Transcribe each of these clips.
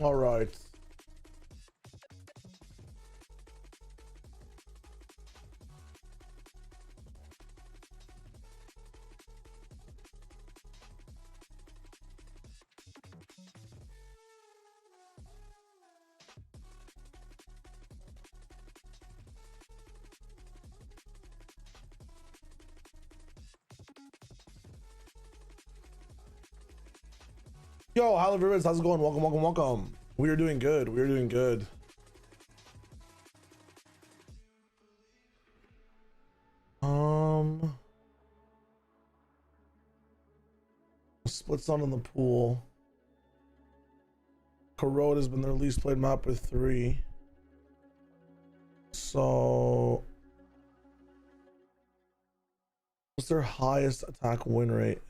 All right. Yo, hello everybody, how's it going? Welcome, welcome, welcome. We are doing good. We are doing good. Splits on in the pool. Corrode has been their least played map with 3. So what's their highest attack win rate?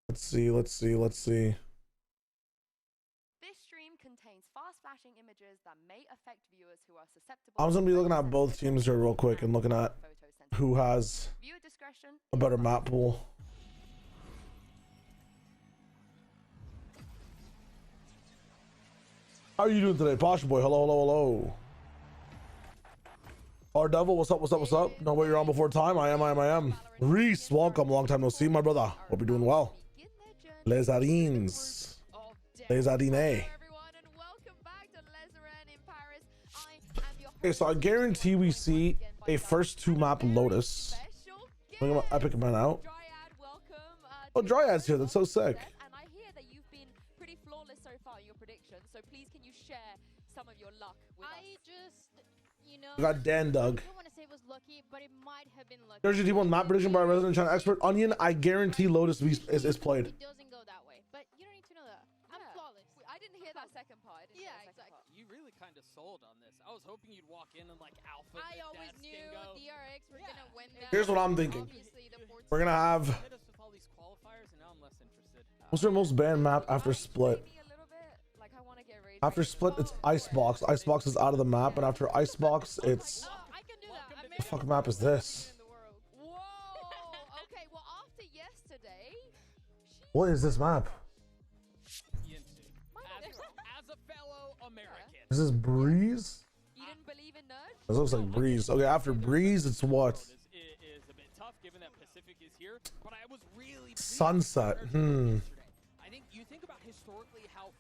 Let's see. This stream contains fast flashing images that may affect viewers who are susceptible. I'm just gonna be looking at both teams here real quick and looking at who has a better map pool. How are you doing today, Posh Boy? Hello, hello, hello. R Devil, what's up, what's up, what's up? No way you're on before time. I am. Reese, welcome. Long time no see, my brother. Hope you're doing well. Les Arines. Les Arines. Okay, so I guarantee we see a first 2 map Lotus. Look at my epic man out. Oh, Dryad's here. That's so sick. And I hear that you've been pretty flawless so far in your predictions. So please, can you share some of your luck with us? We got Dan Doug. I don't want to say it was lucky, but it might have been lucky. There's your T1 map prediction by a resident China expert. Onion, I guarantee Lotus is played. It doesn't go that way, but you don't need to know that. I'm flawless. I didn't hear that second part. Yeah, exactly. You really kind of sold on this. I was hoping you'd walk in and like alpha. I always knew DRX were gonna win that. Here's what I'm thinking. We're gonna have. Hit us with all these qualifiers, and now I'm less interested. What's your most banned map after Split? After Split, it's Icebox. Icebox is out of the map, and after Icebox, it's. I can do that. What the fuck map is this? Whoa. Okay. Well, after yesterday. What is this map? As a fellow American. Is this Breeze? You didn't believe in nerds? This looks like Breeze. Okay, after Breeze, it's what? This is a bit tough given that Pacific is here, but I was really Sunset. I think you think about historically how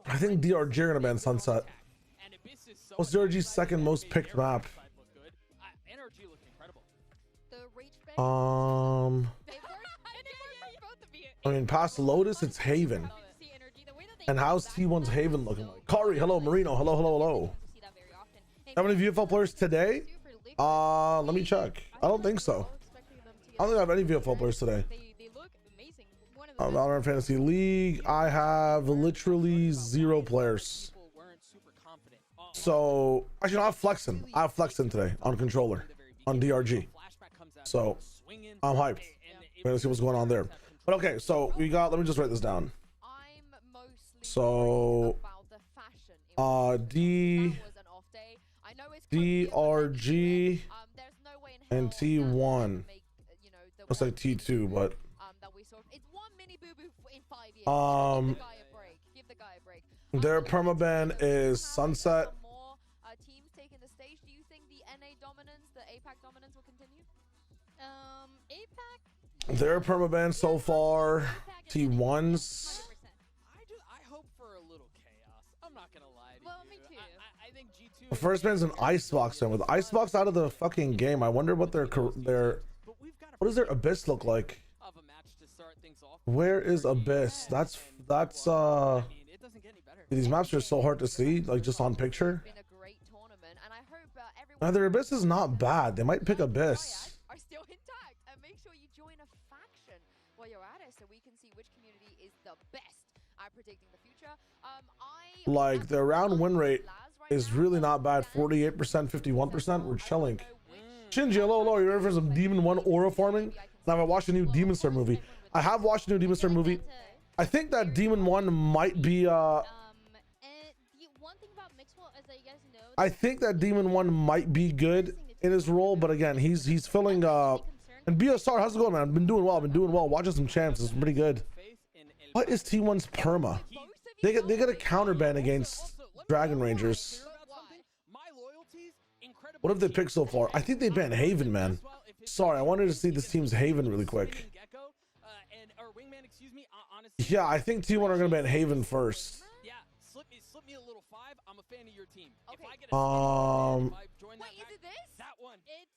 I think DRG are gonna ban Sunset. What's DRG's second most picked map? Energy looked incredible. I mean, past Lotus, it's Haven. And how's T1's Haven looking like? Kari, hello. Marino, hello, hello, hello. How many VFL players today? Let me check. I don't think so. I don't think I have any VFL players today. Valorant Fantasy League, I have literally 0 players. So actually, no, I have Flexin. I have Flexin today on controller on DRG. So I'm hyped. We're gonna see what's going on there. But okay, so we got. Let me just write this down. So DRG and T1. Looks like T2, but. Their permaban is Sunset. Teams taking the stage. Do you think the NA dominance, the APAC dominance will continue? APAC. Their permaban so far, T1's. I hope for a little chaos. I'm not gonna lie to Well, you. me too. I think G2. The first man's an Icebox fan. With Icebox out of the fucking game, I wonder what their what does their Abyss look like? Of a match to start things off. Where is Abyss? That's I mean, it doesn't get any better. these maps are so hard to see, like just on picture. Been a great tournament, and I hope everyone. Now their Abyss is not bad. They might pick Abyss. Are still intact, and make sure you join a faction while you're at it, so we can see which community is the best at predicting the future. Like their round win rate is really not bad. 48%, 51%. We're chilling. Shinji, hello, hello. You ready for some Demon 1 aura farming? Now I watched a new Demon Star movie. I have watched a new Demon Star movie. I think that Demon 1 might be And the one thing about Mixwell is that you guys know. I think that Demon 1 might be good in his role, but again, he's filling and BSR, how's it going, man? I've been doing well. Watching some champs is pretty good. What is T1's perma? They get a counter ban against Dragon Rangers. What have they picked so far? I think they banned Haven, man. Sorry, I wanted to see this team's Haven really quick. Yeah, I think T1 are gonna ban Haven first. Yeah, slip me a little 5. I'm a fan of your team. Okay. If I get a Wait, is it this? that one. It's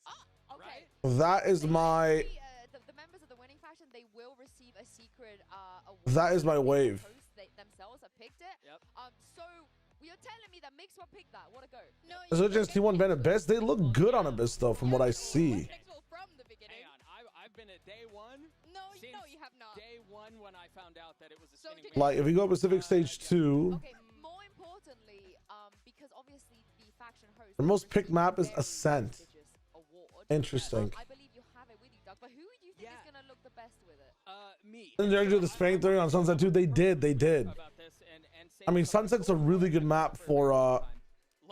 okay. That is my. The members of the winning faction, they will receive a secret award. That is my wave. They themselves have picked it. Yep. So you're telling me that Mixwell picked that? What a go. No, So just T1 ban Abyss. They look good on Abyss though, from what I see. from the beginning. Hang on, I've been at day 1. No, you have not. Day 1 when I found out that it was a So spinning did- Like if you go Pacific Stage 2, Okay, more importantly, because obviously the faction host. the most picked map is very Ascent. prestigious award. Interesting. I believe you have it with you, Doug. But who do you think is gonna look the best with it? me. Didn't they do the Spain 30 on Sunset 2? They did. About this and I mean, Sunset's a really good map for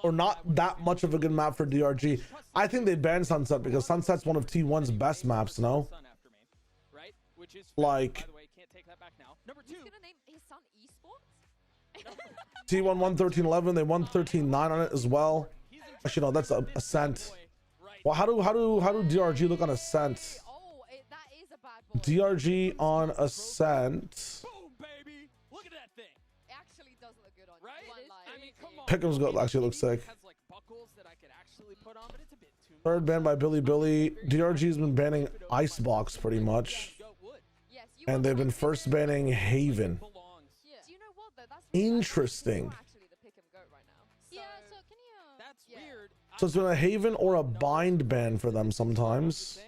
or not that much of a good map for DRG. I think they banned Sunset because Sunset's one of T1's best maps, no? Right? Which is Like- by the way, can't take that back now. Number 2. He's gonna name his son Esports? T1 won 13-11. They won 13-9 on it as well. Actually, no, that's Ascent. Well, how do DRG look on Ascent? Oh, that is a bad boy. DRG on Ascent. Boom, baby. Look at that thing. It actually does look good on you. Right? One lie. I mean, come on. Pick'em's go actually looks sick. Has like buckles that I could actually put on, but it's a bit too much. Third ban by Billy. DRG's been banning Icebox pretty much, Go wood. Yes, you and are they've been right. first banning Haven. Belongs. Yeah. Do you know what though? That's Interesting. You're actually the pick 'em goat right now. Yeah, so can you... That's Yeah. weird. So it's been a Haven or a bind ban for them sometimes.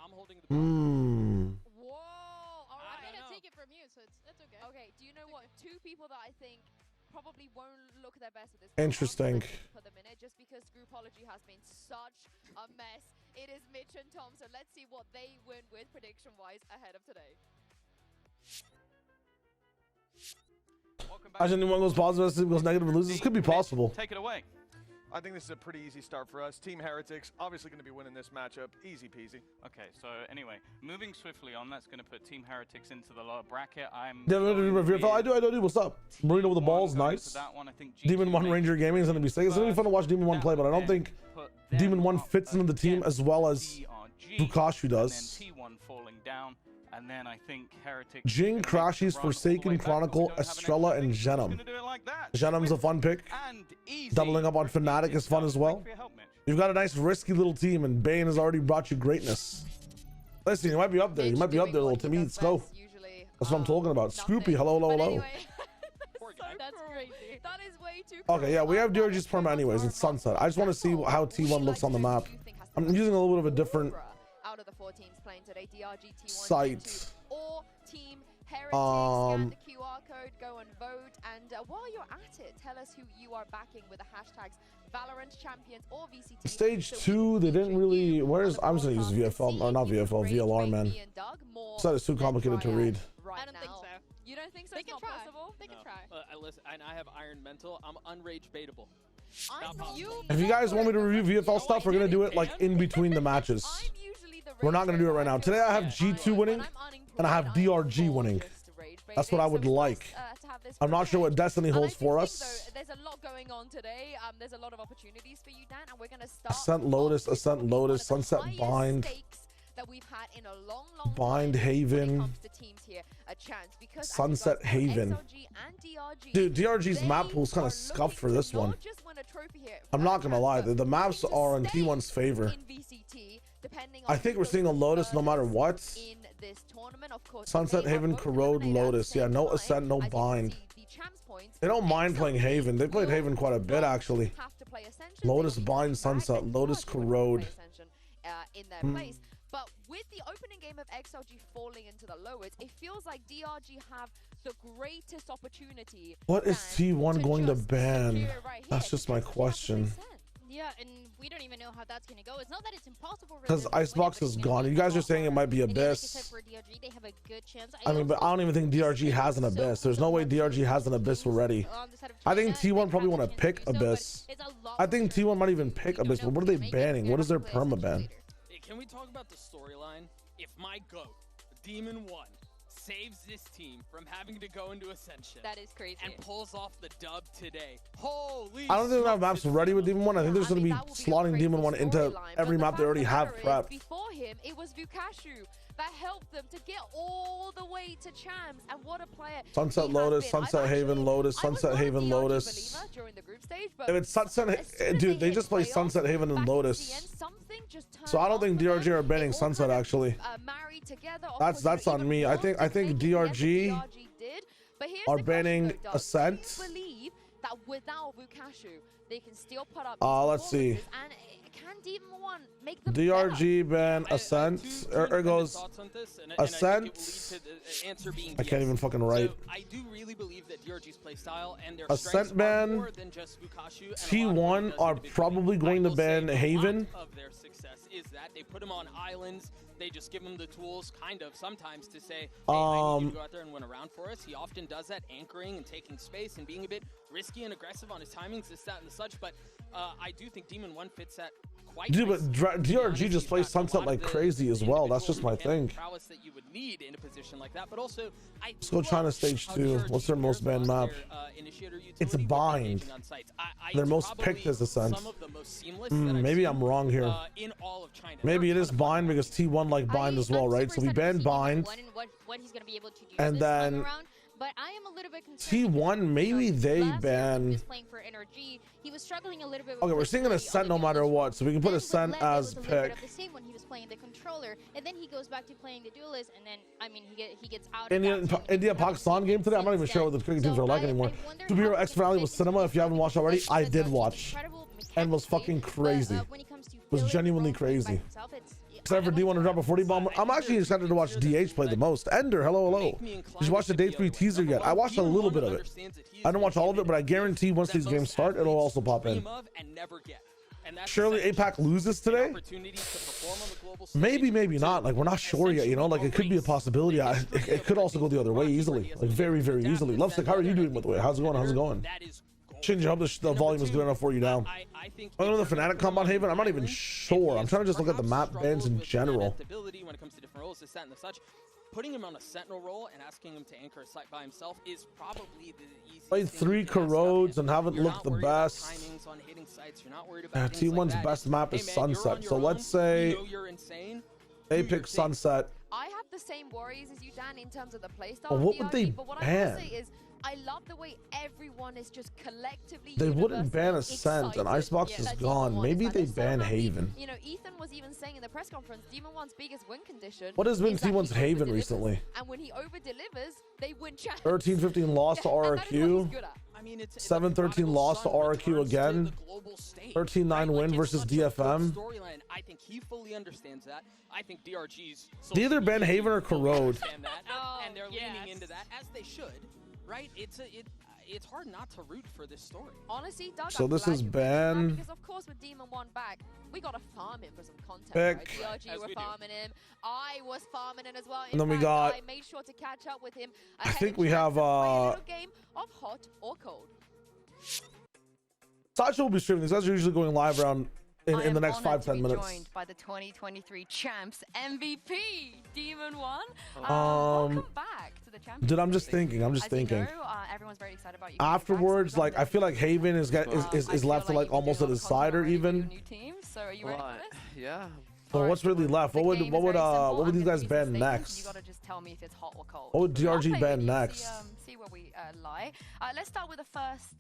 I'm holding the Whoa! All I'm right. gonna know. take it from you, so that's okay. Okay. Do you know what? Two people that I think probably won't look their best with this. Interesting. Put them in it just because Groupology has been such a mess. It is Mitch and Tom, so let's see what they win with prediction-wise ahead of today. As anyone goes positive, goes negative, and loses, could be possible. Take it away. I think this is a pretty easy start for us. Team Heretics obviously going to be winning this matchup. Easy peasy. Okay, so anyway, moving swiftly on, that's going to put Team Heretics into the lower bracket. I'm Yeah, I do. What's up? Marino with the balls, nice. That one, I think Demon 1 Ranger Gaming is going to be sick. It's going to be fun to watch Demon 1 play, but I don't think Demon 1 fits into the team as well as Bukashu does. And then T1 falling down, and then I think Heretics. Jing, Crashies, Forsaken, Chronicle, Estrella, and Genom. Genom's a fun pick. And easy. Doubling up on Fnatic is fun as well. You've got a nice risky little team, and Bane has already brought you greatness. Listen, you might be up there. You might be up there, little Timmy. Let's go. That's what I'm talking about. Scoopy, hello. That's crazy. That is way too Okay, yeah, we have DRG's perma anyways. It's Sunset. I just want to see how T1 looks on the map. I'm using a little bit of a different out of the 4 teams playing today, DRG, T1, site. T2, or Team Heritage. Scan the QR code, go and vote. And while you're at it, tell us who you are backing with the hashtags Valorant Champions or VCT. Stage 2, they didn't really. Where's I'm just gonna use VFL or not VFL, VLR, man. That is too complicated to read. I don't think so. You don't think so? They It's can not try. possible? They can try. Listen, and I have Iron Mental. I'm unrage baitable. I'm Not you. If you guys want me to review VFL stuff, we're gonna do it like in between the matches. I'm usually the We're not gonna do it right now. Today I have G2 winning, and I have DRG winning. That's what I would like. I'm not sure what Destiny holds for us. There's a lot going on today. There's a lot of opportunities for you, Dan, and we're gonna start. Ascent Lotus, Sunset Bind, That we've had in a long Bind time Haven, when it comes to teams here, a chance because Sunset Haven. XLG and DRG, Dude, DRG's map they pool's kind are of scuffed for looking this to one. not just win a trophy here, I'm not gonna lie, the maps are in T1's favor. in VCT, depending I on think who we're seeing a goes Lotus no matter furthest what. in this tournament. Of course, Sunset they are Haven, both Corrode, eliminated at the Lotus. Yeah, same no time. Ascent, no As you can Bind. see, the champs points, They don't mind playing XLG Haven. They played will Haven quite a bit, not actually. have to play Ascension. Lotus, They will Bind, drag Sunset, and Lotus, Charge will Corrode. play Ascension, in their place. But with the opening game of XLG falling into the lowest, it feels like DRG have the greatest opportunity. What is Dan, T1 going to just ban? secure it right here. That's just my That's what they question. said. Yeah, and we don't even know how that's gonna go. It's not that it's impossible. for Because them to win it, Icebox but is it's gone. gonna You be guys are a saying it lot might be harder. And then, like I Abyss. said, for DRG, they have a good chance. I mean, but I don't even think DRG has an So Abyss. There's no way DRG has an Abyss already. on the side of I think China, T1 they probably have want the to chance pick do so, but Abyss. it's a lot I think more T1 might even we pick don't Abyss, know but what are who they to make it. banning? They're What is gonna their play perma Ascension ban? later. Hey, can we talk about the storyline? If my GOAT, Demon 1, saves this team from having to go into Ascension. That is crazy. And pulls off the dub today. Holy I don't think we have smokes, maps ready with Demon 1. I think there's going to be that will a slotting crazy Demon 1 into storyline, every but the map they already fact have of the matter is, prepped. Before him, it was Vukashu that helped them to get all the way to champs, and what a player. Sunset he has Lotus, been. Sunset Haven Lotus, I was Sunset not a Haven DRG Lotus. believer during the group stage, but If it's Sunset, as soon as dude, they hit just play playoffs, Sunset Haven and back into the Lotus. end, something just turned So I don't off think for them. DRG are banning They all Sunset kind of, actually. married together. Of That's course, on even me. I more think to make it. Yes, DRG did, but here's are the question, banning though, Doug. Ascent. Do you believe that without Vukashu, they can still put up Let's see. performances, and can Demon 1 make them DRG ban I- Ascent. two Or independent goes thoughts on this, and I Ascent. think it will lead to the answer being I can't yes. even fucking write. So I do really believe that DRG's playstyle and their Ascent strengths ban, are more than just Vukashu. And a lot of what he T1 does are individually. probably going I to will ban say a Haven. lot of their success is that they put him on islands. They just give him the tools, kind of, sometimes to say, hey, I need you to go out there and win a round for us. He often does that, anchoring and taking space and being a bit risky and aggressive on his timings, this, that, and the such. But I do think Demon 1 fits that quite Dude, but nicely. DRG just plays Sunset like crazy as well. That's just my thing. Prowess that you would need in a position like that, but also Let's go China Stage 2. What's their most banned map? It's Bind. Their most picked is Ascent. Maybe I'm wrong here. In all of China. Maybe it is Bind because T1 like Bind as well, right? So we banned Bind. What he's gonna be able to do And this time then around, but I am a little bit concerned. T1, maybe they last year when he ban. was playing for NRG, he was struggling a little bit. Okay, we're seeing an Ascent no matter what, so we can put Ascent as pick. The same when he was playing the controller, and then he goes back to playing the duelist, and then I mean he gets out. of India Pakistan game today. I'm not even sure what the cricket teams are like anymore. Superhero X Finale was cinema. If you haven't watched already, I did watch, and was fucking crazy. Was genuinely crazy. Except for D1 to drop a 40 bomb. I'm actually excited to watch DH play the most. Ender, hello. Did you watch the day 3 teaser yet? I watched a little bit of it. I don't watch all of it, but I guarantee once these games start, it'll also pop in. Surely APAC loses today? Maybe, maybe not. Like, we're not sure yet, you know? Like, it could be a possibility. It could also go the other way easily. Like, very, very easily. Lovestick, how are you doing, by the way? How's it going? How's it going? Shinji, I hope the volume is good enough for you now. I don't know the Fnatic comp on Haven. I'm not even sure. I'm trying to just look at the map bans in general. When it comes to different roles, this, that, and the such. Putting him on a sentinel role and asking him to anchor a site by himself is probably the easiest. Played 3 corrodes and haven't looked the best. T1's best map is Sunset. So let's say they pick Sunset. I have the same worries as you, Dan, in terms of the playstyle. But what would DRG, they but what I will ban? say is, I love the way everyone is just collectively. They wouldn't ban universally Ascent, and excited Icebox is that gone. Demon 1 Maybe is they back. ban So happy. Haven. You know, Ethan was even saying in the press conference, Demon 1's biggest win condition. What has been is that T1's he Haven over-delivers. recently? And when he over delivers, they win champs. 13-15 loss to And that is what he's RRQ. good at. I mean, it's 7-13 loss to RRQ again. 13-9 win versus DFM. I think he fully understands that. I think DRG's They either ban Haven or Corrode. And they're leaning into that as they should, right? It's hard not to root for this story. Honestly, Doug, So I'm this glad is you brought it up ban. because of course with Demon 1 back, we gotta farm him for some content. Pick. Right? DRG As were we do. farming him. I was farming him as well. In And then we fact, got- I made sure to catch up with him. I ahead think of we champs have, and play a little game of hot or cold. Sasha will be streaming. These guys are usually going live around in the next 5-10 minutes. Joined by the 2023 champs MVP, Demon 1. Um, welcome back to the champions. Dude, I'm just thinking. I'm just As you thinking. know, everyone's very excited about you coming back, so Afterwards, we've like, done I feel like Haven is I is feel left to like like you can almost do at a lot his of side or content already with your even. new team. So are you ready for this? Yeah. So what's really left? What would The game what is would very simple. what would I'm these gonna guys use ban the stations. next? You gotta just tell me if it's hot or cold. What would So I'll DRG play ban with you, next? See where we lie. Let's start with the first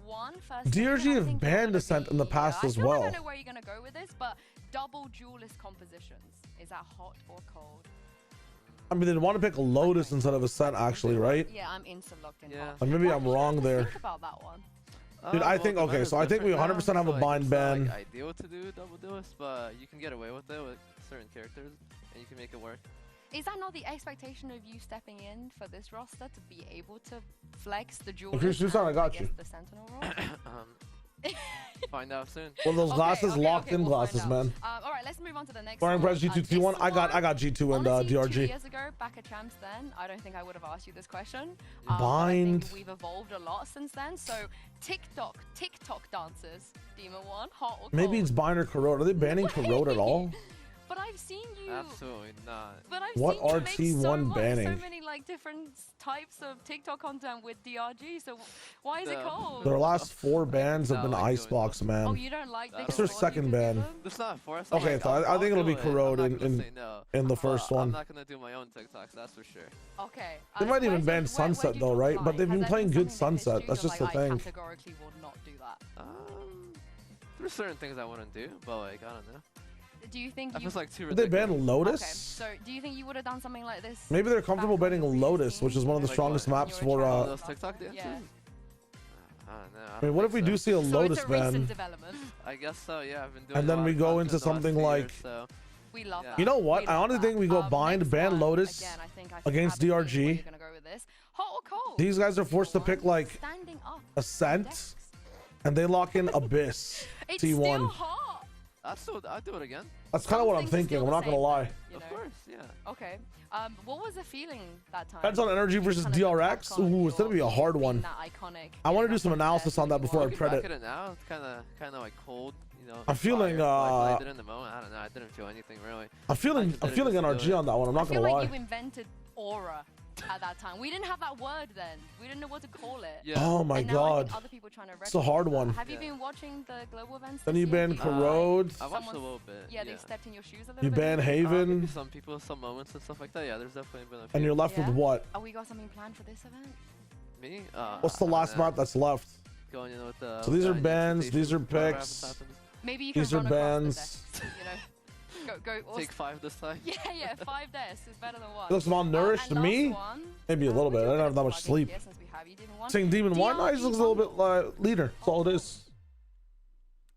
one. DRG I have think banned gonna Ascent in the be- past as I well. don't know where you're gonna go with this, but double duelist compositions. Is that hot or cold? I mean, they want to pick Lotus instead of Ascent, actually, right? Yeah, I'm instant locked in. Yeah. hot. Like, maybe Why I'm did you wrong have to there. Think about that one. Dude, I Well, think the okay. meta's So I think we different 100% have now, a so, bind it's not, ban. like, ideal to do double duelist, but you can get away with it with certain characters, and you can make it work. Is that not the expectation of you stepping in for this roster to be able to flex the duel? If you're Susan, I got you. The Sentinel role. Find out soon. Well, those glasses, locked in we'll glasses, find out. man. All right, let's move on to the next Brian one. Press G2 T1. I got G2 and Honestly, 2 DRG. years ago, back at champs then, I don't think I would have asked you this question. Bind. I think we've evolved a lot since then. So TikTok dancers, Demon 1, hot or cold? Maybe it's bind or Corrode. Are they banning Corrode at all? But I've seen you. Absolutely not. But I've What seen you are make T1 banning? so many like different types of TikTok content with DRG. So why is it cold? Their last 4 bans have been Icebox, man. Oh, you don't like this? What's their second ban? It's not forced. Okay, so I think it'll be Corrode in the first one. I'm not gonna do my own TikToks, that's for sure. Okay. They might even ban Sunset though, right? But they've been playing good Sunset. That's just the thing. I categorically would not do that. There's certain things I wouldn't do, but like I don't know. Do you think That feels like too Did they ridiculous. ban Lotus? Okay, so do you think you would have done something like this? Maybe they're comfortable banning Lotus, which is one of the strongest maps for those TikTok dances? Yeah. I don't know. I mean, what if we do see a Lotus it's a ban? recent development. I guess so, yeah. I've been doing And then we go into something like, We love that. you know what? We I love honestly think we go bind, next ban one, Lotus again, I think against absolutely where DRG. you're gonna go with this. Hot or cold? These guys are forced to pick like Standing up. Ascent, and they lock in Abyss It's T1. still hot. I'd do it again. That's kind of what I'm Some things are thinking. still I'm not the gonna same, lie. you Of know? course, yeah. Okay. What was the feeling that time? Depends on energy versus Kind of look DRX. back on Ooh, it's gonna be a hard being one. that iconic, I want to being do some up there, analysis on that before I Looking credit. back at it now, it's kind of like cold, you know. I'm feeling, fire, like, lighted in the moment. I don't know. I didn't feel anything really. I'm feeling NRG on that one. I'm not I feel gonna lie. like you invented aura at that time. We didn't have that word then. We didn't know what to call it. Yeah. Oh my And now I god. think other people trying to It's a hard replicate one. that. Have you been watching the global events? Then this you year? ban Do you feel Corrode. I watched a someone's- little bit. Yeah, they stepped in your shoes a little You bit. ban maybe? Haven, Some people, some moments and stuff like that. Yeah, there's definitely been a few. and you're left Yeah? with what? Oh, we got something planned for this event? Me? What's the I don't last know. map that's left? Going in with the. So these are the bans, these are whatever picks. happens. Maybe you can These are run across the bans. desk, you know. Go. Take 5 this time. Yeah, 5 desks is better than 1. It looks malnourished to And me. last one, Maybe a little bit. I don't have that much plugging sleep. here since we have you, Demon 1. Saying Demon 1, nice, looks a little bit leader. That's all it is.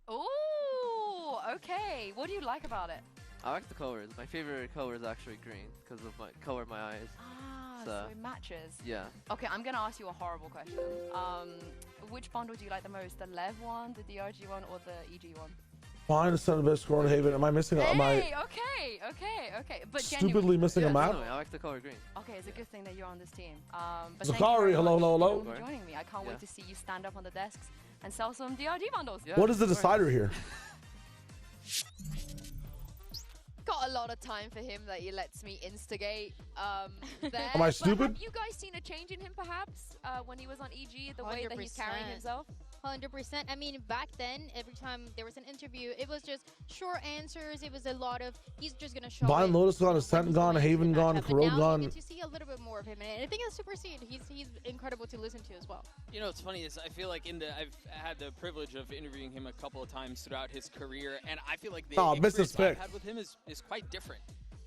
Ooh, okay. What do you like about it? I like the colors. My favorite color is actually green because of my color of my eyes. Ah, so So- it matches. Yeah. Okay, I'm gonna ask you a horrible question. Which bundle do you like the most? The Lev one, the DRG one, or the EG one? Fine, Son of Best Score Haven. Am I missing? Am I Hey, okay. But stupidly genuinely, missing Yeah, a map? definitely. I like the color green. okay, it's a good thing that you're on this team. But Zakari, thank you very hello, much hello. for joining me. I can't Yeah. wait to see you stand up on the desks and sell some DRG bundles. Yeah, What is the of course. decider here? Got a lot of time for him that he lets me instigate. There. Am I But stupid? have you guys seen a change in him, perhaps, when he was on EG, the way that he's carrying 100%. himself? 100%. I mean, back then, every time there was an interview, it was just short answers. It was a lot of, he's just going to show Bind it, Lotus gone, when Ascent he's gone, going into Haven the gone, matchup. But Corrode now gone. you get to see a little bit more of him. And I think that's super sweet. He's incredible to listen to as well. You know, what's funny is I feel like I've had the privilege of interviewing him a couple of times throughout his career, and I feel like the business experience I've pick. had with him is quite different.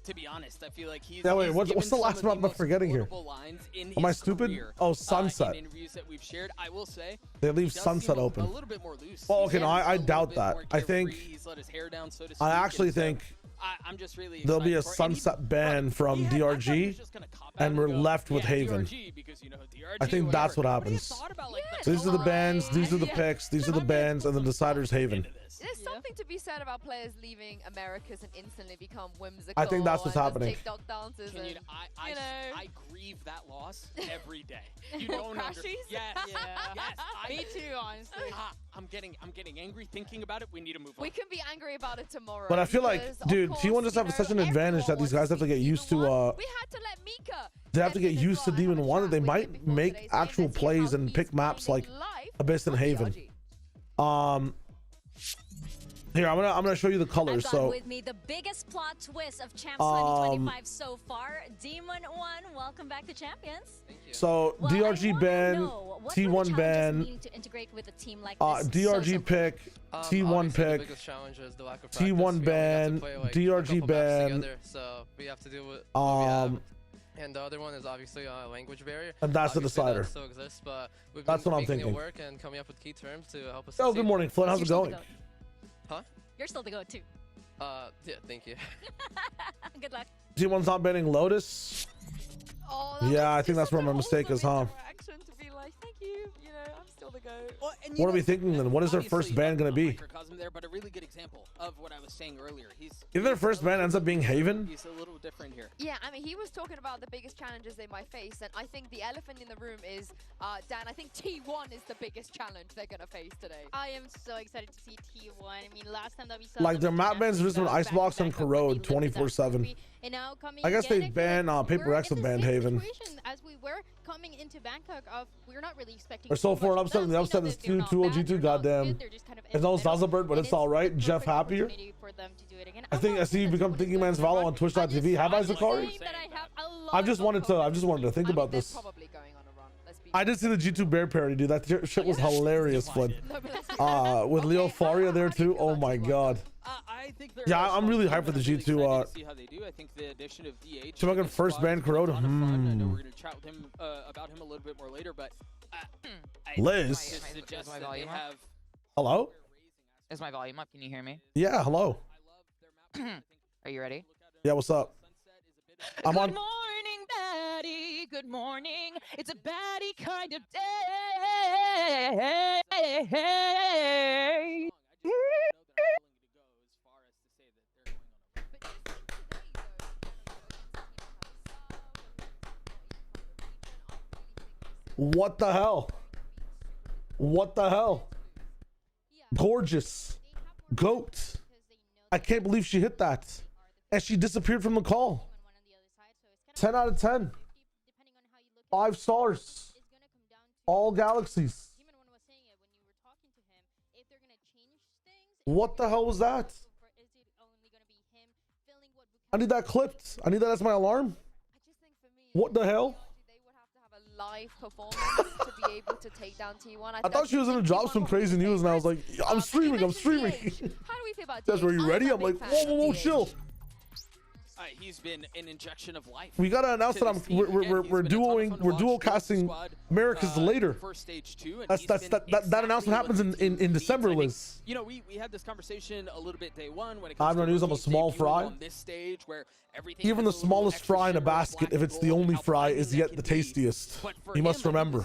To be honest, I feel like he's. Yeah, wait, he's what's given the last some of map the I'm forgetting here? most quotable lines in Am I his stupid? career, Oh, Sunset. in interviews that we've shared, I will say. They leave he does Sunset seem open. A little bit more loose. Well, He okay, no, seems I a little doubt bit that. more I think- carefree. He's let his hair down, so to speak. I actually and so think I'm just really there'll be a excited for it. And he- Sunset ban from he had- I thought he DRG, was just gonna cop out and we're go, left with yeah, Haven. DRG, because, you know, DRG, I think that's what whatever. Nobody happens. thought about, like, Yeah, the These are the bans, these are the Yeah. picks, these are the bans, and the deciders Haven. into this. There's something to be said about players leaving Americas and instantly become whimsical. I think that's what's and just happening. TikTok dances Can you, and, I you know. grieve that loss every day. You don't Crashies? understand. Yes, yes. Me too, honestly. I'm getting angry thinking about it. We need to move on. We can be angry about it tomorrow. But I feel like, because, of dude, course, T1 just you have know, such an advantage that everyone these guys have to get wants used to, Demon 1. We had to let Mika they have to get get in as used to well and have Demon a 1, chat and they with might him before make today. So actual let's hear plays how and he's pick maps like finding life Abyss and on Haven. DRG. Here, I'm gonna show you the colors. I've got So with me the biggest plot twist of Champs 2025 so far. Demon 1, welcome back to Champions. Thank you. so Well, I DRG wanna ban, know, what were the T1 challenges of ban, needing to integrate with a team like this DRG so pick, T1 Obviously, the pick, biggest challenge is the lack of T1 practice. We only got to ban, play, like, DRG a couple maps ban, together, so we have to deal with what we have. um, And the other one is obviously a language barrier. and that's the Obviously, decider. That still exists, but we've That's been what I'm making thinking. it work and coming up with key terms to help us Oh, succeed. good morning, Flynn. How's You're it still going? the goat. Huh? You're still the goat too. Yeah, thank you. Good luck. T1's not banning Lotus. Oh, Yeah, was I think just that's where such my an mistake awesome is, huh? interaction to be like, thank you, you know, I'm still still the GOAT. Well, and What are we thinking then? What is their first ban going to be? Microcosm there, but a really good example of what I was saying earlier. If their first ban ends up being Haven, He's a little different here. Yeah, I mean, he was talking about the biggest challenges they might face, and I think the elephant in the room is, Dan, I think T1 is the biggest challenge they're going to face today. I am so excited to see T1. I mean, last time that we saw like their them map bans are just an Icebox and Corrode back up, they lived that 24/7. trophy, and now coming I guess again, they I feel ban like Paper we're X in and the banned same Haven. situation as we were coming into Bangkok. We're not really expecting. They're so too for an much upset, of and the them. upset We know is that they're 2-2 not bad, G2. they're not Goddamn. good, they're just kind of It's no in the middle, Zazabird, but and it's all right. the Jeff perfect happier. opportunity for them to do it again. I think I see you become Thinking Man's Valor on Twitch.tv. Have I, Zakari? I just wanted to think about this. Probably going on a run. Let's be I did see the G2 Bear parody, dude. That shit was hilarious, Flynn. With Leo Faria there too. Oh my god. I think Yeah, I'm really hyped for the G2. See how they do. I think the addition of DH. Should I get first ban Corrode? I know we're gonna chat with him about him a little bit more later, but Liz. Suggest that they have. Hello? Is my volume up? Can you hear me? Yeah, hello. Are you ready? Yeah, what's up? I'm on. Good morning, baddie. Good morning. It's a baddie kind of day. What the hell? What the hell? Gorgeous. Goat. I can't believe she hit that. And she disappeared from the call. 10 out of 10. 5 stars. All galaxies. What the hell was that? I need that clipped. I need that as my alarm. What the hell? live performance to be able to take down T1. I thought she was gonna drop some crazy news, and I was like, I'm streaming. How do we feel about That's where you ready? I'm like, whoa, chill. He's been an injection of life. We gotta announce that we're dual casting America's later. First stage 2. That announcement happens in December, Liz. You know, we had this conversation a little bit day one when it I'm comes gonna use a small fry. on this stage where everything Even the smallest fry in a basket, if it's the only fry, is yet the tastiest. You must remember,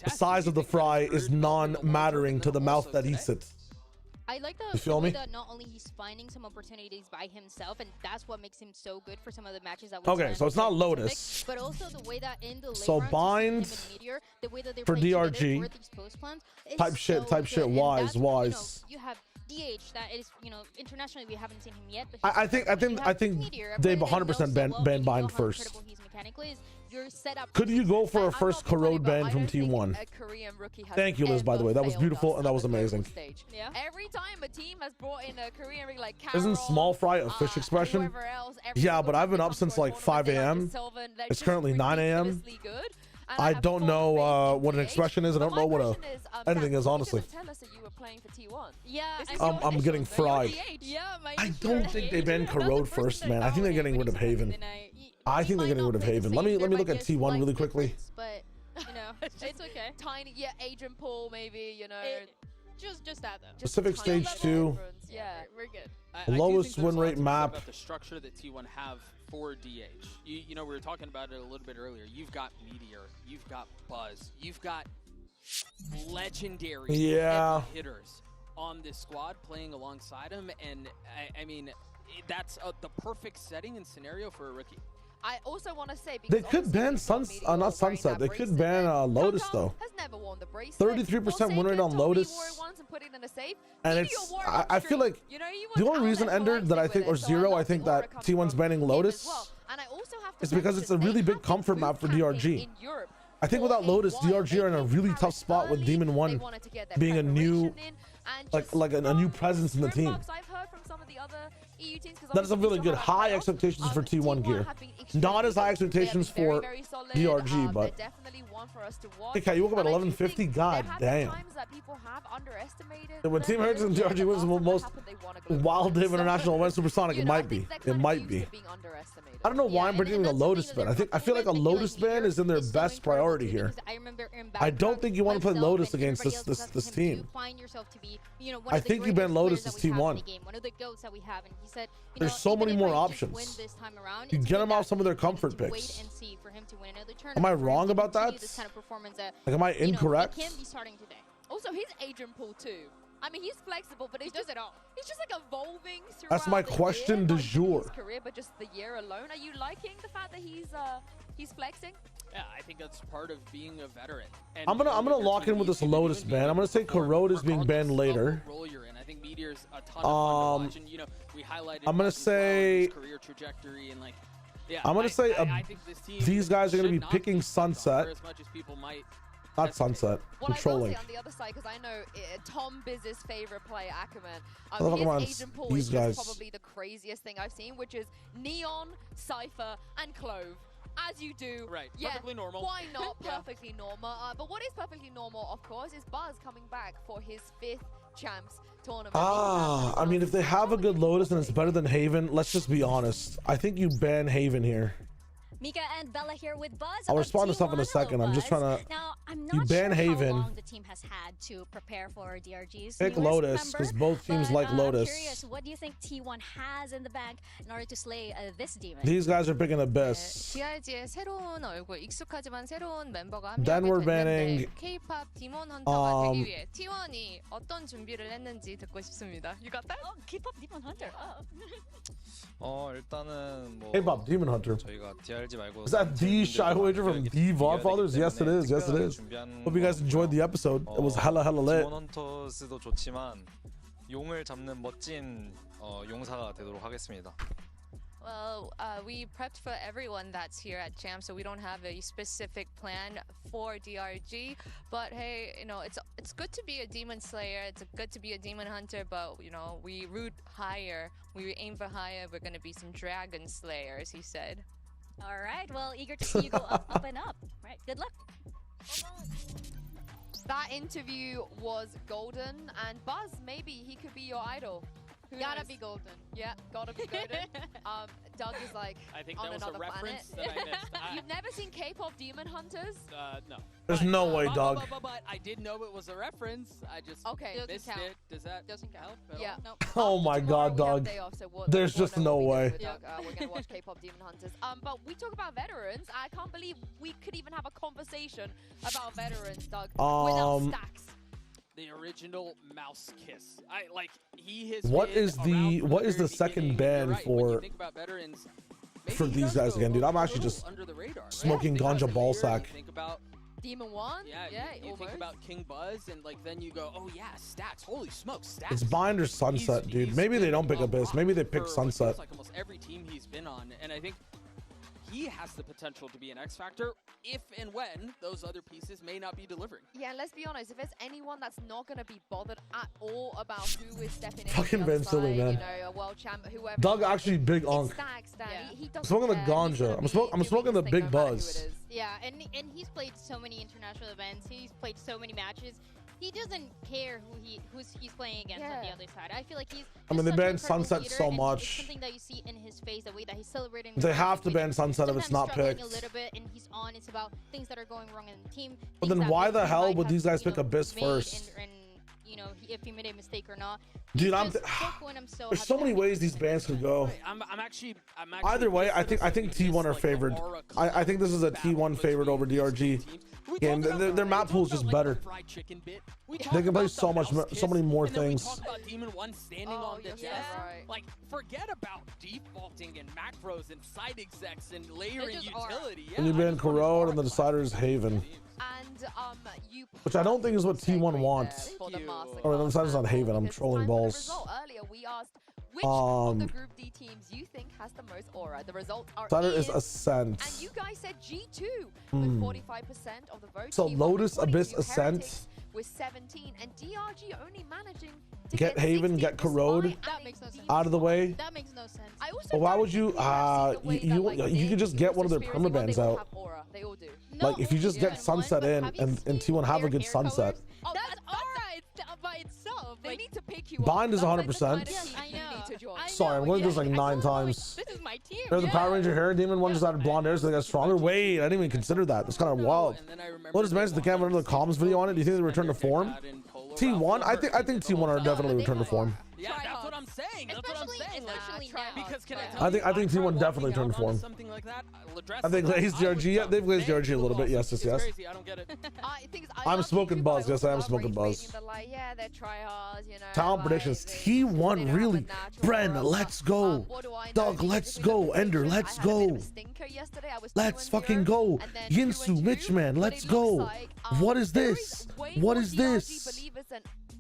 the size of the fry is non-mattering to the mouth that eats it. I like You feel me? that not only he's finding some opportunities by himself, and that's what makes him so good for some of the matches that we Okay, so it's not Lotus. but also the way that in the late So rounds, bind Meteor, the way that they're for playing together DRG. for these post plans is Type shit, so type shit. good. And Wise, that's what, wise. you have DH that is, internationally we haven't seen him yet. But I think Meteor, they everybody 100% knows so ban well, and you know bind how first. incredible he's mechanically is. You're set up. Could you go for a first Corrode ban from T1? Thank you, Liz, by the way. That was beautiful and that was amazing. Yeah. Every time a team has brought in a Korean ring like Carol, Isn't small fry a fish expression? Yeah, but I've been up since like 5 a.m. It's currently 9 a.m. I don't know what an expression is. I don't know what anything is, honestly. Tell us that you were playing for T1. Yeah, I'm getting fried. Yeah, I don't think they banned Corrode first, man. I think they're getting rid of Haven. I think they're getting rid of Haven. Let me look at T1 really quickly. But it's okay. Tiny, Adrian Paul, maybe, Just that though. Pacific Stage 2. Yeah, we're good. Lowest win rate map. About the structure that T1 have for DH. You know, we were talking about it a little bit earlier. You've got Meteor, you've got Buzz, you've got legendary heavy hitters on this squad playing alongside him, and I mean, that's the perfect setting and scenario for a rookie. I also want to say They could ban not Sunset. They could ban Lotus though. Has never worn the bracelet. 33% win rate on Lotus. And it's I feel like the only reason Ender that I think or Zero I think that T1's banning Lotus is because it's a really big comfort map for DRG. I think without Lotus, DRG are in a really tough spot with Demon 1 being a new like a new presence in the team. That is a really good high expectations for T1 gear. Not as high expectations for DRG, but okay, you woke up at 11:50. God damn. When Team Hertz and DRG wins the most wild day of international event Supersonic, it might be. It might be. I don't know why I'm predicting a Lotus ban. I feel like a Lotus ban is in their best priority here. I don't think you want to play Lotus against this team. I think you ban Lotus as T1. There's so many more options. You get them off some of their comfort picks. Am I wrong about that? this kind of performance that Like, am I you know, incorrect? he can be starting today. Also, his agent pool too. I mean, he's flexible, but He does it all. he's just like evolving throughout That's my the question year, du not just in jour. his career, but just the year alone. Are you liking the fact that he's flexing? Yeah, I think that's part of being a veteran. And I'm gonna lock in with this Lotus ban. I'm gonna say Corrode is being banned later. Role you're in. I think Meteor's a ton of fun to watch, and you know, we highlighted I'm gonna say his career trajectory and like, yeah. I'm gonna say I think this team these guys are gonna should be not picking slept on Sunset. for as much as people might. Not Sunset. What I will Controlling. say on the other side, because I know Tom Biz's favorite player, Ackerman, Look at his agent pool these is guys. just probably the craziest thing I've seen, which is Neon, Cypher, and Clove. As you do. Right. Yeah, Perfectly normal. Why not? Yeah. Perfectly normal. But what is perfectly normal, of course, is Buzz coming back for his 5th Champs tournament. I mean, if they have a good Lotus and it's better than Haven, let's just be honest. I think you ban Haven here. Mika and Bella here with Buzz. I'll of respond to stuff in a T1. second. I'm just Buzz. trying to. Now, I'm You not ban sure Haven. how long the team has had to prepare for DRG's Pick newest Lotus, 'cause member, both teams but, like Lotus. I'm curious, what do you think T1 has in the bank in order to slay this demon? These guys are picking Abyss. DRG의 새로운 얼굴, 익숙하지만 새로운 멤버가 Then we're 합류하게 banning, 됐는데 K-pop 디몬 헌터가 되기 위해 T1이 어떤 준비를 했는지 듣고 싶습니다. You got that? Oh, K-pop Demon Hunter. 일단은 뭐 K-pop Demon Hunter. 저희가 DRG 말고 Is that the shy wager from the Vodfathers? Yes, it is. Yes, it is. Hope you guys enjoyed the episode. It was hella lit. 디몬 헌터스도 좋지만 용을 잡는 멋진 용사가 되도록 하겠습니다. Well, we prepped for everyone that's here at Champs, so we don't have a specific plan for DRG. But hey, you know, it's good to be a demon slayer. It's good to be a demon hunter. But you know, we root higher. We aim for higher. We're gonna be some dragon slayers, he said. All right. Well, eager to see you go up and up. Right. Good luck. That interview was golden, and Buzz, maybe he could be your idol. Who Gotta knows? be golden. Yeah, gotta be golden. Doug is like I think on that was a another reference planet. that I missed. You've never seen K-pop Demon Hunters? No. There's no way, Doug. But I did know it was a reference. I just missed it. Does that doesn't count? At Yeah. all? Oh my God, Doug. There's just no way. We're gonna watch K-pop Demon Hunters. But we talk about veterans. I can't believe we could even have a conversation about veterans, Doug, without stacks. The original mouse kiss. He has. What been is the around what is from the very second beginning. ban You're right, when you for think about veterans, for maybe he these does guys go again, dude? I'm a actually little just under the radar. smoking Think about ganja the ball year, sack. You think about Demon One? yeah, you think almost. about King Buzz, and then you go, oh yeah, stats. Holy smokes, stats. It's Bind or Sunset, dude. He's Maybe they been don't pick a Abyss. rock Maybe they pick for what Sunset. feels like almost every team he's been on, and I think he has the potential to be an X factor if and when those other pieces may not be delivering. Yeah, and let's be honest, if there's anyone that's not going to be bothered at all about who is stepping in, Fucking on the Van Silly, side, man. you know, a world champ, whoever. Doug actually big unk. Stacks, Dan. He doesn't I'm smoking the care. He's ganja. gonna I'm be smoking doing the his big thing no matter who buzz. it is. Yeah, and he's played so many international events. He's played so many matches. He doesn't care who he's playing against on the other side. I feel like he's. I mean, they just such an banned incredible Sunset leader, so and much. It's something that you see in his face, the way that he's celebrating. They have to ban Sunset if it's not Sometimes picked. struggling a little bit, and he's on. It's about things that are going wrong in the team. But things then that why maybe the he hell might would have, these guys you pick know, Abyss made first? And you know, if he made a mistake or not. Dude, He's I'm. just so cool, and I'm so There's happy so that many he- ways these bans could go. I'm actually Either way, I think T1 are favored. I think this is a T1 favored over DRG. And their map pool is just better. They can play so many more things. Talk about Demon One standing on the chest. Like, forget about defaulting and macros and side execs and layering utility. And you ban Corrode, and the decider is Haven, And which I don't think is what T1 wants. for the master Or the class decider's not battle, Haven. I'm because trolling time for the balls. result. Earlier, we asked which of the Group D teams you think has the most aura. The results are Decider in, is Ascent. and you guys said G2 with 45% of the vote. So T1 Lotus, with Abyss, 42, Ascent. Heretics with 17, and DRG only managing to Get Haven, get Corrode That makes no sense. out of the way. That makes no sense. I also Well, why would you? you You could just get one of their permabans out. have aura. They all do. Like if you just get Sunset in and T1 have a good Sunset. That's alright by itself. They need to pick you Bind is 100%. Yes, I know. Sorry, I'm going to do this like 9 times. This is my team. There's the Power Ranger hair demon one just added blonde hair so they got stronger. Wait, I didn't even consider that. That's kind of wild. Lotus mentioned the camera another comms video on it. Do you think they return to form? T1? I think T1 are definitely return to form. Yeah, that's what what I'm saying. That's what I'm saying. Especially now. Because can I tell I think T1 definitely turned for him. Something like that. I think he's DRG. Yeah, they've glazed DRG a little bit. Yes, yes, yes. Crazy. I don't get it. I'm smoking buzz. Yes, I am smoking buzz. Yeah, they're tryhards, you know. Talent predictions. T1 really. Bren, let's go. Doug, let's go. Ender, let's go. Let's fucking go. Yinsu, Mitchman, let's go. What is this? What is this?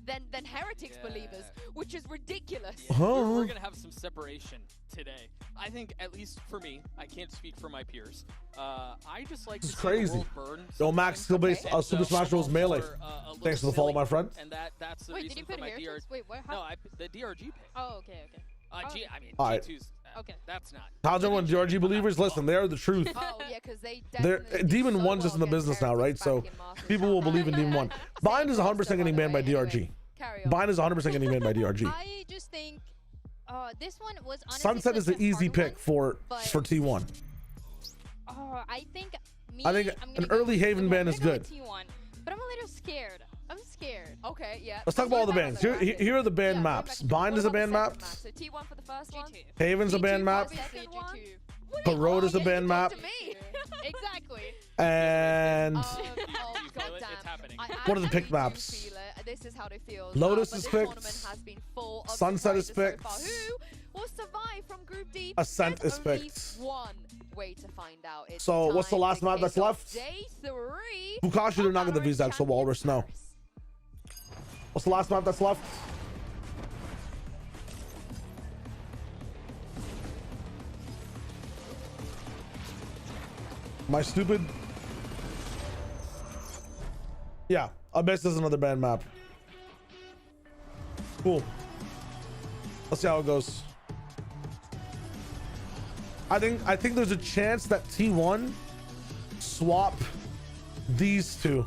Than Heretics believers, which is ridiculous. We're gonna have some separation today. I think, at least for me, I can't speak for my peers. I just like this to is see the crazy. world burn. Yo, Max, skill based Super Smash Bros. Melee. Thanks for the follow, my friend. And that's the Wait, reason did you for put my Heretics? DRG. Wait, what? No, the DRG pick. Oh, okay, okay. I mean, All right. G2's. Okay. That's not. How's everyone, DRG believers? Listen, they are the truth. Oh yeah, because They're Demon 1's just in the business now, right? So people will believe in Demon 1. Bind is 100% getting banned by DRG. Bind is 100% getting banned by DRG. I just think this one was honestly Sunset is such the a easy hard pick one, for T1. I think I think an early Haven ban is good. T1, but I'm a little scared. I'm scared. Okay, yeah. Let's talk about all the bans. Here are the ban maps. Bind is a ban map. So T1 for the first one. Haven's a ban map. Parode is a ban map. Exactly. And what are the pick I maps? feel it. This is how they feel. Lotus But is this picked. tournament has been full of Sunset is surprises picked. so far. Who will survive from Group D? Ascent There's is only picked. one way to find out. It's So what's the time last to map that's kick off left? Day 3. Bukashi did not get the VZAC, so Walrus, no. What's the last map that's left? Am I stupid? Yeah, Abyss is another banned map. Cool. Let's see how it goes. I think there's a chance that T1 swap these two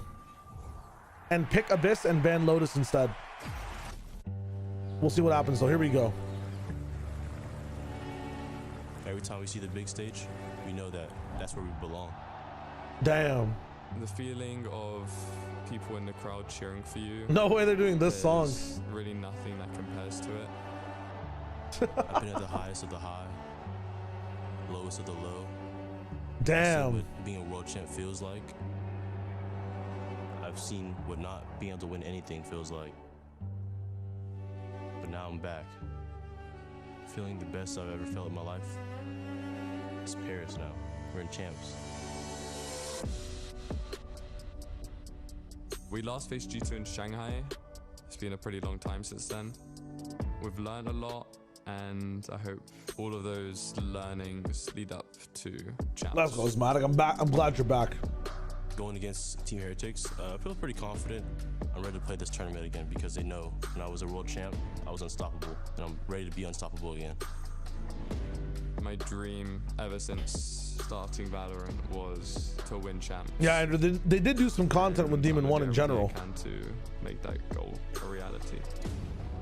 and pick Abyss and ban Lotus instead. We'll see what happens. So here we go. Every time we see the big stage, we know that that's where we belong. Damn. The feeling of people in the crowd cheering for you. No way they're doing this song. There's really nothing that compares to it. I've been at the highest of the high, lowest of the low. Damn. I've seen what being a world champ feels like. I've seen what not being able to win anything feels like. But now I'm back, feeling the best I've ever felt in my life. It's Paris now. We're in champs. We last faced G2 in Shanghai. It's been a pretty long time since then. We've learned a lot, and I hope all of those learnings lead up to champs. Let's go, Zmatic. I'm back. I'm glad you're back. Going against Team Heretics, I feel pretty confident. I'm ready to play this tournament again because they know when I was a world champ, I was unstoppable, and I'm ready to be unstoppable again. My dream ever since starting Valorant was to win champs. Yeah, and they did do some content with Demon 1 in general. Can to make that goal a reality.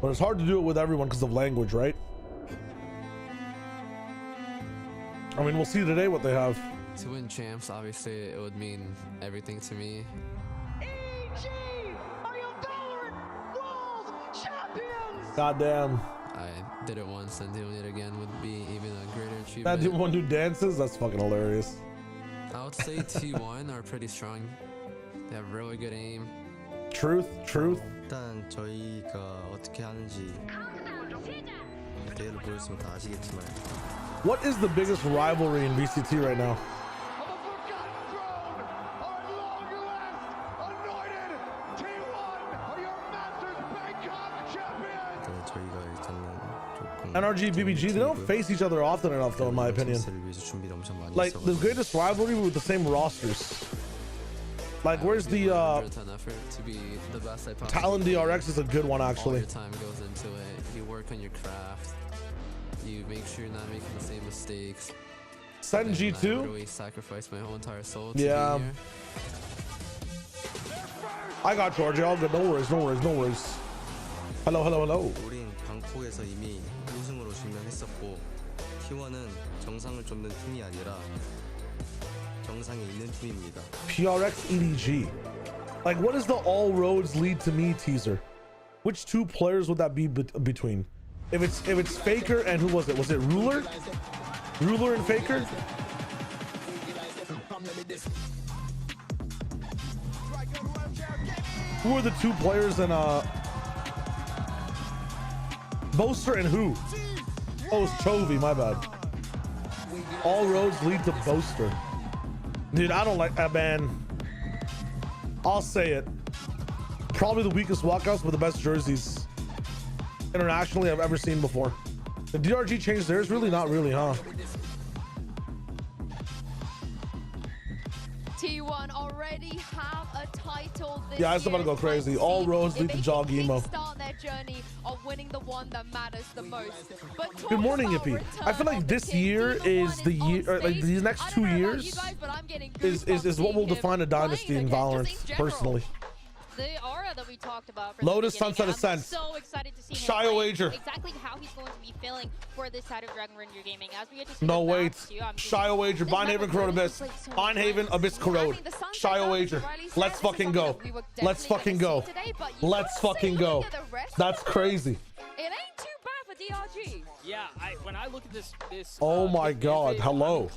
But it's hard to do it with everyone because of language, right? I mean, we'll see today what they have. To win champs, obviously, it would mean everything to me. Goddamn. I did it once, and doing it again would be even a greater achievement. That Demon 1 do dances? That's fucking hilarious. I would say T1 are pretty strong. They have really good aim. Truth. 일단 저희가 어떻게 하는지 대회를 보였으면 다 아시겠지만. What is the biggest rivalry in VCT right now? NRG, BBG, they don't face each other often enough though, in my opinion. Like, the greatest rivalry with the same rosters. Like, where's the Talon DRX is a good one, actually. All your time goes into it. You work on your craft. You make sure you're not making the same mistakes. Send G2. I literally sacrificed my whole entire soul to yeah. be here. I got Georgia. All good. No worries. Hello. 우린 방콕에서 이미 우승으로 증명했었고 T1은 정상을 쫓는 팀이 아니라 정상에 있는 팀입니다. PRX EDG. Like, what is the all roads lead to me teaser? Which two players would that be between? If it's Faker and who was it? Was it Ruler? Ruler and Faker? Who are the two players in Boaster and who? Oh, it's Chovy, my bad. All roads lead to Boaster. Dude, I don't like that, man. I'll say it. Probably the weakest walkouts, but the best jerseys internationally I've ever seen before. The DRG changed theirs? Really? Not really, huh? T1 already have a title this Yeah, I was about to go crazy. All roads lead to Jog Emo. Start their journey of winning the one that matters the most. But Good morning, Yippee. I feel like this year is the year, or like these next 2 years is what will define a dynasty in Valorant, personally. The aura that we talked about. Lotus Sunset Ascent. So excited to see him Shio play Wager. exactly how he's going to be feeling for this side of Dragon Render Gaming. As we get to see No the wait. maps too, Shio Wager. Binehaven Corrode Abyss. Binehaven Abyss Corrode. Shio Wager. Let's fucking go. Let's fucking go. Let's fucking go. That's crazy. It ain't too bad for DRG. Yeah, when I look at this Oh my god. Hello.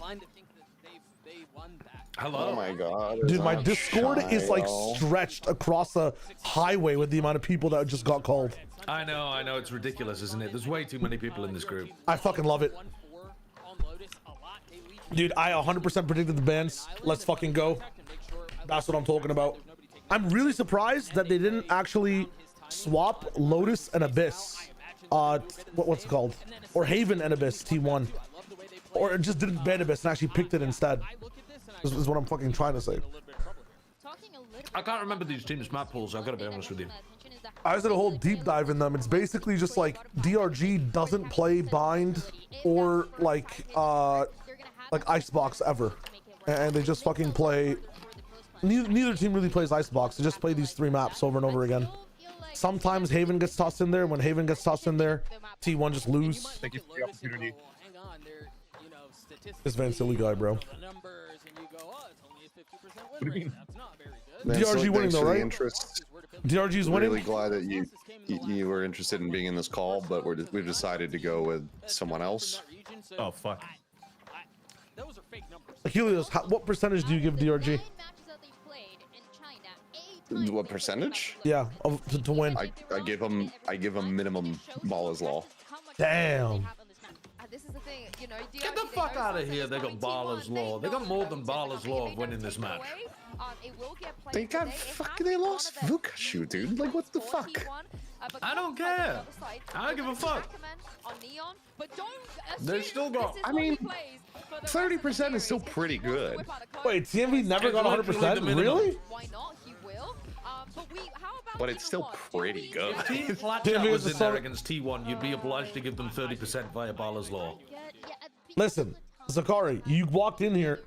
Hello. Oh my god. Dude, my Discord is like stretched across a highway with the amount of people that just got called. I know, it's ridiculous, isn't it? There's way too many people in this group. I fucking love it. Dude, I 100% predicted the bans. Let's fucking go. That's what I'm talking about. I'm really surprised that they didn't actually swap Lotus and Abyss. What's it called? Or Haven and Abyss, T1. Or it just didn't ban Abyss and actually picked it instead. This is what I'm fucking trying to say. I can't remember these teams' map pools, I've got to be honest with you. I did a whole deep dive in them. It's basically just like DRG doesn't play Bind or like Icebox ever, and they just fucking play. Neither team really plays Icebox. They just play these 3 maps over and over again. Sometimes Haven gets tossed in there. When Haven gets tossed in there, T1 just lose. Thank you for the opportunity. This Van Silly guy, bro. What do you mean? DRG winning though, right? DRG's winning. Really glad that you were interested in being in this call, but we've decided to go with someone else. Oh fuck. Helios, what percentage do you give DRG? What percentage? Yeah, to win. I give them minimum ball is law. Damn. This is the thing, you know, Get the fuck out of here, they got Baller's Law. They got more than Baller's Law of winning this match. They got they lost Vukashu, dude. Like, what the fuck? I don't care. I don't give a fuck. They still got. I mean, 30% is still pretty good. Wait, TMV never got 100%? Really? Why not? He will. But it's still pretty good. If Team Flatchat was in there against T1, you'd be obliged to give them 30% via Baller's Law. Listen, Zakari, you walked in here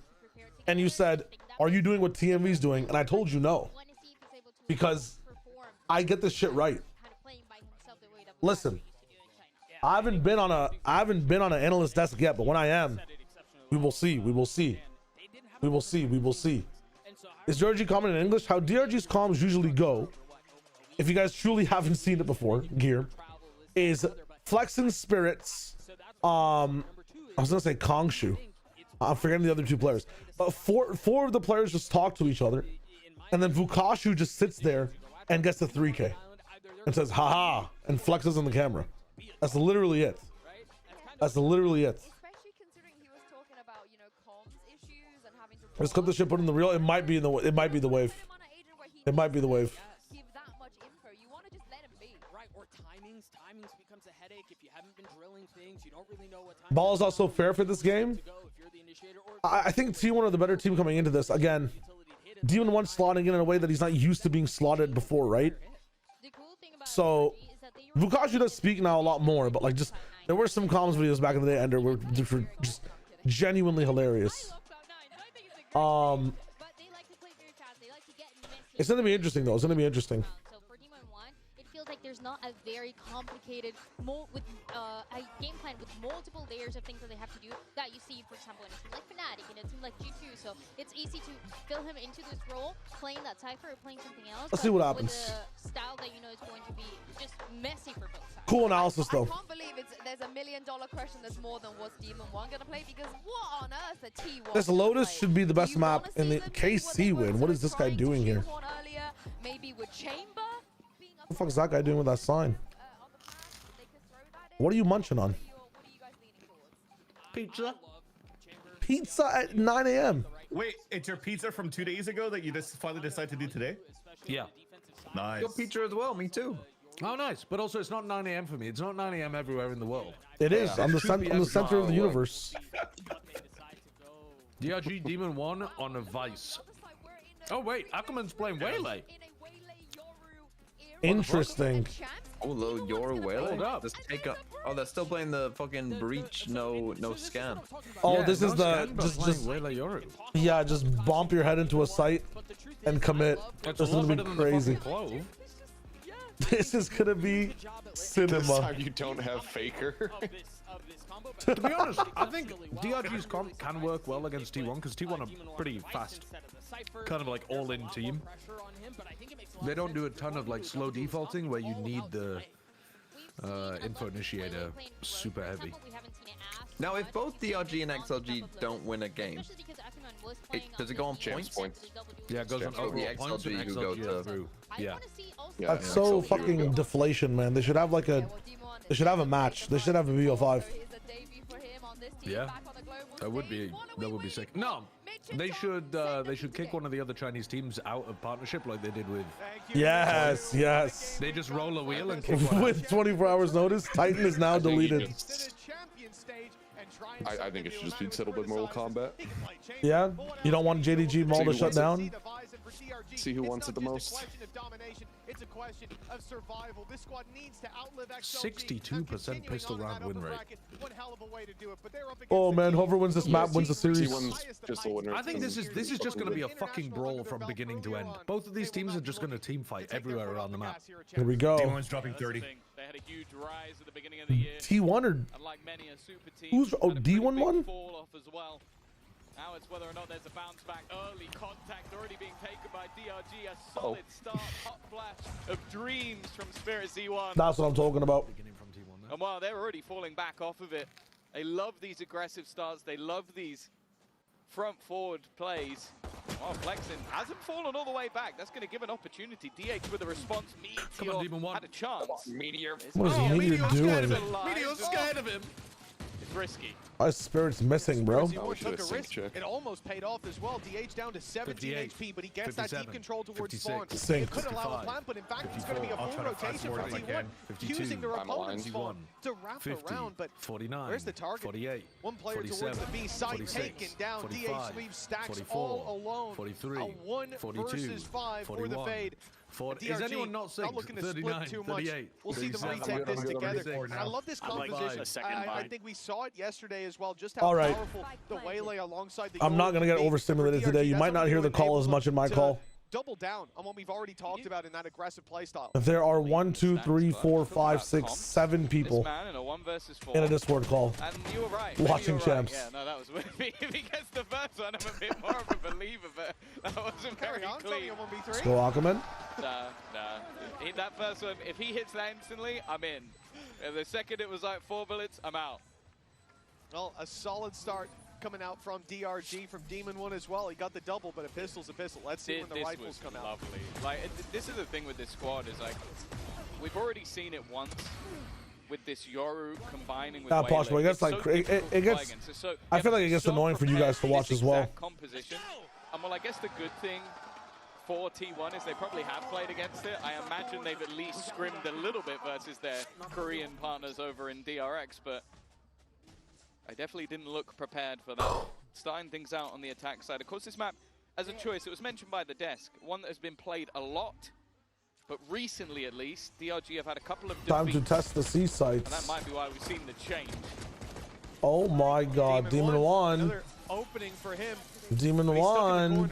and you said, are you doing what TMV's doing? And I told you no. Because I get this shit right. Listen, I haven't been on an analyst desk yet, but when I am, we will see. We will see. We will see. We will see. Is DRG comment in English? How DRG's comms usually go, if you guys truly haven't seen it before, gear, is Flexing Spirits. I was gonna say Kongshu. I'm forgetting the other 2 players. But four of the players just talk to each other, and then Vukashu just sits there and gets the 3K and says haha and flexes on the camera. That's literally it. That's literally it. Let's cut this shit, put in the reel. It might be the wave. It might be the wave. Ball is also fair for this game. I think T1 are the better team coming into this. Again, Demon 1 slotting in a way that he's not used to being slotted before, right? So Vukashu does speak now a lot more, but like just there were some comms videos back in the day, Ender, were just genuinely hilarious. It's gonna be interesting though. It's gonna be interesting. there's not a very complicated a game plan with multiple layers of things that they have to do that you see, for example, in a team like Fnatic, in a team like G2. So it's easy to fill him into this role, playing that Cypher or playing something else. Let's see what happens. With a style that you know is going to be just messy for both sides. Cool analysis, though. I can't believe there's $1 million question that's more than what's Demon 1 gonna play, because what on earth are T1? This Lotus should be the best map in the KC win. What is this guy doing here? Maybe with Chamber. What the fuck is that guy doing with that sign? What are you munching on? Pizza. Pizza at 9 a.m. Wait, it's your pizza from 2 days ago that you just finally decided to do today? Yeah. Nice. Your pizza as well, me too. Oh, nice. But also, it's not 9 a.m. for me. It's not 9 a.m. everywhere in the world. It is. I'm the center of the universe. DRG Demon 1 on a Vice. Oh, wait. Ackerman's playing Waylay. Interesting. Although Yoru Hold Waylay, up. just take up. Oh, they're still playing the fucking breach. No scan. Oh, Yeah, this no is the scan, but just playing Waylay Yoru. yeah, just bump your head into a site and commit. It's This is a lot gonna better be than the crazy. fucking Clove. This is gonna be This cinema. time you don't have Faker. To be honest, I think DRG's comp can work well against T1 because T1 are pretty fast, kind of like all-in team. They don't do a ton of like slow defaulting where you need the info initiator super heavy. Now, if both DRG and XLG don't win a game, does it go on points? Yeah, it goes on Oh, the overall points and XLG who go XLG to through. Yeah. That's so fucking deflation, man. They should have like a, they should have a match. They should have a BO5. Yeah, that would be sick. No, they should kick one of the other Chinese teams out of partnership like they did with. Yes, yes. They just roll a wheel and kick one With 24 hours notice, Titan is now deleted. I think it should just be settled with Mortal Kombat. Yeah, you don't want JDG Mall to shut down. See who wants it the most. It's a question of survival. This squad needs to outlive XLG. 62% pistol round win rate. One hell of a way to do it, but they're up against Oh man, whoever wins this map wins the series. T1's just a winner. I think this is just going to be a fucking brawl from beginning to end. Both of these teams are just going to team fight everywhere around the map. Here we go. D1's dropping 30. They had a huge rise at the beginning of the year. T1 or Unlike many a super team, who's D1 one? fall off as well. Now it's whether or not there's a bounce back. Early contact already being taken by DRG. A solid start, hot flash of dreams from Spirit Z1. That's what I'm talking about. And while they're already falling back off of it, they love these aggressive starts. They love these front forward plays. Well, Flexen hasn't fallen all the way back. That's going to give an opportunity. DH with a response. Meteor had a chance. Meteor. What is Meteor doing? Meteor's scared of him. It's risky. My spirit's missing, bro. He took a risk. It almost paid off as well. DH down to 17 HP, but he gets that deep control towards spawn. It could allow a plant, but in fact, it's going to be a full rotation from T1, using their opponent's spawn to wrap around. But 49, where's the target? 48, one player towards the B side, taken down. DH leaves stacks all alone. 43, a 1 versus 5 for the fade. Is anyone not sick? Not looking to 39, split too much. 38, We'll see them 37, retake this together. 36, And I love this composition. I think we saw it yesterday as well, just how All right. powerful the Waylay alongside the I'm not gonna get overstimulated today. You might not hear the call as much in my call. double down on what we've already talked about in that aggressive playstyle. There are 1, 2, 3, 4, 5, 6, 7 people in a Discord call And you were right. watching You were right. champs. Yeah, no, that was if he gets the first one, I'm a bit more of a believer, but that wasn't very clean. Let's go, Aquaman. Nah. That first one, if he hits that instantly, I'm in. The second it was like 4 bullets, I'm out. Well, a solid start coming out from DRG, from Demon 1 as well. He got the double, but a pistol's a pistol. Let's see when the rifles come out. Lovely. Like, this is the thing with this squad, is like, we've already seen it once with this Yoru combining with Not possible. It gets like it gets. I feel like it gets annoying for you guys to watch as well. Composition. And well, I guess the good thing for T1 is they probably have played against it. I imagine they've at least scrimmed a little bit versus their Korean partners over in DRX, but I definitely didn't look prepared for that. Starting things out on the attack side. Of course, this map, as a choice, it was mentioned by the desk, one that has been played a lot, but recently at least, DRG have had a couple of defeats. Time to test the C And sites. that might be why we've seen the change. Oh my God, Demon 1. Another opening for him. Demon 1.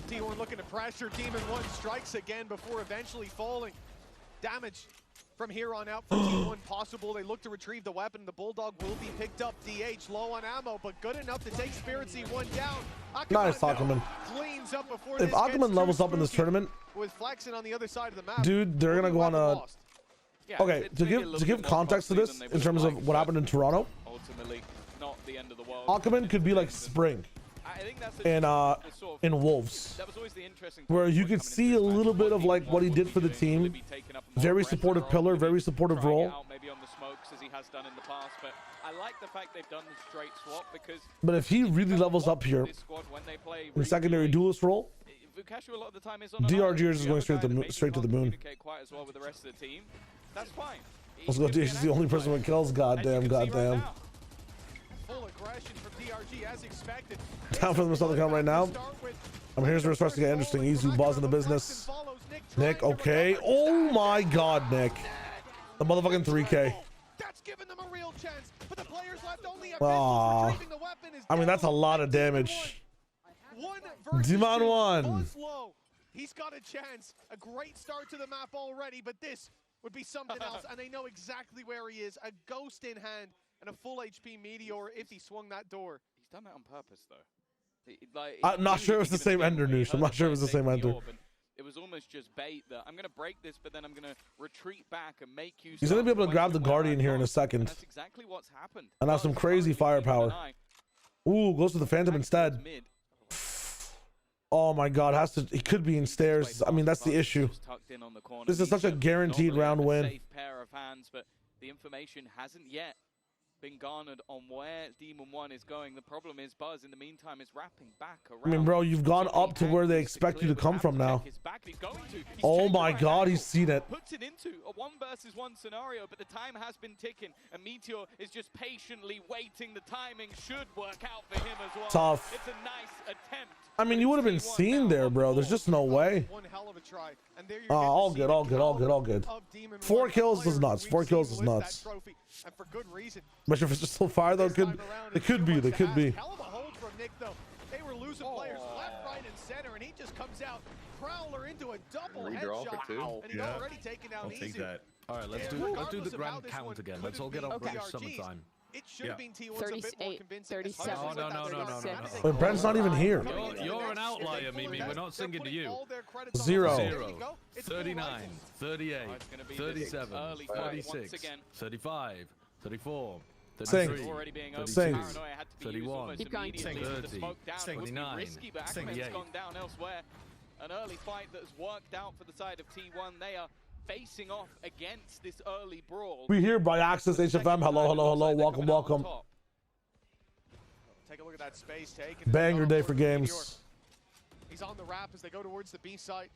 T1 looking to pressure. Demon 1 strikes again before eventually falling. Damage from here on out for T1 possible. They look to retrieve the weapon. The Bulldog will be picked up. DH low on ammo, but good enough to take Spirit C1 down. Nice, Ackerman. Cleans up before If Ackerman levels up in this tournament, with Flexen on the other side of the map, dude, they're gonna go on a. Yeah, okay, to give context to this in terms of what happened in Toronto, ultimately, not the end of the world. Ackerman could be like Spring in Wolves, where you could see a little bit of like what he did for the team. Very supportive pillar, very supportive role. Maybe on the smokes as he has done in the past, but I like the fact they've done the straight swap because. But if he really levels up here in secondary duelist role, DRG is just going straight to the moon. That's fine. Let's go. DH is the only person with kills. Goddamn. Full aggression from DRG as expected. Down for the Southern count right now. Here's where it starts to get interesting. Izu Buzz in the business. Nick, okay. Oh my god, Nick. The motherfucking 3K. That's given them a real chance, but the players left only a bit. I mean, that's a lot of damage. Demon 1. He's got a chance. A great start to the map already, but this would be something else, and they know exactly where he is. A ghost in hand and a full HP Meteor if he swung that door. He's done that on purpose, though. I'm not sure it's the same ender, Noosh. I'm not sure it's the same ender. It was almost just bait that I'm going to break this, but then I'm going to retreat back and make use. He's going to be able to grab the Guardian here in a second. That's exactly what's happened. And have some crazy firepower. Ooh, goes to the Phantom instead. Oh my god, he could be in stairs. I mean, that's the issue. This is such a guaranteed round win. Safe pair of hands, but the information hasn't yet been garnered on where Demon 1 is going. The problem is Buzz in the meantime is wrapping back around. I mean, bro, you've gone up to where they expect you to come from now. Oh my god, he's seen it. Puts it into a 1 versus 1 scenario, but the time has been ticking, and Meteor is just patiently waiting. The timing should work out for him as well. Tough. It's a nice attempt. I mean, you would have been seen there, bro. There's just no way. All good. 4 kills is nuts. 4 kills is nuts. But if it's just so far, though, they could be. Hell of a hold from Nick, though. They were losing players left, right, and center, and he just comes out, Prowler into a double headshot, and he's already taken down easy. I'll take that. All right, let's do the grand count again. Let's all get on British summertime. It should have been T1's a bit more convincing. 37, No. But Brent's not even here. You're an outlier, Mimi. We're not singing to you. 0. 39, 38, 37, 36, 35, 34, 33, 32, 31, 30, 29, 28. An early fight that has worked out for the side of T1. They are facing off against this early brawl. We here by Access HFM. Hello. Welcome. Take a look at that space take. Banger day for games. He's on the wrap as they go towards the B site.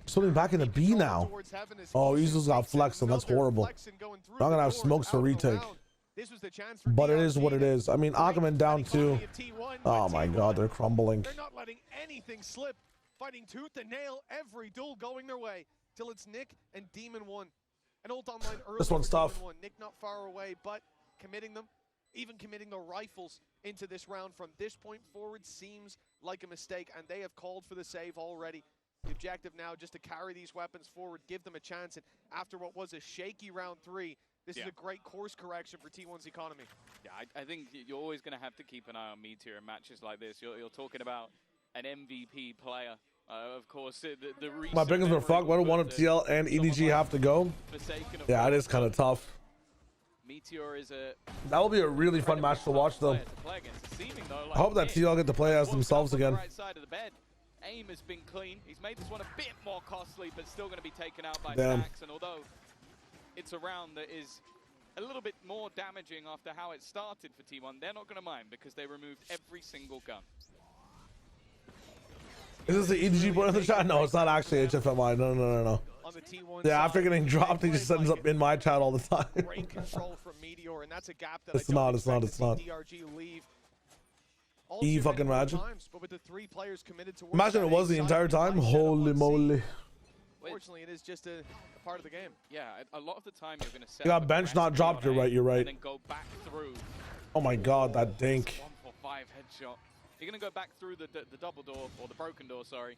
Swimming back into B now. Oh, Izu's got Flexen. That's horrible. Not gonna have smokes for retake. But it is what it is. I mean, Ackerman down 2. Oh my god, they're crumbling. They're not letting anything slip. Fighting tooth and nail, every duel going their way. Till it's Nick and Demon 1. An ult online early. This one's tough. Nick not far away, but committing them, even committing the rifles into this round from this point forward seems like a mistake, and they have called for the save already. The objective now just to carry these weapons forward, give them a chance, and after what was a shaky round 3, this is a great course correction for T1's economy. Yeah, I think you're always going to have to keep an eye on Meteor in matches like this. You're talking about an MVP player. Of course, the my biggest were fuck. Why do one of TL and EDG have to go? Yeah, it is kind of tough. Meteor is that will be a really fun match to watch, though. I hope that TL get to play as themselves again. Right side of the bed. Aim has been clean. He's made this one a bit more costly, but still going to be taken out by Stacks. And although it's a round that is a little bit more damaging after how it started for T1, they're not going to mind because they removed every single gun. Is this the EDG boy in the chat? No, it's not actually HFMI. No. Yeah, after getting dropped, he just ends up in my chat all the time. Great control from Meteor, and that's a gap that it's not. DRG leave. Fucking imagine. But with the 3 players committed to imagine it was the entire time. Holy moly. Fortunately, it is just a part of the game. Yeah, a lot of the time you're going to set you got bench not dropped. You're right. And then go back through. Oh my god, that dink. 1-for-5 headshot. You're going to go back through the double door, or the broken door, sorry,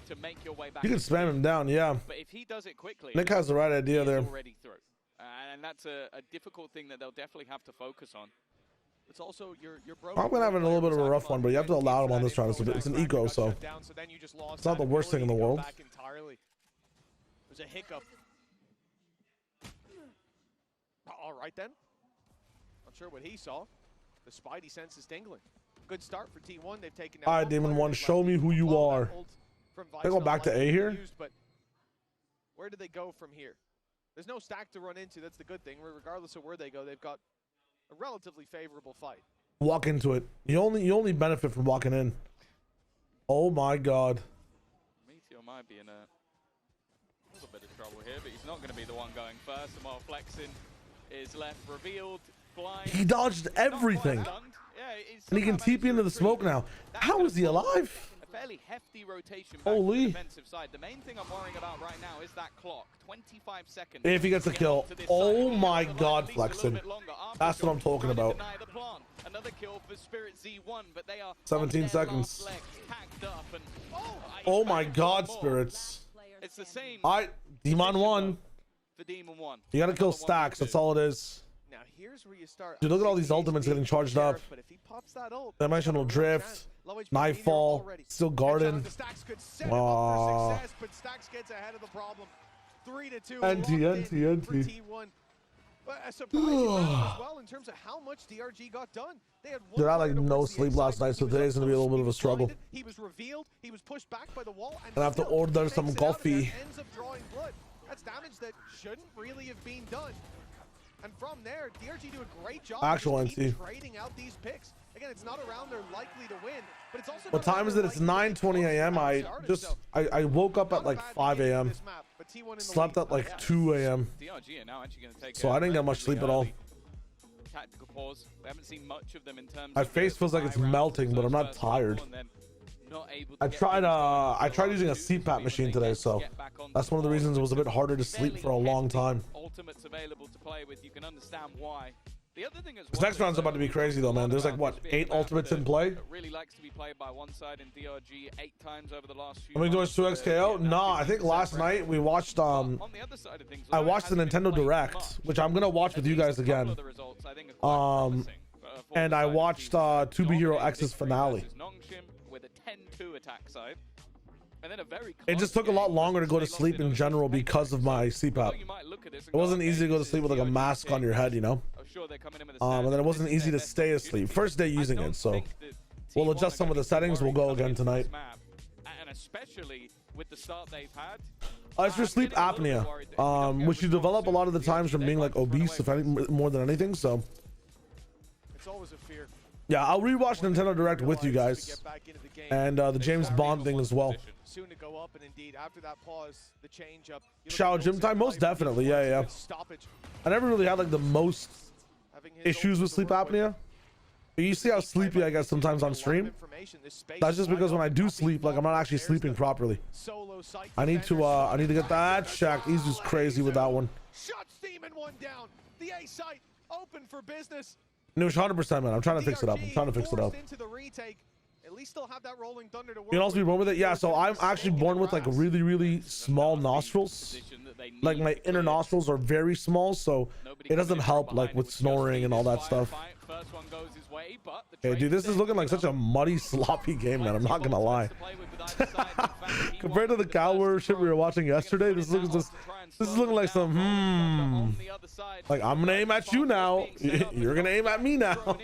to make your way back. You can spam him down, yeah. But if he does it quickly, Nick has the right idea there. Already through. And that's a difficult thing that they'll definitely have to focus on. It's also your I'm gonna have a little bit of a rough one, but you have to allow him on this round. It's an eco, so it's not the worst thing in the world. There's a hiccup. All right then. Not sure what he saw. The Spidey sense is tingling. Good start for T1. They've taken. All right, Demon One, show me who you are. They go back to A here. But where do they go from here? There's no stack to run into. That's the good thing. Regardless of where they go, they've got a relatively favorable fight. Walk into it. You only benefit from walking in. Oh my God. Meteor might be in a little bit of trouble here, but he's not going to be the one going first. And while Flexin is left revealed, blind. He dodged everything. Yeah, and he can TP into the smoke now. How is he alive? A fairly hefty rotation back Holy. to the defensive side. The main thing I'm worrying about right now is that clock. 25 seconds. If he gets a kill. Oh my God, Flexin. That's what I'm talking about. Another kill for Spirit Z1, but they are 17 seconds. Oh my God, Spirits. It's the same. Demon 1. For Demon 1. You gotta kill stacks. That's all it is. Now here's where you start. Dude, look at all these ultimates getting charged up. But if he pops that ult, Dimensional Drift, Nightfall, still Garden. But Stacks gets ahead of the problem. 3-2. NT. A surprising round as well in terms of how much DRG got done. They had Dude, I had like no sleep last night, so today's gonna be a little bit of a struggle. He was revealed. He was pushed back by the wall, And I have to order some coffee. Ends up drawing blood. That's damage that shouldn't really have been done. And from there, DRG do a great job of trading out these picks. Again, it's not a round they're likely to win, but it's also. What time is it? It's 9:20 a.m. I woke up at like 5 a.m. Slept at like 2 a.m. So I didn't get much sleep at all. Tactical pause. We haven't seen much of them in terms. My face feels like it's melting, but I'm not tired. I tried using a CPAP machine today, so that's one of the reasons it was a bit harder to sleep for a long time. Ultimates available to play with. You can understand why. The other thing is this next round's about to be crazy though, man. There's like what, 8 ultimates in play? It really likes to be played by one side in DRG 8 times over the last few. Are we doing 2x KO? Nah, I think last night we watched I watched the Nintendo Direct, which I'm gonna watch with you guys again. And I watched 2B Hero X's finale. With a 10-2 attack side. And then it just took a lot longer to go to sleep in general because of my CPAP. It wasn't easy to go to sleep with like a mask on your head, you know? And then it wasn't easy to stay asleep. First day using it, so we'll adjust some of the settings. We'll go again tonight. And especially with the start they've had. It's for sleep apnea, which you develop a lot of the times from being like obese, if anything, more than anything. So it's always a fear. Yeah, I'll rewatch Nintendo Direct with you guys, and the James Bond thing as well. Soon to go up, and indeed after that pause, the change up. Shower gym time, most definitely, yeah. I never really had like the most issues with sleep apnea. You see how sleepy I get sometimes on stream? That's just because when I do sleep, like I'm not actually sleeping properly. I need to get that checked. He's just crazy with that one. Shuts Demon 1 down. The A site open for business. No, 100%, man. I'm trying to fix it up. I'm trying to fix it up. At least still have that rolling thunder to work. You can also be born with it. Yeah, so I'm actually born with like really, really small nostrils. Like my inner nostrils are very small, so it doesn't help like with snoring and all that stuff. Hey, dude, this is looking like such a muddy, sloppy game, man. I'm not gonna lie. Compared to the Calwar shit we were watching yesterday, this is looking like some like I'm gonna aim at you now. You're gonna aim at me now.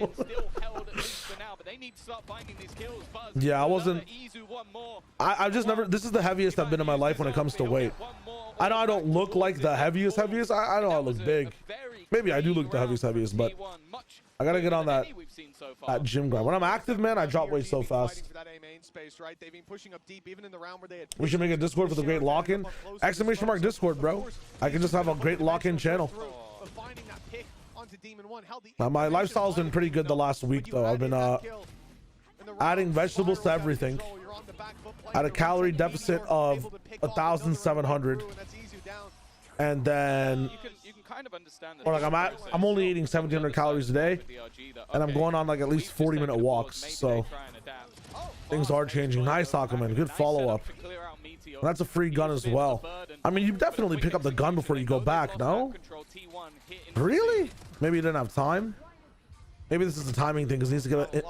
Yeah, I wasn't. I've just never. This is the heaviest I've been in my life when it comes to weight. I know I don't look like the heaviest. I know I look big. Maybe I do look the heaviest, but I gotta get on that gym grind. When I'm active, man, I drop weight so fast. We should make a Discord for the great lock-in. Exclamation mark Discord, bro. I can just have a great lock-in channel. Now, my lifestyle's been pretty good the last week, though. I've been adding vegetables to everything. At a calorie deficit of 1,700. And then kind of understand that. Or like I'm only eating 1,700 calories a day, and I'm going on like at least 40-minute walks. So things are changing. Nice, Aquaman. Good follow-up. And that's a free gun as well. I mean, you definitely pick up the gun before you go back, no? Really? Maybe you didn't have time. Maybe this is a timing thing because he needs to get it.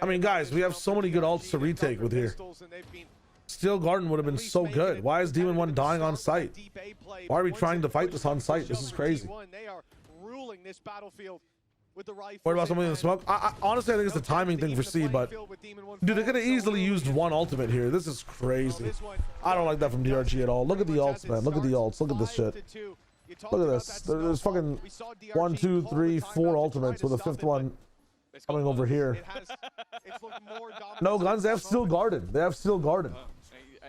I mean, guys, we have so many good ults to retake with here. Steel Garden would have been so good. Why is Demon 1 dying on site? Why are we trying to fight this on site? This is crazy. What about something in the smoke? Honestly, I think it's a timing thing for C, but dude, they could have easily used one ultimate here. This is crazy. I don't like that from DRG at all. Look at the ults, man. Look at the ults. Look at this shit. Look at this. There's fucking 1, 2, 3, 4 ultimates with a 5th one coming over here. No guns. They have Steel Garden. They have Steel Garden.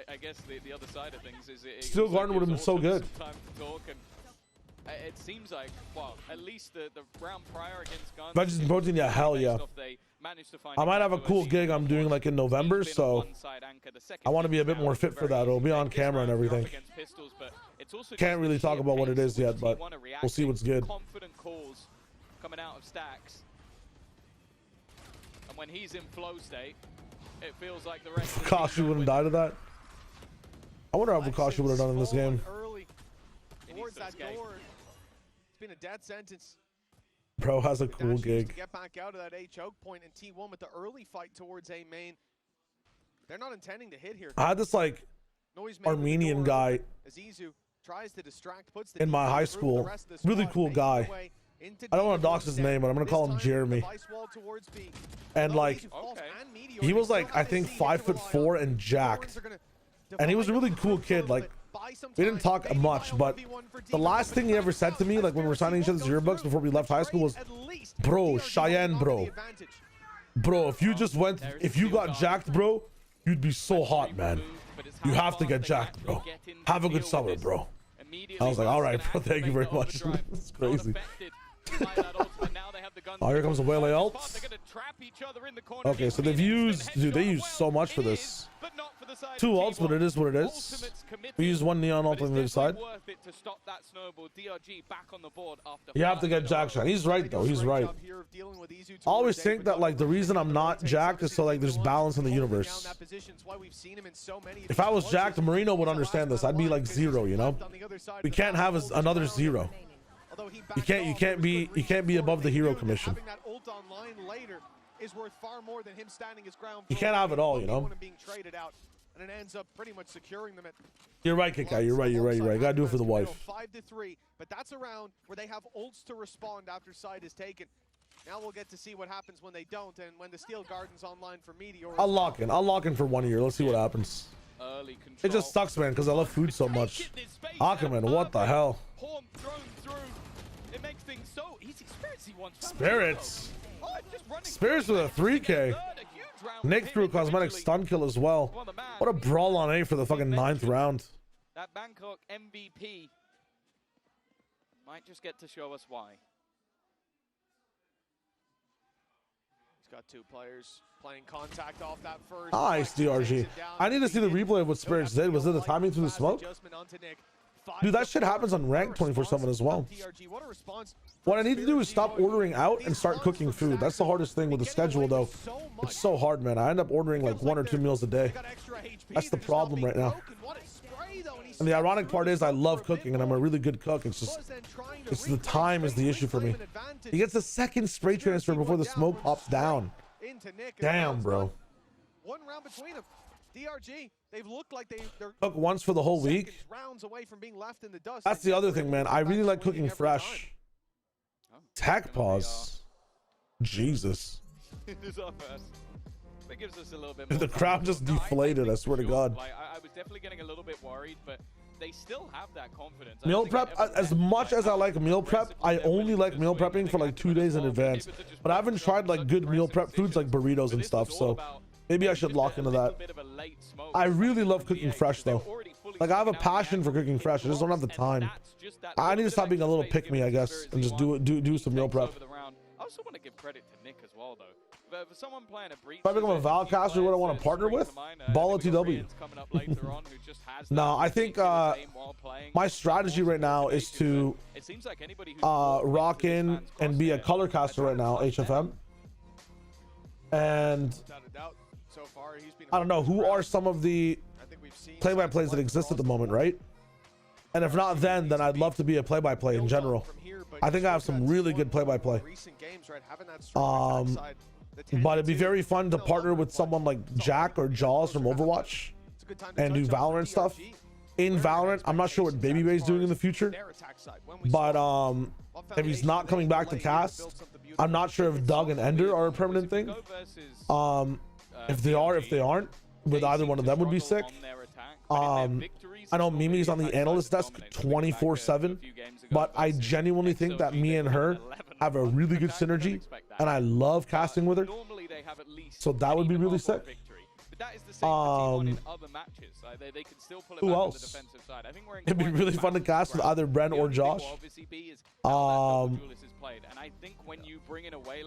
I guess the other side of things is Steel Garden would have been so good. It seems like, well, at least the round prior against Guns. Veggies and protein, yeah, hell yeah. I might have a cool gig I'm doing like in November, so I want to be a bit more fit for that. It'll be on camera and everything. Can't really talk about what it is yet, but we'll see what's good. Confident calls coming out of Stacks. And when he's in flow state, it feels like the rest of the Fukashi wouldn't die to that. I wonder how Fukashi would have done in this game. It's been a dead sentence. Bro has a cool gig. Get back out of that A choke point and T1 with the early fight towards A main. They're not intending to hit here. I had this like Armenian guy in my high school. Really cool guy. I don't want to dox his name, but I'm gonna call him Jeremy. And like, he was like, I think 5'4" and jacked. And he was a really cool kid. Like, we didn't talk much, but the last thing he ever said to me, like when we were signing each other's yearbooks before we left high school, was, bro, Cheyenne, bro, if you got jacked, bro, you'd be so hot, man. You have to get jacked, bro. Have a good summer, bro. I was like, all right, bro, thank you very much. It's crazy. Oh, here comes the Wele ult. Okay, so they've used, dude, they use so much for this. 2 ults, but it is what it is. We use 1 neon ult on the other side. You have to get jack shot. He's right though. He's right. I always think that like the reason I'm not jacked is so like there's balance in the universe. If I was jacked, Marino would understand this. I'd be like 0, you know. We can't have another 0. You can't be above the hero commission. You can't have it all, you know. And it ends up pretty much securing them at. You're right, Kikai. You're right. Gotta do it for the wife. 5-3, but that's a round where they have ults to respond after side is taken. Now we'll get to see what happens when they don't, and when the Steel Garden's online for Meteor. I'll lock in for 1 year. Let's see what happens. It just sucks, man, because I love food so much. Aquaman, what the hell? It makes things so easy. Spirits with a 3K. Nick threw a cosmetic stun kill as well. What a brawl on A for the fucking 9th round. That Bangkok MVP might just get to show us why. He's got 2 players playing contact off that first. Nice, DRG. I need to see the replay of what Spirits did. Was it the timing through the smoke? Dude, that shit happens on rank 24/7 as well. What I need to do is stop ordering out and start cooking food. That's the hardest thing with the schedule, though. It's so hard, man. I end up ordering like 1 or 2 meals a day. That's the problem right now. And the ironic part is I love cooking and I'm a really good cook. It's the time is the issue for me. He gets a 2nd spray transfer before the smoke pops down. Damn, bro. 1 round between them. DRG, they've looked like they're cook once for the whole week. Rounds away from being left in the dust. That's the other thing, man. I really like cooking fresh. Tech pause. Jesus. That gives us a little bit more. The crowd just deflated, I swear to God. I was definitely getting a little bit worried, but they still have that confidence. Meal prep, as much as I like meal prep, I only like meal prepping for like 2 days in advance. But I haven't tried like good meal prep foods like burritos and stuff, so maybe I should lock into that. I really love cooking fresh though. Like I have a passion for cooking fresh. I just don't have the time. I need to stop being a little pick me, I guess, and just do some meal prep. I also want to give credit to Nick as well, though. But for someone playing a breach, If I become a Valcaster, what I want to partner with? Ball TW. No, I think my strategy right now is to rock in and be a color caster right now, HFM. And I don't know, who are some of the play-by-plays that exist at the moment, right? And if not then I'd love to be a play-by-play in general. I think I have some really good play-by-play. But it'd be very fun to partner with someone like Jack or Jaws from Overwatch and do Valorant stuff. In Valorant, I'm not sure what Babybay's doing in the future, but if he's not coming back to cast, I'm not sure if Doug and Ender are a permanent thing. If they are, if they aren't, with either one of them would be sick. I know Mimi's on the analyst desk 24/7, but I genuinely think that me and her have a really good synergy, and I love casting with her. So that would be really sick. Who else? It'd be really fun to cast with either Bren or Josh.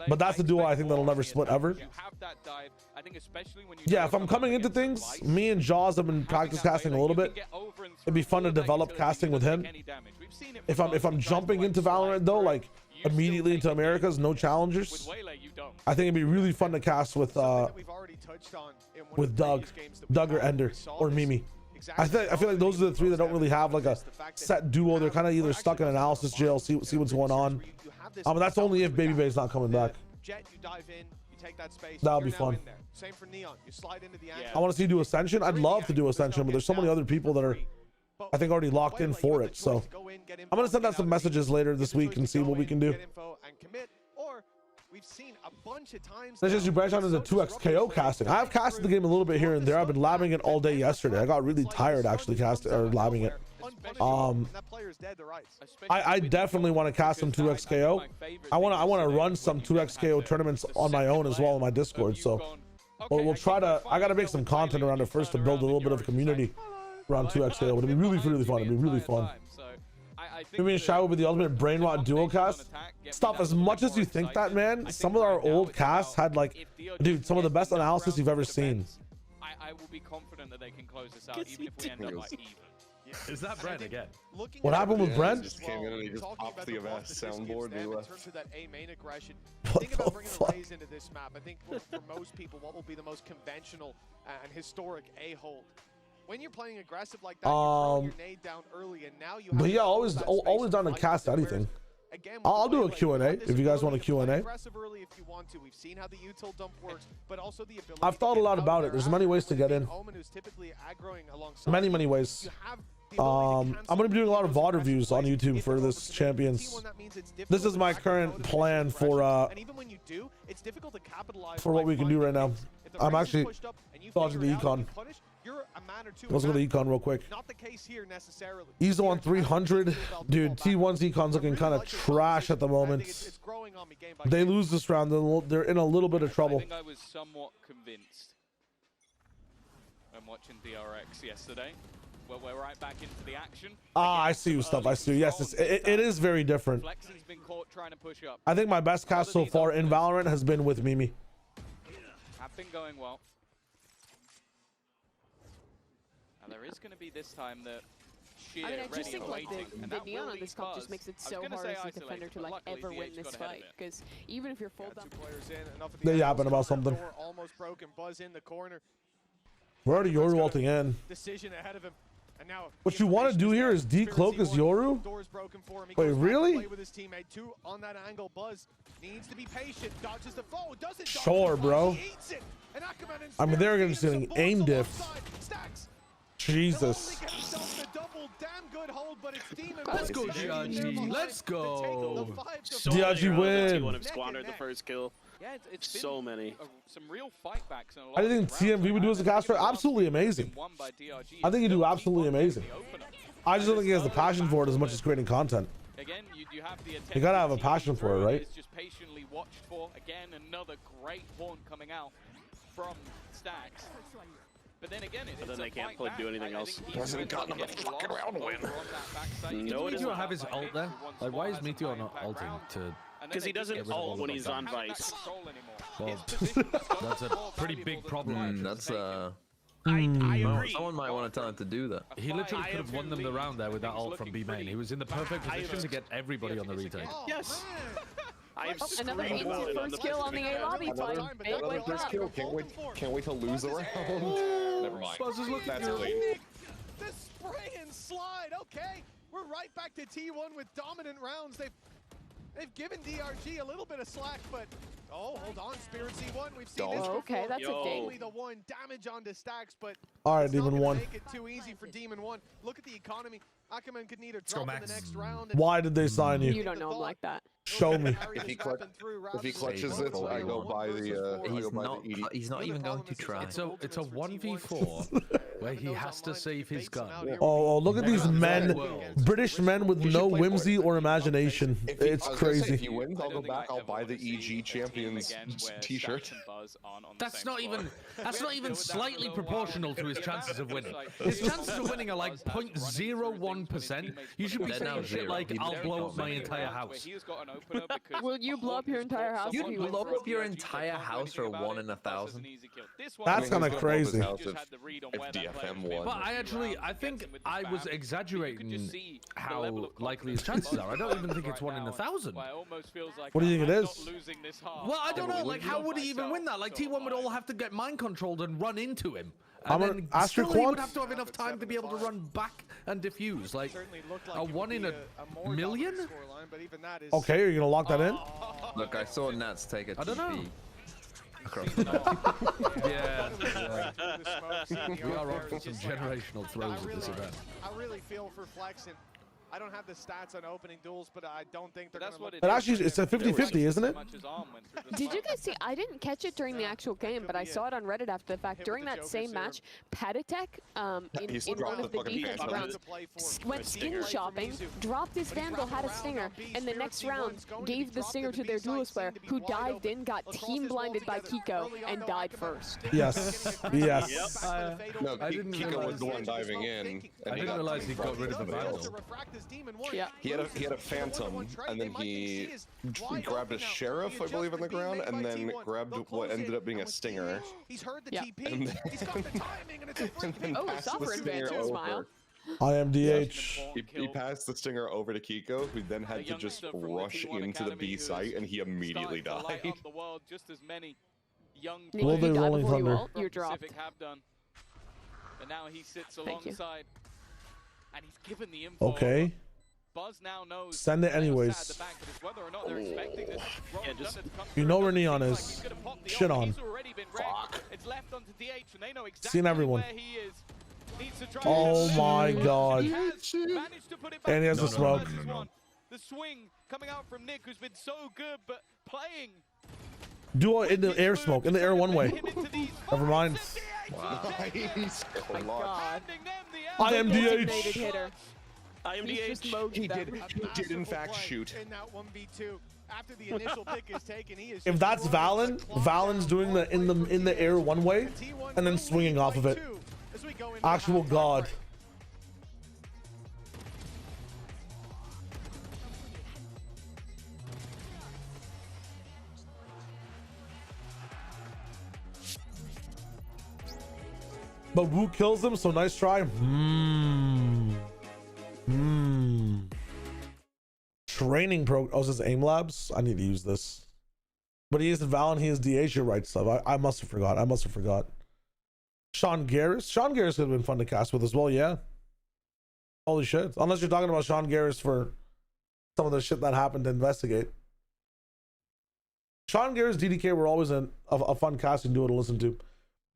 But that's a duo I think that'll never split ever. Yeah, if I'm coming into things, me and Jaws have been practice casting a little bit. It'd be fun to develop casting with him. If I'm jumping into Valorant though, like immediately into Americas, no challengers, I think it'd be really fun to cast with Doug or Ender or Mimi. I feel like those are the three that don't really have like a set duo. They're kind of either stuck in analysis jail, see what's going on. That's only if Babybay's not coming back. That'll be fun. I want to see you do Ascension. I'd love to do Ascension, but there's so many other people that are, I think, already locked in for it. So I'm gonna send out some messages later this week and see what we can do. Let's just branch out into 2x KO casting. I've casted the game a little bit here and there. I've been labbing it all day yesterday. I got really tired actually casting or labbing it. I definitely want to cast some 2x KO. I want to run some 2x KO tournaments on my own as well in my Discord. So we'll try to. I got to make some content around it first to build a little bit of a community around 2x KO. But it'd be really fun. It'd be really fun. Maybe and Shy will be the ultimate brain rot duo cast. Stop. As much as you think that, man, some of our old casts had like, dude, some of the best analysis you've ever seen. I will be confident that they can close this out, even if we end up like even. Is that Brent again? What happened with Brent? Just came in and he just popped the Avast soundboard and he left. Think about bringing a raise into this map. I think for most people, what will be the most conventional and historic A-hold. When you're playing aggressive like that, you're throwing your nade down early, and now you have. But yeah, always down to cast anything. I'll do a Q&A if you guys want a Q&A. I've thought a lot about it. There's many ways to get in. Many ways. I'm gonna be doing a lot of VOD reviews on YouTube for this Champions. This is my current plan for what we can do right now. I'm actually dodging the econ. Let's go to the econ real quick. Ezo on 300. Dude, T1's econ's looking kind of trash at the moment. They lose this round, then they're in a little bit of trouble. I think I was somewhat convinced when watching DRX yesterday. We're right back into the action. I see you stuff. I see you. Yes, it is very different. Flexen's been caught trying to push up. I think my best cast so far in Valorant has been with Mimi. Have been going well. And there is going to be this time that sheer I just ready think and like waiting. And that Neon will on lead this comp just Cars. makes it so hard as a defender to like ever win this fight, because even if you're full down, They're yapping about something. Almost broken. Buzz in the corner. We're already Yoru ulting in. Decision ahead of him. And now What you want to do here is decloak as Yoru? Wait, really? with his teammate. Two on that angle. Buzz needs to be patient. Dodges the foe. Doesn't Sure, bro. I mean, they're going to be getting aim diffs. Jesus. Let's go, DRG. Let's go. DRG win. T1 have squandered the first kill. Yeah, it's so many. Some real fight backs. I think TMV would do as a caster absolutely amazing. I think you do absolutely amazing. I just don't think he has the passion for it as much as creating content. Again, you have the You gotta have a passion for it, right? It's just patiently watched for. Again, another great horn coming out from Stacks. But then again, they can't do anything else. Hasn't gotten him a fucking round win. No, Meteor have his ult there? Like, why is Meteor not ulting to Because he doesn't ult when he's on Vice. Well, that's a pretty big problem. That's I agree. Someone might want to tell him to do that. He literally could have won them the round there with that ult from B main. He was in the perfect position to get everybody on the retake. Yes. I have Another screamed about it on first kill on the A lobby fight. Another first kill. Can't wait to lose the round. Never mind. That's clean. The spray and slide. Okay, we're right back to T1 with dominant rounds. They've given DRG a little bit of slack, but oh, hold on, Spirit C1. We've seen this before. Okay, that's a ding. Only the one damage onto stacks, but all right, it's not Demon gonna 1. make it too easy for Demon 1. Look at the economy. Ackerman could need a drop in the next round. Why did they sign you? You don't know him like that. Show me. If he clutches it, I go buy the. He's not even going to try. It's a 1v4 where he has to save his gun. Oh, look at these men, British men with no whimsy or imagination. It's crazy. If he wins, I'll go back. I'll buy the EG Champions T-shirt. That's not even slightly proportional to his chances of winning. His chances of winning are like 0.01%. You should be saying shit like, "I'll blow up my entire house." Will you blow up your entire house? You blow up your entire house for 1 in 1,000? That's kind of crazy. If DFM won. But I think I was exaggerating how likely his chances are. I don't even think it's 1 in 1,000. What do you think it is? Well, I don't know. Like, how would he even win that? Like, T1 would all have to get mind controlled and run into him. I'm And gonna then ask your still he would quant. have to have enough time to be able to run back and defuse. Like, a 1 in a million? Okay, are you gonna lock that in? Look, I saw Nats take a I don't know. TP across the map. Yeah. We are on for some generational throws at this event. I really feel for Flexen. I don't have the stats on opening duels, but I don't think they're going to look. But actually, it's a 50-50, isn't it? Did you guys see? I didn't catch it during the actual game, but I saw it on Reddit after the fact. During that same match, Patatek, in one of the defense rounds, went skin shopping, dropped his Vandal, had a stinger, and the next round gave the stinger to their duelist player, who dived in, got team blinded by Kiko, and died first. Yes. Yes. No, Kiko was the one diving in. I didn't realize he got rid of the Vandal. Yeah. He had a phantom, and then he grabbed a sheriff, I believe, on the ground, and then grabbed what ended up being a stinger. He's heard the Yeah. TP. And then, He's got the timing, and it's a and then Oh, passed the sovereign stinger advantage, smile. over. I am DH. He passed the stinger over to Kiko, who then had to just rush into the B site, and he immediately died. Nick, Will if they you die rolling before you thunder? ult, you're dropped. But now he sits Thank you. alongside, and he's given the info. Okay. Buzz now knows Send it anyways. at the back, but it's whether or not they're expecting this roll of thunder to come You through. know where Doesn't Neon seem is. like he's gonna pop the Shit ult. on. He's already been wrecked. It's left onto DH, and they know exactly Seen everyone. where he is. Needs to try Oh and my shoot. God. He has managed to put it back. And he has the smoke. The swing coming out from Nick, who's been so good, but playing. Do it in the air smoke, in the air one way. Never mind. Wow. Nice. Oh my God. I am Designated DH. hitter. I am He's just DH. smoked He them. did in fact shoot. In that 1v2, after the initial pick is taken, he is If that's Valen, Valen's doing the in the air one way, and then swinging off of it. Actual God. But Wu kills them, so nice try. Training pro. Oh, is this Aim Labs? I need to use this. But he isn't Valen, he is DH. You're right, stuff. I must have forgot. I must have forgot. Sean Garris. Sean Garris could have been fun to cast with as well, yeah. Holy shit. Unless you're talking about Sean Garris for some of the shit that happened to investigate. Sean Garris, DDK were always a fun casting duo to listen to.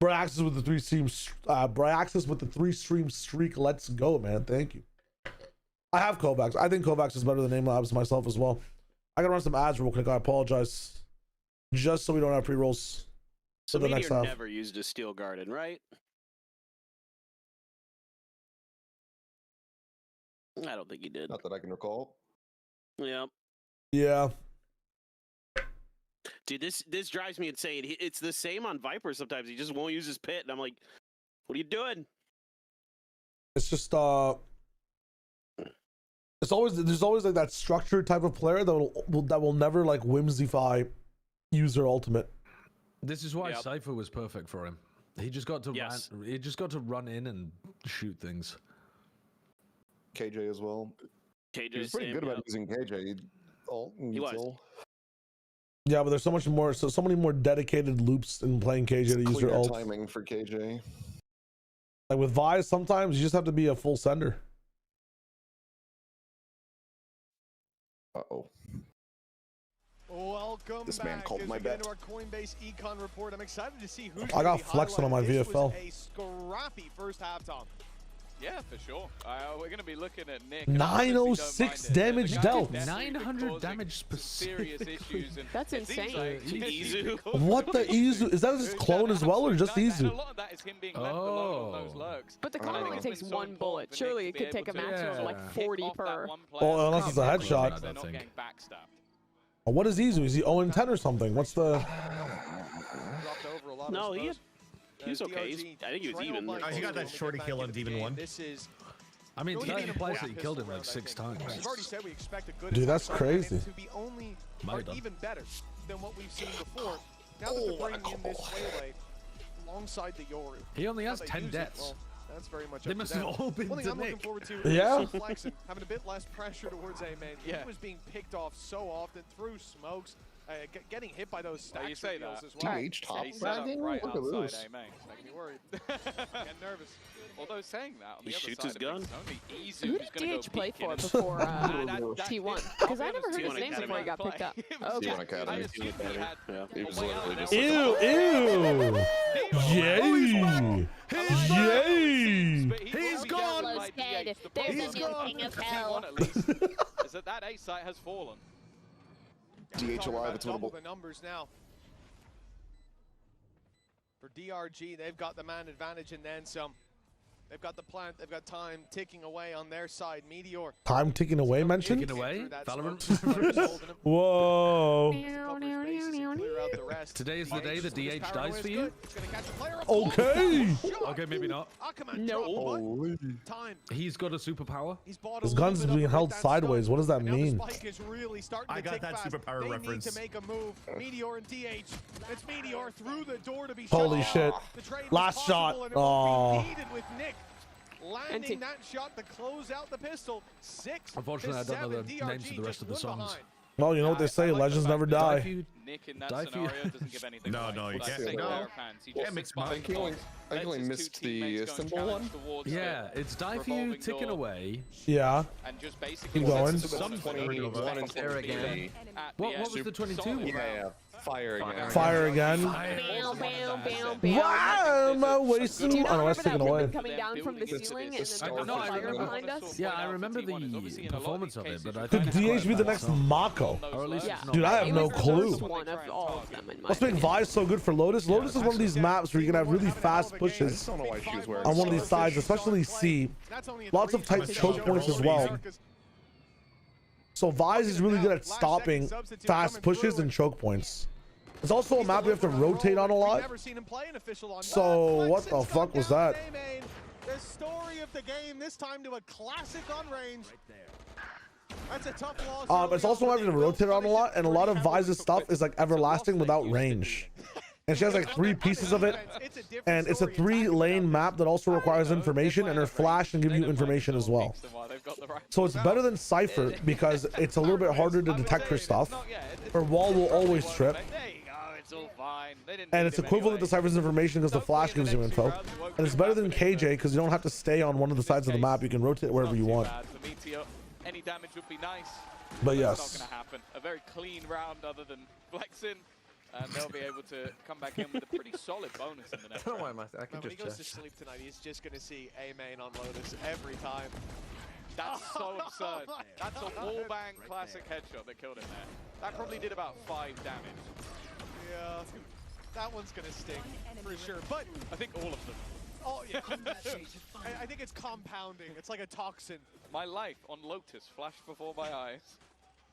Bryaxis with the 3 streams. Bryaxis with the 3 stream streak. Let's go, man. Thank you. I have Kovacs. I think Kovacs is better than Aim Labs myself as well. I gotta run some ads real quick. I apologize. Just so we don't have pre-rolls So for the next Meteor half. never used a Steel Garden, right? I don't think he did. Not that I can recall. Yeah. Yeah. Dude, this drives me insane. It's the same on Viper sometimes. He just won't use his pit, and I'm like, what are you doing? It's just there's always like that structured type of player that will never like whimsify user ultimate. This is why Cypher was perfect for him. He just got to run in and shoot things. KJ as well. KJ He was pretty good about using KJ. He was. Yeah, but there's so many more dedicated loops in playing KJ to use your ult. Timing for KJ. Like with Vi, sometimes you just have to be a full sender. Uh-oh. Welcome this man back called as my we get bet. into our Coinbase Econ report. I'm excited to see who's I got flexing on my This VFL. was a scrappy first half, Tom. Yeah, for sure. We're going to be looking at Nick. 906 damage dealt. 900 damage specifically. That's insane. What the Izu? Is that his clone as well, or just Izu? A lot of that is him being left alone on those lurks. But the clone only takes one bullet. Surely it could take a maximum of like 40 per. Oh, unless it's a headshot. They're not getting backstabbed. What is Izu? Is he 0-10 or something? What's the? No, he's okay. I think he was even. Oh, he got that shorty kill on Demon 1. I mean, that implies that he killed him like 6 times. We've already said we expect a good Dude, that's crazy. to be only or even better than what we've seen before. Now that they're bringing in this Waylay alongside the Yoru. He only has 10 deaths. Well, that's very much They up must to have them. all been One thing to I'm looking Nick. forward to Yeah. is flexing, having a bit less pressure towards A-Main. He was being picked off so often through smokes, getting hit by those stacks You say reveals that. as well. TH top He's set up bragging? right Look at outside this. A-Main. It's making me worried. Getting nervous. Although saying that, on He the other shoots side his of gun. things, only Izu Who who's did gonna DH go play peeking for and- before T1? Because I never heard his T1 name before he got picked up. T1 Okay. Academy. He was literally just Ew! Yay! He's gone! Dead. There's a new king of hell. At least, is that A site has fallen. DH alive, it's Double winnable. the numbers now. For DRG, they've got the man advantage and then some. They've got the plant, they've got time ticking away on their side. Meteor. Time ticking away mentioned? Taken away? Valorant? Whoa. Today is the day that DH dies for you? Okay. Okay, maybe not. No. He's got a superpower. His gun's being held sideways. What does that mean? I got that superpower reference. To make a move. Meteor and DH. It's Meteor through the door to be Holy shit. Last shot. Oh. With Nick landing that shot to close out the pistol. 6 Unfortunately, I don't know the 7. names of the rest of the songs. Well, you know what they say, legends never die. Nick in that scenario doesn't give anything No, away. no, you That's can't. single No. pair of hands. He just sits behind box, I lets only his missed two teammates the go and symbol challenge one. towards Yeah, it's die for you, revolving ticking door. away. Yeah. And just basically Keep going. Something 21 and There again. What was the 22? Yeah, fire again. Fire again. Why am I wasting? Do you Oh, not no, that's taken remember that away. ribbon coming down from the ceiling and then the fire behind us? Yeah, I remember the performance of it, but I Could think DH be the next Mako? or at least Yeah. it's not. Dude, I have It no was the clue. worst one of all of them in my Let's make Vi so good for Lotus. Lotus is one of these maps where you can have really fast pushes I don't know why she was wearing on one of these sides, especially C. Lots of tight choke points as well. So Vise is really good at stopping fast pushes and choke points. It's also a map you have to rotate on a lot. So what the fuck was that? The story of the game, this time to a classic on range. That's a tough loss. It's also having to rotate on a lot, and a lot of Vise's stuff is like everlasting without range. And she has like 3 pieces of it, and it's a 3-lane map that also requires information, and her flash can give you information as well. So it's better than Cypher because it's a little bit harder to detect her stuff. Her wall will always trip. And it's equivalent to Cypher's information because the flash gives you info. And it's better than KJ because you don't have to stay on one of the sides of the map. You can rotate wherever you want. Any damage would be nice. But That's yes. not going to happen. A very clean round other than flexing. And they'll be able to come back in with a pretty solid bonus in the next round. I can When he just goes to sleep tonight, he's just going to see A-Main on Lotus every time. That's so absurd. That's a wall-bang classic headshot that killed him there. That probably did about 5 damage. Yeah, that one's going to sting for sure. But I think all of them. oh yeah, I think it's compounding. It's like a toxin. My life on Lotus flashed before my eyes.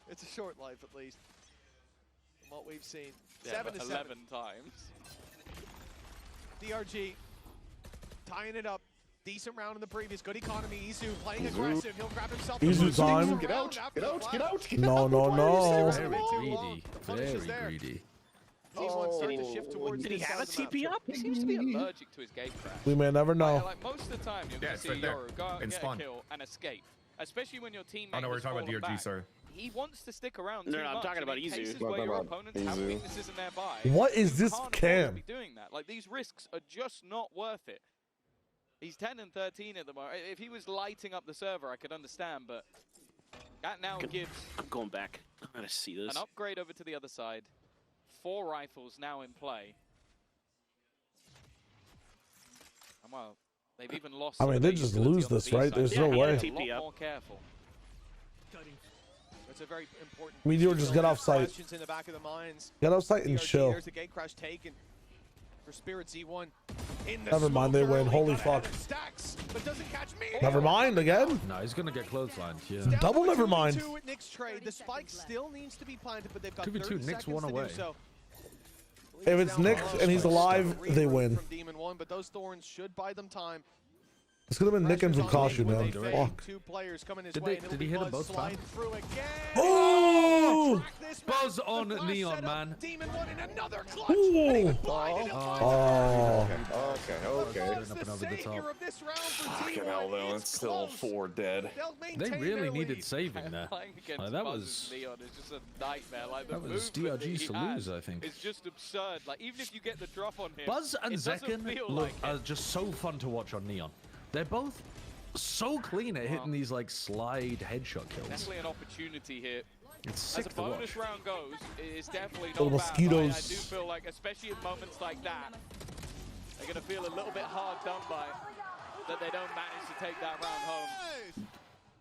It's a short life at least. From what we've seen. Yeah, 7 to 7. 11 times. DRG tying it up. Decent round in the previous. Good economy. Izu playing aggressive. He'll grab himself. Izu time. Get out. Get out. Get out. No, no, no. Very greedy. Very greedy. Did he have a TP up? He seems to be allergic to his gate crash. We may never know. Like most of the time, you're going to see Yoru go get a kill and escape. Especially when your teammate. Oh no, we're talking about DRG, sorry. He wants to stick around. No, I'm talking about Izu. Cases where your opponents have weaknesses in their buy. What is this cam? Be doing that. Like these risks are just not worth it. He's 10 and 13 at the moment. If he was lighting up the server, I could understand, but that now gives. I'm going back. I'm gonna see this. An upgrade over to the other side. 4 rifles now in play. And well, they've even lost. I mean, they just lose this, right? There's no way. A lot more careful. It's a very important. Meteor, just get off site. In the back of the mines. Get off site and DRG, chill. There's a gate crash taken for Spirit Z1. Never mind, they win. Holy fuck. Stacks, but doesn't catch me. Never mind again. No, he's gonna get clotheslined. Yeah. Double never mind. Nick's trade. The spike still needs to be planted, but they've got 2v2. Nick's one away. So. If it's Nick and he's alive, they win. From Demon 1, but those thorns should buy them time. It's gonna be Nick and Fukashi, man. Fuck. Two players coming his Did way, he hit them both times? Oh! Buzz on Neon, man. Demon 1 in another clutch. Ooh. Oh. Okay. Up and over the top. Fucking hell, though. It's still 4 dead. They really needed saving there. That was Neon is just a nightmare. Like the DRG's to lose, I think. It's just absurd. Like even if you get the drop on him, Buzz and Zekken are just so fun to watch on Neon. They're both so clean at hitting these like slide headshot kills. Definitely an opportunity here. It's sick As a to watch. bonus round goes, it's definitely not Little bad. mosquitoes. I do feel like, especially in moments like that, they're going to feel a little bit hard done by that they don't manage to take that round home.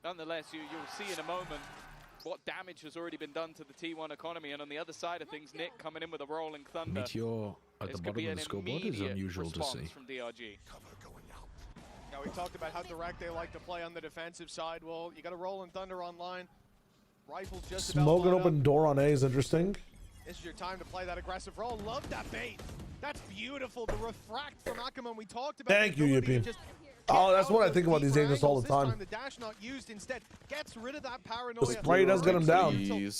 Nonetheless, you'll see in a moment what damage has already been done to the T1 economy, and on the other side of things, Nick coming in with a rolling thunder. Meteor at the bottom of the scoreboard is unusual to see. From DRG. Now we talked about how direct they like to play on the defensive side. Well, you got a rolling thunder online. Rifles just Smoke an about open door on A is interesting. This is your time to play that aggressive roll. Love that bait. That's beautiful. The refract from Ackerman we talked about. Thank you, Yippee. Oh, that's what I think about these agents all the time. The dash not used, instead gets rid of that paranoia. The spray does get him down. Me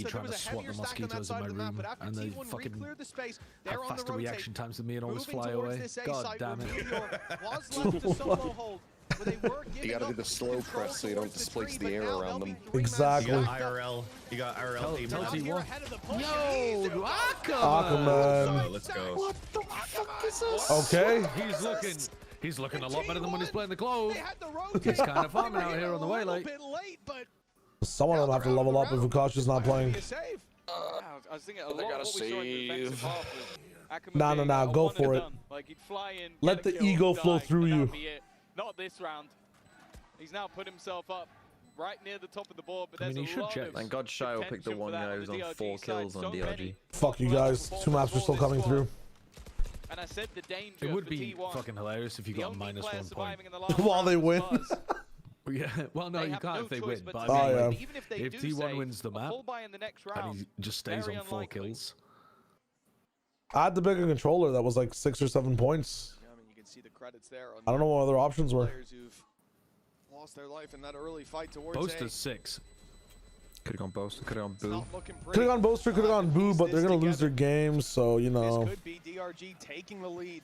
trying to swat the mosquitoes in my room, and they fucking have faster reaction times than me and always fly away. God damn it. You gotta do the slow press so you don't displace the air around them. Exactly. You got IRL. Tell T1. Yo, Ackerman. Let's go. What the fuck is this? Okay. He's looking a lot better than when he's playing the clove. He's kind of farming out here on the way, like. Someone will have to level up if Fukashi's not playing. I was thinking a lot of what we saw in the defensive half was Ackerman Nah, go for it. Like he'd fly in, let the ego flow through you. Not this round. He's now put himself up right near the top of the board, but I mean, there's he a lot should check. of Thank God Shy will pick the one guy who's on 4 kills on DRG. Fuck you guys. 2 maps are still coming through. And I said the danger. It would be fucking hilarious if you got -1 point while they win. Yeah, well, no, you can't if they win. But I mean, if T1 wins the map and he just stays on 4 kills. I had the bigger controller that was like 6 or 7 points. I mean, you can see the credits there. I don't know what other options were. Players who've lost their life in that early fight towards Boaster's 6. Could have gone Boaster, could have gone Boo. Could have gone Boaster, could have gone Boo, but they're gonna lose their games, so you know. This could be DRG taking the lead.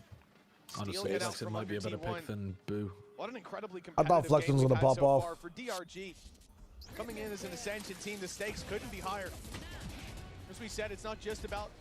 Honestly, Flexen might be a better pick than Boo. What an incredibly I thought Flexen was gonna pop off. For DRG, coming in as an Ascension team, the stakes couldn't be higher. As we said, it's not just about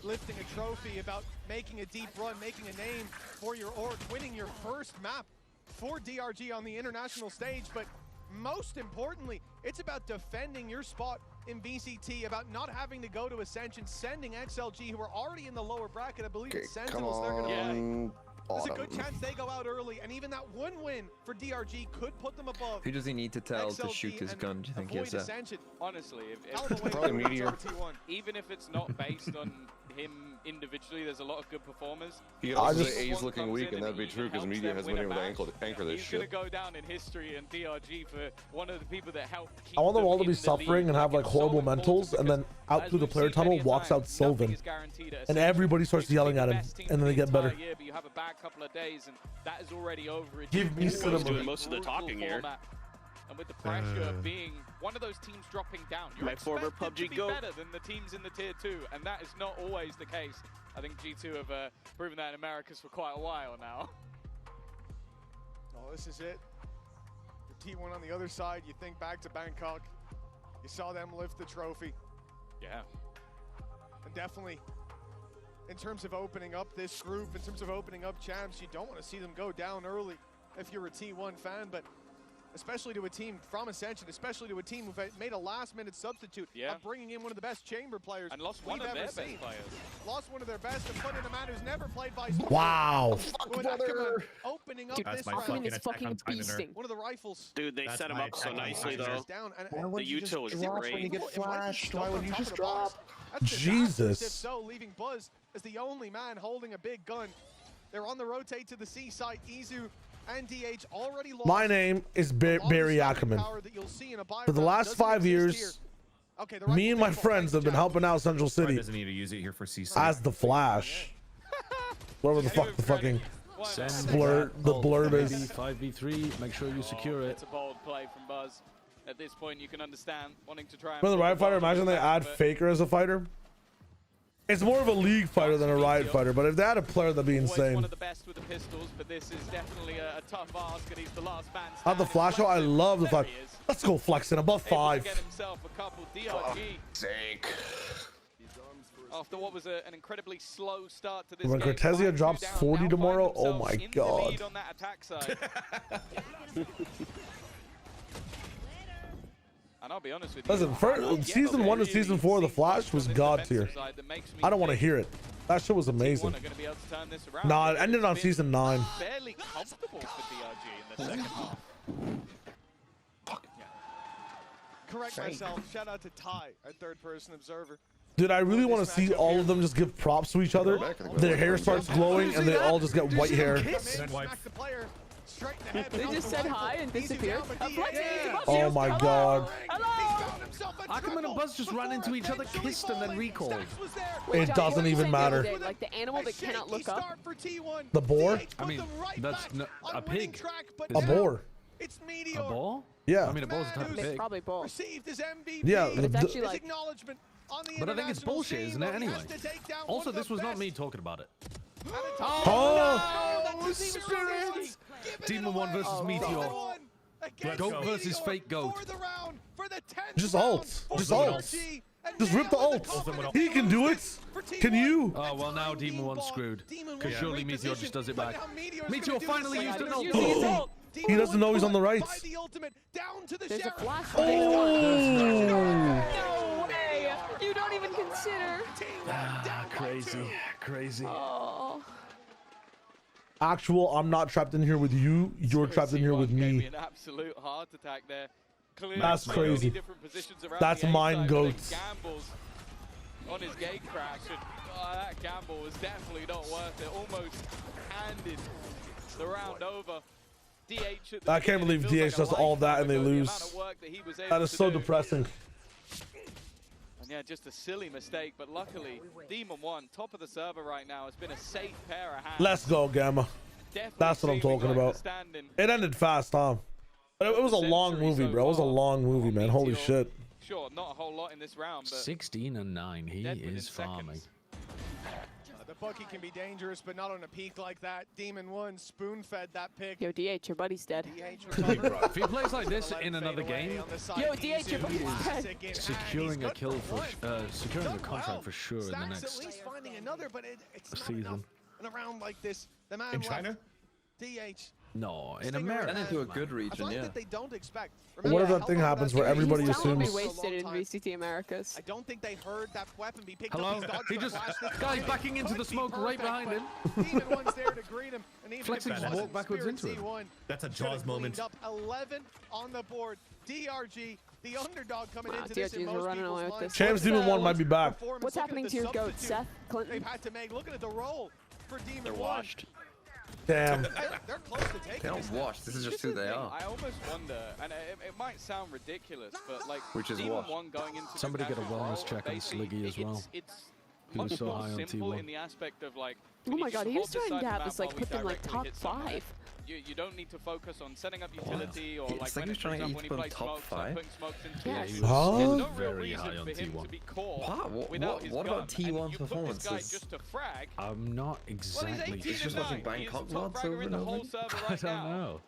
lifting a trophy, about making a deep run, making a name for your org, winning your first map for DRG on the international stage, but most importantly, it's about defending your spot in VCT, about not having to go to Ascension, sending XLG, who are already in the lower bracket. I believe it's Sentinels they're going to play. There's a good chance they go out early, and even that one win for DRG could put them above. Who does he need to tell to shoot his gun, do you think he has that? Honestly, Probably Meteor. even if it's not based on him individually. There's a lot of good performers. He also say A's looking weak, and that'd be true because Media has been able to anchor this He's gonna shit. go down in history and DRG for one of the people that helped keep I want them all to be in the suffering league. and have like horrible mentals, and then out through the player tunnel walks out Sylvan, and everybody starts yelling at him, and then they get better. Year, but you have a bad couple of days, and that is already over. Give me cinema. Doing most of the talking here. And with the pressure of being one of those teams dropping down, you're My former expected to PUBG be GOAT. better than the teams in the tier 2, and that is not always the case. I think G2 have proven that in Americas for quite a while now. Oh, this is it. The T1 on the other side, you think back to Bangkok. You saw them lift the trophy. Yeah. And definitely, in terms of opening up this group, in terms of opening up champs, you don't want to see them go down early if you're a T1 fan, but especially to a team from Ascension, especially to a team who've made a last-minute substitute of bringing in one of the best chamber players and lost one of their best players. Lost one of their best and put in a man who's never played by. Wow. Opening up Dude, this round. is fucking beasting. One of the rifles. Dude, they set him up so nicely though. The Yuto was great. When you get flashed, why would you just drop? Jesus. So leaving Buzz as the only man holding a big gun. They're on the rotate to the C site. Izu and DH already lost. My name is Barry Ackerman. For the last 5 years, me and my friends have been helping out Central City Doesn't need to use it here for CC. as the Flash. Whatever the fuck the fucking blurb is. 5v3, make sure you secure it. It's a bold play from Buzz. At this point, you can understand wanting to try and... For the Riot fighter, imagine they add Faker as a fighter. It's more of a league fighter than a Riot fighter, but if they had a player, that'd be insane. One of the best with the pistols, but this is definitely a tough ask, and he's the last man standing. Not the Flash, I love the Flash. Let's go flexing above 5. Get himself a couple. DRG. Sake. After what was an incredibly slow start to this When game, Cortezia drops 40 tomorrow, oh my in the god. lead on that attack side. And I'll be honest with you. Listen, season 1 to season 4 of the Flash was god tier. I don't want to hear it. That shit was amazing. Nah, it ended on season 9. Barely comfortable for DRG in the second half. Correct myself. Shout out to Ty, our third-person observer. Dude, I really want to see all of them just give props to each other. Their hair starts glowing and they all just get white hair. They just said hi and disappeared. Oh my god. Ackerman and Buzz just ran into each other, kissed, and then recalled. It doesn't even matter. Like the animal that cannot look up. The boar? I mean, that's a pig. A boar. It's A boar? Yeah. I mean, a boar's a type of It's pig. probably bull. Yeah. It's actually like... But I think it's bullshit, isn't it, anyway? Also, this was not me talking about it. Oh! Spirit! Demon 1 versus Meteor. Goat versus fake goat. Just ult. Just ult. Just rip the ult. He can do it. Can you? Oh, well, now Demon 1's screwed. Because surely Meteor just does it back. Meteor finally used an ult. He doesn't know he's on the right. There's a flash. Oh! No way! You don't even consider. Crazy. Crazy. Oh. Actual, I'm not trapped in here with you. You're trapped in here with me. An absolute heart attack there. Clearly That's crazy. That's mine, goats. Gambles on his gate crash, and that gamble was definitely not worth it. Almost handed the round over. DH I can't believe DH does all that and they lose. That is so depressing. And yeah, just a silly mistake, but luckily, Demon 1, top of the server right now, has been a safe pair of hands. Let's go, Gamma. That's what I'm talking about. It ended fast, huh? But it was a long movie, bro. It was a long movie, man. Holy shit. Sure, not a whole lot in this round, but 16-9. He is farming. The Bucky can be dangerous, but not on a peak like that. Demon 1 spoon-fed that pick. Yo, DH, your buddy's dead. If he plays like this in another game, yo, DH, your buddy's dead. Securing a kill for, securing a contract for sure in the next at least finding another, but it's not season. enough in a round like this. The man In China? DH. No, in America. And into a good region, yeah. That they don't expect. What if that thing happens where everybody assumes? Be wasted in VCT Americas. I don't think they heard that weapon be picked Hello? up. He just, guy's backing into the smoke right behind him. Demon 1's there to greet him. And even Flexing if it just wasn't walk backwards Spirit into him. C1, That's a should have Jaws moment. cleaned up 11 on the board. DRG The underdog coming into DRGs this in are most running away people's with this. minds. Champs Demon 1 might be back. What's happening to your goat, Seth Clinton? They've had to make. Looking at the roll for Demon They're 1. washed. Damn. They're close to taking They don't wash. This is just who they are. I almost wonder, and it might sound ridiculous, but like Which is Demon what? 1 going into the Somebody get a national wellness role, check on basically, Sliggy as well. It's He was much so more high on simple T1. in the aspect of like. Oh you my just god, he hold was this trying side to of have the this map like while we put them like directly top hit someone. 5. You don't need to focus on setting up utility or It's like like when, he's for trying to example, when he put plays top smokes, 5. like putting smokes into Yeah, it. he was There's no real very reason high on for him T1. to be caught What? without his What about gun, and T1 you put this performance? guy Is- just to frag. I'm not exactly. He's just watching Bangkok VODs over and over. I don't know.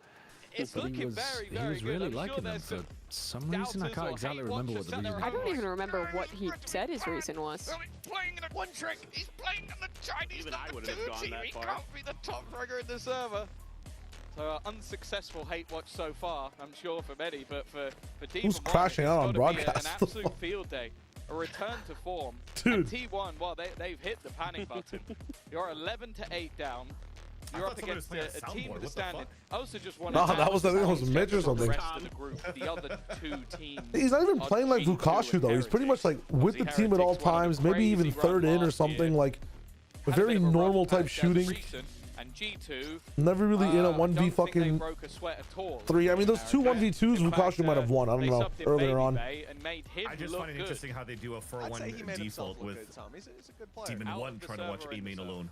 It's But he looking was, very, he very was good. really I'm sure liking them there's for some some reason. I doubters can't or exactly hate remember what watchers the sat there reason I and was. don't even remember what he said his reason was. Playing in a one trick. He's playing in the Chinese Even I number wouldn't have 2 gone team. that He far. can't be the top fragger in the server. So unsuccessful hate watch so far, I'm sure for many, but for Demon Who's 1, crashing it's out on gotta be broadcast? An absolute field day, a return to form. Dude. And T1, well, they've hit the panic button. You're 11-8 down. You're up against a team understanding. I also just want to. No, that was, I think it was Mitch or something. The rest of the group, the other 2 teams. He's not even playing like Vukashu though. He's pretty much like with the team at all times, maybe even third in or something, like a very normal type shooting. And G2, Never really in a 1v don't think they fucking broke a sweat at all. 3. I mean, those 2 1v2s Vukashu might have won. I don't know, earlier on. And made him I just look find it good. interesting how they do a 4-1 default with Demon Out 1 of the trying to watch server A in main the alone.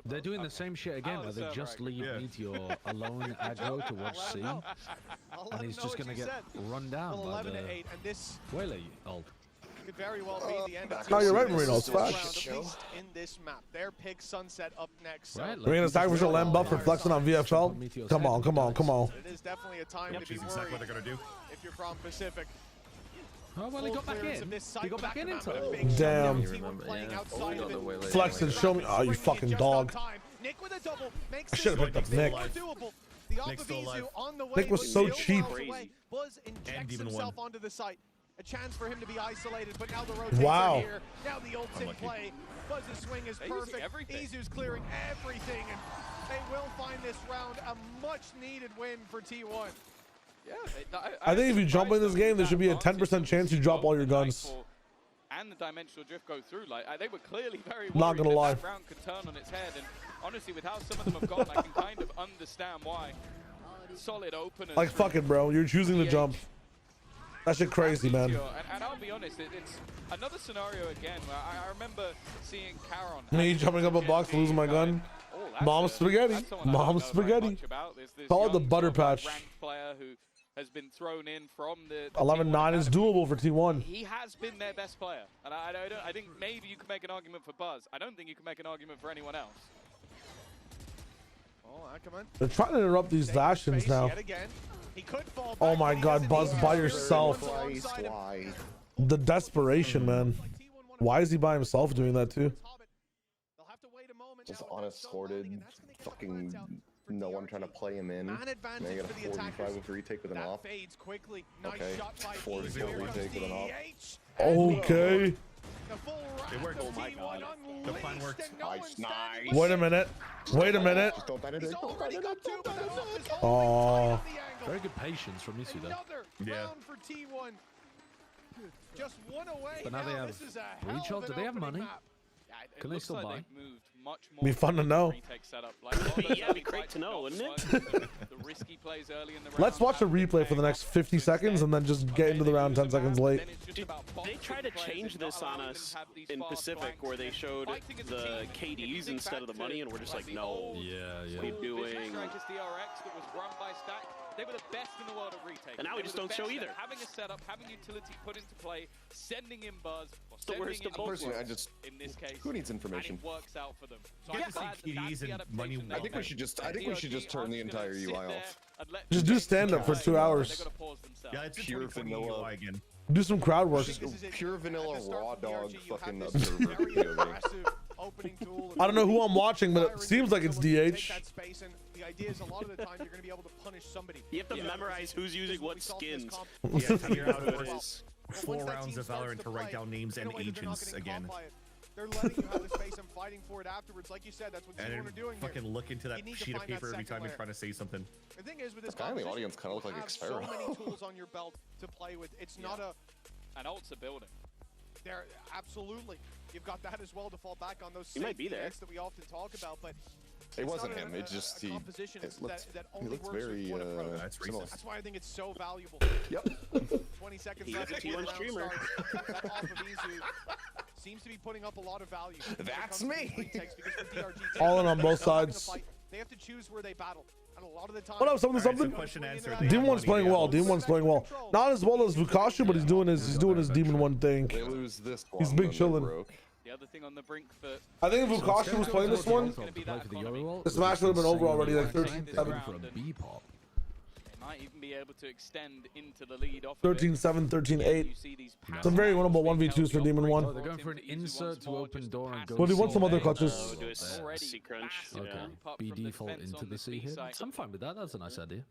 They're doing the same shit again, Out where of the they server, just leave Yeah. Meteor alone aggro to watch C, and he's just gonna get run down by 11-8, the and this Whaley ult. could very well be the end of No, you're right, this Marino, it's round, facts. at least in this map. Their pick Sunset up next. So Right, We're gonna sacrifice your lamb buff for flexing on VFL. Come on, come on, come on. it is definitely a time to be Choose exactly what worried they're gonna do. if you're from Pacific. Oh well, he got back in. He got back in time. Damn. Flex Flex and show me. Oh, you fucking dog. Nick with a double makes I should have picked up Nick. doable. The Nick's still alive. on the way, Nick was but so still cheap. miles away. Buzz injects Demon himself 1. onto the site. A chance for him to be isolated, but now the rotates Wow. are here. Now the ult's in Unlucky. play. Buzz's swing is They're using perfect. everything. Izu's clearing everything, and they will find this round a much-needed win for T1. Yeah, I think if you jump in this game, there should be a 10% chance you drop all your guns. And the dimensional drift go through. Like they were clearly very Not gonna worried lie. that round could turn on its head. And honestly, with how some of them have gone, I can kind of understand why. Solid openers. Like, fuck it, bro. You're choosing to jump. That shit crazy, man. And I'll be honest, it's another scenario again where I remember seeing Caron. Me jumping up a box, losing my gun. Mom's spaghetti. Mom's spaghetti. Call it the butter patch. Player who has been thrown in from the 11-9 is doable for T1. He has been their best player, and I think maybe you can make an argument for Buzz. I don't think you can make an argument for anyone else. Oh, Ackerman. They're trying to interrupt these Bastions now. Yet again. He could fall Oh back, my but he god, doesn't Buzz need by to. yourself. Alongside him. Why? The desperation, man. Why is he by himself doing that too? They'll have to wait a moment Just now, but they're still rolling, unescorted, and that's gonna get the fucking points out for no DRG. one trying to play him in. Man Now you advantage got a for the 45 attackers. with retake with an That off. fades quickly. Nice Okay, shot by 44 Izu. Here comes retake with an off. DH. Okay. The full It wrath worked. of Oh my T1 God. unleashed, The plan worked. and no one's standing Nice. by Wait a minute. Wait a minute. Just don't Benedict. He's already got two, but that off is Oh. only tight on the angle. Very good patience from Isu there. Another Yeah. round for T1. Just one away. But now they have this is a breach hell ult. of Do an they have opening money? map. It Can they looks still like buy? they've moved much more Be fun to to know. retake setup. Like, a lot of those Yeah, early be great fights to know, not wouldn't worked. The risky plays early in the round. Let's watch a have been replay for the paying next off. 50 So seconds and then just get into the round 10 seconds late. Then it's just about They boxing tried the to players change and not this on allowing them us to have these in fast Pacific flanks where and they then showed fighting as a the team. If you KDs think instead of the back money, to, and we're just like, like, the no. old Yeah, yeah. We're Vision doing. Strikers DRX that was run by Stack. They were the best in the world at retake. And now we They just were the don't show best either. at having a setup, having utility put into play, sending in Buzz, or The sending worst in of both Personally, I worlds. just in this case. who needs information? And it works out for them. So Yeah, I'm I glad think that KDs that's the and money- adaptation I they think we made. should just And DRG turn the aren't gonna entire sit UI there off. and let Just do Jake stand up for play. 2 hours. They're gonna pause themselves. Yeah, it's a Pure 2020 vanilla. UI again. Do some crowd work. Pure vanilla raw dog fucking Very observer POV. aggressive opening tool. I don't know who I'm watching, but it seems like it's DH. Take that space, and the idea is a lot of the time you're going to be able to punish somebody. You have to memorize who's using what skins. Yeah, figure out What it what it is. is. 4 rounds of Valorant to write down names and agents again. They're letting you have the space and fighting for it afterwards. Like you said, that's what T1 are doing fucking here. look into that sheet of paper every time you're trying to say something. The thing is with this guy in the audience kind of look like so many tools on your belt to play with. It's not a... And ult's a building. There, absolutely. You've got that as well to fall back on those He might be there. that we often talk about, but it wasn't him. It just he looks very that's why I think it's so valuable. Yep. 20 seconds He's left. a T1 streamer. That off of Izu seems to be putting up a lot of value. That's me. All in on both sides. They have to choose where they battle. And a lot of the time, What up, something? Demon 1's playing well. Demon 1's playing well. Not as well as Vukashu, but he's doing his Demon 1 thing. They lose this one. He's big chilling. The other thing on the brink for... I think if Vukashu was playing this one, this match would have been over already, like 13-7. For a B pop. They might even be able to extend into the lead off 13-7, 13-8. Some very winnable 1v2s for Demon 1. Oh, they're going for an insert to open door and go. But he wants some other clutches. Do a C crunch. Okay. B default into the C hit. I'm fine with that. That's a nice idea.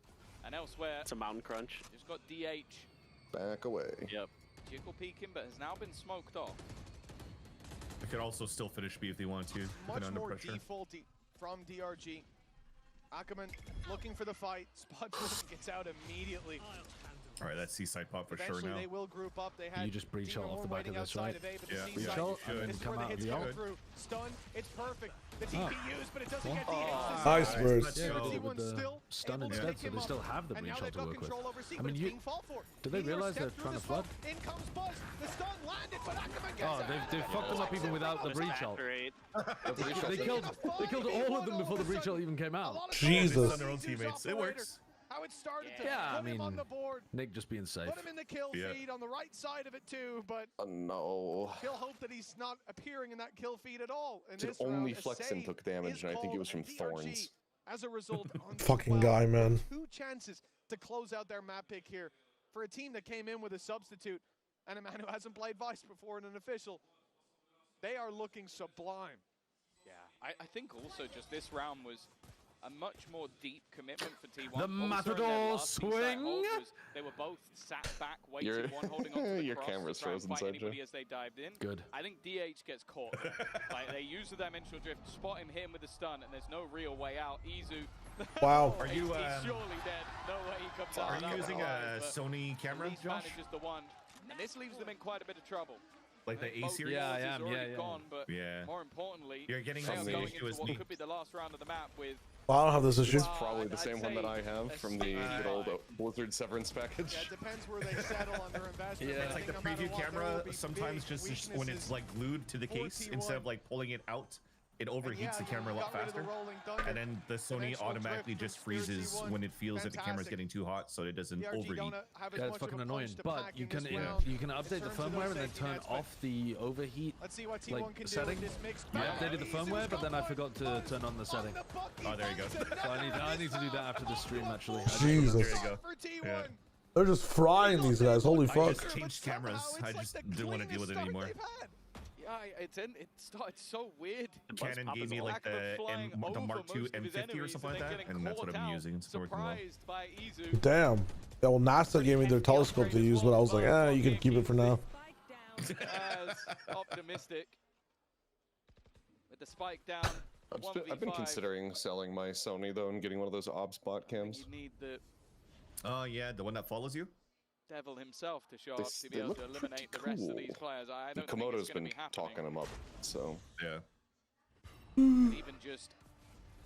And elsewhere, it's a mountain crunch. It's got DH. Back away. Yep. Jiggle peeking, but has now been smoked off. They could also still finish B if they want to. Much under more pressure. defaulty from DRG. Ackerman looking for the fight. Spot gets out immediately. All right, that's C-side pop for sure now. They will group up. They had you just breach out off the back of this, right? Yeah, breach out and then come out of the out. Stun, it's perfect. The TP used, but it doesn't get Nice burst. Yeah, they did it with the stun instead, so they still have the breach out to work with. I mean, do they realize they're trying to flood? In comes Buzz. The stun landed, but Ackerman gets Oh, they've fucked them up even without the breach out. They killed all of them before the breach out even came out. Jesus. Their own teammates. It works. How it started to I mean, on the board. Nick just being safe. Put him in the kill feed on the right side of it too, but no. He'll hope that he's not appearing in that kill feed at all. And Dude, only Flexen took damage, and I think it was from Thorns. As a result, Fucking guy, man. 2 chances to close out their map pick here for a team that came in with a substitute and a man who hasn't played Vice before and an official. They are looking sublime. Yeah, I think also just this round was a much more deep commitment for T1. The Matador swing. They were both sat back, waiting, one holding onto the your cross camera's to try and frozen, fight Sergio. anybody as they dived in. Good. I think DH gets caught. Like they use the dimensional drift, spot him, hit him with the stun, and there's no real way out. Izu. Wow. Are you? He's surely dead. No way he comes out. Are you using a Sony camera, Josh? Manages the one, and this leaves them in quite a bit of trouble. Like the A series? Yeah, I am. Gone, but yeah. More importantly, you're getting going into USD. what could be the last round of the map with. Well, I don't have this issue. It's probably the same one that I have from the good old Blizzard severance package. Yeah, it depends where they settle on their investment. Yeah, it's like the preview camera sometimes just when it's like glued to the case, instead of like pulling it out, it overheats the camera a lot faster. And then the Sony automatically just freezes when it feels that the camera's getting too hot, so it doesn't overheat. Yeah, it's fucking annoying. But you can update the firmware and then turn off the overheat like setting. I updated the firmware, but then I forgot to turn on the setting. Oh, there you go. So I need to do that after the stream actually. Jesus. There you go. Yeah. They're just frying these guys. Holy fuck. I just changed cameras. I just didn't want to deal with it anymore. Yeah, it started so weird. Canon gave me like the Mark II M50 or something like that, and that's what I've been using. It's working well. Damn. Yeah, well, NASA gave me their telescope to use, but I was like, you can keep it for now. As optimistic with the spike down. I've been considering selling my Sony though and getting one of those obs bot cams. You need the yeah, the one that follows you. devil himself to show up to be able to eliminate the rest of these players. I don't think it's going to be happening. Talking them up, so yeah. And even just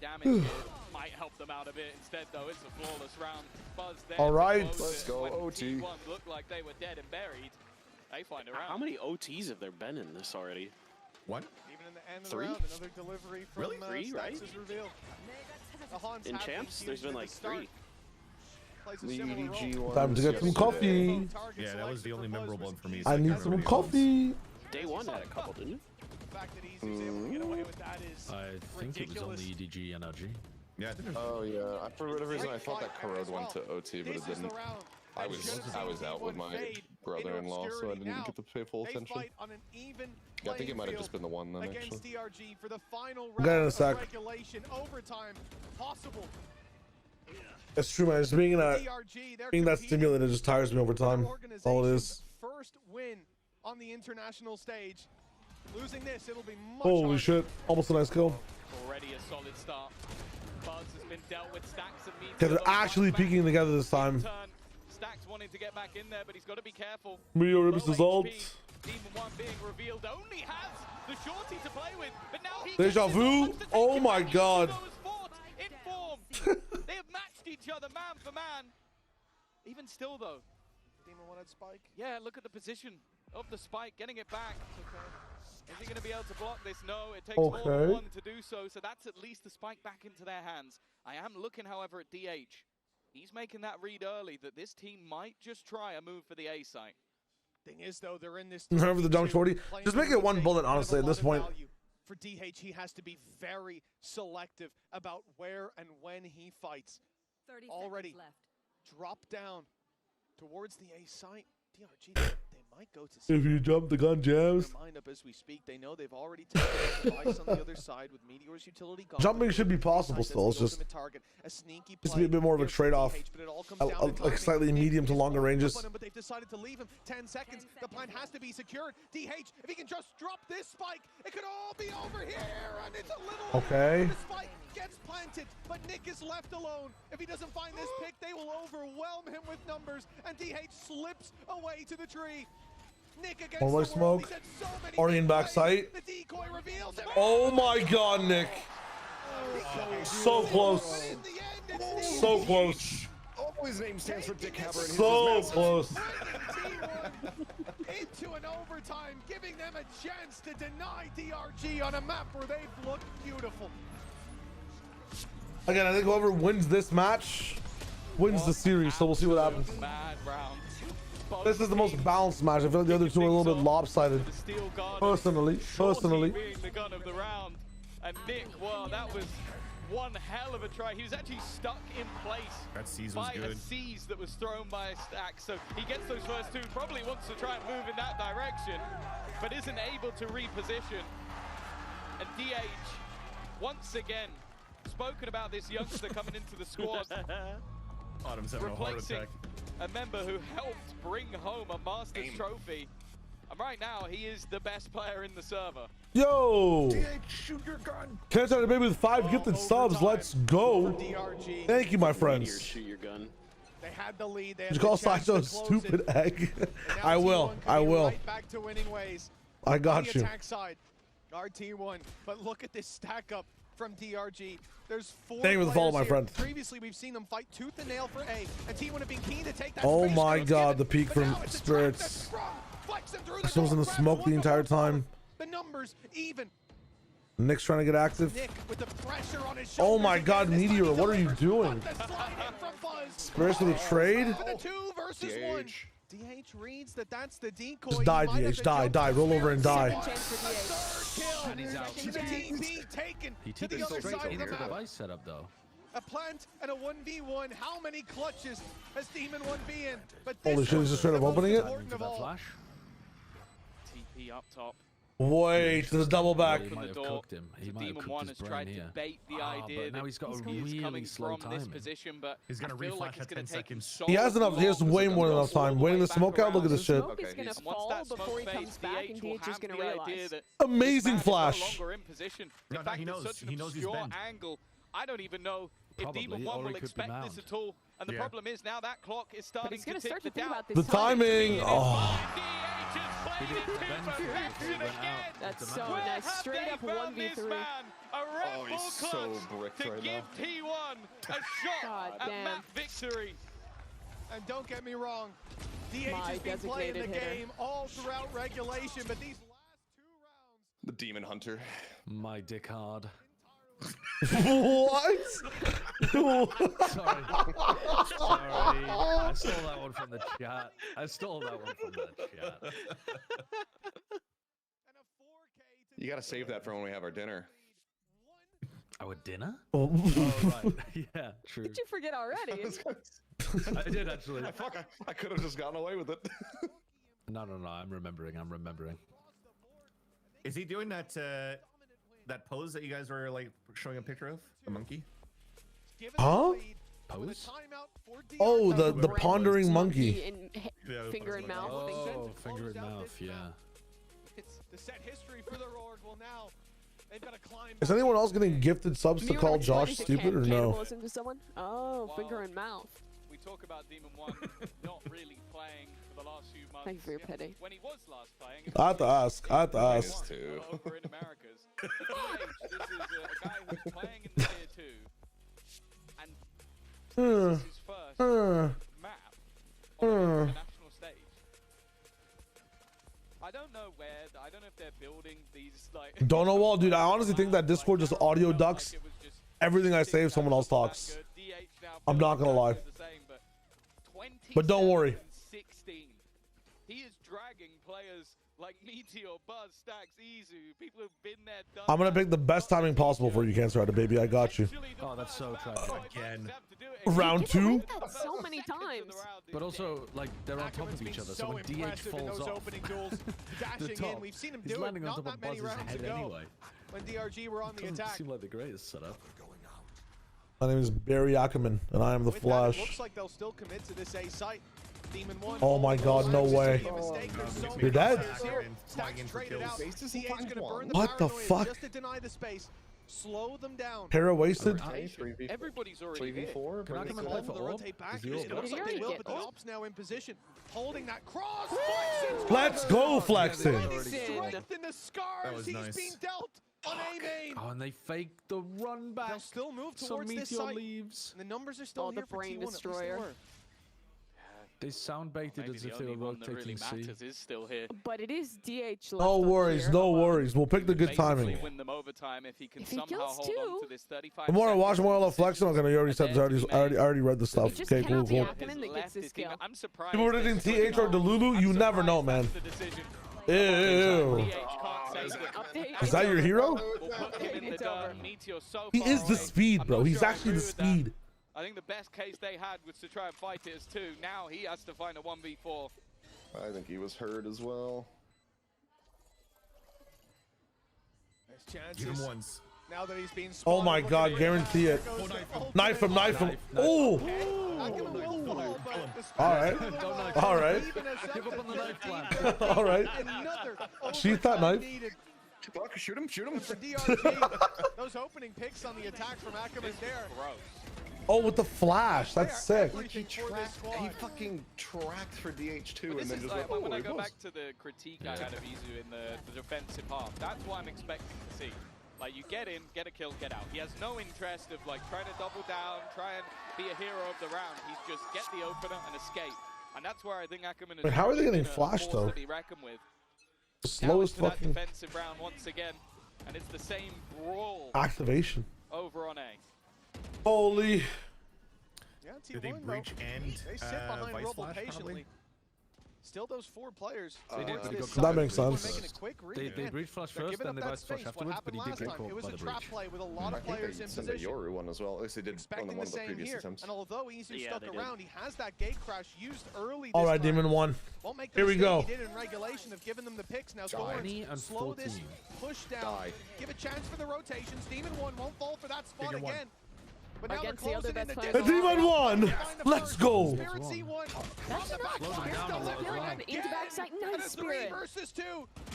damage it might help them out a bit. Instead, though, it's a flawless round. Buzz there. All right, let's go OT. T1 looked like they were dead and buried. They find a round. How many OTs have there been in this already? One? Even in the end of the 3? round, another delivery from really? 3, right? is revealed. In champs, there's been like 3. Time to get some coffee. Yeah, that was the only memorable one for me. I need some coffee. Day 1 had a couple, didn't it? I think it was only EDG NRG. Yeah. Oh yeah. For whatever reason, I thought that Corrode went to OT, but it didn't. I was out with my brother-in-law, so I didn't get to pay full attention. Yeah, I think it might have just been the one then, actually. DRG for the final Got in a round sec. of regulation, overtime possible. It's true, man. Just being that stimulated just tires me over time. That's all it is. First win on the international stage. Losing this, it'll be much Holy harder. shit. Almost a nice kill. Already a solid start. Buzz has been dealt with. Stacks and Meteor. Okay, they're actually peeking together this time. Stacks wanting to get back in there, but he's got to be careful. Meteor rips his ult. Demon 1 being revealed only has the shorty to play with, but now he Deja vu. Oh my god. in form. They have matched each other man for man. Even still though, Demon 1 had spike. yeah, look at the position of the spike, getting it back. Is he going to be able to block this? No, it takes more than one to do so, so that's at least the spike back into their hands. I am looking, however, at DH. He's making that read early that this team might just try a move for the A site. Thing is, though, they're in this. Remember the dunk shorty? Just make it one bullet, honestly, at this point. For DH, he has to be very selective about where and when he fights. 30 Already seconds left. drop down towards the A site. DRG, they might go to. If you jump the gun jams. Mind up as we speak. They know they've already taken the device on the other side with Meteor's utility. Jumping should be possible still. It's just be a bit more of a trade-off. Like slightly medium to longer ranges. But they've decided to leave him 10 seconds. The plan has to be secured. DH, if he can just drop this spike, it could all be over here. And it's a little. Okay. The spike gets planted, but Nick is left alone. If he doesn't find this pick, they will overwhelm him with numbers. And DH slips away to the tree. Nick against One way smoke. Already in back sight. Oh my god, Nick. So close. So close. Oh, his name stands for Dick Haber. So close. Into an overtime, giving them a chance to deny DRG on a map where they've looked beautiful. Again, I think whoever wins this match wins the series, so we'll see what happens. Bad round. This is the most balanced match. I feel like the other two are a little bit lopsided. Personally. Being the gun of the round. And Nick, well, that was one hell of a try. He was actually stuck in place by a seize that was thrown by a stack. So he gets those first two, probably wants to try and move in that direction, but isn't able to reposition. And DH, once again, spoken about this youngster coming into the squad. Autumn's having a heart attack. A member who helped bring home a Masters trophy. And right now, he is the best player in the server. Yo! Shoot your gun. Can't start a baby with 5 gifted subs. Let's go. Thank you, my friends. Shoot your gun. They had the lead. They Did you call Saito a stupid egg? I will. I will. Right back to winning ways. I got you. Attack side, RT1. But look at this stack up from DRG. There's 4 Thank you for the follow, my here. friend. Previously, we've seen them fight tooth and nail for A, and T1 have been keen to take that. Oh space. my Let's god, get the it. peak But from now it's a trap Spirits. that's sprung. Flex them through the This one's in the door, smoke grab the one entire before time. the numbers even. Nick's trying to get active. Nick with the pressure on his Oh shoulders my again. god, This time Meteor, he's what are you doing? But the slide in from Buzz. Spirits with a trade? For the 2 versus 1. DH reads that that's the decoy. Just die, DH. Die. Roll over and die. A third kill. And he's out. The TP taken He to the takes other straight side of the over the map. device setup though. A plant and a 1v1. How many clutches has Demon 1v in? But Holy this shit, he's just straight up opening it? important of all. Flash. TP up top. Wait, there's a double back. He might have cooked him. He might have Demon cooked 1 his has tried brain to here. bait the idea But now that he's got a is really coming slow from this timing. position, but He's gonna I feel like reflash it's at going 10 to take him seconds. so He has enough. He has long way to more than go enough time. all the Waiting way the smoke back out. Look at around. this shit. Smoke is gonna And once fall that smoke before he fades, comes back, and DH will DH is have gonna the idea realize. that Amazing this man is flash. no longer in position. No, In fact, he it's knows. such an He knows he's obscure bent. angle. I don't even know if Probably, Demon or 1 he will could be expect this mound. at all. And the problem is now that clock is But starting he's gonna to start tick to think about The this timing. Oh. He did the bend through. He went out. That's The so mount. nice. Straight up 1v3. Oh, he's so bricked to right give now. T1 a shot God at damn. map victory. And don't get me wrong, DH My has been playing the designated hitter. game all throughout regulation, but these last 2 rounds. The Demon Hunter. My dick hard. What? Sorry. I stole that one from the chat. You gotta save that for when we have our dinner. Our dinner? Oh. Right. Yeah, true. Did you forget already? I did actually. Fuck, I could have just gotten away with it. No, I'm remembering. Is he doing that that pose that you guys were like showing a picture of? The monkey? Huh? Pose? Oh, the pondering monkey. In finger in mouth. Oh, finger in mouth, yeah. to set history for the org. Well, now they've got to climb. Is anyone else getting gifted subs to call Josh stupid or no? Cannibalism to someone? Oh, finger in mouth. We talk about Demon 1 not really playing for the last few months. Thank you for your pity. When he was last playing, I have to ask. I have to ask. over in Americas. This is a guy who's playing in the tier 2, and this is his first map on the international stage. I don't know where. I don't know if they're building these like. Don't know all, dude. I honestly think that Discord just audio ducks everything I say if someone else talks. I'm not gonna lie. But don't worry. 16. He is dragging players like Meteor, Buzz, Stacks, Izu, people who've been there, done I'm gonna pick the best timing possible for you, Cancer Rider, baby. I got you. Oh, that's so tragic. Again. Round 2? So many times. But also, like, they're on top of each other, so when DH falls off, the top, We've seen him he's do landing it on not top of that many Buzz's rounds head ago. anyway. When DRG were on the Doesn't attack. seem like the greatest setup. My name is Barry Ackerman, and I am the With that, it Flash. looks like they'll still commit to this A site. Demon 1. Oh my God, no way. You're dead? What the fuck? Just to deny the space. Slow them down. Para wasted? Everybody's already 3v4. Can I come and play for Orb? It looks like they will, but the Ops now in position. Holding that cross. Let's go, Flexin. Strength in the scars. He's being dealt on A main. Oh, and they fake the run back. They'll still move So towards this Meteor site. leaves. And the numbers are still here for brain T1. At least they destroyer. were. They sound baited Maybe as the if they only were one that really rotating C. matters is still here. But it is DH left No on worries, here. no worries. We'll pick the good Basically timing. win them overtime if he can If he somehow kills hold on to this 35 The more I seconds. watch, the more I love Flexin. Okay, you already said this. I already read the stuff. It just Okay, cool, cannot be cool. Ackerman that gets this kill. I'm surprised. People predicting TH or Delulu? You never know, man. Ew. Is that your hero? He is the speed, bro. He's actually the speed. I think the best case they had was to try and fight it as 2. Now he has to find a 1v4. I think he was hurt as well. There's chances. Give him once. Now that he's being Oh my God, guarantee it. Knife him, knife him. Oh! Alright. Alright. Alright. Shoot that knife. Shoot him, shoot him. For DRG, those opening picks on the attack from Ackerman there. Oh, with the flash. That's sick. Like he fucking tracked for DH2 But and this then is just like, went, when oh, I it go goes. back to the critique I had of Izu in the defensive half, that's what I'm expecting to see. Like, you get in, get a kill, get out. He has no interest of, like, trying to double down, try and be a hero of the round. He's just get the opener and escape. And that's where I think Ackerman is. Wait, how are they getting flashed, though? To be reckoned with. The slowest Now into fucking that defensive round once again, and it's the same brawl activation. over on A. Holy. Yeah, Did they T1 breach and they sit behind Vice Rubble Flash, patiently. probably? Still those 4 players. They did, but he got That caught. makes sense. Making a quick read. They Man, breach flash they're first, giving then they up that Vice Flash space. What afterwards, but happened he did last get time? caught It was by a the trap breach. play with a lot I of think players they in sent a position. Yoru one as well. At least they did on Expecting one the of the same previous here. attempts. And although Izu Yeah, stuck they did. around, he has that gate crash used early this Alright, time. Demon 1. Won't make the Here we mistake go. He did in regulation of giving them the picks. Now 20 Thorns, and slow 14. this, push down, give a chance for the rotations. Demon 1 won't fall for that spot Figure one. again. But now Against they're the other closing in best the players. distance. Demon 1. Let's go. Spirit C1 That's on the back. enough. Spirit down does a it lot as well. again. Into backside. And Nice, a 3 Spirit. versus 2.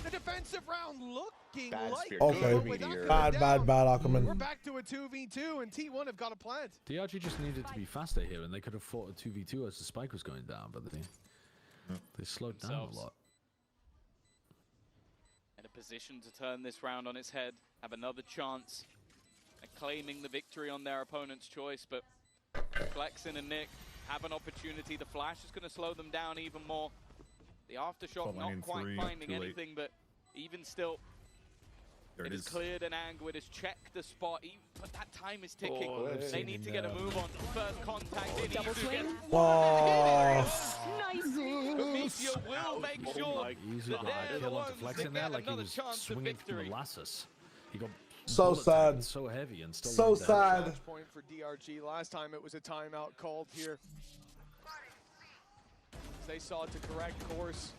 The defensive round looking Bad like Spirit. Okay. but with Ackerman Bad, down, bad, We're Ackerman. back to a 2v2 and T1 have got a plant. DRG just needed to be faster here, and they could have fought a 2v2 as the spike was going down, but they slowed down a lot. In a position to turn this round on its head, have another chance at claiming the victory on their opponent's choice, but Flexin and Nick have an opportunity. The flash is going to slow them down even more. The aftershock not quite finding anything, but even still, it is cleared an angle. It has checked the spot, but that time is ticking. They need to get a move on. First contact in. Double swing. Oh. Nice. Meteor will make sure Easy that got they're a the kill onto ones Flex that in there get like he another was chance of swinging through victory. molasses. He got So bullet time sad. so heavy and still So went down. sad. Match point for DRG. Last time it was a timeout called here. They saw to correct course.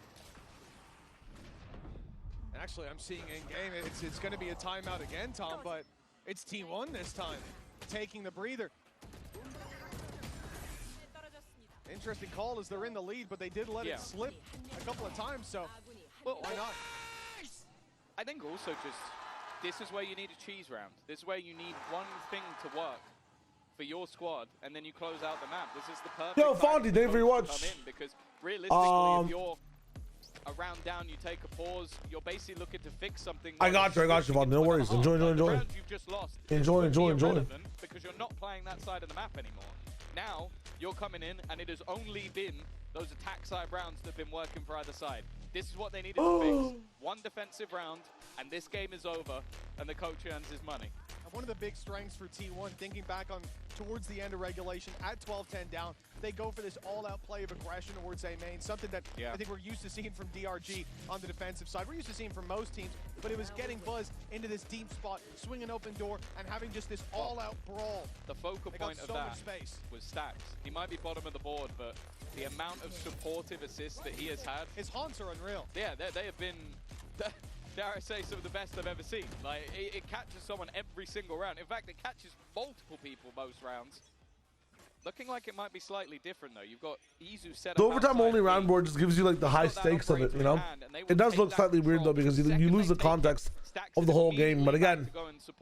Actually, I'm seeing in game it's going to be a timeout again, Tom, but it's T1 this time, taking the breather. Interesting call as they're in the lead, but they did let it slip a couple of times, so why not? I think also just, this is where you need a cheese round. This is where you need one thing to work for your squad, and then you close out the map. This is the perfect Yo, time Fonty, thank you for your watch. come in, because realistically, if you're a round down, you take a pause, you're basically looking to fix something. I got you, Fonty. No worries. Enjoy. You've just lost. Enjoy. Because you're not playing that side of the map anymore. Now, you're coming in, and it has only been those attack side rounds that have been working for either side. This is what they needed to fix. One defensive round, and this game is over, and the coach earns his money. One of the big strengths for T1, thinking back on towards the end of regulation, at 12-10 down, they go for this all-out play of aggression towards A main, something that I think we're used to seeing from DRG on the defensive side. We're used to seeing from most teams, but it was getting Buzz into this deep spot, swinging open door, and having just this all-out brawl. The focal point of that was Stacks. He might be bottom of the board, but the amount of supportive assists that he has had. His haunts are unreal. Yeah, they have been, dare I say, some of the best I've ever seen. Like, it catches someone every single round. In fact, it catches multiple people most rounds. Looking like it might be slightly different, though. You've got Izu set up. The overtime only round board just gives you like the high stakes of it, you know? It does look slightly weird, though, because you lose the context of the whole game. But again,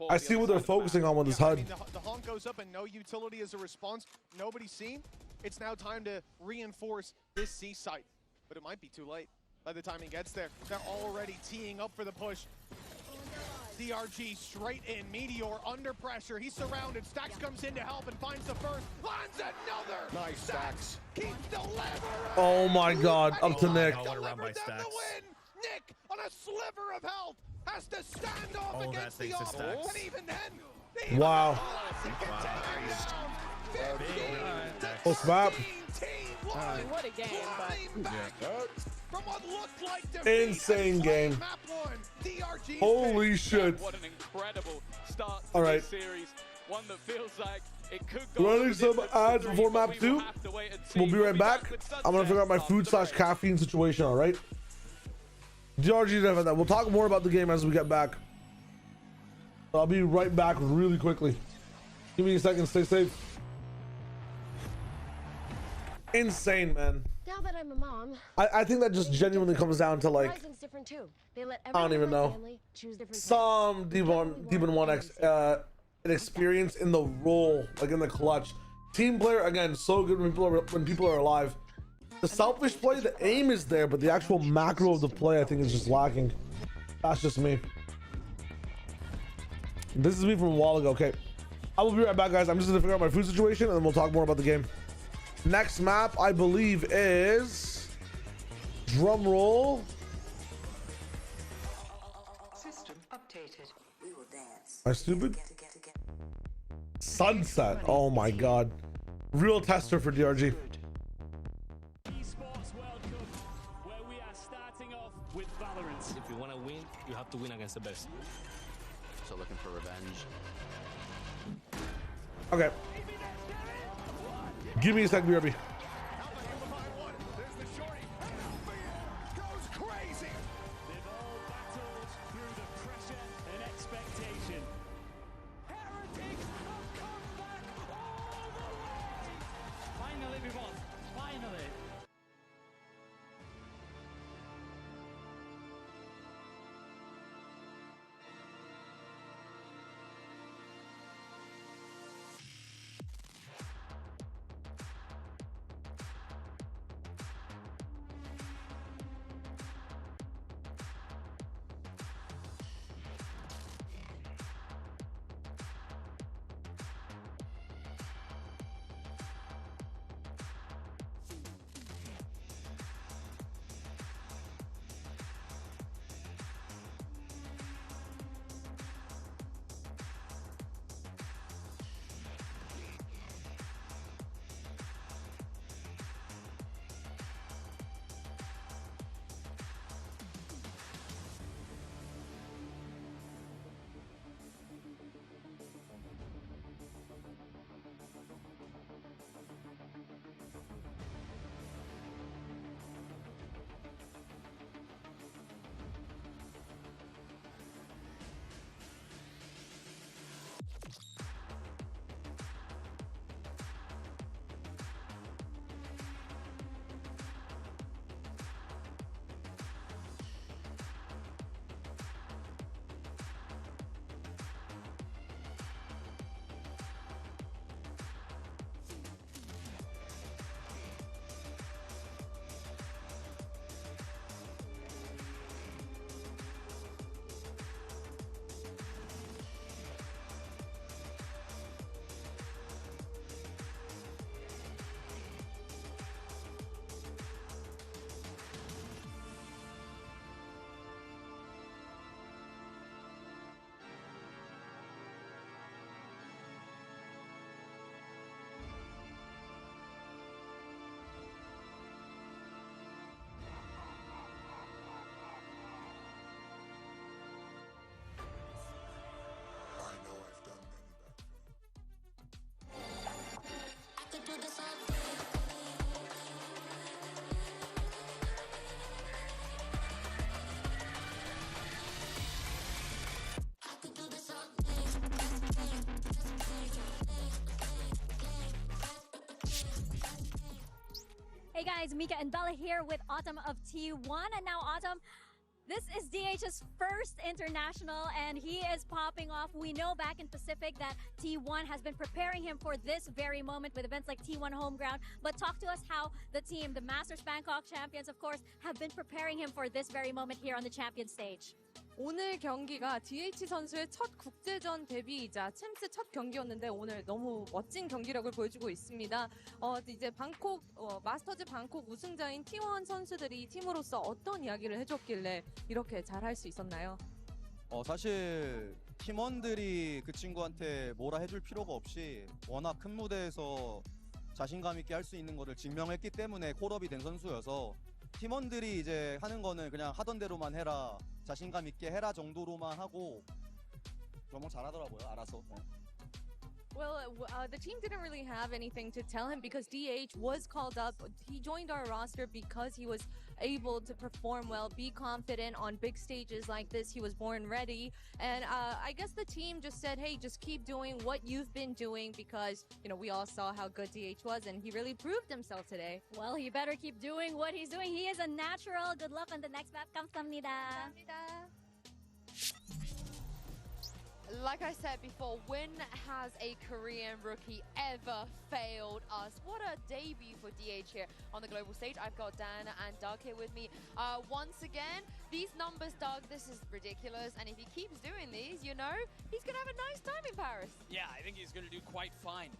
I see what they're focusing on with this HUD. The honk goes up and no utility as a response. Nobody's seen. It's now time to reinforce this C site. But it might be too late by the time he gets there. They're already teeing up for the push. DRG straight in. Meteor under pressure. He's surrounded. Stacks comes in to help and finds the first. Lands another. Nice, Stacks. Keeps delivering. Oh my God, up to Nick. Nick, on a sliver of health, has to stand off against the off. And even then, wow. Oh, snap. What a game, but from what looked like insane game. Holy shit. What an incredible start to all right. this series. One that feels like it could go running some ads before map 2. We'll be right back. I'm gonna figure out my food/caffeine situation, all right? DRG didn't have that. We'll talk more about the game as we get back. I'll be right back really quickly. Give me a second. Stay safe. Insane, man. Now that I'm a mom, I think that just genuinely comes down to like, different too. They let I don't even know, some Demon 1X an experience in the role, like in the clutch. Team player, again, so good when people are alive. The selfish play, the aim is there, but the actual macro of the play, I think, is just lacking. That's just me. This is me from a while ago. Okay, I will be right back, guys. I'm just gonna figure out my food situation, and then we'll talk more about the game. Next map, I believe, is drum roll. System updated. We will dance. Am I stupid? Sunset. Oh my God. Real tester for DRG. Esports World Cup, where we are starting off with Valorant. If you want to win, you have to win against the best. So looking for revenge. Okay. Give me a second, BRB. guys, Mika and Bella here with Autumn of T1. And now, Autumn, this is DH's first international, and he is popping off. We know back in Pacific that T1 has been preparing him for this very moment with events like T1 Homeground. But talk to us how the team, the Masters Bangkok champions, of course, have been preparing him for this very moment here on the champion stage. 오늘 경기가 DH 선수의 첫 국제전 데뷔이자 챔스 첫 경기였는데 오늘 너무 멋진 경기력을 보여주고 있습니다. 이제 방콕 마스터즈 방콕 우승자인 T1 선수들이 팀으로서 어떤 이야기를 해줬길래 이렇게 잘할 수 있었나요? 사실 팀원들이 그 친구한테 뭐라 해줄 필요가 없이 워낙 큰 무대에서 자신감 있게 할 수 있는 거를 증명했기 때문에 콜업이 된 선수여서 팀원들이 이제 하는 거는 그냥 하던 대로만 해라, 자신감 있게 해라 정도로만 하고 너무 잘하더라고요, 알아서. Well, the team didn't really have anything to tell him because DH was called up. He joined our roster because he was able to perform well, be confident on big stages like this. He was born ready. And I guess the team just said, hey, just keep doing what you've been doing because, you know, we all saw how good DH was and he really proved himself today. Well, he better keep doing what he's doing. He is a natural. Good luck on the next map. 감사합니다. Like I said before, when has a Korean rookie ever failed us? What a debut for DH here on the global stage. I've got Dan and Doug here with me. Once again, these numbers, Doug, this is ridiculous. And if he keeps doing these, you know, he's going to have a nice time in Paris. Yeah, I think he's going to do quite fine.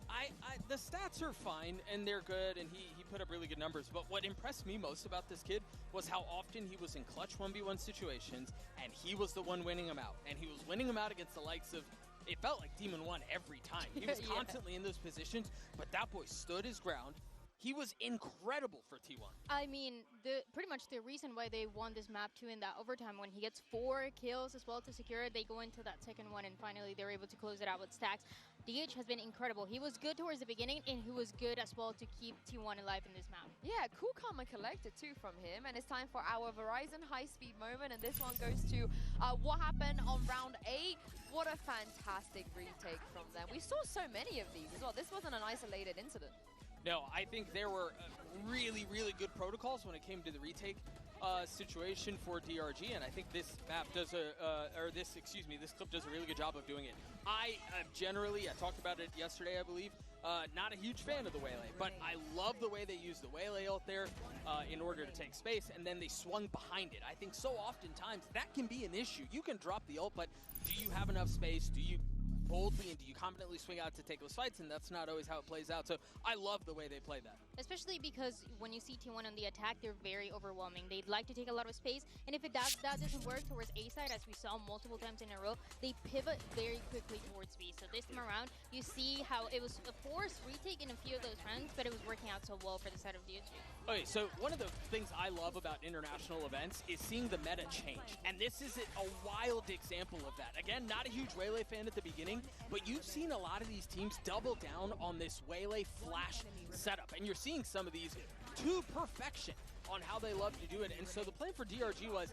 The stats are fine, and they're good, and he put up really good numbers. But what impressed me most about this kid was how often he was in clutch 1v1 situations, and he was the one winning them out. And he was winning them out against the likes of, it felt like Demon 1 every time. He was constantly in those positions, but that boy stood his ground. He was incredible for T1. I mean, pretty much the reason why they won this map too in that overtime, when he gets 4 kills as well to secure it, they go into that second one and finally they're able to close it out with stacks. DH has been incredible. He was good towards the beginning and he was good as well to keep T1 alive in this map. Yeah, cool, calm, and collected too from him. And it's time for our Verizon high-speed moment. And this one goes to what happened on round 8. What a fantastic retake from them. We saw so many of these as well. This wasn't an isolated incident. No, I think there were really, really good protocols when it came to the retake situation for DRG, and I think this map does this clip does a really good job of doing it. I talked about it yesterday, I believe, not a huge fan of the Waylay, but I love the way they used the Waylay out there in order to take space, and then they swung behind it. I think so oftentimes that can be an issue. You can drop the ult, but do you have enough space? Do you boldly and do you confidently swing out to take those fights? And that's not always how it plays out. So I love the way they play that. Especially because when you see T1 on the attack, they're very overwhelming. They'd like to take a lot of space. And if that doesn't work towards A side, as we saw multiple times in a row, they pivot very quickly towards B. So this time around, you see how it was a forced retake in a few of those rounds, but it was working out so well for the side of DRG. Okay, so one of the things I love about international events is seeing the meta change. And this is a wild example of that. Again, not a huge Waylay fan at the beginning, but you've seen a lot of these teams double down on this Waylay flash setup. And you're seeing some of these to perfection on how they love to do it. And so the plan for DRG was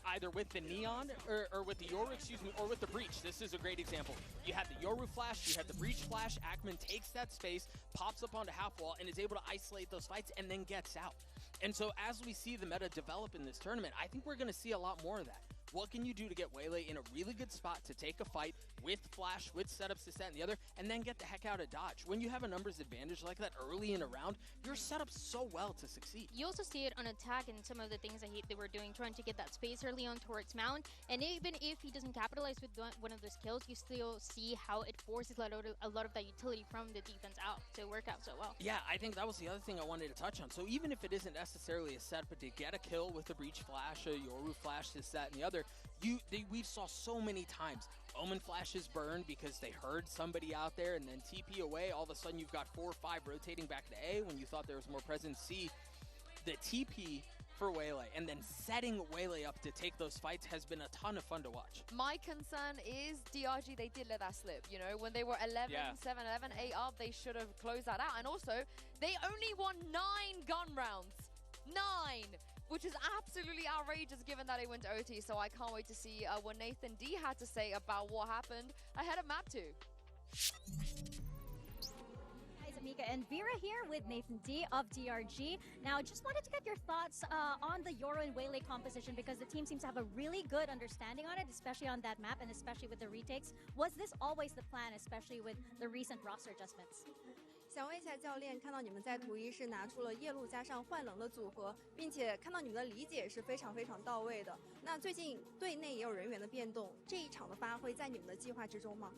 either with the Neon or with the Yoru, or with the Breach. This is a great example. You had the Yoru flash, you had the Breach flash. Ackman takes that space, pops up onto half wall, and is able to isolate those fights and then gets out. And so as we see the meta develop in this tournament, I think we're going to see a lot more of that. What can you do to get Waylay in a really good spot to take a fight with flash, with setups, this, that, and the other, and then get the heck out of dodge? When you have a numbers advantage like that early in a round, you're set up so well to succeed. You also see it on attack and some of the things that they were doing, trying to get that space early on towards Mount. And even if he doesn't capitalize with one of those kills, you still see how it forces a lot of that utility from the defense out to work out so well. Yeah, I think that was the other thing I wanted to touch on. So even if it isn't necessarily a set, but to get a kill with a Breach flash, a Yoru flash, this, that, and the other, we saw so many times Omen flashes burn because they heard somebody out there and then TP away. All of a sudden you've got 4 or 5 rotating back to A when you thought there was more presence. C, the TP for Waylay and then setting Waylay up to take those fights has been a ton of fun to watch. My concern is DRG, they did let that slip. You know, when they were 11, 7, 11, 8 up, they should have closed that out. And also, they only won 9 gun rounds. 9! Which is absolutely outrageous given that it went to OT. So I can't wait to see what Nathan D had to say about what happened ahead of map 2. Guys, Amika and Vera here with Nathan D of DRG. Now, just wanted to get your thoughts on the Yoru and Waylay composition, because the team seems to have a really good understanding on it, especially on that map and especially with the retakes. Was this always the plan, especially with the recent roster adjustments? 想问一下教练，看到你们在图一是拿出了夜路加上幻冷的组合，并且看到你们的理解是非常到位的。那最近队内也有人员的变动，这一场的发挥在你们的计划之中吗？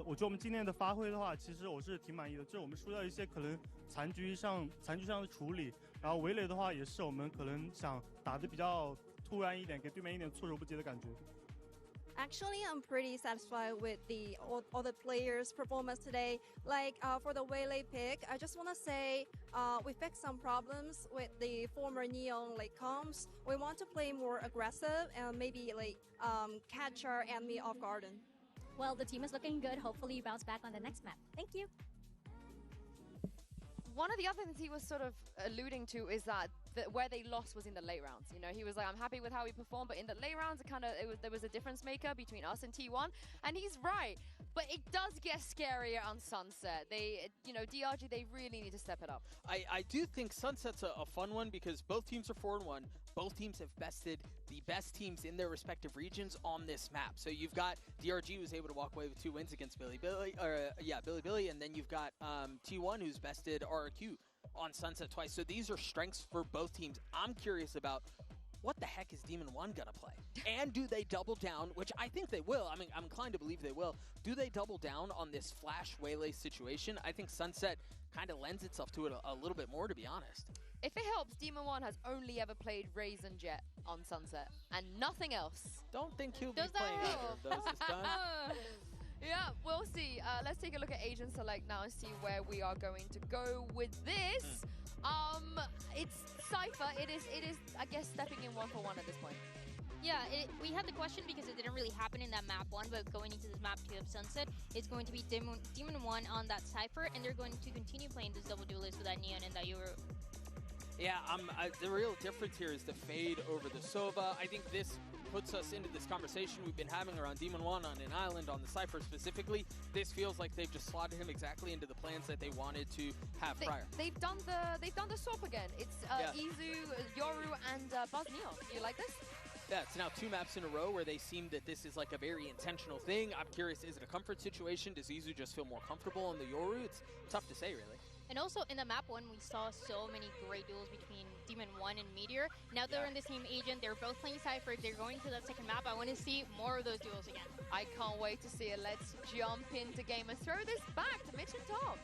我觉得我们今天的发挥的话，其实我是挺满意的。就是我们输掉一些可能残局上的处理，然后围垒的话也是我们可能想打得比较突然一点，给对面一点措手不及的感觉。Actually, I'm pretty satisfied with all the players' performance today. Like for the Waylay pick, I just want to say we fixed some problems with the former Neon comps. We want to play more aggressive and maybe catch our enemy off guard. Well, the team is looking good. Hopefully you bounce back on the next map. Thank you. One of the other things he was sort of alluding to is that where they lost was in the late rounds. You know, he was like, I'm happy with how we performed, but in the late rounds, there was a difference maker between us and T1, and he's right. But it does get scarier on Sunset. DRG, they really need to step it up. I do think Sunset's a fun one because both teams are 4-1. Both teams have bested the best teams in their respective regions on this map. So you've got DRG, who's able to walk away with 2 wins against Billy, and then you've got T1, who's bested RRQ on Sunset twice. So these are strengths for both teams. I'm curious about what the heck is Demon One gonna play? And do they double down, which I think they will. I mean, I'm inclined to believe they will. Do they double down on this Flash Waylay situation? I think Sunset kind of lends itself to it a little bit more, to be honest. If it helps, Demon One has only ever played Raze and Jet on Sunset, and nothing else. Don't think he'll be playing either of those this time. Yeah, we'll see. Let's take a look at Agent Select now and see where we are going to go with this. It's Cypher. It is, I guess, stepping in 1-for-1 at this point. Yeah, we had the question because it didn't really happen in that map 1, but going into this map 2 of Sunset, it's going to be Demon 1 on that Cypher, and they're going to continue playing this double duelist with that Neon and that Yoru. Yeah, the real difference here is the fade over the Sova. I think this puts us into this conversation we've been having around Demon One on an island, on the Cypher specifically. This feels like they've just slotted him exactly into the plans that they wanted to have prior. They've done the swap again. It's Izu, Yoru, and Buzz Neon. You like this? Yeah, it's now 2 maps in a row where they seem that this is like a very intentional thing. I'm curious, is it a comfort situation? Does Izu just feel more comfortable on the Yoru? It's tough to say, really. And also in the map 1, we saw so many great duels between Demon 1 and Meteor. Now they're in the same agent. They're both playing Cypher. They're going to that second map. I want to see more of those duels again. I can't wait to see it. Let's jump into game and throw this back to Mitch and Tom.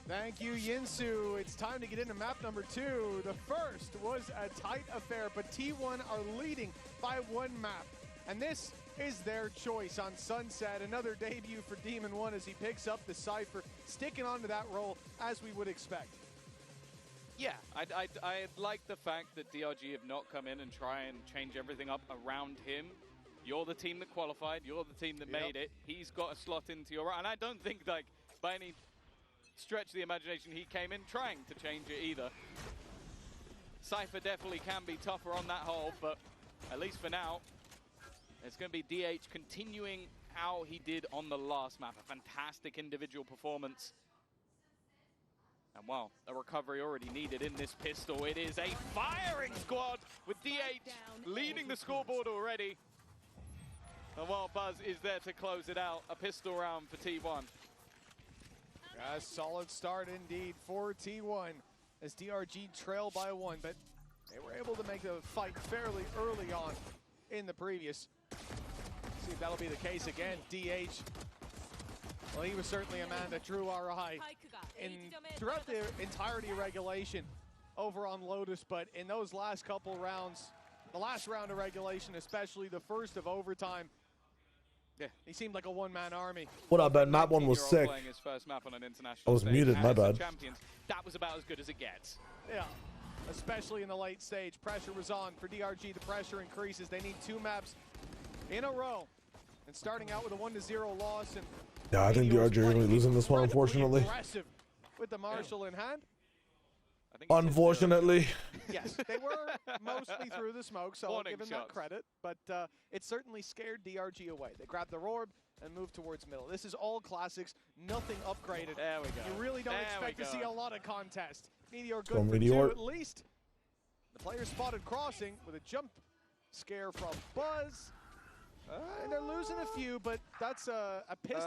Thank you, Yinsu. It's time to get into map number 2. The first was a tight affair, but T1 are leading by 1 map. And this is their choice on Sunset. Another debut for Demon One as he picks up the Cypher, sticking onto that role as we would expect. Yeah, I like the fact that DRG have not come in and try and change everything up around him. You're the team that qualified. You're the team that made it. He's got a slot into your right. And I don't think, like, by any stretch of the imagination, he came in trying to change it either. Cypher definitely can be tougher on that hole, but at least for now, it's going to be DH continuing how he did on the last map. A fantastic individual performance. And wow, a recovery already needed in this pistol. It is a firing squad with DH leading the scoreboard already. And while Buzz is there to close it out, a pistol round for T1. A solid start indeed for T1 as DRG trail by 1, but they were able to make the fight fairly early on in the previous. See if that'll be the case again. DH, well, he was certainly a man that drew our eye throughout the entirety of regulation over on Lotus, but in those last couple rounds, the last round of regulation, especially the first of overtime, yeah, he seemed like a one-man army. What up, Ben? Map 1 was sick. His first map on an international I was muted, my bad. Champions, that was about as good as it gets. Yeah, especially in the late stage. Pressure was on for DRG. The pressure increases. They need 2 maps in a row. And starting out with a 1-0 loss. And yeah, I think DRG are going to be losing this one, unfortunately. Aggressive with the Marshall in hand. I think Unfortunately. Yes, they were mostly through the smoke, so I'll Warning give him shots. that credit. But it certainly scared DRG away. They grabbed their orb and moved towards middle. This is all classics, nothing upgraded. There we go. You really don't There expect we to see go. a lot of contest. Meteor Go good for Meteor. 2 at least. The player spotted crossing with a jump scare from Buzz. And they're losing a few, but that's a piss. Okay,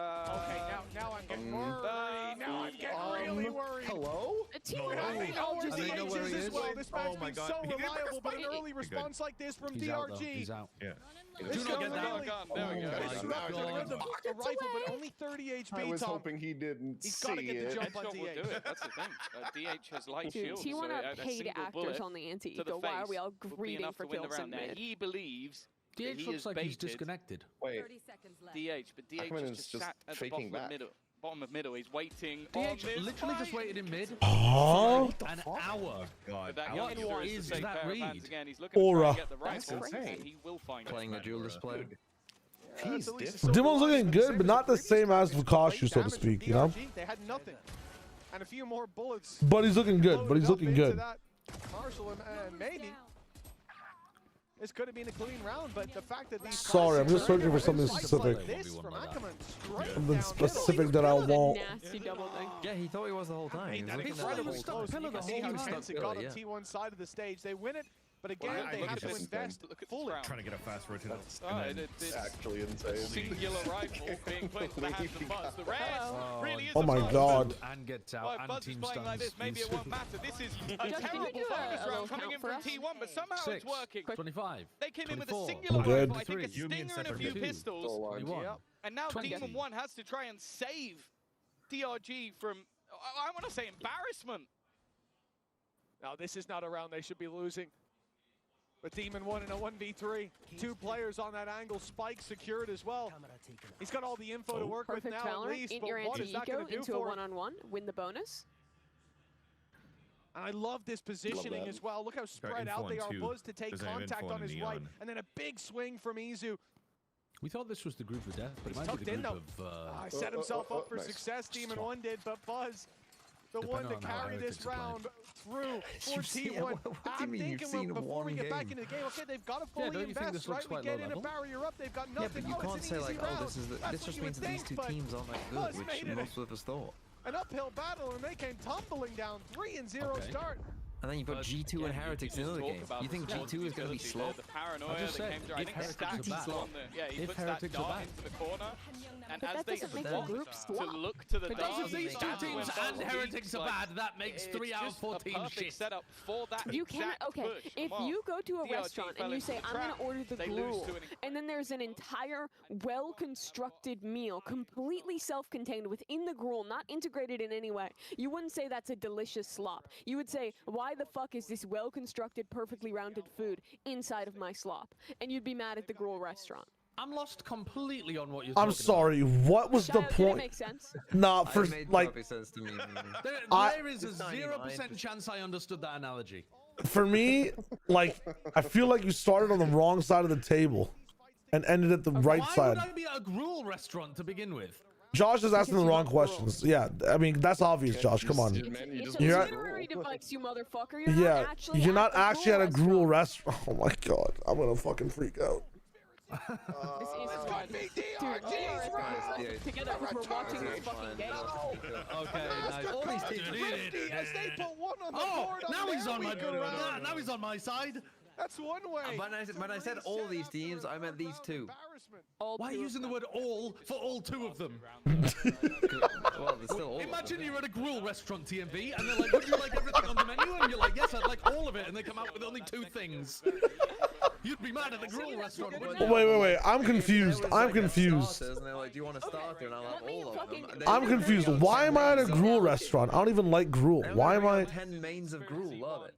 now I'm getting worried. Now I'm getting really worried. Hello? They know where And they know where he DH is as is? well. This match Oh my being God. so He didn't reliable, but an respond. early response like this from He's out, though. DRG. He's out. Yeah. This Do not is get that. really There we go. disrupting rhythm. A rifle, but only 30 HP. I was Tom. hoping he didn't He's see got to get the it. jump on Headshot will do DH. it. That's the thing. DH has light Dude, shields. T1 so are a paid single actors bullet on the to anti-ego. the Why are we face all would be greeting enough for to win the kills in round there. mid? He believes that DH he looks is like he's baited. disconnected. Wait, DH, but DH Ackerman is is just just sat at the faking bottom of back. middle. Bottom of middle, he's waiting. DH on this literally just fight. waited in mid Huh? for an hour. But that What youngster is is the same that pair of hands read? again. He's looking to Aura. try and get the That's rifle, insane. and he will find it. Playing a dual display. He's at least different. Demon's looking good, but not the same as Vukashu, so to speak, you know? DRG, they had nothing. And a few more bullets. But he's looking good. But he's loaded looking up into good. that Marshall and maybe this could have been a clean round, but the fact that these Sorry, I'm just classics are searching for something fights like specific. this from Ackerman straight Something down specific that I want. Nasty double thing. Yeah, he thought he was the whole time. He was looking at Incredibly that close. whole You can see how tense it got on yeah. T1 side of the stage. They win it, but again, Well, they look have at to this invest Look at fully. this round. Trying to get a fast rotation. It's Actually insane. singular rifle being put into the hands of Buzz. The rest really is Oh a my Buzz. God. And gets Well, out if and Buzz is team playing like this, stuns. maybe it won't matter. This is a Just, can terrible you do a bonus little round coming count in for from us? T1, but somehow 6, it's working. 25. They came in with a 24, singular Good. rifle, I think a 23, stinger and a few 22, pistols. 21. And now 20. Demon 1 has to try and save DRG from, I want to say, embarrassment. Now, this is not a round they should be losing. But Demon 1 in a 1v3. 2 players on that angle. Spike secured as well. He's got all the info to work with Perfect now at Valorant least. in But your what is that anti-ego going to do into a for him? one-on-one. Win the bonus. And I love this positioning that. as well. Look how spread info out they on are. two. Buzz to take There's no contact info on on his Neon. right. And then a big swing from Izu. We thought this was the group of death, but it He's might be tucked the in group though. of... Set himself up for nice. success. Demon Swap. 1 did, but Buzz, the one Depending to on how carry this Heretics are playing. round through for You've seen- T1. what do you I'm mean you've thinking seen before we one get back game? into the game, okay, they've got to Yeah, fully don't you think invest, this right? looks We quite get low in a level? barrier up, they've got Yeah, nothing. but you Oh, can't it's say an like, easy oh, round. this is That's this what just you means would that these think, two but teams aren't that Buzz good, made which it. most of us thought. An uphill battle, and they came tumbling down. 3-0 Okay. start. And then you put But G2 again, and Heretics in another talk game. about You think the G2 is going to be responsibility slow? there, The paranoia I just that said, came through. I if think Heretics Stacks are bad. on the, yeah, he If puts that Heretics are dart bad. into the corner, and But as that they doesn't make the want group to swap. look to the But dart, If these two that's when teams Buzz and peaks, Heretics are like, bad, that makes 3 out of it's just 14 a perfect shit. setup for that You can't. exact Okay, push. if Well, you go to a DRG restaurant fell and you into say, the "I'm going trap. to order the They lose gruel," to an and then there's an entire well-constructed meal, completely self-contained within the gruel, not integrated in any way, you wouldn't say that's a delicious slop. You would say, "Why the fuck is this well-constructed, perfectly rounded food inside of my slop?" And you'd be mad at the gruel restaurant. I'm lost completely on what you're I'm talking sorry. What was the Did it point? make sense? Nah, It for made like perfect sense to me. There is a It's 0% chance I understood that analogy. for me, like I feel like you started on the wrong side of the table and ended at the right Why side. would I be at a gruel restaurant to begin with? Josh is asking the wrong questions. Yeah, I mean that's obvious, Josh. Come on. It's a You're at- literary device, you motherfucker. You're Yeah, not actually you're not at the actually at a gruel gruel restaurant. Oh my god, I'm gonna fucking freak out. This is fun. Dude, together we're watching this fucking game. Okay, nice. All these teams as they put one on the board on now he's their on my weaker round. now he's on my side. That's one way. When I said all these teams, I meant these two. Why are you using the word all for all 2 of them? Well, there's still all Imagine you're at a gruel restaurant, TMV, and they're like, would you like everything on the menu? And you're like, yes, I'd like all of it. And they come out with only 2 things. You'd be mad at the gruel restaurant, wouldn't you? Wait. I'm confused. I'm confused. And they're like, do you want a starter? And I'll have all of them. And I'm confused. Why am I at a gruel restaurant? I don't even like gruel. Why am I? 10 mains of gruel, love it.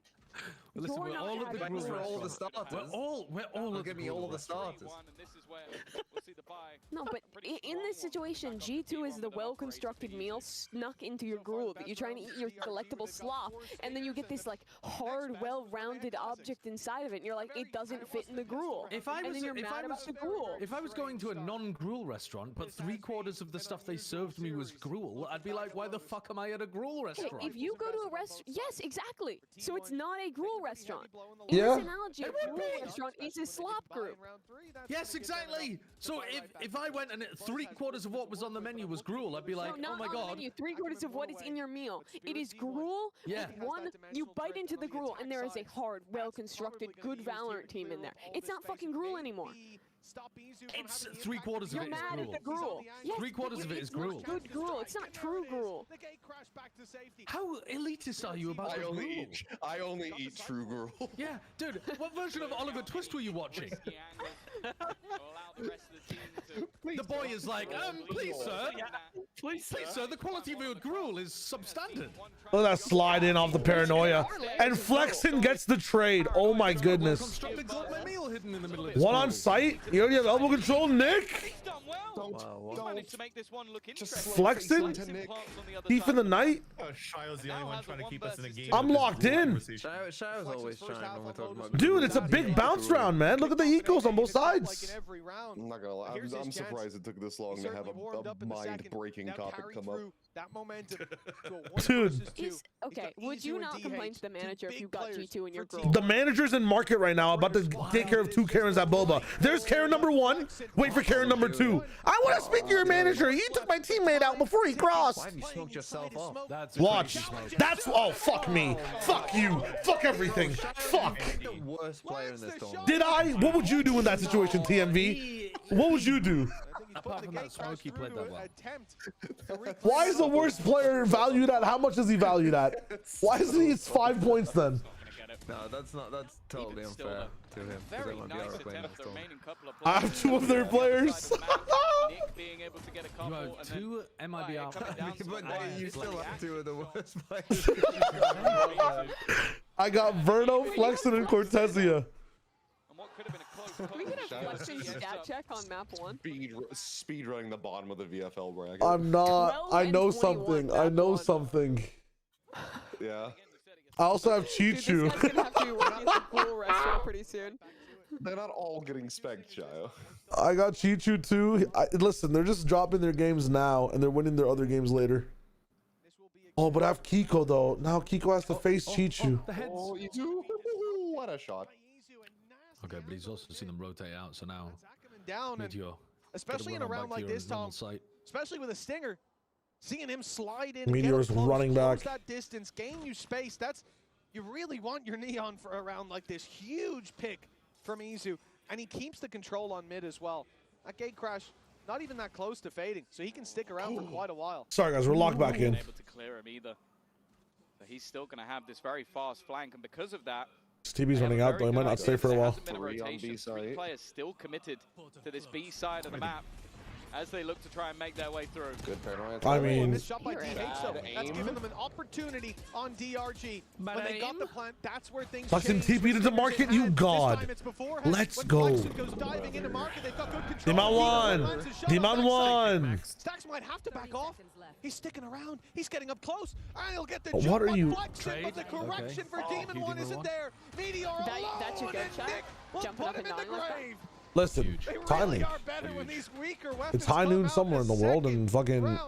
Well, listen, we're all at the gruel for all the restaurant. starters. We're all Give me all the starters. No, but in this situation, G2 is the well-constructed meal snuck into your gruel that you try and eat your delectable slop, and then you get this like hard, well-rounded object inside of it, and you're like, it doesn't fit in the gruel. And then you're mad about the gruel. If I was going to a non-gruel restaurant, but 3/4 of the stuff they served me was gruel, I'd be like, why the fuck am I at a gruel restaurant? If you go to a restaurant, yes, exactly. So it's not a gruel restaurant. Yeah. In this analogy, a gruel restaurant is a slop group. Yes, exactly. So if I went and 3/4 of what was on the menu was gruel, I'd be like, no, oh my not god. on the menu. 3/4 of what is in your meal. It is gruel. Yeah. With one, you bite into the gruel, and there is a hard, well-constructed, good Valorant team in there. It's not fucking gruel anymore. It's 3/4 of You're it is mad at gruel. the gruel. Yes, 3/4 of it is gruel. It's not good gruel. It's not true gruel. How elitist are you about the gruel? I only eat true gruel. Yeah, dude, what version of Oliver Twist were you watching? The boy is like, please sir, please sir, the quality of your gruel is substandard. Look at that slide in off the paranoia. And Flexen gets the trade. Oh my goodness. One on site? You already have elbow control, Nick? Flexen? Thief in the night? Shio's the only one trying to keep us in a game. I'm locked in. Shio's always trying when we're talking about. Dude, it's a big bounce round, man. Look at the ecos on both sides. I'm not gonna lie, I'm surprised it took this long to have a mind-breaking topic come up. Dude. Okay, would you not complain to the manager if you got G2 in your gruel? The manager's in market right now, about to take care of 2 Karens at Boba. There's Karen number 1. Wait for Karen number 2. I want to speak to your manager. He took my teammate out before he crossed. Why have you smoked yourself off? Watch. That's oh fuck me. Fuck you. Fuck everything. Fuck. The worst player in this tournament. Did I? What would you do in that situation, TMV? What would you do? Apart from that, Smokey played that well. Why is the worst player valued at? How much is he valued at? Why isn't he 5 points then? No, that's totally unfair to him. Very nice attempt, the remaining couple of I have 2 of their players. Nick being able to get a couple, You have 2 MIBR. But you still have 2 of the worst players. I got Verno, Flexen, and Cortesia. Can we get a Flexen stat check on map 1? Speed running the bottom of the VFL bracket. I'm not. I know something. I know something. Yeah. I also have Chichu. This guy's gonna have to be working at the pool restaurant pretty soon. They're not all getting specced, Shio. I got Chichu too. Listen, they're just dropping their games now, and they're winning their other games later. Oh, but I have Kiko though. Now Kiko has to face Chichu. Oh, Izu. What a shot. Okay, but he's also seen them rotate out, so now down, and especially in a round like this, Tom, especially with a stinger, seeing him slide in, Meteor's running back. That distance, gain you space. That's you really want your Neon for a round like this. Huge pick from Izu, and he keeps the control on mid as well. That gate crash, not even that close to fading, so he can stick around for quite a while. Sorry guys, we're locked back in. Able to clear him either. So he's still going to have this very fast flank, and because of that, TB's running out though. He might not stay for a while. 3 players still committed to this B side of the map as they look to try and make their way through. Good paranoia. I mean, shot by DH, so that's given them an opportunity on DRG. When they got the plant, that's where things Flexen TP to the market, you god. Let's go. Demon 1. Demon 1. Stacks might have to back off. He's sticking around. He's getting up close. And he'll get the What are you? but the correction for Demon 1 isn't there. Meteor alone. That's your good shot. Jumping up and down like that. Listen, timing. It's high noon somewhere in the world, and fucking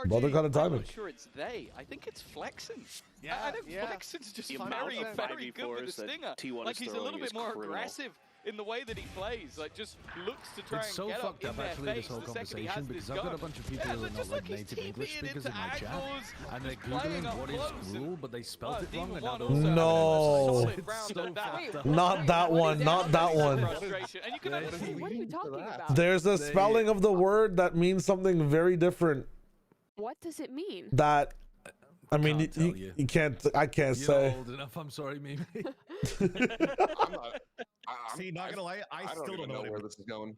brother got a timing. I'm sure it's they. I think it's Flexen. Yeah, I think Flexen's just very, very good with the stinger. Like he's a little bit more aggressive in the way that he plays, like just looks to try and get up in their face this whole the second he has conversation this because I've got a gun. bunch of people who are not like native English speakers in my chat, and they're googling what is gruel, but they spelled it wrong. And now No, not that one. Not that one. What are you talking about? There's a spelling of the word that means something very different. What does it mean? That. I mean, you can't. I can't You're say. not old enough. I'm sorry, Mimi. See, not gonna lie, I still don't know where this is going.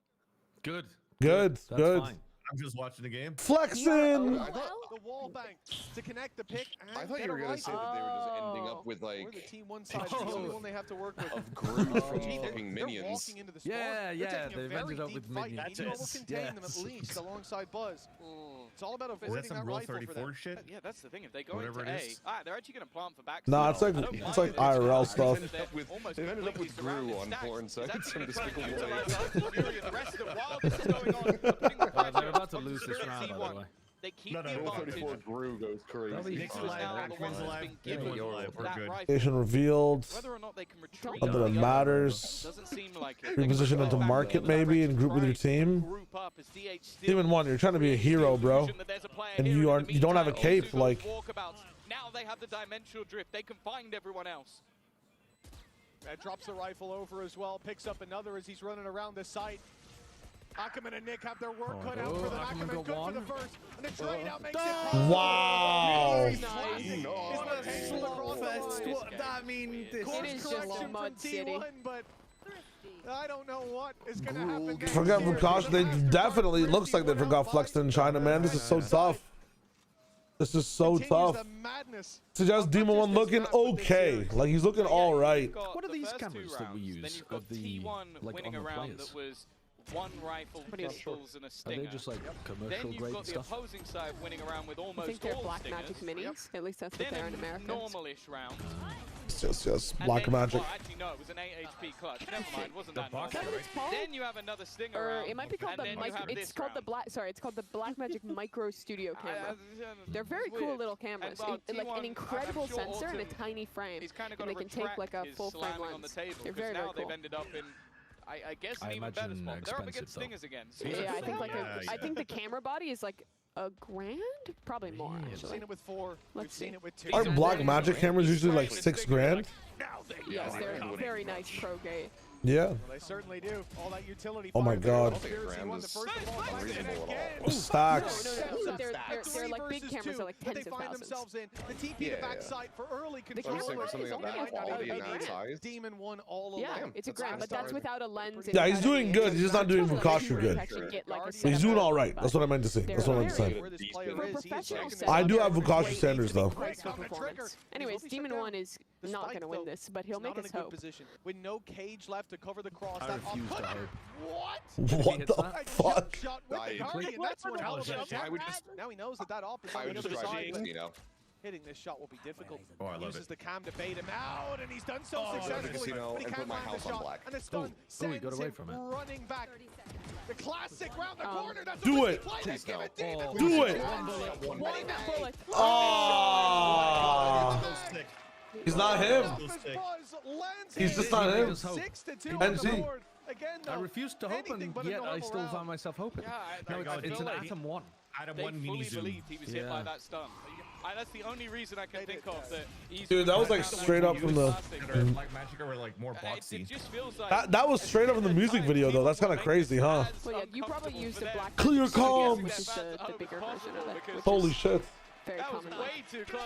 Good. Good. That's Good. fine. I'm just watching the game. Flexing. The wall bank to connect the pick. I thought you were gonna say that they were just ending up with like the team one side. The only one they have to work with. Of Groot from fucking Minions. Into the spawn. Yeah, they've ended up with Minions. You almost contain them at least alongside Buzz. It's all about avoiding that Rule rifle 34 shit? Yeah, that's the thing. If they go Whatever into it A, is. they're actually going to plant for back. Nah, it's like IRL stuff. They've ended up with Gru on porn sites from Despicable Me. They're about to lose this round, by the way. They keep Rule 34 Gru goes crazy. Station revealed. Whether or not they can retreat. Something that matters. Doesn't seem like it. Reposition into market maybe and group with your team. Demon 1, you're trying to be a hero, bro. And you don't have a cape, like. Now they have the dimensional drift. They can find everyone else. Drops the rifle over as well. Picks up another as he's running around the site. Ackerman and Nick have their work cut out for them. Ackerman good for the first. And the trade out makes it. Wow. I mean, this is just a mud city. But I don't know what is going to happen. Forgot Vukosh. They definitely looks like they forgot Flexed in China, man. This is so tough. This is so tough. Suggest Demon 1 looking okay. Like he's looking all right. What are these cameras that we use of the like on the players? One rifle, pistols, and a stinger. Are they just like commercial then grade got the stuff? Opposing side winning around with almost I think they're all Black stingers. Magic Minis. At least that's what they're in America. Normalish round. Yes. Black Magic. Well, actually, no, it was an 8 HP clutch. Never mind, wasn't that nice? Then you have another stinger round. It might be called the it's called the Black. Sorry, it's called the Black Magic Micro Studio camera. They're very cool little cameras. Like an incredible sensor and a tiny frame, and they can take like a full frame lens. They're very now cool. they've ended up in. I guess an even better spot. They're up against stingers again. So Yeah, I think I think the camera body is like $1,000, probably more We've actually. seen it with 4. We've seen it with 2. Aren't Black Magic cameras usually like $6,000? Yes, they're very nice pro grade. Yeah. Well, they certainly do. All that utility. Oh my God. Stacks. No, they're like big cameras. They're like tens of thousands. The TP to backside for early control. Something of that quality and that size. Demon 1 all alone. Yeah, it's $1,000, but that's without a lens. Yeah, he's doing good. He's just not doing Vukosh good. He's doing all right. That's what I meant to say. That's what I meant to say. I do have Vukosh standards though. Anyways, Demon 1 is not going to win this, but he'll make us hope. With no cage left to cover the cross. I refuse to hope. What the fuck? Shot with the Guardian. That's what now he knows that opposite I would just try to, you know. Hitting this shot will be difficult. Oh, I love Uses it. the cam to bait him out, and he's done so successfully. Casino He and can't put my land the house on shot, black. and the stun he got sends away him from it. running back. The classic round the corner. That's Do a it. play. They give it Demon. Do it. One bullet. Oh. He's not him. He's just not him. NC. I refused to hope, and yet I still found myself hoping. Yeah, It's an Atom 1. Atom They 1 mini fully zoom. believed he was hit by that stun. That's the only reason I can think of that. Dude, that was like straight up from the. Black Magic are like more boxy. It just feels like That was straight up in the music video though. That's kind of crazy, huh? Well, yeah, you probably used the Black Clear Magic, comms. which is the bigger version of it. Holy shit. Very that was common. way too close.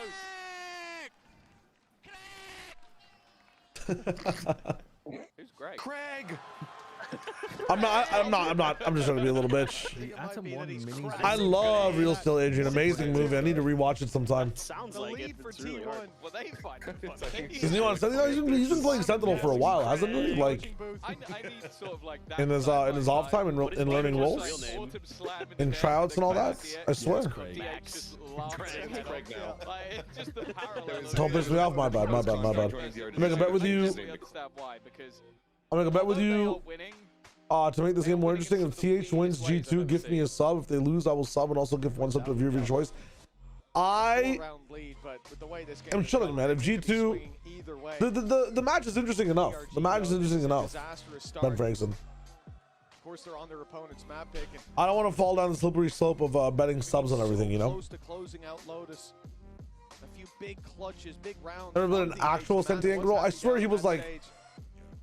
Who's Greg? Craig! I'm just trying to be a little bitch. The Atom 1 mini. I love Real Steel Adrian. Amazing movie. I need to rewatch it sometime. Sounds like it. It's really hard. Well, they find it He's new on Sentinel. He's been playing Sentinel for a while, hasn't he? Like I need sort of like that in his off time and in learning roles, in tryouts and all that. I swear. Craig now. Don't piss me off. My bad. I'll make a bet with you. To make this game more interesting, if TH wins G2, gift me a sub. If they lose, I will sub and also give one sub to a viewer of your choice. I am chilling, man. If G2, the match is interesting enough. The match is interesting enough. Ben Frankson. Of course, they're on their opponent's map pick. I don't want to fall down the slippery slope of betting subs and everything, you know. Close to closing out Lotus. A few big clutches, big rounds. Ever been an actual Sentient role? I swear he was like,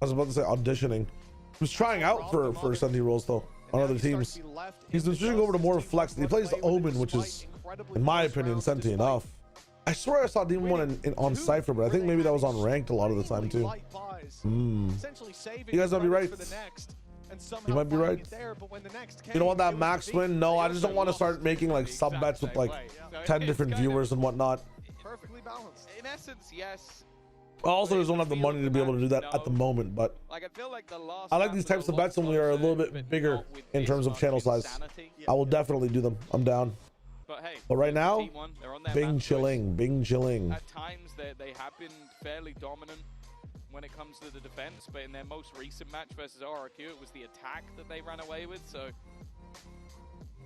I was about to say auditioning. He was trying out for Senti roles though on other teams. He's been switching over to more flex. He plays the Omen, which is, in my opinion, Senti enough. I swear I saw Demon 1 on Cypher, but I think maybe that was on ranked a lot of the time too. You guys might be right. and somehow You might be right. it there, but when the next You don't want came, that it was max the win? No, I just don't want to start making like sub bets with like 10 different viewers and whatnot. perfectly balanced. In essence, yes. I also just don't have the money to be able to do that at the moment, but Like I feel like the last I like these types of bets when we are a little bit bigger in terms of channel size. I will definitely do them. I'm down. But hey, But right now, T1, they're on their Bing map chilling, Bing chilling. At times they have been fairly dominant when it comes to the defense, but in their most recent match versus RRQ, it was the attack that they ran away with. So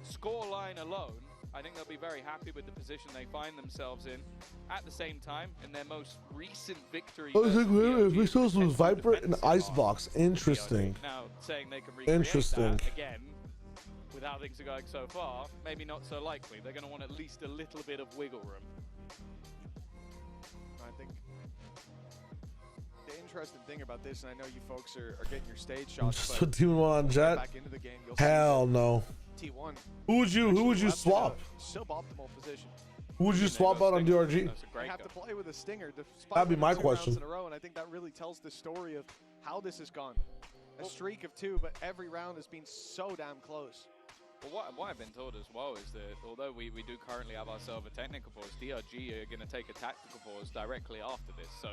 scoreline alone, I think they'll be very happy with the position they find themselves in. At the same time, in their most recent victory, Officials was Viper and Icebox. Interesting. now saying they can recreate Interesting. that again with how things are going so far, maybe not so likely. They're going to want at least a little bit of wiggle room. I think the interesting thing about this, and I know you folks are getting your stage shots, Just but put T1 on Jet. back into the game, you'll Hell see no. T1. Who would you swap? Suboptimal position. Who would you swap out on DRG? They have to play with a stinger. That'd be my two question. rounds in a row, and I think that really tells the story of how this has gone. A streak of 2, but every round has been so damn close. Well, what I've been told as well is that although we do currently have ourselves a technical pause, DRG are going to take a tactical pause directly after this. So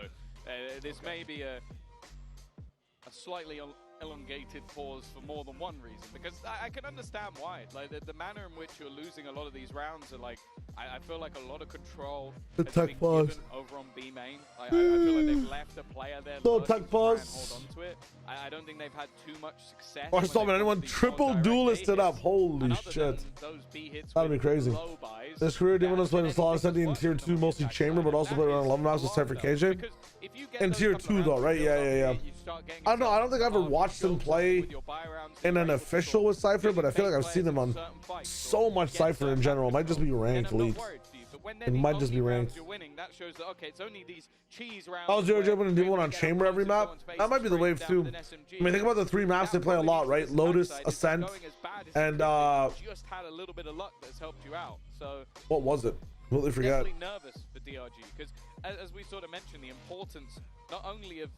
this may be a slightly elongated pause for more than one reason, because I can understand why. Like the manner in which you're losing a lot of these rounds are like, I feel like a lot of control has been given over on B main. Like, I feel like they've left a player there lurking to try and hold on to it. I don't think they've had too much success. I saw anyone triple duelisted up. Holy shit. That'd be crazy. This career Demon was playing Solid City in tier 2, mostly chamber, but also played around 11 rounds with Cypher KJ. In tier 2 though, right? Yeah. I don't know. I don't think I've ever watched him play in an official with Cypher, but I feel like I've seen him on so much Cypher in general. It might just be ranked league. It might just be ranked. I was DRG open and D1 on chamber every map. That might be the wave too. I mean, think about the 3 maps they play a lot, right? Lotus, Ascent, and just had a little bit of luck that's helped you out. So what was it? Completely forgot. Definitely nervous for DRG because, as we sort of mentioned, the importance not only of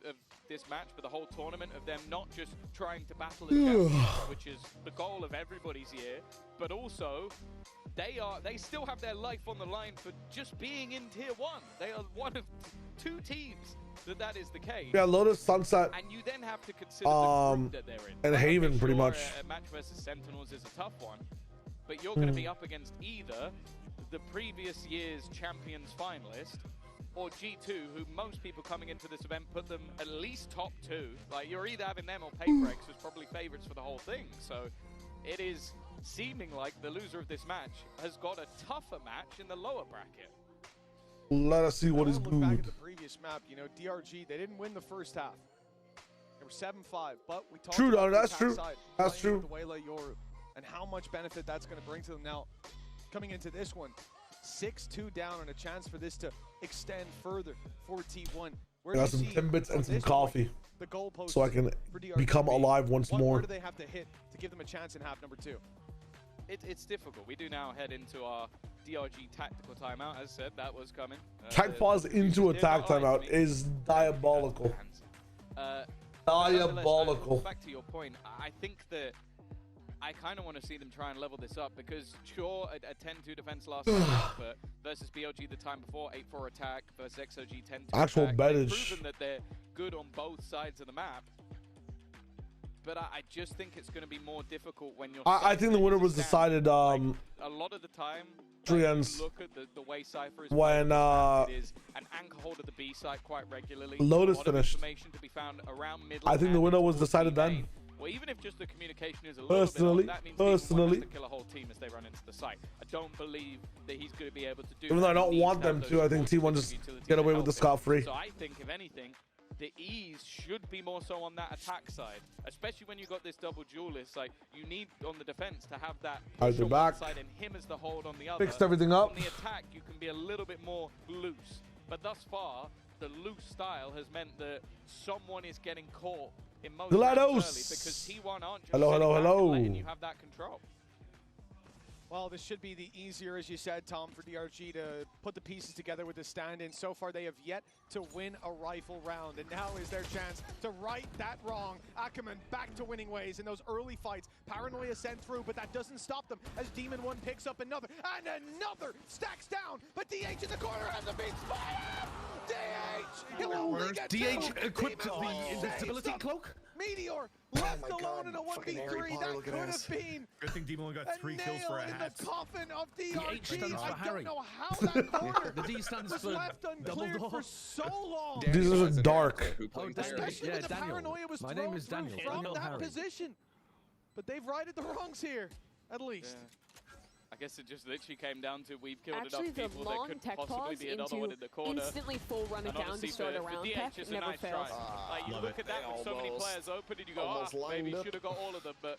this match but the whole tournament of them not just trying to battle the champions, which is the goal of everybody's year, but also they still have their life on the line for just being in tier 1. They are one of 2 teams that is the case. Yeah, Lotus, Sunset, and you then have to consider the group that they're in. And Haven, pretty much. A match versus Sentinels is a tough one, but you're going to be up against either the previous year's champions finalist or G2, who most people coming into this event put them at least top 2. Like, you're either having them or PaperX, who's probably favorites for the whole thing. So it is seeming like the loser of this match has got a tougher match in the lower bracket. Let us see what is good. Back at the previous map, you know, DRG, they didn't win the first half. They were 7-5, but we talked about that's true. That's true. The Waylay Yoru and how much benefit that's going to bring to them now. Coming into this one, 6-2 down and a chance for this to extend further for T1. I got some Timbits and some coffee so I can become alive once more. Where do they have to hit to give them a chance in half number 2? It's difficult. We do now head into our DRG tactical timeout. As said, that was coming. Tech pause into attack timeout is diabolical. Diabolical. Back to your point, I think that I kind of want to see them try and level this up because sure, a 10-2 defense last time, but versus BLG the time before, 8-4 attack versus XOG 10-2 actual attack. bettage. They've proven that they're good on both sides of the map. But I just think it's going to be more difficult when you're. I think the winner was decided. A lot of the time, look at the way Cypher is when it is an anchor hold of the B site quite regularly. Lotus finished. To be found around I think the winner was decided then. Well, even if just the communication is a little bit off, that means T1 has to kill a whole team as they run into the site. I don't believe that he's going to be able to do. Even though I don't want them to, I think T1 just get away with the scot-free. So I think, if anything, the ease should be more so on that attack side, especially when you got this double duelist. Like, you need on the defense to have that push on one side and him as the hold on the other. Fixed everything up. On the attack, you can be a little bit more loose, but thus far, the loose style has meant that someone is getting caught in most rounds early because T1 aren't just hello. and you have that control. Well, this should be the easier, as you said, Tom, for DRG to put the pieces together with the stand-in. So far, they have yet to win a rifle round, and now is their chance to right that wrong. Ackerman back to winning ways in those early fights. Paranoia sent through, but that doesn't stop them as Demon 1 picks up another, and another stacks down, but DH in the corner has a big spot. DH! He'll only get DH two. equipped Demon the invincibility cloak? Meteor left alone in a 1v3. That could have been Good thing Demon got 3 kills for a hat. the coffin of The H DRG. stands for I Harry. don't know how that corner The D stands was for left uncleared Dumbledore. for so long. These are dark. Especially when the Daniel. paranoia was My thrown name is through Daniel. from Daniel that Harry. position. But they've righted the wrongs here, at least. Yeah. I guess it just literally came down to we've killed Actually, enough the people. There long could tech possibly pause be another one into in the corner. instantly full run it And down to honestly, start a for round DH, tech it's a never nice fails. try. Like, you Love look it. at that with so many players open and you go, Almost maybe lined should have got all of them, but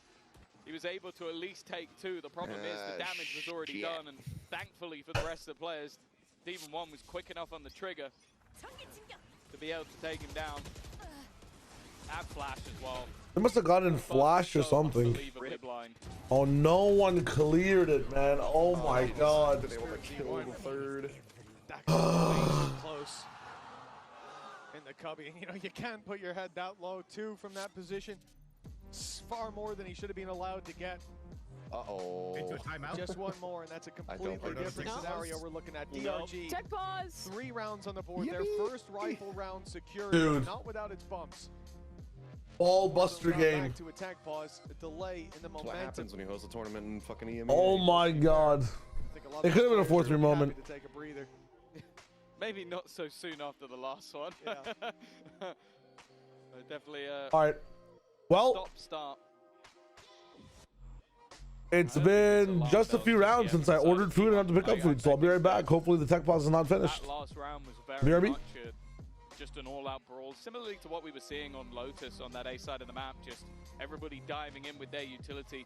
he was able to at least take 2. The problem is the damage was already done, and thankfully for the rest of the players, Demon 1 was quick enough on the trigger to be able to take him down. At Flash as well. They must have gotten flash or something. Unbelievably blind. Oh, no one cleared it, man. Oh my god. Been able to kill the third. That could have been close in the cubby. You know, you can't put your head that low, too, from that position. It's far more than he should have been allowed to get. Uh-oh. Into a timeout? Just one more, and that's a completely think different so. scenario we're looking at. DRG, Tech pause. 3 rounds on the board. Yippee. Their first rifle round secured, Dude. not without its bumps. Ball buster Round game. Back to attack pause, a delay in the That's what momentum. happens when you host a tournament in fucking EMEA. Oh my god. I think a lot It of could have been a players 4-3 are moment. happy to take a breather. Maybe not so soon after the last one. Yeah. Definitely Alright. Well, stop-start. it's been just a few rounds since I ordered food and had to pick up food, so I'll be right back. Hopefully the tech pause is not finished. That last round was very BRB? much just an all-out brawl, similarly to what we were seeing on Lotus on that A side of the map, just everybody diving in with their utility.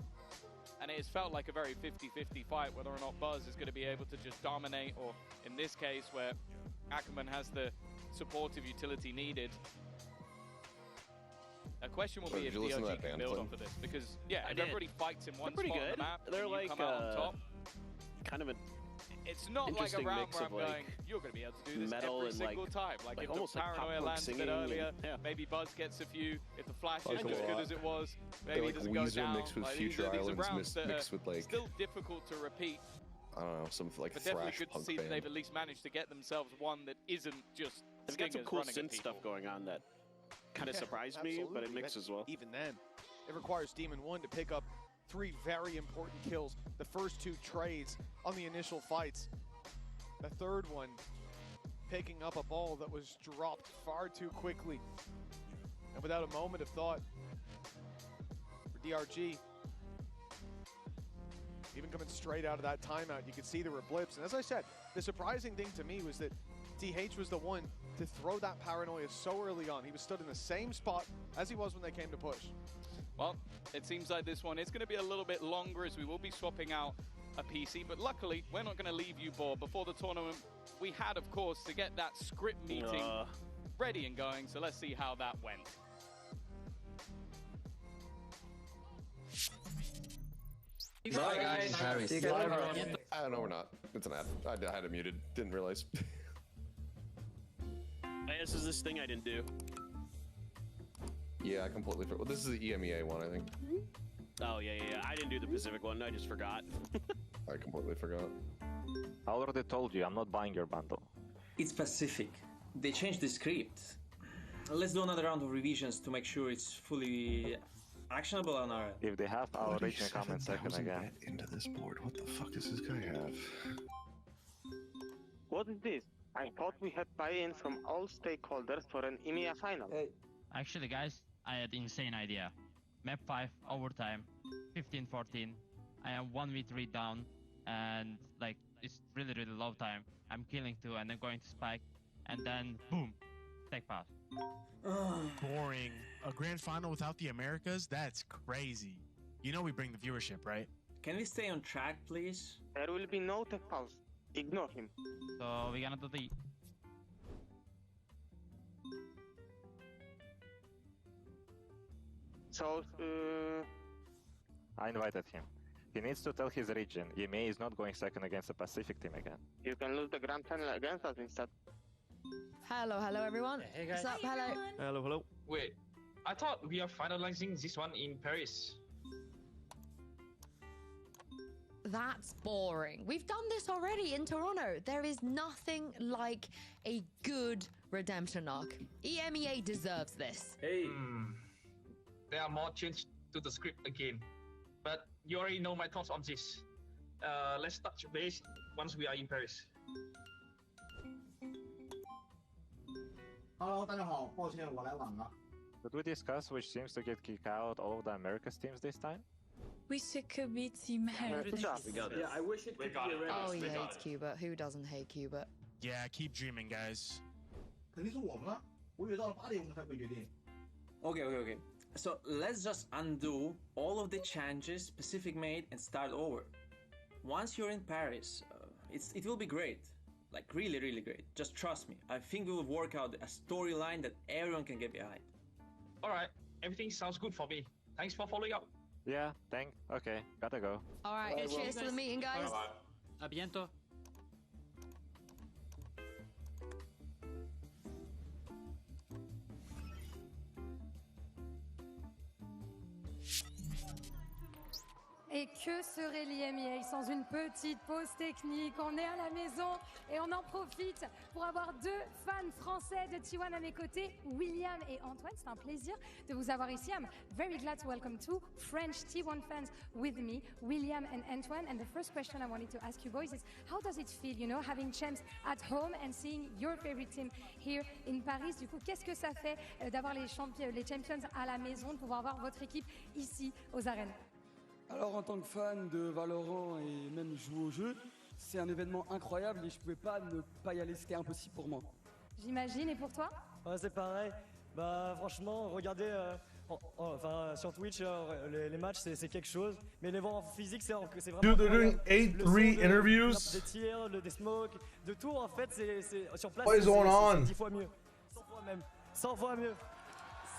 And it has felt like a very 50-50 fight, whether or not Buzz is going to be able to just dominate, or in this case, where Ackerman has the supportive utility needed. A question will be if DRG can build off of this, because, yeah, if everybody fights in one spot on the map, They're and like, you come out on top, kind of an it's not like a interesting round mix where of, I'm like, going, you're going to be able to do this metal every and, single like- time. Like like if almost the like pop paranoia punk lands a bit singing earlier, and- yeah. maybe Buzz gets a few. If the flash Like isn't a as good lot. as it was, They're maybe like it doesn't go Weezer down. mixed with Like, Future these are Islands rounds that mixed are with, like, still difficult to repeat, I don't know, some like but definitely thrash good to punk see that band. they've at least managed to get themselves one that isn't just They've got some stingers cool running at synth people. stuff going on that kind of Yeah, surprised me, but it absolutely. mixes well. Even then, it requires Demon 1 to pick up 3 very important kills. The first 2 trades on the initial fights. The third one picking up a ball that was dropped far too quickly and without a moment of thought for DRG. Even coming straight out of that timeout, you could see there were blips. And as I said, the surprising thing to me was that TH was the one to throw that paranoia so early on. He was stood in the same spot as he was when they came to push. Well, it seems like this one is going to be a little bit longer as we will be swapping out a PC, but luckily we're not going to leave you bored. Before the tournament, we had, of course, to get that script meeting ready and going, so let's see how that went. Bye, guys. Harry. See you guys later. I don't know, we're not. It's an ad. I had it muted. Didn't realize. This is this thing I didn't do. Yeah, I completely forgot. Well, this is the EMEA one, I think. Oh, yeah. I didn't do the Pacific one. I just forgot. I completely forgot. I already told you, I'm not buying your bundle. It's Pacific. They changed the script. Let's do another round of revisions to make sure it's fully actionable on our end. If they have, I'll reach in comment second again. Into this board. What the fuck does this guy have? What is this? I thought we had buy-in from all stakeholders for an EMEA final. Actually, guys, I had an insane idea. Map 5, overtime, 15-14. I am 1v3 down, and like it's really low time. I'm killing 2 and then going to spike, and then boom, tech pass. Boring. A grand final without the Americas? That's crazy. You know we bring the viewership, right? Can we stay on track, please? There will be no tech pause. Ignore him. So we're gonna do the... So, I invited him. He needs to tell his region. EMEA is not going second against a Pacific team again. You can lose the grand final against us instead. Hello, everyone. Hey guys. What's up? Hello. Hello. Wait, I thought we are finalizing this one in Paris. That's boring. We've done this already in Toronto. There is nothing like a good redemption arc. EMEA deserves this. Hey. There are more changes to the script again. But you already know my thoughts on this. Let's touch base once we are in Paris. Hello, 大家好，抱歉我来晚了。Did we discuss which teams to get kicked out all of the Americas teams this time? We could be Team Heritage. Yeah, I wish it could be a Oh, he hates Cuba. Who doesn't hate Cuba? Yeah, keep dreaming, guys. 肯定是我们啊！我以为到了8点我们才会决定。 Okay. So let's just undo all of the changes Pacific made and start over. Once you're in Paris, it will be great. Like really, really great. Just trust me. I think we will work out a storyline that everyone can get behind. Alright, everything sounds good for me. Thanks for following up. Yeah, okay, gotta go. All right, cheers to the meeting, guys. A bientôt. Et que serait l'EMEA sans une petite pause technique? On est à la maison et on en profite pour avoir deux fans français de T1 à mes côtés, William et Antoine. C'est un plaisir de vous avoir ici. I'm very glad to welcome two French T1 fans with me, William and Antoine. And the first question I wanted to ask you boys is, how does it feel, having champs at home and seeing your favorite team here in Paris? Du coup, qu'est-ce que ça fait d'avoir les champions à la maison, de pouvoir voir votre équipe ici aux arènes? Alors en tant que fan de Valorant et même jouer au jeu, c'est un événement incroyable et je pouvais pas ne pas y aller, c'était impossible pour moi. J'imagine, et pour toi? Ouais, c'est pareil. Bah franchement, regardez enfin sur Twitch les matchs c'est quelque chose, mais les voir en physique c'est vraiment. Dude, they're doing 8-3 interviews. Des tirs, des smokes, de tout en fait, c'est sur place. What is going on? 10 fois mieux. 100 fois même. 100 fois mieux.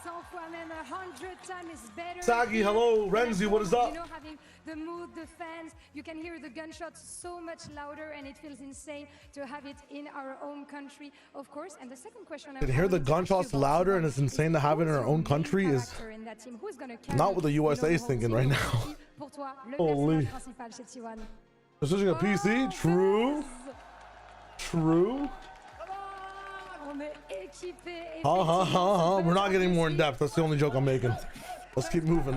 100 fois même, 100 times better. Sagi, hello. Renzi, what is up? Having the mood, the fans, you can hear the gunshots so much louder, and it feels insane to have it in our own country, of course. And the second question, To hear the gunshots louder and it's insane to have it in our own country is not what the USA is thinking right now. Holy. They're switching a PC? True. We're not getting more in depth. That's the only joke I'm making. Let's keep moving.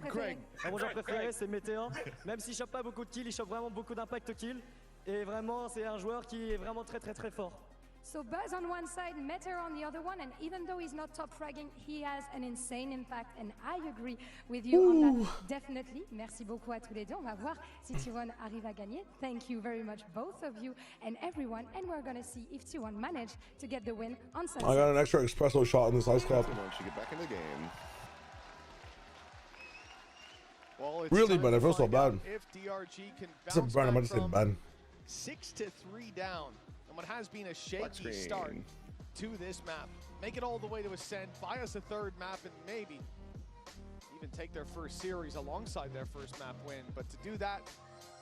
Craig. Mon joueur préféré c'est Météor. Même s'il chope pas beaucoup de kills, il chope vraiment beaucoup d'impact kill. Et vraiment c'est un joueur qui est vraiment très fort. So Buzz on one side, Meteor on the other one, and even though he's not top fragging, he has an insane impact, and I agree with you on that, definitely. Merci beaucoup à tous les deux. On va voir si T1 arrive à gagner. Thank you very much, both of you and everyone, and we're gonna see if T1 manage to get the win on Sunday. I got an extra espresso shot in this ice cup. Once you get back in the game. Well, Really, but I feel so bad. If DRG can It's a bounce brand, I might back just say from bad. 6-3 down, and what has been a shaky start to this map. Make it all the way to Ascend, buy us a third map, and maybe even take their first series alongside their first map win. But to do that,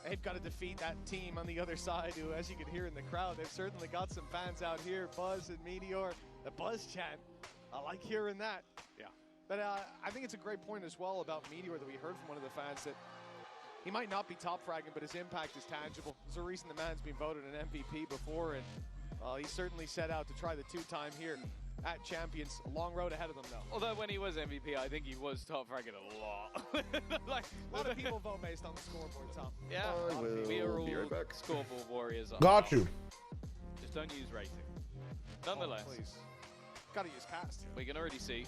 they've got to defeat that team on the other side who, as you can hear in the crowd, they've certainly got some fans out here. Buzz and Meteor, the Buzz chant. I like hearing that. Yeah. But I think it's a great point as well about Meteor that we heard from one of the fans that he might not be top fragging, but his impact is tangible. There's a reason the man's been voted an MVP before, and he certainly set out to try the two-time here at Champions. A long road ahead of them, though. Although when he was MVP, I think he was top fragging a lot. Like, a lot of people vote based on the scoreboard, Tom. Yeah, we are all scoreboard warriors. Got you. Just don't use rating. Nonetheless, please. Gotta use cast. We can already see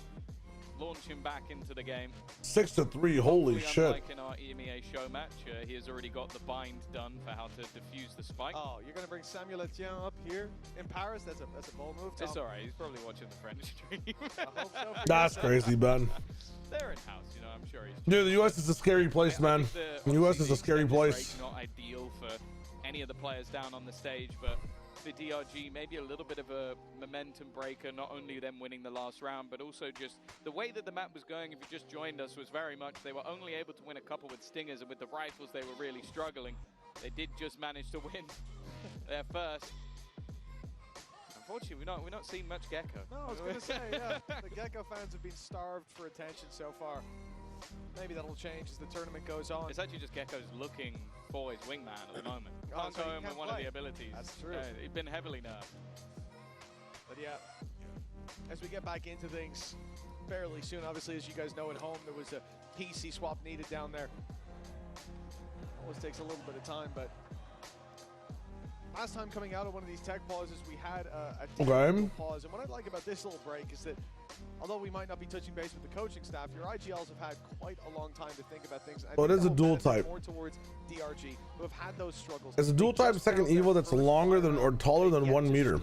launching back into the game. 6-3, holy shit. Like in our EMEA show match, he has already got the bind done for how to defuse the spike. Oh, you're gonna bring Samuel Etienne up here in Paris? That's a bold move, Tom. It's alright, he's probably watching the French stream. I hope so. That's crazy, Ben. They're in-house, I'm sure he's... Dude, the US is a scary place, man. The US is a scary place. Not ideal for any of the players down on the stage, but for DRG, maybe a little bit of a momentum breaker, not only them winning the last round, but also just the way that the map was going, if you just joined us, was very much they were only able to win a couple with Stingers, and with the rifles they were really struggling. They did just manage to win their first. Unfortunately, we're not seeing much Gecko. No, I was going to say, yeah, the Gecko fans have been starved for attention so far. Maybe that'll change as the tournament goes on. It's actually just Gecko's looking for his wingman at the moment. Can't so go him with can't one play. of the abilities. That's true. He's been heavily nerfed. But yeah, as we get back into things fairly soon, obviously, as you guys know at home, there was a PC swap needed down there. Always takes a little bit of time, but last time coming out of one of these tech pauses, we had a technical pause. And what I like about this little break is that although we might not be touching base with the coaching staff, your IGLs have had quite a long time to think about things. Well, it is a dual type. More towards DRG, who have had those struggles. It's a dual type second Evo that's longer than or taller than 1 meter.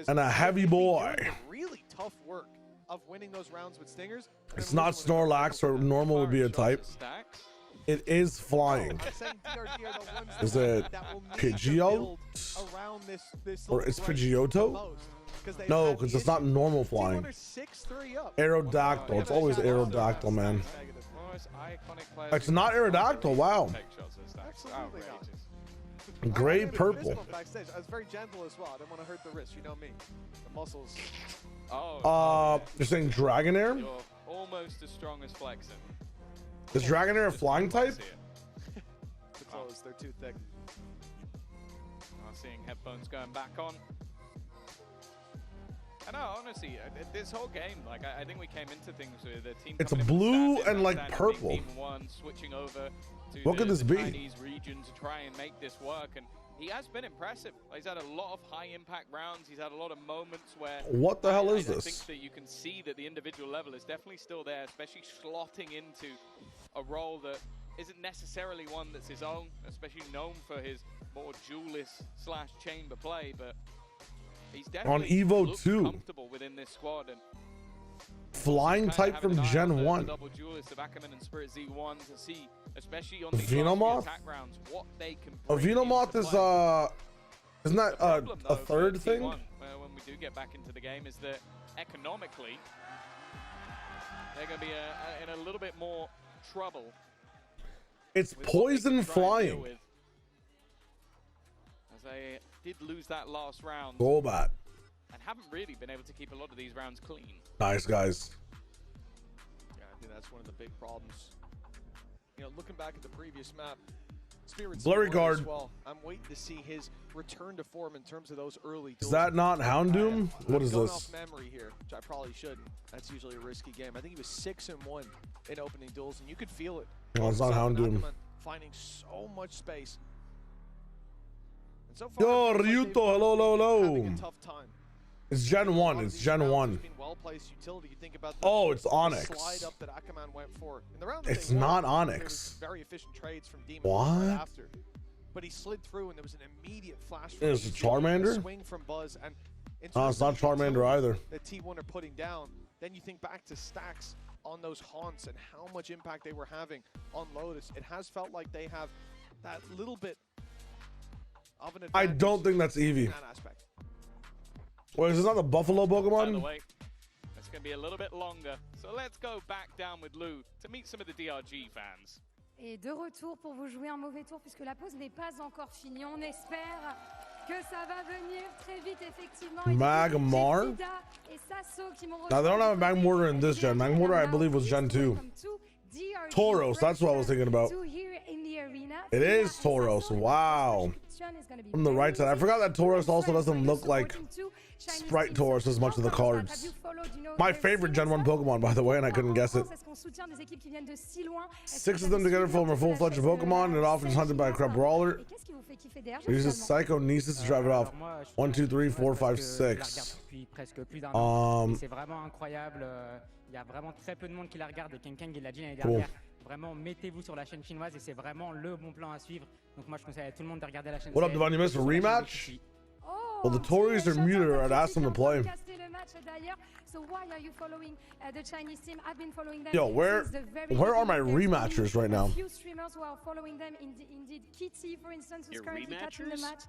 And a heavy boy. Really tough work of winning those rounds with Stingers. It's not Snorlax or normal would be a type. It is flying. Is it Pidgeot? Or it's Pidgeotto? No, because it's not normal flying. Aerodactyl. It's always Aerodactyl, man. It's not Aerodactyl. Wow. Gray purple. I was very gentle as well. I didn't want to hurt the wrist. You know me. The muscles. You're saying Dragonair? You're almost as strong as Flexen. Is Dragonair a flying type? Too close. They're too thick. I'm seeing headphones going back on. I know, honestly, this whole game, like, I think we came into things with a team. It's a blue and like purple. Team one switching over to what could this be? Chinese region to try and make this work, and he has been impressive. He's had a lot of high impact rounds. He's had a lot of moments where what the hell is I this? think that you can see that the individual level is definitely still there, especially slotting into a role that isn't necessarily one that's his own, especially known for his more duelist / chamber play, but he's definitely on Evo 2 comfortable within this squad, and flying type from Gen 1. Double duelist of Ackerman and Spirit Z1 to see, especially on the Venomoth attack rounds, what they can Venomoth is isn't that a third thing? When we do get back into the game, is that economically they're going to be in a little bit more trouble. It's poison flying. As they did lose that last round. Golbat. And haven't really been able to keep a lot of these rounds clean. Nice, guys. Yeah, I think that's one of the big problems. You know, looking back at the previous map, Spirit's Blurry Guard. as well. I'm waiting to see his return to form in terms of those early duels. Is that not Houndoom? What is going this? off memory here, which I probably shouldn't. That's usually a risky game. I think he was 6-1 in opening duels, and you could feel it. No, it's not Houndoom. Finding so much space. And so far, yo, Ryuto, hello. having a tough time. It's Gen 1. It's Gen 1. Oh, it's Onyx. Slide up that Ackerman went for. In the round It's not Onyx. Very efficient trades from Demon what? Right after. But he slid through, and there was an immediate flash. It was a Charmander? A swing from Buzz, and it's not Charmander either. That T1 are putting down. Then you think back to stacks on those haunts and how much impact they were having on Lotus. It has felt like they have that little bit of an advantage. I don't think that's Eevee. In that aspect. Wait, is this not the Buffalo Pokemon? By the way, it's going to be a little bit longer. So let's go back down with Lou to meet some of the DRG fans. Et de retour pour vous jouer un mauvais tour puisque la pause n'est pas encore finie. On espère que ça va venir très vite, effectivement. Magmar? Now, they don't have a Magmortar in this gen. Magmortar, I believe, was Gen 2. Tauros, that's what I was thinking about. It is Tauros, wow. From the right side. I forgot that Tauros also doesn't look like Sprite Tauros as much of the cards. My favorite Gen 1 Pokemon, by the way, and I couldn't guess it. 6 of them together form a full-fledged Pokemon, and it often is hunted by a crab brawler. It uses Psychonesis to drive it off. 1, 2, 3, 4, 5, 6. C'est vraiment incroyable. Il y a vraiment très peu de monde qui la regarde, et Ken il l'a dit l'année dernière. Vraiment, mettez-vous sur la chaîne chinoise et c'est vraiment le bon plan à suivre. Donc moi je conseille à tout le monde de regarder la chaîne. What up, Devon? You missed a rematch? Well, the Tories are muted, or I'd ask them to play. match d'ailleurs. So why are you following the Chinese team? I've been following them. Yo, where are my rematchers right now? A few streamers who are following them. Indeed, Kitty, for instance, who's currently catching the match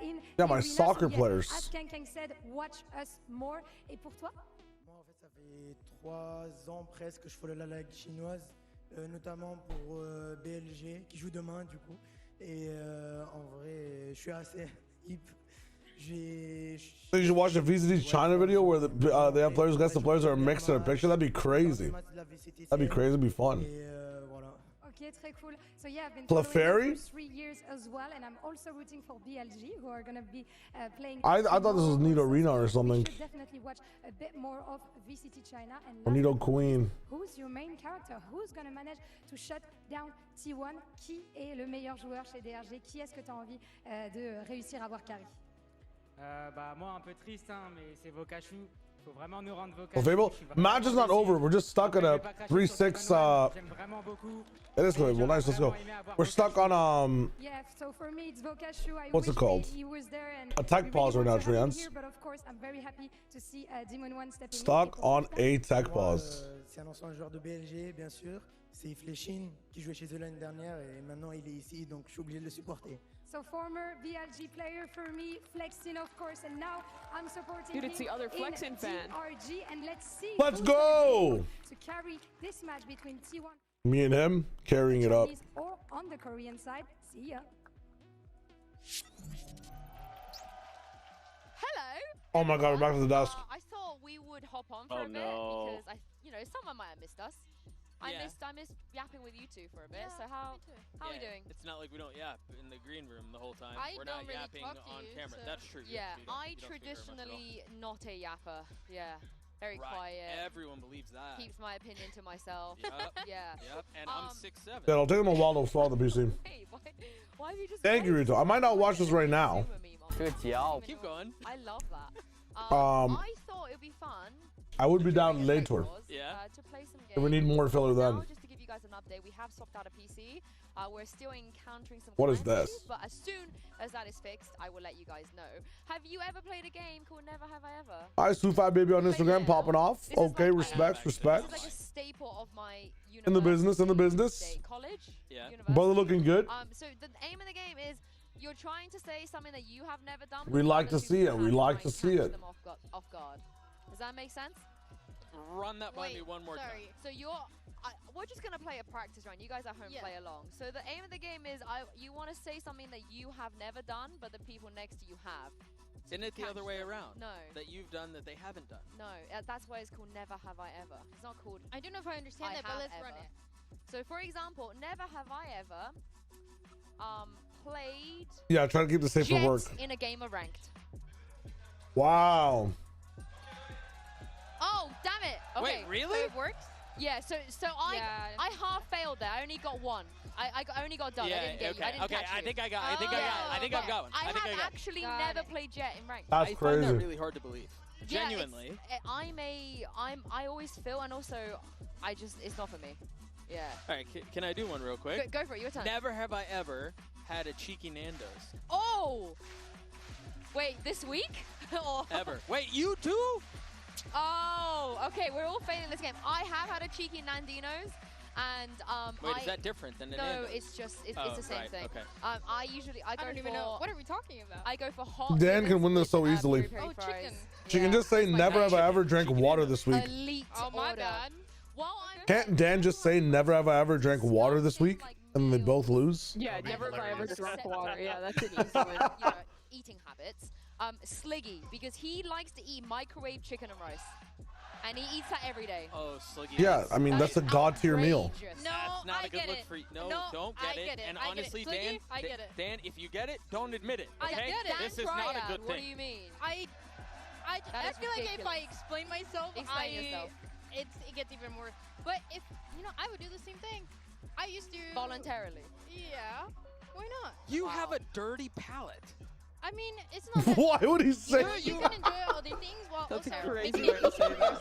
in. Yeah, my soccer players. As Ken said, watch us more. Et pour toi? Moi, en fait, ça fait 3 ans presque que je follow la ligue chinoise, notamment pour BLG qui joue demain du coup. Et en vrai, je suis assez hip. So you should watch the VCT China video where they have players against the players that are mixed in a picture. That'd be crazy. That'd be crazy. It'd be fun. Okay, très cool. So yeah, I've been Clefairy? for 3 years as well, and I'm also rooting for BLG, who are gonna be playing. I thought this was Nido Arena or something. You should definitely watch a bit more of VCT China. And Or Nido Queen. Who's your main character? Who's gonna manage to shut down T1? Qui est le meilleur joueur chez DRG? Qui est-ce que tu as envie de réussir à voir carry? Bah moi un peu triste hein, mais c'est Vokashu. Faut vraiment nous rendre Vokashu. Well, Fable, match is not over. We're just stuck at a 3-6. It is good. Well, nice. Let's go. We're stuck on Yeah, so for me it's Vokashu. What's it called? He was there and a tech pause right now, Trians. But of course, I'm very happy to see Demon One stepping Stuck on a tech pause. C'est un ancien joueur de BLG, bien sûr. C'est Fléchine qui jouait chez eux l'année dernière et maintenant il est ici, donc je suis obligé de le supporter. So former BLG player for me, Flexin of course, and now I'm supporting Dude, it's the other Flexin fan. DRG, and let's see. Let's go! To carry this match between T1. Me and him carrying it up. Or on the Korean side. See ya. Hello. Oh my God, we're back to the desk. I thought we would hop on for a bit because someone might have missed us. I missed yapping with you two for a bit. So how are we doing? It's not like we don't yap in the green room the whole time. We're not really yapping on camera. So That's true. Yeah, I you don't traditionally not a yapper. Yeah, very quiet. Everyone believes that. Keeps my opinion to myself. Yep. Yeah. Yep. And I'm 6'7". Yeah, it'll take him a while to swallow the PC. Wait, why have you just? Thank you, Rito. I might not watch this right now. Good job. Keep going. I love that. I thought it would be fun. I would be down later. Yeah. To play some games. If we need more filler then. Just to give you guys an update, we have swapped out a PC. We're still encountering some. What is client this? issues, but as soon as that is fixed, I will let you guys know. Have you ever played a game called Never Have I Ever? Hi, Su5 Baby on Instagram, popping off. Okay, respects. This is like a staple of my university. In the business. College. Yeah. Brother looking good. So the aim of the game is you're trying to say something that you have never done. We like to see it. We like to see it. Them off guard. Does that make sense? Run that by me one more time. So we're just gonna play a practice round. You guys at home play along. So the aim of the game is you want to say something that you have never done, but the people next to you have. Isn't it the other way around? No. That you've done that they haven't done. No, that's why it's called Never Have I Ever. It's not called. I don't know if I understand that, but let's run it. So for example, Never Have I Ever played. Yeah, try to keep the safe for work. In a game of ranked. Wow. Oh, damn it. Okay. Wait, really? So it works? Yeah, so I half failed there. I only got one. I only got done. I didn't get you. I didn't catch you. I think I got. I think I'm going. I have actually never played Jet in ranked. That's crazy. I find that really hard to believe. Genuinely. I always feel, and also it's not for me. Yeah. All right, can I do one real quick? Go for it. Your turn. Never have I ever had a cheeky Nando's. Oh. Wait, this week? Ever. Wait, you too? Oh, okay. We're all failing this game. I have had a cheeky Nandinos, and Wait, is that different than a Nando's? No, it's the same thing. Okay. I don't even know. What are we talking about? I go for hot. Dan can win this so easily. Chicken. She can just say never have I ever drank water this week. Elite my bad. Can't Dan just say never have I ever drank water this week and they both lose? Yeah, never have I ever drank water. Yeah, that's an easy one. Eating habits. Sliggy, because he likes to eat microwave chicken and rice. And he eats that every day. Oh, Sliggy. Yeah, I mean, that's a god tier meal. No, that's not I a good get look it. for you. No, don't get it. And honestly, Dan, I get it. Dan, if you get it, don't admit it. I Okay? get it. This is not a good thing. What do you mean? I feel like if I explain myself, yourself. It gets even more. But if I would do the same thing. I used to voluntarily. Yeah. Why not? You have a dirty palate. I mean, it's not. That Why would he say? You can enjoy other things while That's also crazy making way to say that.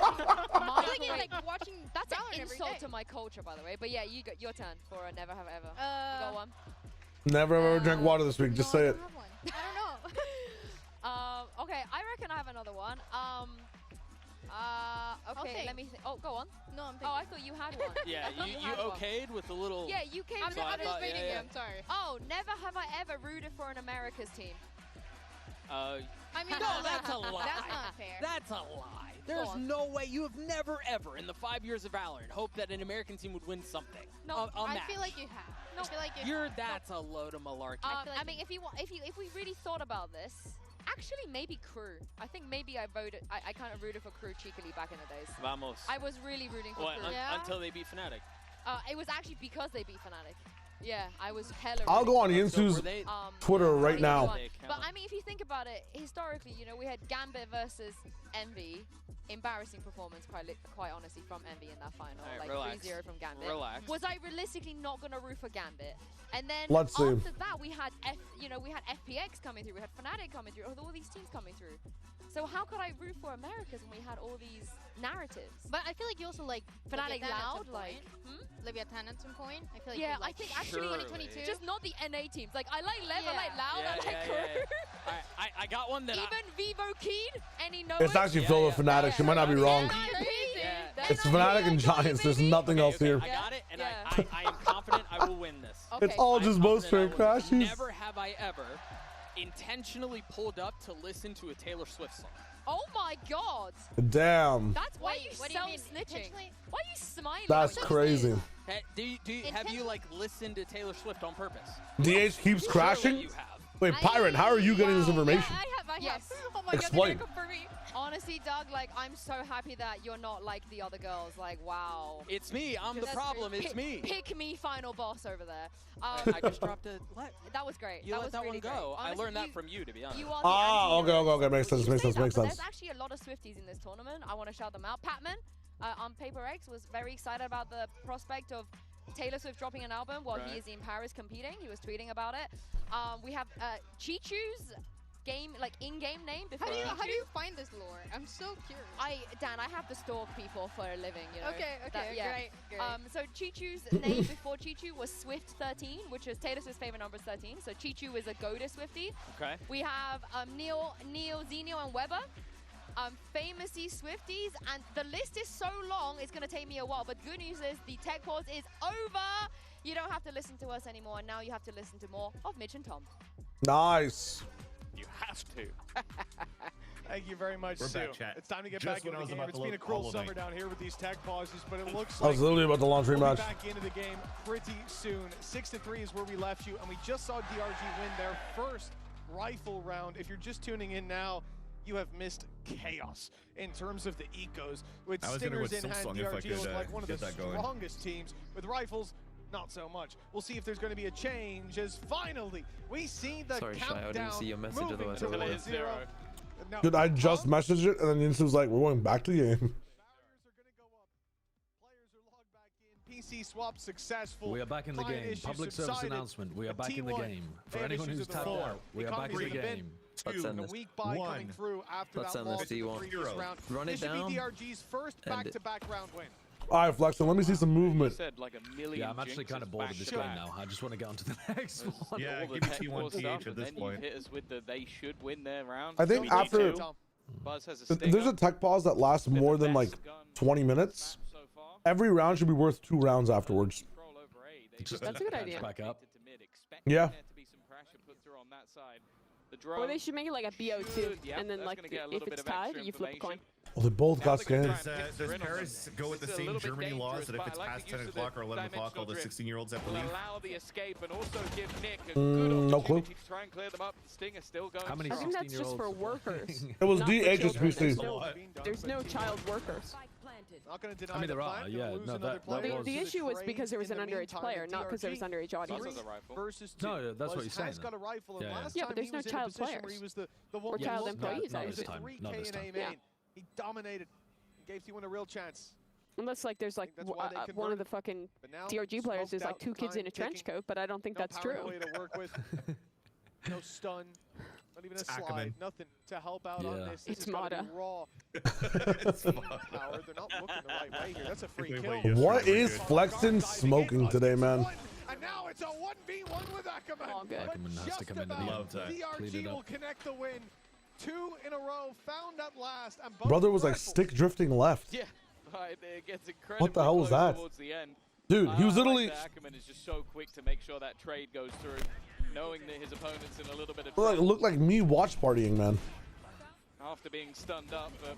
I feel like it's like watching. That's an every insult day. to my culture, by the way. But yeah, you got your turn for a Never Have I Ever. You got one. Never have I ever drank water this week. Just say it. I don't have one. I don't know. Okay, I reckon I have another one. Okay, let me think. Oh, go on. No, I'm thinking. Oh, I thought you had one. Yeah, you okayed with a little. Yeah, you came. I'm just waiting. I'm sorry. Oh, never have I ever rooted for an America's team. I mean, no, that's a lie. That's not fair. That's a lie. There's no way you have never ever in the 5 years of Valorant hoped that an American team would win something. No, I feel like you have. No, I feel like you have. That's a load of malarkey. I mean, if we really thought about this, actually maybe Crew. I think maybe I kind of rooted for Crew cheekily back in the days. Vamos. I was really rooting for Crew. Until they beat Fnatic. It was actually because they beat Fnatic. Yeah, I was hella. I'll go on Yinsu's Twitter right now. But I mean, if you think about it, historically, you know, we had Gambit versus Envy. Embarrassing performance, quite honestly, from Envy in that final. Right, like 3-0 from Gambit. Relax. Was I realistically not gonna root for Gambit? And then Let's see. after that, we had FPX coming through, we had Fnatic coming through, all these teams coming through. So how could I root for Americas when we had all these narratives? But I feel like you also like Fnatic loud, like Leviathan at some point. I feel like yeah, you like I think actually 2022. just not the NA teams. Like I like Lev, I like Loud, I like Crew. I got one that even Vivo Keen, any no. It's actually filled with Fanatics. You might not be wrong. It's Fnatic and Giants. There's nothing else here. I got it, and I am confident I will win this. It's all just both straight crashes. Never have I ever intentionally pulled up to listen to a Taylor Swift song. Oh my god. Damn. That's why you what do you mean? snitching. Why are you smiling? That's crazy. Have you like listened to Taylor Swift on purpose? DH keeps crashing? Wait, Pirate, how are you getting this information? Yeah, I have. Yes. Oh my Explain. god, for me. Honestly, Doug, like, I'm so happy that you're not like the other girls. Like, wow. It's me. I'm the problem. It's me. Pick me, final boss over there. I just dropped a. That was great. You let that really one go. Great. I learned that from you, to be honest. Okay. Makes sense. There's actually a lot of Swifties in this tournament. I want to shout them out. Patman on Paper X was very excited about the prospect of Taylor Swift dropping an album while he is in Paris competing. He was tweeting about it. We have Chichu's in-game name before. How do you find this lore? I'm so curious. Dan, I have to stalk people for a living, you know. Okay, great. So Chichu's name before Chichu was Swift13, which is Taylor Swift's favorite number 13. So Chichu is a Goda Swiftie. Okay. We have Neil, Xenio, and Weber. Famously Swifties, and the list is so long, it's going to take me a while. But good news is the tech pause is over. You don't have to listen to us anymore, and now you have to listen to more of Mitch and Tom. Nice. You have to. Thank you very much, Sue. It's time to get back into the game. It's been a cruel summer down here with these tech pauses, but it looks like I was literally about to launch rematch. We'll be back into the game pretty soon. 6-3 is where we left you, and we just saw DRG win their first rifle round. If you're just tuning in now, you have missed chaos in terms of the ecos. With Stingers in hand, DRG look like one of the strongest teams. With rifles, not so much. We'll see if there's going to be a change as finally we see the countdown I didn't see your message, moving otherwise towards 0. Dude, I just messaged it, and then Yinsu was like, we're going back to the game. PC swap successful. We are back in the game. Public service announcement. We are back in the game. For anyone who's tapped out, we are back in the game. Let's end this. Let's end this D1. Run it down. DRG's first back-to-back round win. All right, Flexon, let me see some movement. Yeah, I'm actually kind of bored of this game now. I just want to get on to the next one. Yeah, give me T1 TH at this point. Hit us with the they should win their round. I think after there's a tech pause that lasts more than like 20 minutes. Every round should be worth 2 rounds afterwards. That's a good idea. Back up. Yeah. Or they should make it like a BO2, and then like if it's tied, you flip a coin. Well, they both got scanned. Does Paris go with the same Germany laws that if it's past 10 o'clock or 11 o'clock, all the 16-year-olds have to leave? No clue. How many I think that's just for workers. It was not for DHSPC. children. There's no child workers. Not going to deny I mean, there are, yeah. No, that was... The issue was because there was an underage player, not because there was underage audience. No, that's what you're saying. Yeah, but there's no child players. Or child employees, not obviously. Not this time. Yeah. He dominated and gave T1 a real chance. Unless like there's like one of the fucking DRG players is like 2 kids in a trench coat, but I don't think that's true. No stun, not even a slide, nothing to help out on this. It's Mata. Raw. They're not looking the right way here. That's a free kill. What is Flexon smoking today, man? And now it's a 1v1 with Ackerman. All good. Ackerman has to come in and DRG will connect the win. 2 in a row found at last. And Brother was like stick drifting left. Yeah, right, it gets incredibly What the hell was close that? towards the end. Dude, he was literally... Like Ackerman is just so quick to make sure that trade goes through, knowing that his opponent's in a little bit of trouble. Like, looked like me watch partying, man. After being stunned up, but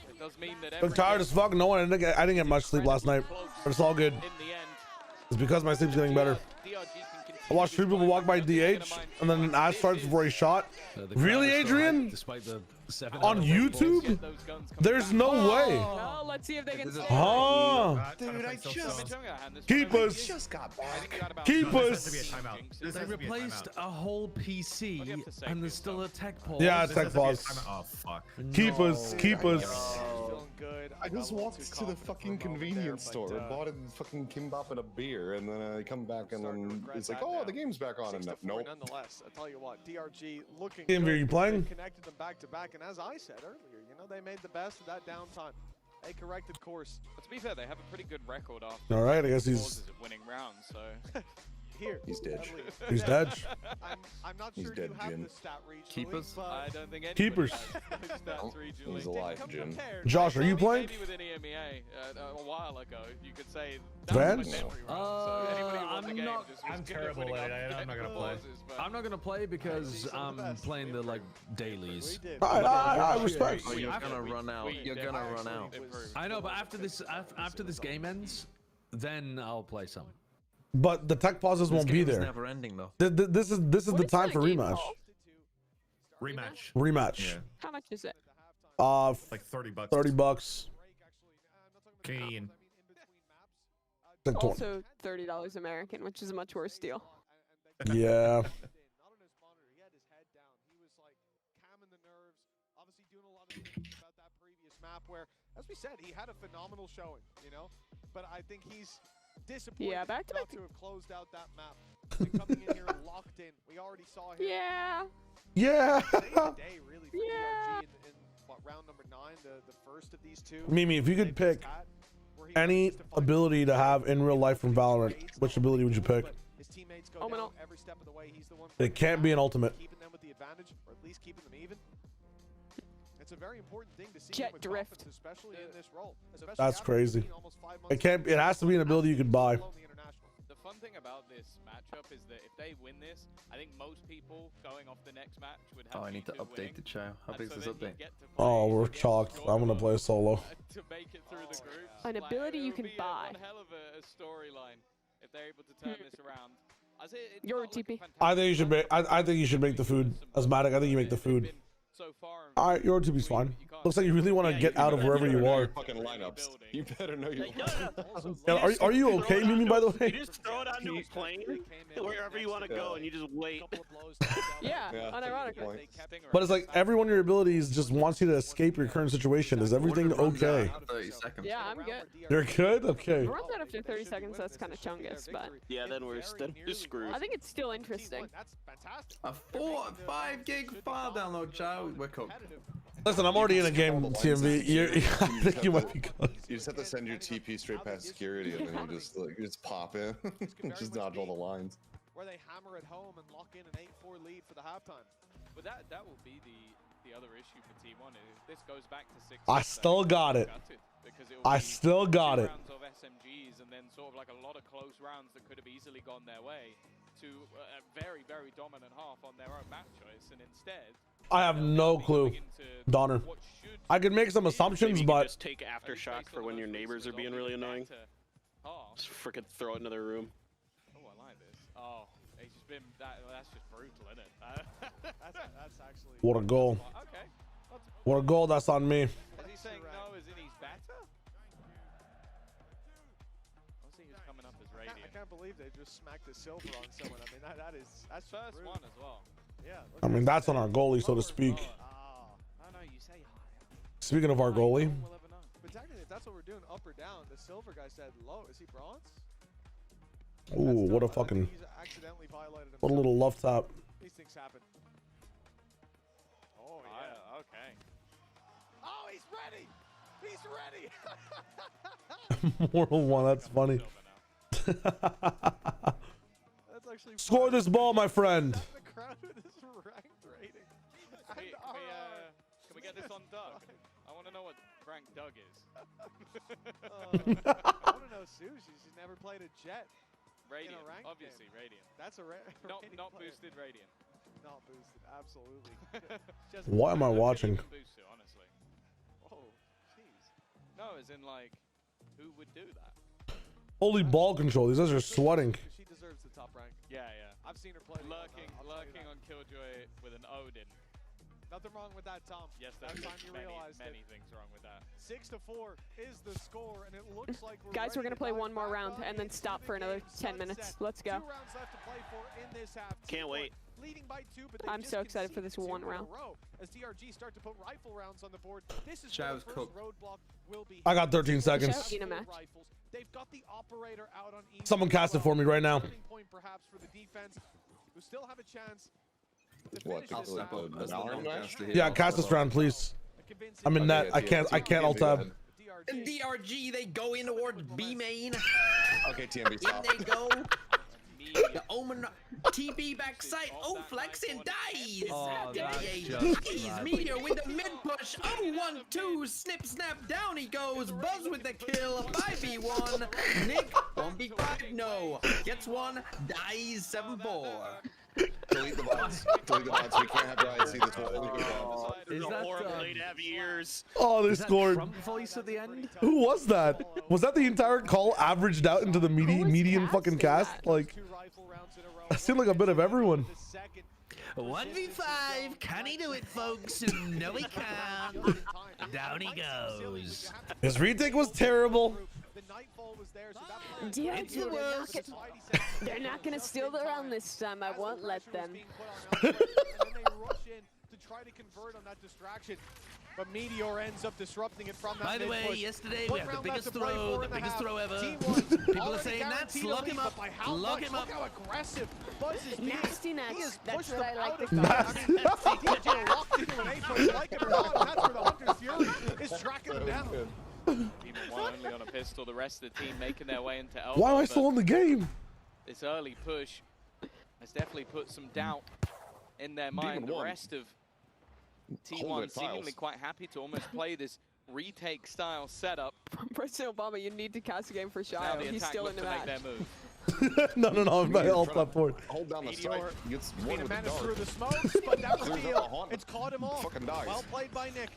it does mean that I'm tired as fuck. No one. I didn't get much sleep last night, but it's all good. in the end, It's because my sleep's getting better. I watched 3 people walk by DH, and then an ad starts before he shot. Really, Adrian? Despite the 7 On YouTube? There's no way. Well, let's see if they can. Huh? Dude, I just... Keep us. just got back. Keep us. They replaced a whole PC, and there's still a tech pause. Yeah, tech pause. Oh, fuck. Keep us. Keep us. Good. I just walked to the fucking convenience store, bought a fucking kimbap and a beer, and then I come back and then it's like, oh, the game's back on, and nope. Nonetheless, I tell you what, DRG looking Game, are you playing? Connected them back to back, and as I said earlier, you know, they made the best of that downtime. They corrected course. But to be fair, they have a pretty good record after. All right, I guess he's pauses of winning rounds, so. Here. He's dead. He's dead. I'm not He's sure dead, you have Jin. the stat regionally, Keepers? but I don't think Keepers. stats regionally. He's alive, Jin. Josh, are you playing? Maybe with an EMEA a while ago, you could say Vance? I'm terrible at it. I'm not gonna play. I'm not gonna play because I'm playing the like dailies. I respect. Oh, you're gonna run out. You're gonna run out. I know, but after this game ends, then I'll play some. But the tech pauses won't be there. Never ending though. This is the time for rematch. Rematch. Yeah. How much is it? Like $30. 30 bucks. Canadian. Like 20. Also $30 American, which is a much worse deal. Yeah. Where, as we said, he had a phenomenal showing, you know, but I think he's disappointed back to not to have closed out that map. Coming in here locked in. We already saw him. Yeah. Yeah. Really, DRG in what, round number 9, the first of these two. Mimi, if you could pick any ability to have in real life from Valorant, which ability would you pick? His teammates go down every step of the way. He's the one. It can't be an ultimate. Keeping them with the advantage, or at least keeping them even. It's a very important thing to see. Jet drift, especially in this role. That's crazy. It can't. It has to be an ability you could buy. The fun thing about this matchup is that if they win this, I think most people going off the next match would have. Oh, I need to update the chow. How big is this update? Oh, we're chalked. I'm gonna play solo. To make it through the group. An ability you can buy. One hell of a storyline if they're able to turn this around. Your TP. I think you should make. I think you should make the food. Asthmatic. I think you make the food. All right, your TP's fine. Looks like you really want to get out of wherever you are. Fucking lineups. You better know your. Yeah, are you okay, Mimi? By the way. You just throw it onto a plane wherever you want to go, and you just wait. Yeah, unironically. But it's like every one of your abilities just wants you to escape your current situation. Is everything okay? 30 seconds. Yeah, I'm good. You're good? Okay. Runs out after 30 seconds, that's kind of chungus, but Yeah, then we're screwed. I think it's still interesting. A 4-5 gig file download, chow. We're cooked. Listen, I'm already in a game, TMV. I think you might be close. You just have to send your TP straight past security, and then you just pop in, just dodge all the lines. Where they hammer it home and lock in an 8-4 lead for the halftime. But that will be the other issue for T1 is this goes back to 6. I still got it. I still got it. Rounds of SMGs and then sort of like a lot of close rounds that could have easily gone their way to a very, very dominant half on their own map choice, and instead I have no clue, Donner. I could make some assumptions, but just take aftershock for when your neighbors are being really annoying. Just freaking throw it into their room. Oh, I like this. Oh, it's just been that's just brutal, isn't it? That's actually. What a goal! Okay. What a goal! That's on me. Is he saying no? Is in he's better? I see who's coming up as Radiant. I can't believe they just smacked a silver on someone. I mean, that's first rude. one as well. Yeah. I mean, that's on our goalie, so to speak. I know you say Speaking of our goalie, But technically, if that's what we're doing, up or down, the silver guy said low. Is he bronze? ooh, what a fucking, He's accidentally violated himself. what a little love tap. These things happen. Oh yeah. Okay. Oh, he's ready. He's ready. Mortal one. That's funny. That's actually Score this ball, my friend. The crowd with his ranked rating. Can we get this on Doug? I want to know what rank Doug is. I want to know Sushi. She's never played a Jet. Radiant, in a ranked obviously game. Radiant. That's a not boosted Radiant. Not boosted, absolutely. What am I watching? Boost it, honestly. Oh, jeez. No, as in like, who would do that? Holy ball control. These guys are sweating. She deserves the top rank. Yeah, yeah. I've seen her play. Lurking on Killjoy with an Odin. Nothing wrong with that, Tom. Yes, that there's time you realized many things wrong with that. 6-4 is the score, and it looks like Guys, we're gonna play one more round and then stop for another 10 minutes. Let's go. 2 rounds left to play for in this half. Can't wait. Leading by 2, but I'm so excited for this one round. As DRG start to put rifle rounds on the board, this is Shadow's where the first roadblock will be. I got 13 seconds. Rifles. They've got the operator out on each. Someone cast it for me right now. Point perhaps for the defense, who still have a chance. What? Yeah, cast this round, please. I'm in net. I can't alt tab. And DRG, they go in towards B main. Okay, TMB, stop. In they go. The Omen TP backside. Oh, flexing dies. Oh, Jeez, Meteor with the mid push. Oh, 1-2. Snip, snap. Down he goes. Buzz with the kill. 5v1. Nick, 1v5. No. Gets one. Dies 7-4. Delete the bots. Delete the bots. We can't have Ryan see this one. Is that horribly to have years? Oh, they scored. Trump voice at the end? Who was that? Was that the entire call averaged out into the median fucking cast? Like, it seemed like a bit of everyone. 1v5. Can he do it, folks? No, he can't. Down he goes. His retake was terrible. DRG, they're not gonna steal the round this time. I won't let them. Try to convert on that distraction, but Meteor ends up disrupting it from that. By the way, push. yesterday we had the biggest throw ever. People are saying that's lock him up, lock him up. Look how aggressive Buzz is being. Nasty Nets. That's what I like to call it. Locked into an A-push, like it or not, and that's where the Hunter's Fury is tracking him down. Even one only on a pistol, the rest of the team making their way into Elbow. Why am I still in the game? This early push has definitely put some doubt in their mind. The rest of T1 seemingly quite happy to almost play this retake style setup. President Obama, you need to cast a game for Shadow. He's still in the match. No, I'm not alt tab for it. Hold down the strike. Gets one with the dart. Through the smokes, but that was deal. It's caught him off. Fucking dies. Well played by Nick.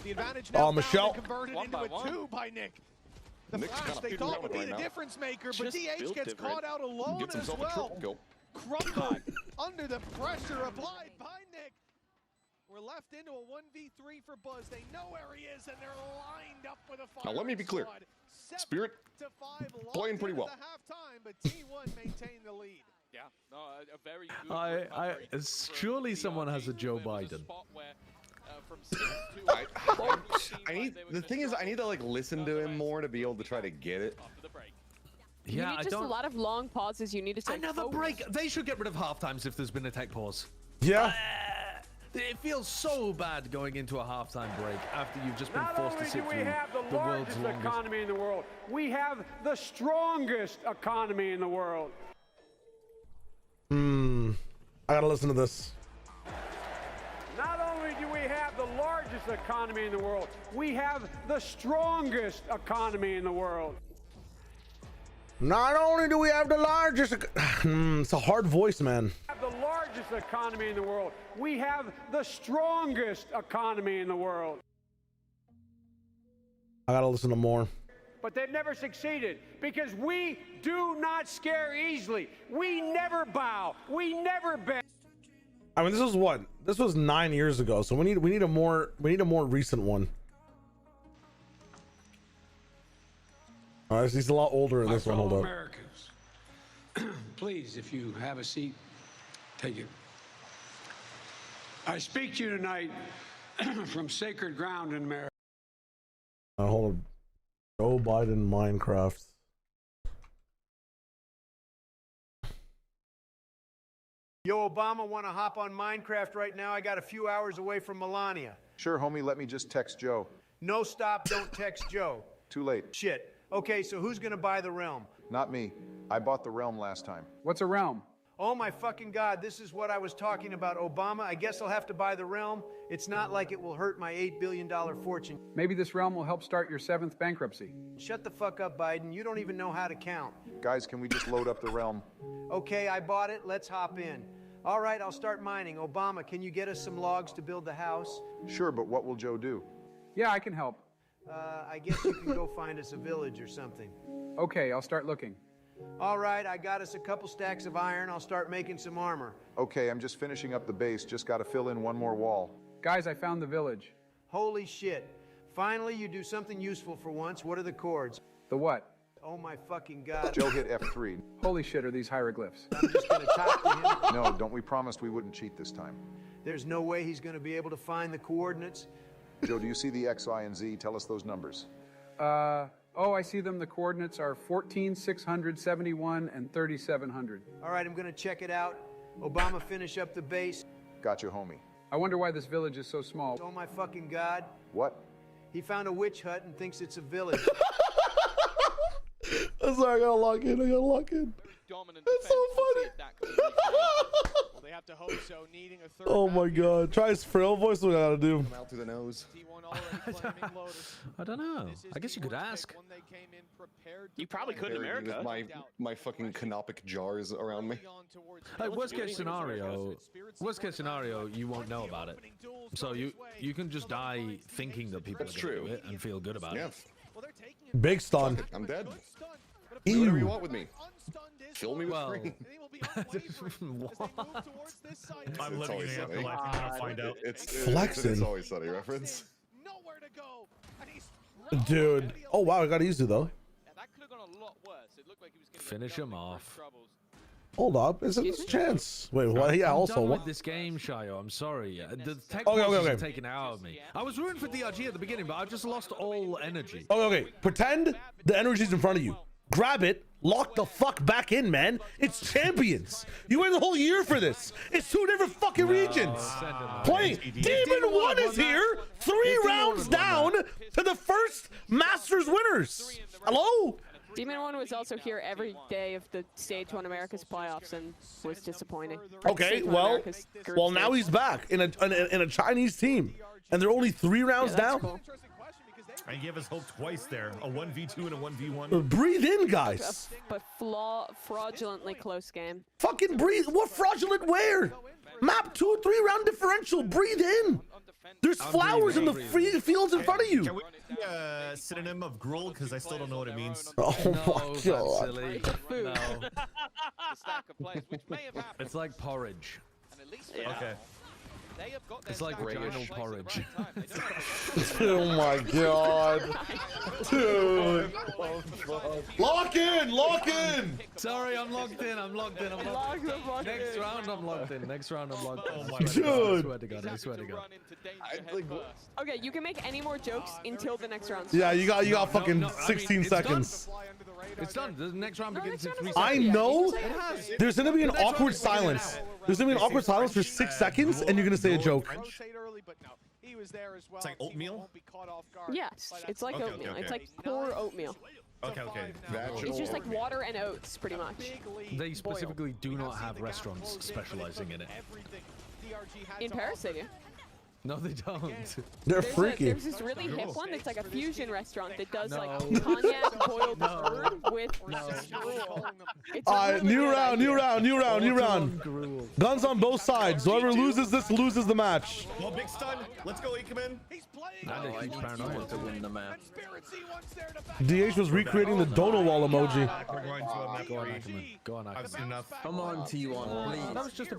The advantage now Michelle. converted into a 2 by Nick. The flash they thought would be the difference maker, but DH gets caught out alone as well. Crumbled under the pressure applied by Nick. We're left into a 1v3 for Buzz. They know where he is, and they're lined up with a fire. Now let me be clear. Spirit playing pretty well. Halftime, but T1 maintained the lead. Yeah, no, a very good. Surely someone has a Joe Biden. I need. The thing is, I need to like listen to him more to be able to try to get it. Yeah, you need just a lot of long pauses. You need to say another break. They should get rid of half times if there's been a tech pause. Yeah. It feels so bad going into a halftime break after you've just been forced to sit through the world's longest economy in the world. We have the strongest economy in the world. I gotta listen to this. Not only do we have the largest economy in the world, we have the strongest economy in the world. Not only do we have the largest, it's a hard voice, man. The largest economy in the world. We have the strongest economy in the world. I gotta listen to more. But they've never succeeded because we do not scare easily. We never bow. We never bend. I mean, this was what? This was 9 years ago, so we need a more recent one. All right, he's a lot older in this one. Hold up. Americans, please, if you have a seat, take it. I speak to you tonight from sacred ground in America. Hold on. Joe Biden Minecraft. Yo, Obama, want to hop on Minecraft right now? I got a few hours away from Melania. Sure, homie, let me just text Joe. No stop, don't text Joe. Too late. Shit. Okay, so who's going to buy the realm? Not me. I bought the realm last time. What's a realm? Oh my fucking God, this is what I was talking about, Obama. I guess I'll have to buy the realm. It's not like it will hurt my $8 billion fortune. Maybe this realm will help start your 7th bankruptcy. Shut the fuck up, Biden. You don't even know how to count. Guys, can we just load up the realm? Okay, I bought it. Let's hop in. All right, I'll start mining. Obama, can you get us some logs to build the house? Sure, but what will Joe do? Yeah, I can help. I guess you can go find us a village or something. Okay, I'll start looking. All right, I got us a couple stacks of iron. I'll start making some armor. Okay, I'm just finishing up the base. Just got to fill in one more wall. Guys, I found the village. Holy shit. Finally, you do something useful for once. What are the chords? The what? Oh my fucking God. Joe hit F3. Holy shit, are these hieroglyphs? I'm just gonna talk to him. No, don't we promised we wouldn't cheat this time? There's no way he's gonna be able to find the coordinates. Joe, do you see the X, Y, and Z? Tell us those numbers. Oh, I see them. The coordinates are 14,671 and 3,700. All right, I'm gonna check it out. Obama, finish up the base. Got you, homie. I wonder why this village is so small. Oh my fucking God. What? He found a witch hut and thinks it's a village. I'm sorry, I gotta log in. It's so funny. Well, they have to hope so, needing a third. Oh my God. Try his frail voice. What I gotta do? Come out through the nose. I don't know. I guess you could ask. You probably could in America. With my fucking canopic jars around me. Worst case scenario, you won't know about it. So you can just die thinking that people are gonna do it and feel good about it. Big stun. I'm dead. Do whatever you want with me. Kill me with green. What? I'm living in the afterlife. You're gonna find out. Flexing. It's Always Sunny reference. Dude. Oh wow, I got easy though. Finish him off. Hold up, is it his chance? Wait, what? Yeah, I'm also done what? with this game, Shayo. I'm sorry. The tech Okay. is taken out of me. I was rooting for DRG at the beginning, but I've just lost all energy. Okay. Pretend the energy's in front of you. Grab it. Lock the fuck back in, man. It's champions. You waited the whole year for this. It's 2 different fucking regions. Playing. Demon 1 is here. 3 rounds down to the first Masters winners. Hello? Demon 1 was also here every day of the Stage 1 America's playoffs and was disappointing. Okay, well now he's back in a Chinese team, and they're only 3 rounds down. Cool. I gave us hope twice there. A 1v2 and a 1v1. Breathe in, guys. But fraudulently close game. Fucking breathe. What fraudulent where? Map 2 3-round differential. Breathe in. There's flowers in the fields in front of you. Can we synonym of gruel? Because I still don't know what it means. Oh my God. Silly. No. It's like porridge. Okay. It's like vaginal porridge. Oh my God. Dude. Lock in. Sorry, I'm locked in. Next round, I'm locked in. Oh my Dude. God. I swear to God. Okay, you can make any more jokes until the next round. Yeah, you got fucking 16 seconds. It's done. The next round begins in 3 seconds. I know. There's gonna be an awkward silence. There's gonna be an awkward silence for 6 seconds, and you're gonna say a joke. It's like oatmeal? Yes, it's like oatmeal. Okay. It's like poor oatmeal. Okay. It's just like water and oats, pretty much. They specifically do not have restaurants specializing in it. In Paris, they do. No, they don't. They're freaky. There's this really hip one that's like a fusion restaurant that does like cognac boiled curd with gruel. New round. Guns on both sides. Whoever loses this loses the match. Well, big stun. Let's go, Ikemen. I want to win the match. DH was recreating the dono wall emoji. Go on, I've seen enough. Come on, T1, please. That was just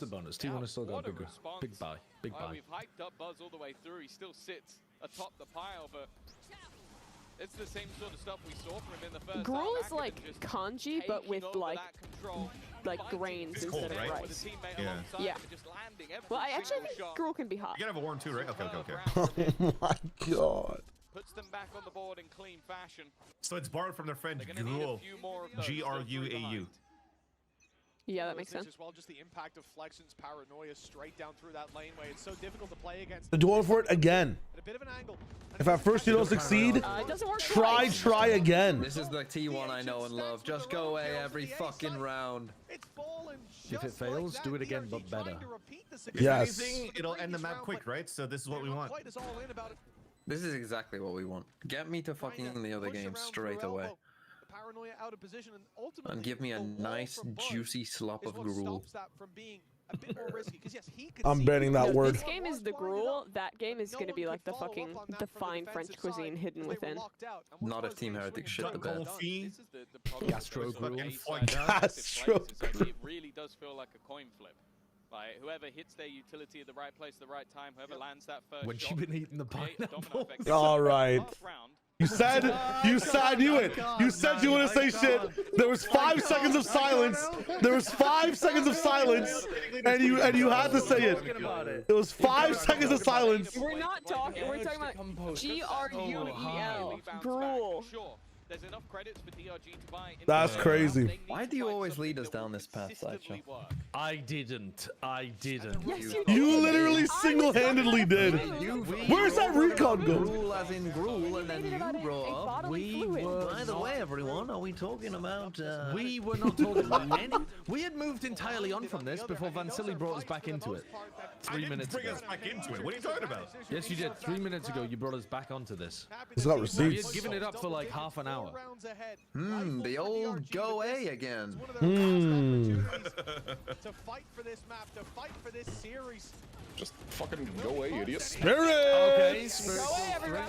a bonus. T1 has still got a big buy. We've hyped up Buzz all the way through. He still sits atop the pile, but it's the same sort of stuff we saw from him in the first. Gruel is like kanji, but with like grains instead of rice. Yeah. Well, I actually think gruel can be hot. You gotta have a warm too, right? Okay. Oh my God. Puts them back on the board in clean fashion. So it's borrowed from their friend Gruel. Gruau. Yeah, that makes sense. As well, just the impact of Flexion's paranoia straight down through that laneway. It's so difficult to play against. They're going for it again. At a bit of an angle. If at first you don't succeed, try again. This is the T1 I know and love. Just go away every fucking round. If it fails, do it again, but better. Yes. If anything, it'll end the map quick, right? So this is what we want. This is exactly what we want. Get me to fucking the other game straight away. And give me a nice, juicy slop of gruel. I'm banning that word. This game is the gruel. That game is going to be like the fucking defined French cuisine hidden within. Not if Team Heretic shit the bed. Gastro gruel. Gastro. It really does feel like a coin flip. Like, whoever hits their utility at the right place at the right time, whoever lands that first When shot, you've been eating the pineapple. All right. You said you knew it. You said you want to say shit. There was 5 seconds of silence. There was 5 seconds of silence, and you had to say it. It was 5 seconds of silence. We're not talking. We're talking about GRUEL. Gruel. There's enough credits for DRG to buy. That's crazy. Why do you always lead us down this path, Sideshow? I didn't. Yes, You literally single-handedly did. Where's that recon go? Gruel as in gruel, and then you brought up. We were. By the way, everyone, are we talking about? We were not talking about any. We had moved entirely on from this before Vansili brought us back into it. 3 minutes ago. Bring us back into it. What are you talking about? Yes, you did. 3 minutes ago, you brought us back onto this. It's got We receipts. had given it up for like half an hour. The old go A again. To fight for this map, to fight for this series. Just fucking go away, idiot. Spirit. Okay, Spirit.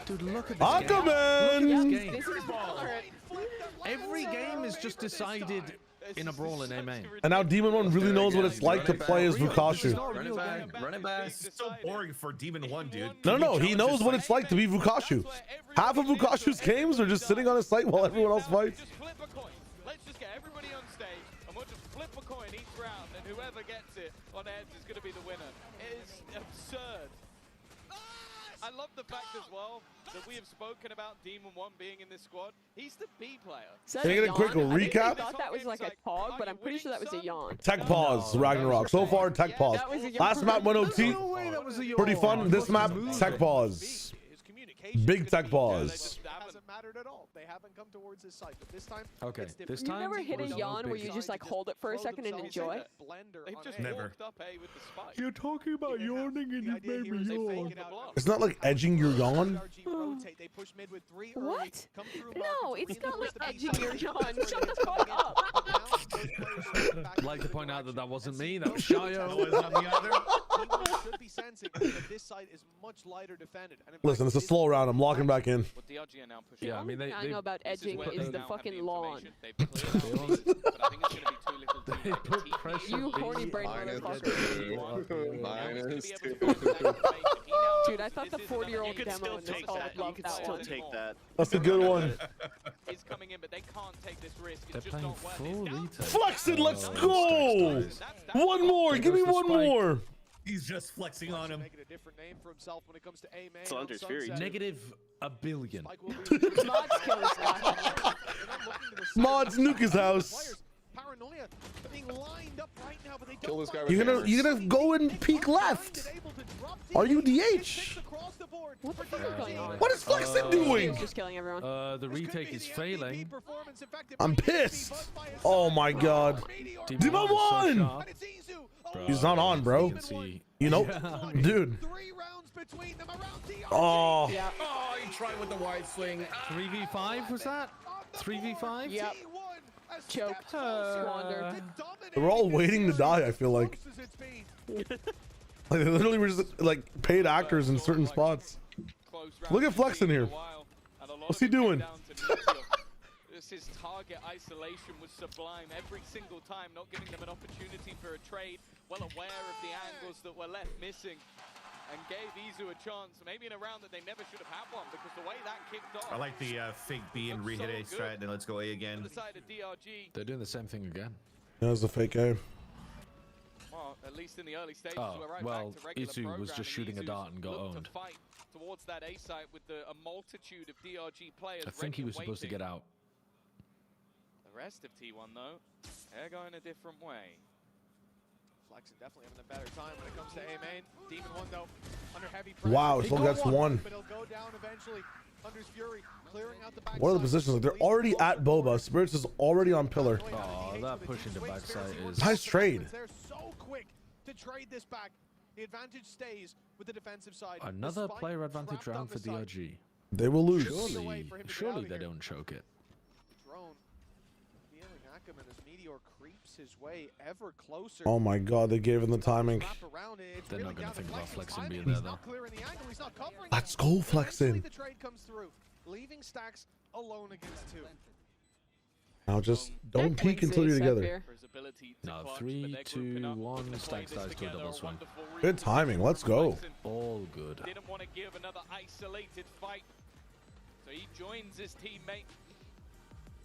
Dude, look at this game. Aquaman. Look at this game. Every game is just decided in a brawl in A main. And now Demon 1 really knows what it's like to play as Vukashu. Run it back. It's so boring for Demon 1, dude. No, he knows what it's like to be Vukashu. Half of Vukashu's games are just sitting on his site while everyone else fights. Just flip a coin. Let's just get everybody on stage, and we'll just flip a coin each round, and whoever gets it on heads is going to be the winner. It is absurd. I love the fact as well that we have spoken about Demon 1 being in this squad. He's the B player. Can I get a quick recap? I thought that was like a pog, but I'm pretty sure that was a yawn. Tech pause, Ragnarok. So far, tech pause. Last map went OT. Pretty fun. This map, tech pause. Big tech pause. Hasn't mattered at all. They haven't come towards his site, but this time. Okay, this You time. never hit a yawn where you just like hold it for a second and enjoy? They've just Never. walked up A with the spike. You're talking about yawning and you made me yawn. It's not like edging your yawn. What? No, it's not like edging your yawn. Shut the fuck up. I'd like to point out that that wasn't me. That was Shayo. Should be sensing that this site is much lighter defended. And Listen, it's a slow round. I'm locking back in. What DRG are now pushing. Yeah, I mean, I know about edging is the fucking lawn. They've cleared out these, but I think it's going to be too little too late. put pressure. You horny brain motherfucker. -2. Dude, I thought the 40-year-old demo in this call would love that one. Take that. That's a good one. Is coming in, but they can't take this risk. They're It's just playing not worth full it. retake. Flex it. Let's go. One more. Give me one more. He's just flexing on him. Making a different name for himself when it comes to A main. Slender's Fury. Negative a billion. Mods kill this guy. Mods nuke his house. Paranoia being lined up right now, but they Kill this guy with You're gonna go and peek left. Are you DH? What the fuck is going on? What is Flexin doing? He's just killing everyone. The retake is failing. I'm pissed. Oh my god. Demon 1! He's not on, bro. You know, dude. Oh. Oh, he tried with the wide swing. 3v5 was that? 3v5? Yep. Choked. Squandered. We're all waiting to die, I feel like. Like they literally were just like paid actors in certain spots. Look at Flex in here. What's he doing? His target isolation was sublime every single time, not giving them an opportunity for a trade, well aware of the angles that were left missing, and gave Izu a chance, maybe in a round that they never should have had one, because the way that kicked off. I like the fake B and re-hit A strat, and let's go A again. The side of DRG, They're doing the same thing again. That was a fake A. well, at least in the early stages, Oh, we're right well, back to regular Izu was just shooting a Izu's dart and got looked owned. to fight towards that A site with a multitude of DRG players. I think he ready was supposed to waiting. get out. The rest of T1 though, they're going a different way. Flexin definitely having a better time when it comes to A main. Demon 1 though, under heavy pressure. Wow, it still gets one. But he'll go down eventually. Thunder's Fury clearing out the back. What are the positions? Like, they're already at Boba. Spirits is already on pillar. Oh, that push into backside is nice trade. They're so quick to trade this back. The advantage stays with the defensive side. another player advantage round for DRG. They will lose. Surely they don't choke it. Drone feeling Ackerman as Meteor creeps his way ever closer. Oh my god, they gave him the timing. They're not going to think about flexing being there though. Let's go flexing. The trade comes through, leaving Stacks alone against two. Now just don't peek until you're together. No, 3, 2, 1. Stacks dies to a double swing. Good timing. Let's go. All good. Didn't want to give another isolated fight, so he joins his teammate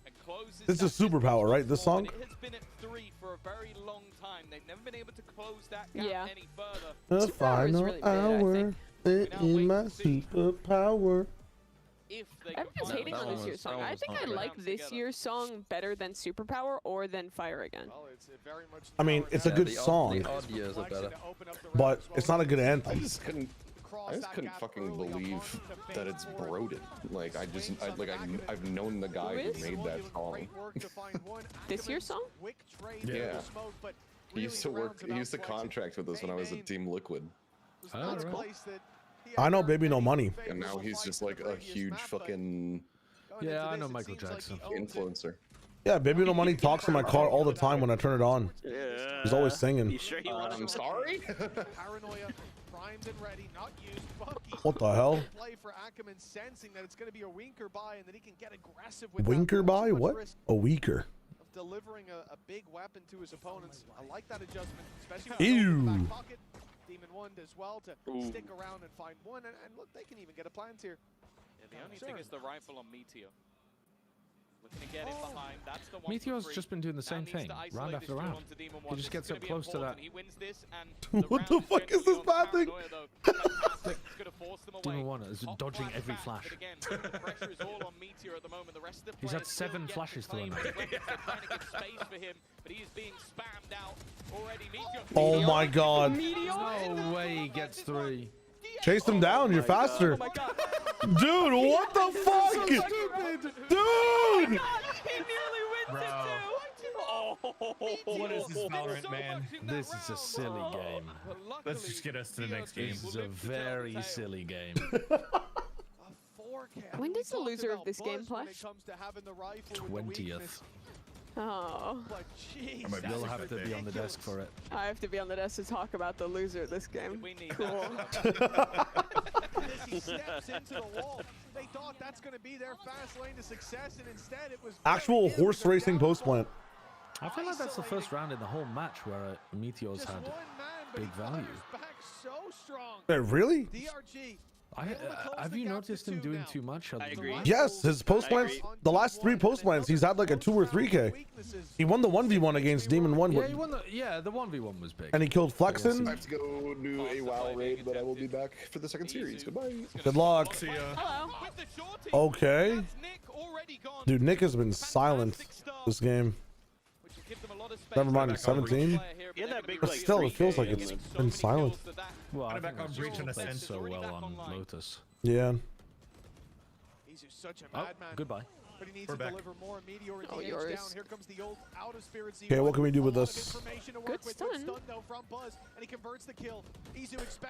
and closes. This is superpower, right? This song. It has been at 3 for a very long time. They've never been able to close that gap any further. The final hour in my superpower. Everyone's hating on this year's song. I think I like this year's song better than Superpower or than Fire Again. I mean, it's a good song, but it's not a good anthem. I just couldn't fucking believe that it's Broded. Like I've known the guy who made that song. This year's song? Yeah. He used to contract with us when I was at Team Liquid. Oh, I know Baby No Money. And now he's just like a huge fucking I know Michael Jackson influencer. Yeah, Baby No Money talks in my car all the time when I turn it on. He's always singing. I'm sorry. Paranoia primed and ready, not used. What the hell? Play for Ackerman, sensing that it's going to be a winker buy and that he can get aggressive with Winker buy? What? A weaker. Delivering a big weapon to his opponents. I like that adjustment, especially with Ew. the back pocket. Demon 1 as well to stick around and find one, and look, they can even get a plant here. Yeah, the only thing is the rifle on Meteor. Looking to get in behind. That's the one. Meteor's just been doing the same thing, round after round. He just gets up close to that. He wins this, and What the fuck is this bad thing? Demon 1 is dodging every flash. He's had 7 flashes thrown at him. Oh my god. No way he gets 3. Chase him down, you're faster. Dude, what the fuck? Dude! What is this Valorant, man? This is a silly game. Let's just get us to the next game. This is a very silly game. When does the loser of this game play? 20th. Oh. You'll have to be on the desk for it. I have to be on the desk to talk about the loser of this game. Cool. He steps into the wall. They thought that's going to be their fast lane to success, and instead it was Actual horse racing post plant. I feel like that's the first round in the whole match where Meteor's had big value. Really? DRG. Have you noticed him doing too much? I agree. Yes, his post plants, the last 3 post plants, he's had like a 2 or 3K. He won the 1v1 against Demon 1. Yeah, he won the 1v1 was big. And he killed Flexen. I have to go do a WoW raid, but I will be back for the second series. Goodbye. Good luck. See ya. Hello. Okay. Dude, Nick has been silent this game. Never mind, he's 17. But still, it feels like it's been silent. Well, I back on Breach and Ascent so well on Lotus. Yeah. He's such a Oh, madman. goodbye. But he needs to deliver more. Meteor and DH down. Here comes the old out of spirit. Okay, what can we do with this? Good stun. Though from Buzz, and he converts the kill.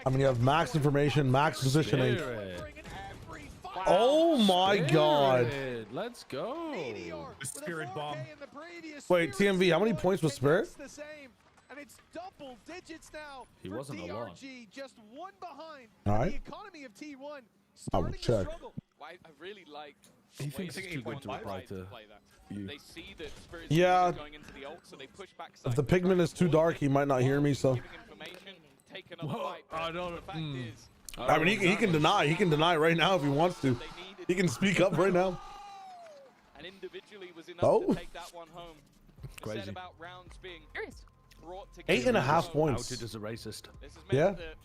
I mean, you have max information, max positioning. Oh my god. Let's go. The Spirit Bomb. Wait, TMV, how many points was Spirit? And it's double digits now. He wasn't alone. Just one behind. All right. The economy of T1. I will check. I really like. He thinks it's too good to reply to you. They see that Spirit Yeah. going into the ult, so they push back. If the pigment is too dark, he might not hear me, so. Whoa, I don't. I mean, he can deny. He can deny right now if he wants to. He can speak up right now. And individually was enough Oh. to take that one home. Crazy. Said about rounds being brought together. 8.5 points. Outed as a racist. This has Yeah. meant that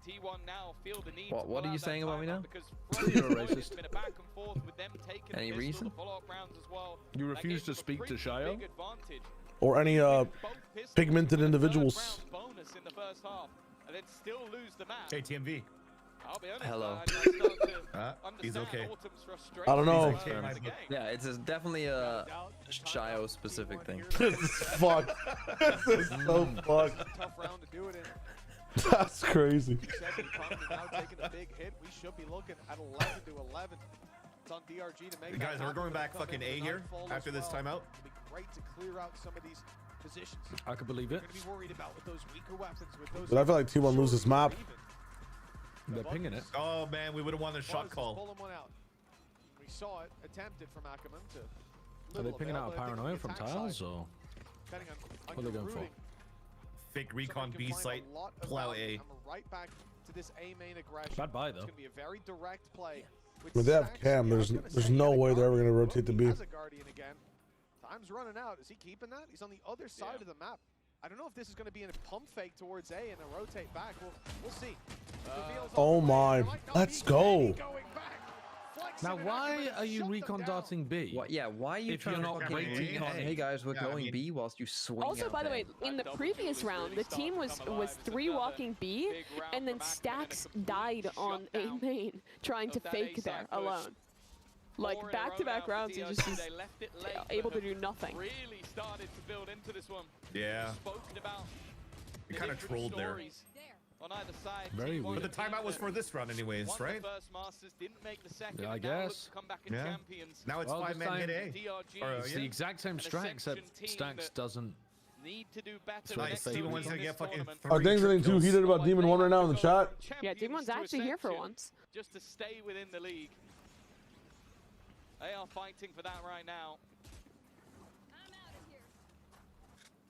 T1 now feel the need to What are pull you out saying that about me now? timeout because You're a from racist. it's been a back and forth with them taking Any the pistol, reason? the follow-up rounds as well. You That refuse gave to them a speak to pretty Shio? big advantage. Or any Both pistols, pigmented third individuals. round bonus in the first half, and then still lose the match. Hey, TMV. Hello. He's okay. I don't know. Yeah, it's definitely a Shio specific thing. This is fucked. This is so fucked. Tough round to do it in. That's crazy. Now taking a big hit. We should be looking at 11 to 11. It's on DRG to make. Guys, we're going back fucking A here after this timeout. It'll be great to clear out some of these positions. I could believe it. We're gonna be worried about with those weaker weapons. With those. But I feel like T1 loses map. They're pinging it. Oh man, we would have won the shot call. Pulling one out. We saw it attempted from Ackerman to. Are they pinging out a paranoia from tiles or what are they going for? Fake recon B site, plow A. Right back to this A main aggression. Bad buy though. It's gonna be a very direct play. When they have Cam, there's no way they're ever gonna rotate the B. As a Guardian again. Time's running out. Is he keeping that? He's on the other side of the map. I don't know if this is going to be in a pump fake towards A and a rotate back. We'll see. Oh my, let's go. Now, why are you recon darting B? What? Yeah, why are you trying to recon? Hey guys, we're going B whilst you swing. Also, by the way, in the previous round, the team was 3 walking B, and then Stacks died on A main trying to fake there alone. Like back-to-back rounds, he just is able to do nothing. Really started to build into this one. Yeah. Spoken about. You kind of trolled there. On either side. Very weird. But the timeout was for this round anyways, right? Yeah, I guess. Yeah. Now it's 5-man hit A. It's the exact same strat, except Stacks doesn't. Need to do better. Nice. Demon 1's gonna get fucking. Are things getting too heated about Demon 1 right now in the chat? Yeah, Demon 1's actually here for once. Just to stay within the league. They are fighting for that right now.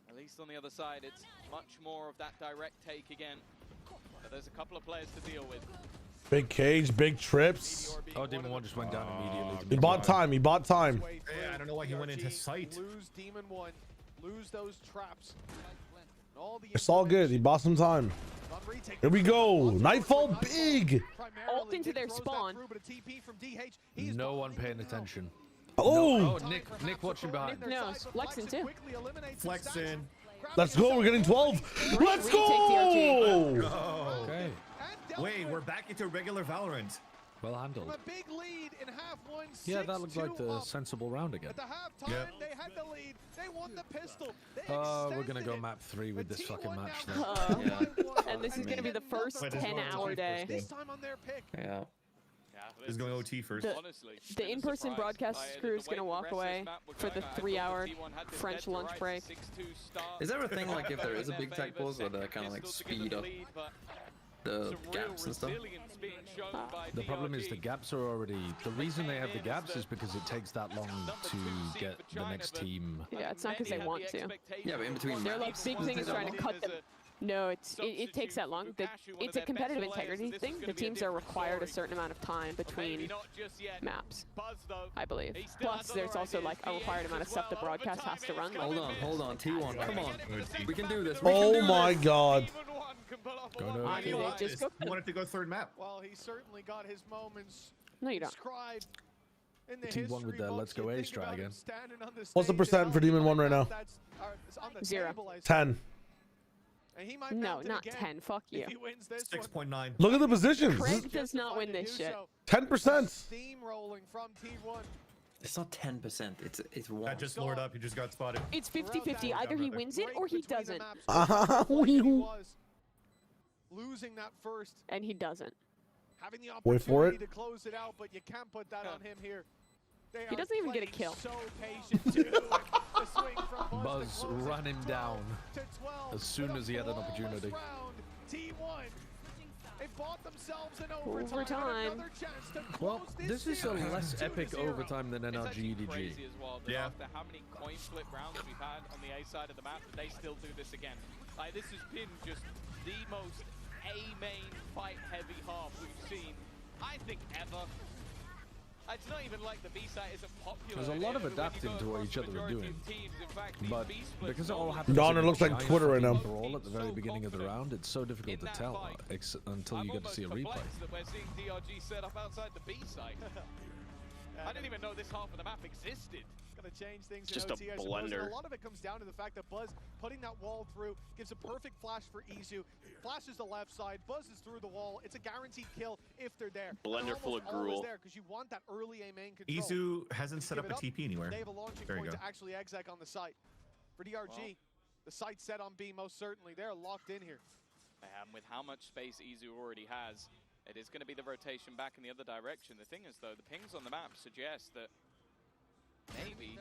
At least on the other side, it's much more of that direct take again. But there's a couple of players to deal with. Big cage, big trips. Oh, Demon 1 just went down immediately. He bought time. He bought time. Yeah, I don't know why he went into sight. Lose Demon 1. Lose those traps. It's all good. He bought some time. Here we go. Nightfall big. Ult into their spawn. No one paying attention. Oh. No. Oh, Nick watching behind. No, Flexing too. Flexing. Let's go. We're getting 12. Let's go. Okay. Wait, we're back into regular Valorant. Well handled. A big lead in half one, Yeah, that looked like the sensible round again. At the halftime, they had the lead. They won the pistol. We're gonna go map 3 with this fucking match then. And this is gonna be the first 10-hour day. This time on their pick. Yeah. Is going OT first. The in-person broadcast crew is gonna walk away for the 3-hour French lunch break. Is there a thing like if there is a big tech pause where they kind of like speed up the gaps and stuff? The problem is the gaps are already. The reason they have the gaps is because it takes that long to get the next team. Yeah, it's not because they want to. Yeah, but in between. They're like big things trying to cut them. No, it takes that long. It's a competitive integrity thing. The teams are required a certain amount of time between maps, I believe. Plus, there's also like a required amount of stuff the broadcast has to run. Like, Hold on, T1, come on. We can do this. Oh my god. I mean, they just go. He wanted to go third map. Well, he certainly got his moments. No, you don't. Described in the T1 with the Let's Go A strat again. What's the percent for Demon 1 right now? 0. 10. No, not 10. Fuck you. 6.9. Look at the positions. Craig does not win this shit. 10%. Steamrolling from T1. It's not 10%. It's 1. That just lured up. He just got spotted. It's 50-50. Either he wins it or he doesn't. Losing that first. And he doesn't. Having the Wait for it. to close it out, but you can't put that on him here. He doesn't even get a kill. So patient too. The swing from Buzz ran him down as soon as he had an opportunity. T1. They bought themselves an overtime. Well, this is a less epic overtime than NRG EDG. Yeah. After how many coin flip rounds we've had on the A side of the map, they still do this again. Like, this has been just the most A-main fight-heavy half we've seen, I think, ever. It's not even like the B side isn't popular. There's a lot of adapting to what each other are doing, but because it all happens. Donner looks like Twitter right now. All at the very beginning of the round, it's so difficult to tell until you get to see a replay. That we're seeing DRG set up outside the B side. I didn't even know this half of the map existed. Just a blender. A lot of it comes down to the fact that Buzz putting that wall through gives a perfect flash for Izu. Flashes the left side, Buzz is through the wall. It's a guaranteed kill if they're there. Blender full of gruel. There because you want that early A main control. Izu hasn't set up a TP anywhere. They have a launching There you point go. to actually exec on the site. For DRG, the site set on B most certainly. They're locked in here. And with how much space Izu already has, it is going to be the rotation back in the other direction. The thing is, though, the pings on the map suggest that maybe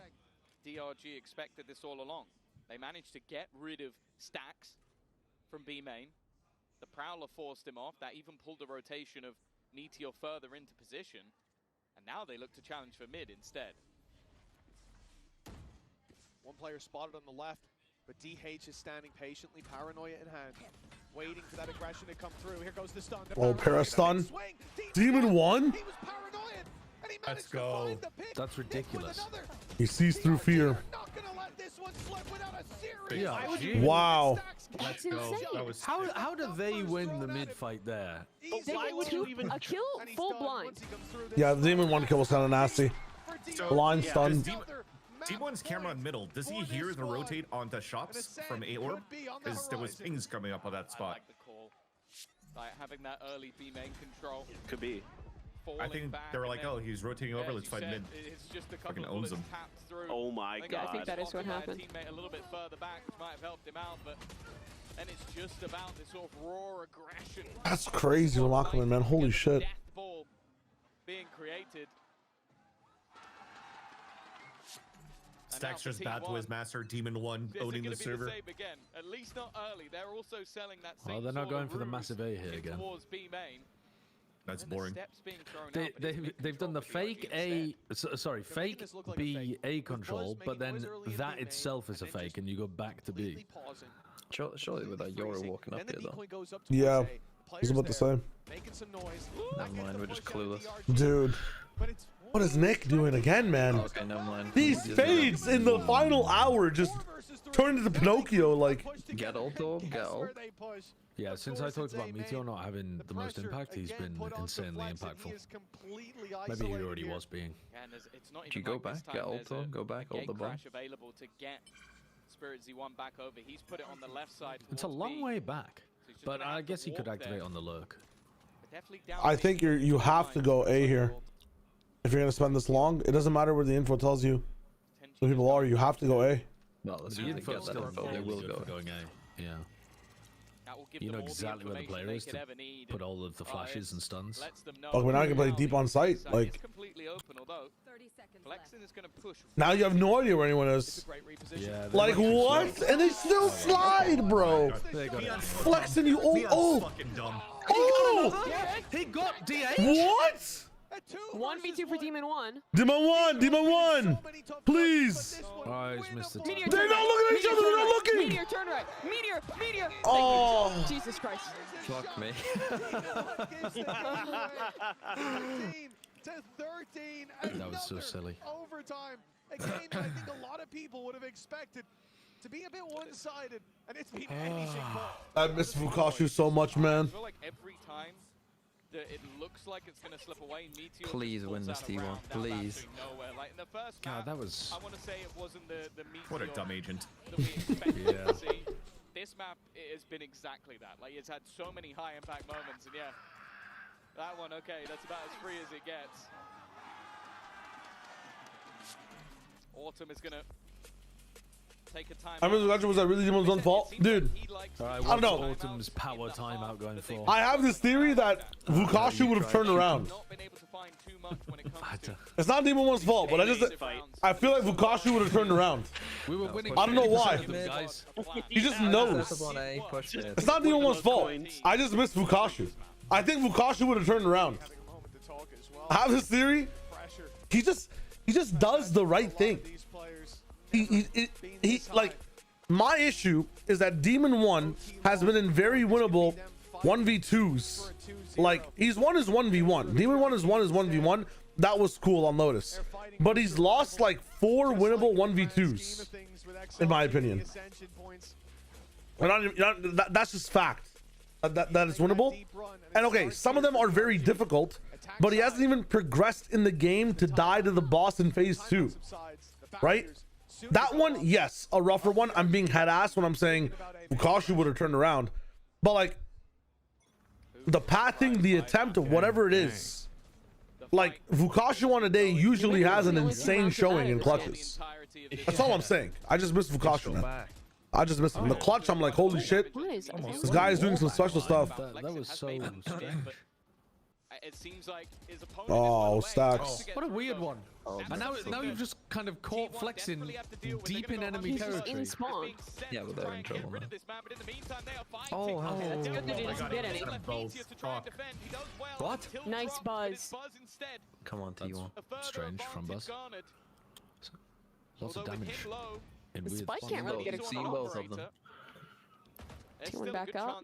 DRG expected this all along. They managed to get rid of Stacks from B main. The Prowler forced him off. That even pulled a rotation of Meteor further into position. And now they look to challenge for mid instead. One player spotted on the left, but DH is standing patiently, paranoia in hand, waiting for that aggression to come through. Here goes the stun. Oh, para stun. Demon 1? He was paranoid, and he Let's go. That's ridiculous. He sees through fear. not gonna let this one slip without a serious Yeah. Wow. Let's go. That was how did they win the mid fight there? Why would you even a kill full blind? Yeah, the Demon 1 kill was kind of nasty. Blind stun. D1's camera on middle. Does he hear the rotate onto shops from A orb? Because there was pings coming up on that spot. I like the call. Like having that early B main control. Could be. I think they were like, oh, he's rotating over. Let's fight mid. It's just a Fucking couple owns of him. tapped through. Oh my god. I think that is what happened. Teammate a little bit further back, which might have helped him out, but then it's just about this sort of raw aggression. That's crazy, Lachman, man. Holy shit. Death ball being created. Stacks just bad to his master. Demon 1 owning the server. Again. At least not early. They're also selling that same Oh, they're not sort going of for the ruse massive A here again. towards B main. That's boring. They've done the fake A, sorry, fake B A control, but then that itself is a fake, and you go back to B. Surely with that Yoru walking up here though. Yeah. I was about to say. Never mind, we're just clueless. Dude. What is Nick doing again, man? Okay, never mind. These fades in the final hour just turned into Pinocchio, like. Get ult though, get ult. Yeah, since I talked about Meteor not having the most impact, he's been insanely impactful. Maybe he already was being. Do you go back? Get ult though? Go back, ult the bomb. Available to get Spirit Z1 back over. He's put it on the left side. It's a long way back, but I guess he could activate on the lurk. I think you have to go A here. If you're gonna spend this long, it doesn't matter where the info tells you who people are. You have to go A. No, let's get that info. They will go. Going A. Yeah. You know exactly where the player is to put all of the flashes and stuns. But we're not gonna play deep on site. Like, now you have no idea where anyone is. Yeah, like what? And they still slide, bro. Flexing you. Oh, oh. He got DH. What? 1v2 for Demon 1. Demon 1, Demon 1. Please. Oh, he's missed it. Meteor, they're not looking at each other. They're not looking. Meteor, turn right. Meteor. Oh. Jesus Christ. Fuck me. 13 to 13. That was so silly. Overtime. A game that I think a lot of people would have expected to be a bit one-sided, and it's been anything but. I miss Fukashu so much, man. I feel like every time that it looks like it's going to slip away, Meteor Please win this T1. Please. Like in the first God, map, that was. I want to say it wasn't the Meteor. What a dumb agent. That we expected to see. This map, it has been exactly that. Like, it's had so many high impact moments, and yeah, that one, okay, that's about as free as it gets. Autumn is gonna take a time. I mean, was that really Demon's own fault, dude? I don't know. Autumn's power timeout going for. I have this theory that Vukashu would have turned around. It's not Demon 1's fault, but I feel like Vukashu would have turned around. We were winning. I don't know why. He just knows. It's not Demon 1's fault. I just miss Vukashu. I think Vukashu would have turned around. I have this theory. He just does the right thing. He like, my issue is that Demon 1 has been in very winnable 1v2s. Like, he's won his 1v1. Demon 1 has won his 1v1. That was cool, I'll notice. But he's lost like 4 winnable 1v2s, in my opinion. That's just fact. That is winnable. And okay, some of them are very difficult, but he hasn't even progressed in the game to die to the boss in phase 2. right? That one, yes, a rougher one. I'm being head ass when I'm saying Fukashi would have turned around, but like the pathing, the attempt of whatever it is, like Fukashi on a day usually has an insane showing in clutches. That's all I'm saying. I just missed Fukashi, man. I just missed him. The clutch, I'm like, holy shit. This guy is doing some special stuff. That was so strange. It seems like his Oh, stacks. What a weird one. And now you've just kind of caught flexing deep in enemy territory. In spawn. Yeah, but they're in trouble now. Oh, it's good that he doesn't get any. What? Nice buzz. Come on, T1. Strange from Buzz. Lots of damage. The spike can't really get a See both of them. T1 back up.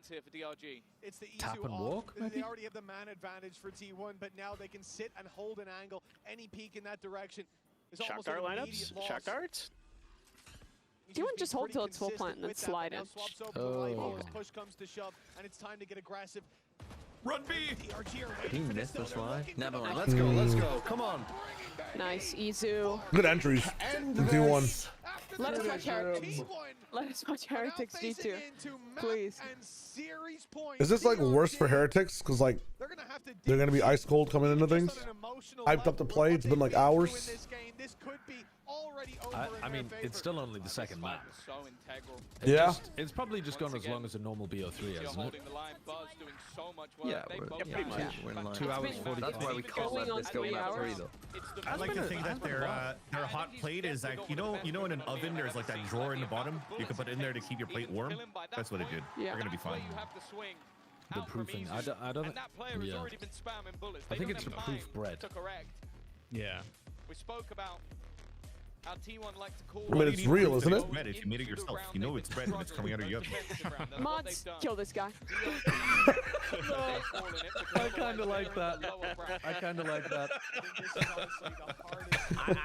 It's the Tap and walk, maybe? They already have the man advantage for T1, but now they can sit and hold an angle. Any peek in that direction is Shock almost dart an lineups? immediate loss. Shock darts? T1 just hold till it's full plant and then slide in. Push comes to shove, and it's time to get aggressive. Run B! He missed the slide. Never mind. Let's go. Let's go. Come on. Nice, Izu. Good entries. T1. Let us watch Heretics. Let us watch Heretics G2, please. Is this like worse for Heretics? Because like they're gonna be ice cold coming into things. Hyped up to play. It's been like hours. I mean, it's still only the second map. Yeah. It's probably just gone as long as a normal BO3, hasn't it? Yeah, pretty much. We're in line. 2 hours 40. That's why we call that Disco Map 3 though. I like to think that their hot plate is like, you know in an oven there's like that drawer in the bottom you can put in there to keep your plate warm. That's what it did. Yeah. They're gonna be fine. The proofing. I don't think. Yeah. I think it's the proof bread. Yeah. We spoke about how T1 like to call. I mean, it's real, isn't it? Bread, if you made it yourself, you know it's bread when it's coming out of your oven. Mods, kill this guy. I kind of like that. I kind of like that.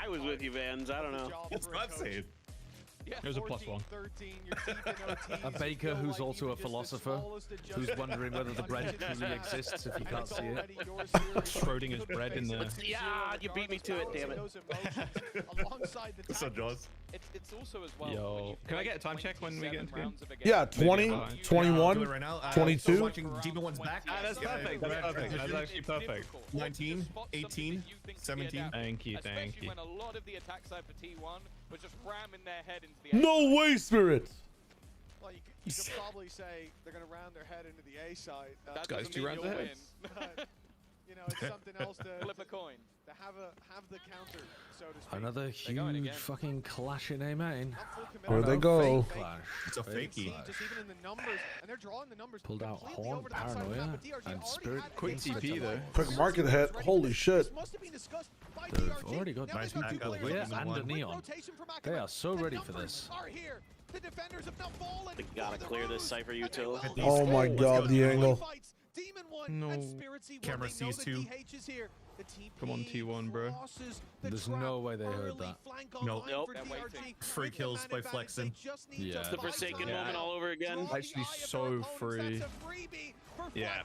I was with you, Vans. I don't know. That's what I'm saying. There's a +1. A baker who's also a philosopher, who's wondering whether the bread truly exists if you can't see it. Schrodinger's bread in there. Yeah, you beat me to it, damn it. What's up, Jaws? It's also as well. Yo, can I get a time check when we get into game? Yeah, 20, 21, 22. Watching Demon One's back. That's perfect. That's perfect. That's actually perfect. 19, 18, 17. Thank you. Thank you. When a lot of the attack side for T1 was just ramming their head into the No way, Spirit. Well, you could probably say they're going to round their head into the A side. This guy's 2 rounds ahead. You know, it's something else to flip a coin. To have the counter, so to speak. Another huge fucking clash in A main. Where they go? Clash. It's a fakey. Just even in the numbers, and they're drawing the numbers. Pulled out Horn, Paranoia, and Spirit. Quick TP though. Quick market hit. Holy shit. They've already got nice people here and a Neon. They are so ready for this. They gotta clear this Cypher util. Oh my god, the angle. No. Camera sees 2. Come on, T1, bro. There's no way they heard that. Nope. waiting. Free kills by flexing. Yeah. It's the Forsaken moment all over again. Actually, so free. Yeah.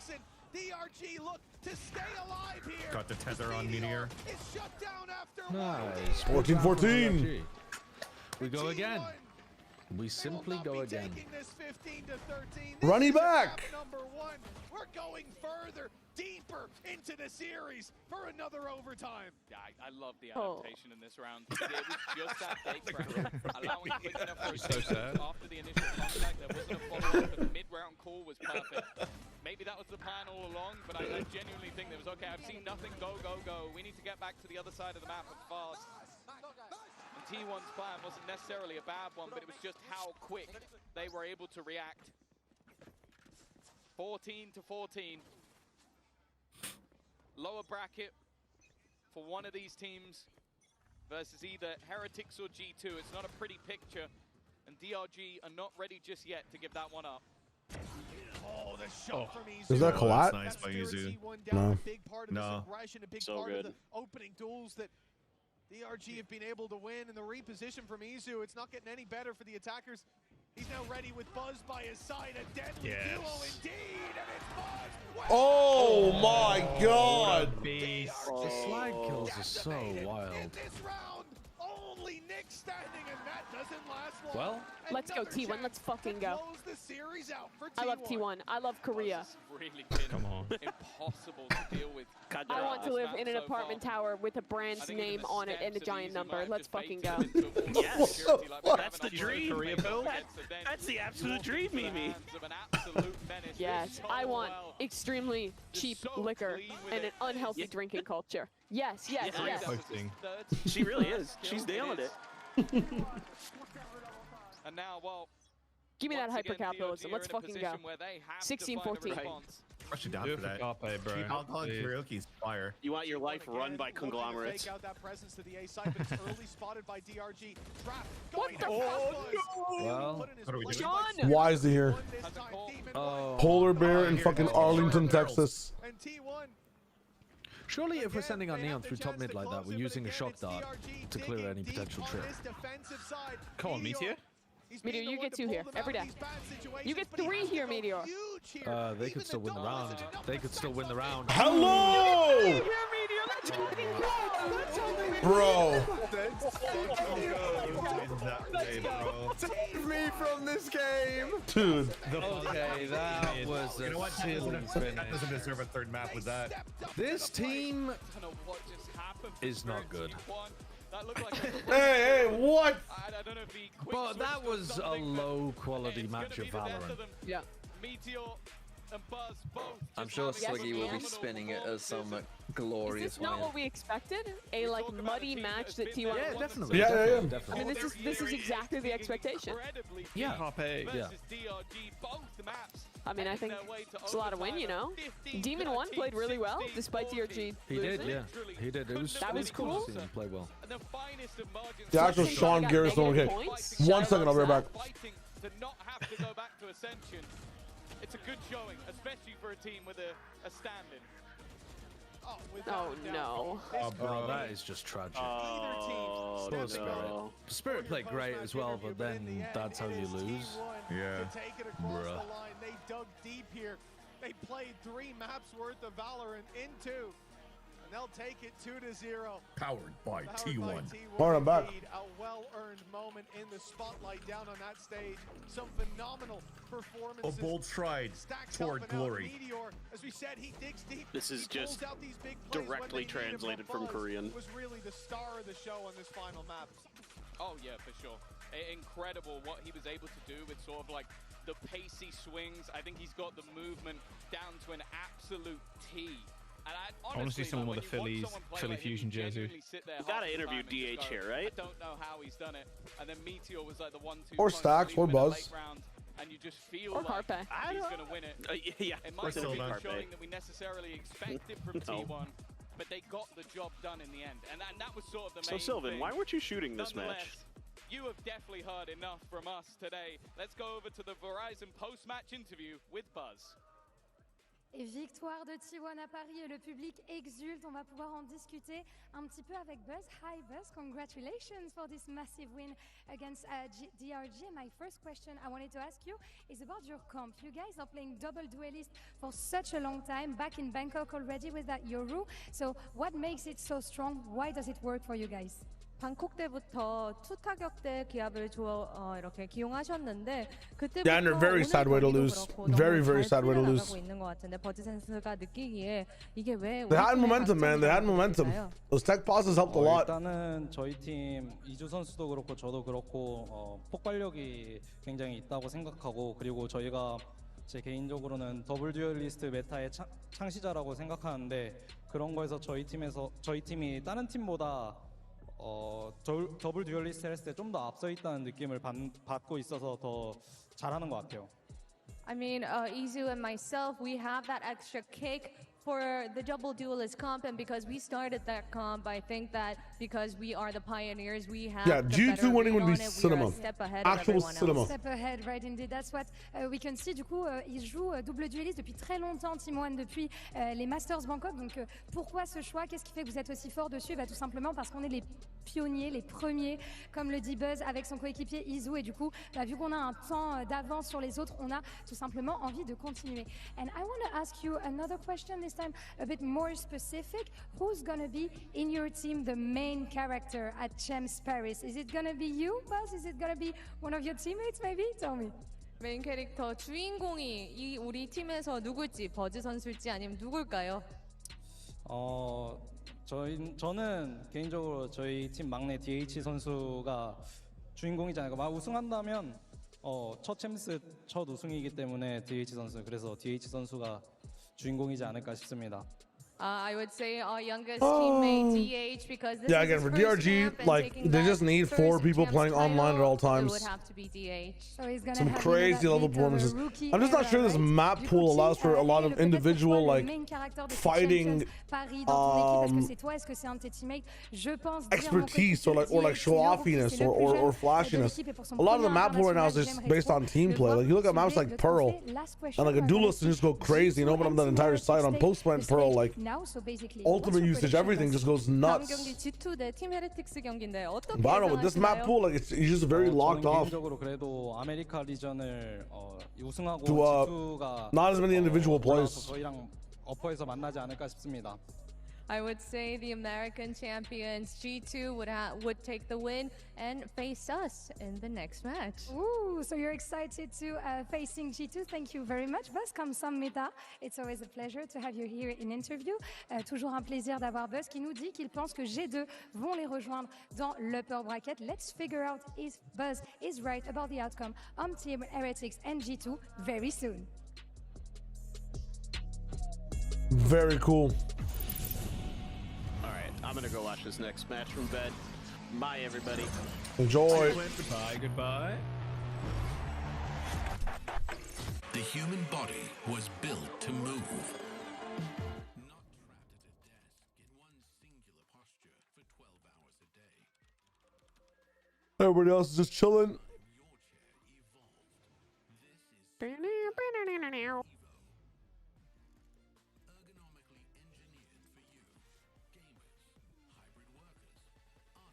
DRG, look to stay alive here. Got the tether on Meteor. Nice. 14-14. We go again. We simply go again. Running back. Number 1. We're going further, deeper into the series for another overtime. Yeah, I love the adaptation in this round. It was just that fake round, allowing quick enough for a sad. after the initial contact. There wasn't a follow-up, but the mid-round call was perfect. Maybe that was the plan all along, but I genuinely think there was, okay, I've seen nothing, go. We need to get back to the other side of the map and fast. And T1's plan wasn't necessarily a bad one, but it was just how quick they were able to react. 14-14. Lower bracket for one of these teams versus either Heretics or G2. It's not a pretty picture, and DRG are not ready just yet to give that one up. Oh, the shot from Izu. Is that collat? Nice by Izu. No. No. A big So part good. of the opening duels that DRG have been able to win, and the reposition from Izu, it's not getting any better for the attackers. He's now ready with Buzz by his side. A deadly duo indeed, and it's Buzz. Oh my god. Beast. The slide kills are so wild. In this round, only Nick Well, let's go T1. Let's fucking go. I love T1. I love Korea. Really Come on. impossible to deal with. I want to live in an apartment tower with a brand's name on it and a giant number. Let's fucking go. Yes, that's the dream. Korea build? That's the absolute dream, Mimi. Yes, I want extremely cheap liquor and an unhealthy drinking culture. Yes, yes, yes. She really is. She's nailing it. And now, well, give me that hyper-capitalism. Let's fucking go. 16-14. Rush it down for that. Cheap alcoholic karaoke's fire. You want your life run by conglomerates. Fake out that presence to the A side, but it's early spotted by DRG. Trap. What the fuck? Well, what are we doing? John! Why is he here? Polar Bear in fucking Arlington, Texas. And T1. Surely if we're sending our Neon through top mid like that, we're using a shock dart to clear any potential trip. Come on, Meteor. Meteor, you get 2 here every day. You get 3 here, Meteor. They could still win the round. They could still win the round. Hello! Bro. Save me from this game! Dude. Okay, that was You know what? That doesn't deserve a third map with that. This team is not good. Hey, what? But that was a low quality match of Valorant. Yeah. I'm sure Sluggy will be spinning it as some glorious Is this not win. what we expected? A like muddy match that T1 Yeah, won? definitely. Yeah. I mean, this is exactly the expectation. Yeah. Yeah. I mean, I think it's a lot of win, you know. Demon 1 played really well despite DRG. He did, yeah. He did. It was cool. to see him play well. The actual Sean Garrison. Okay. 1 second, I'll be right back. To not have to go back to Ascension. It's a good showing, especially for a team with a stand-in. Oh no. Oh, that is just tragic. Oh, Poor Spirit. Spirit played great as well, but then that's how you lose. Yeah. Take it across Bruh. the line. They dug deep here. They played 3 maps worth of Valorant into. And they'll take it 2-0. Powered by T1. Alright, I'm back. A well-earned moment in the spotlight down on that stage. Some phenomenal performances. A bold stride Stacks toward helping out glory. Meteor. As we said, he digs deep. This is He just pulls out these big plays when directly they need him, translated but from Buzz Korean. was really the star of the show on this final map. Oh yeah, for sure. Incredible what he was able to do with sort of like the pacey swings. I think he's got the movement down to an absolute T. And I want to see someone with a Philly Fusion jersey. We gotta interview DH here, right? I don't know how he's done it. And then Meteor was like the 1-2 Or punch Stacks, to or leave him in the Buzz. late round, and you just feel Or like Carpe. he's going to win it. Yeah, It or might not be Sylvan. the showing that we necessarily expected from No. T1, but they got the job done in the end. And that was sort of the So main Sylvan, thing. why weren't you shooting this match? Nonetheless, you have definitely heard enough from us today. Let's go over to the Verizon post-match interview with Buzz. Et victoire de T1 à Paris et le public exulte. On va pouvoir en discuter un petit peu avec Buzz. Hi Buzz, congratulations for this massive win against DRG. And my first question I wanted to ask you is about your comp. You guys are playing double duelist for such a long time, back in Bangkok already with that Yoru. So what makes it so strong? Why does it work for you guys? 방콕 때부터 투 타격 때 기압을 이렇게 기용하셨는데 그때부터 Yeah, and they're very sad way to lose. Very sad way to lose. 있는 것 같은데 버즈 선수가 느끼기에 이게 왜 They had momentum, man. They had momentum. Those tech pauses helped a lot. 일단은 저희 팀 이주 선수도 그렇고 저도 그렇고 폭발력이 굉장히 있다고 생각하고 그리고 저희가 제 개인적으로는 더블 듀얼리스트 메타의 창시자라고 생각하는데 그런 거에서 저희 팀이 다른 팀보다 더블 듀얼리스트 했을 때 좀 더 앞서 있다는 느낌을 받고 있어서 더 잘하는 것 같아요. I mean, Izu and myself, we have that extra kick for the double duelist comp, and because we started that comp, I think that because we are the pioneers, we have G2 winning would be cinema. Actual cinema. Step ahead, right indeed. That's what we can see. Du coup, ils jouent double dueliste depuis très longtemps, Team1, depuis les Masters Bangkok. Donc, pourquoi ce choix? Qu'est-ce qui fait que vous êtes aussi fort dessus? Tout simplement parce qu'on est les pionniers, les premiers, comme le dit Buzz avec son coéquipier Izu. Et du coup, vu qu'on a un temps d'avance sur les autres, on a tout simplement envie de continuer. And I want to ask you another question this time a bit more specific. Who's gonna be in your team the main character at Champs Paris? Is it gonna be you, Buzz? Is it gonna be one of your teammates maybe? Tell me. 메인 캐릭터 주인공이 우리 팀에서 누굴지 버즈 선수일지 아니면 누굴까요? 저는 개인적으로 저희 팀 막내 DH 선수가 주인공이지 않을까. 우승한다면 첫 챔스 첫 우승이기 때문에 DH 선수, 그래서 DH 선수가 주인공이지 않을까 싶습니다. I would say our youngest teammate DH because this Yeah, is again, his for first DRG, map and like, taking they that just need 4 first people Champs playing online at all title, times. It would have to be DH. So he's gonna Some have crazy level performances. I'm just not sure this map pool allows for a lot of individual, like, fighting expertise or like show offiness or flashiness. A lot of the map pool right now is just based on team play. Like, you look at maps like Pearl, and like a duelist can just go crazy and open up that entire site. On post-plant Pearl, like, ultimate usage, everything just goes nuts. G2 대 팀 헤레틱스 경기인데 어떻게 But I don't know, with this map pool, like, it's just very locked off 개인적으로 그래도 아메리카 리전을 우승하고 to G2가 not as many individual plays. 저희랑 어퍼에서 만나지 않을까 싶습니다. I would say the American champions G2 would take the win and face us in the next match. Ooh, so you're excited to facing G2. Thank you very much. Buzz, kamsahamnida. It's always a pleasure to have you here in interview. Toujours un plaisir d'avoir Buzz qui nous dit qu'il pense que G2 vont les rejoindre dans l'upper bracket. Let's figure out if Buzz is right about the outcome on Team Heretics and G2 very soon. Very cool. I'm gonna go watch this next match from bed. Bye, everybody. Enjoy. Goodbye, goodbye. The human body was built to move. Not trapped at a desk in one singular posture for 12 hours a day. Everybody else is just chilling.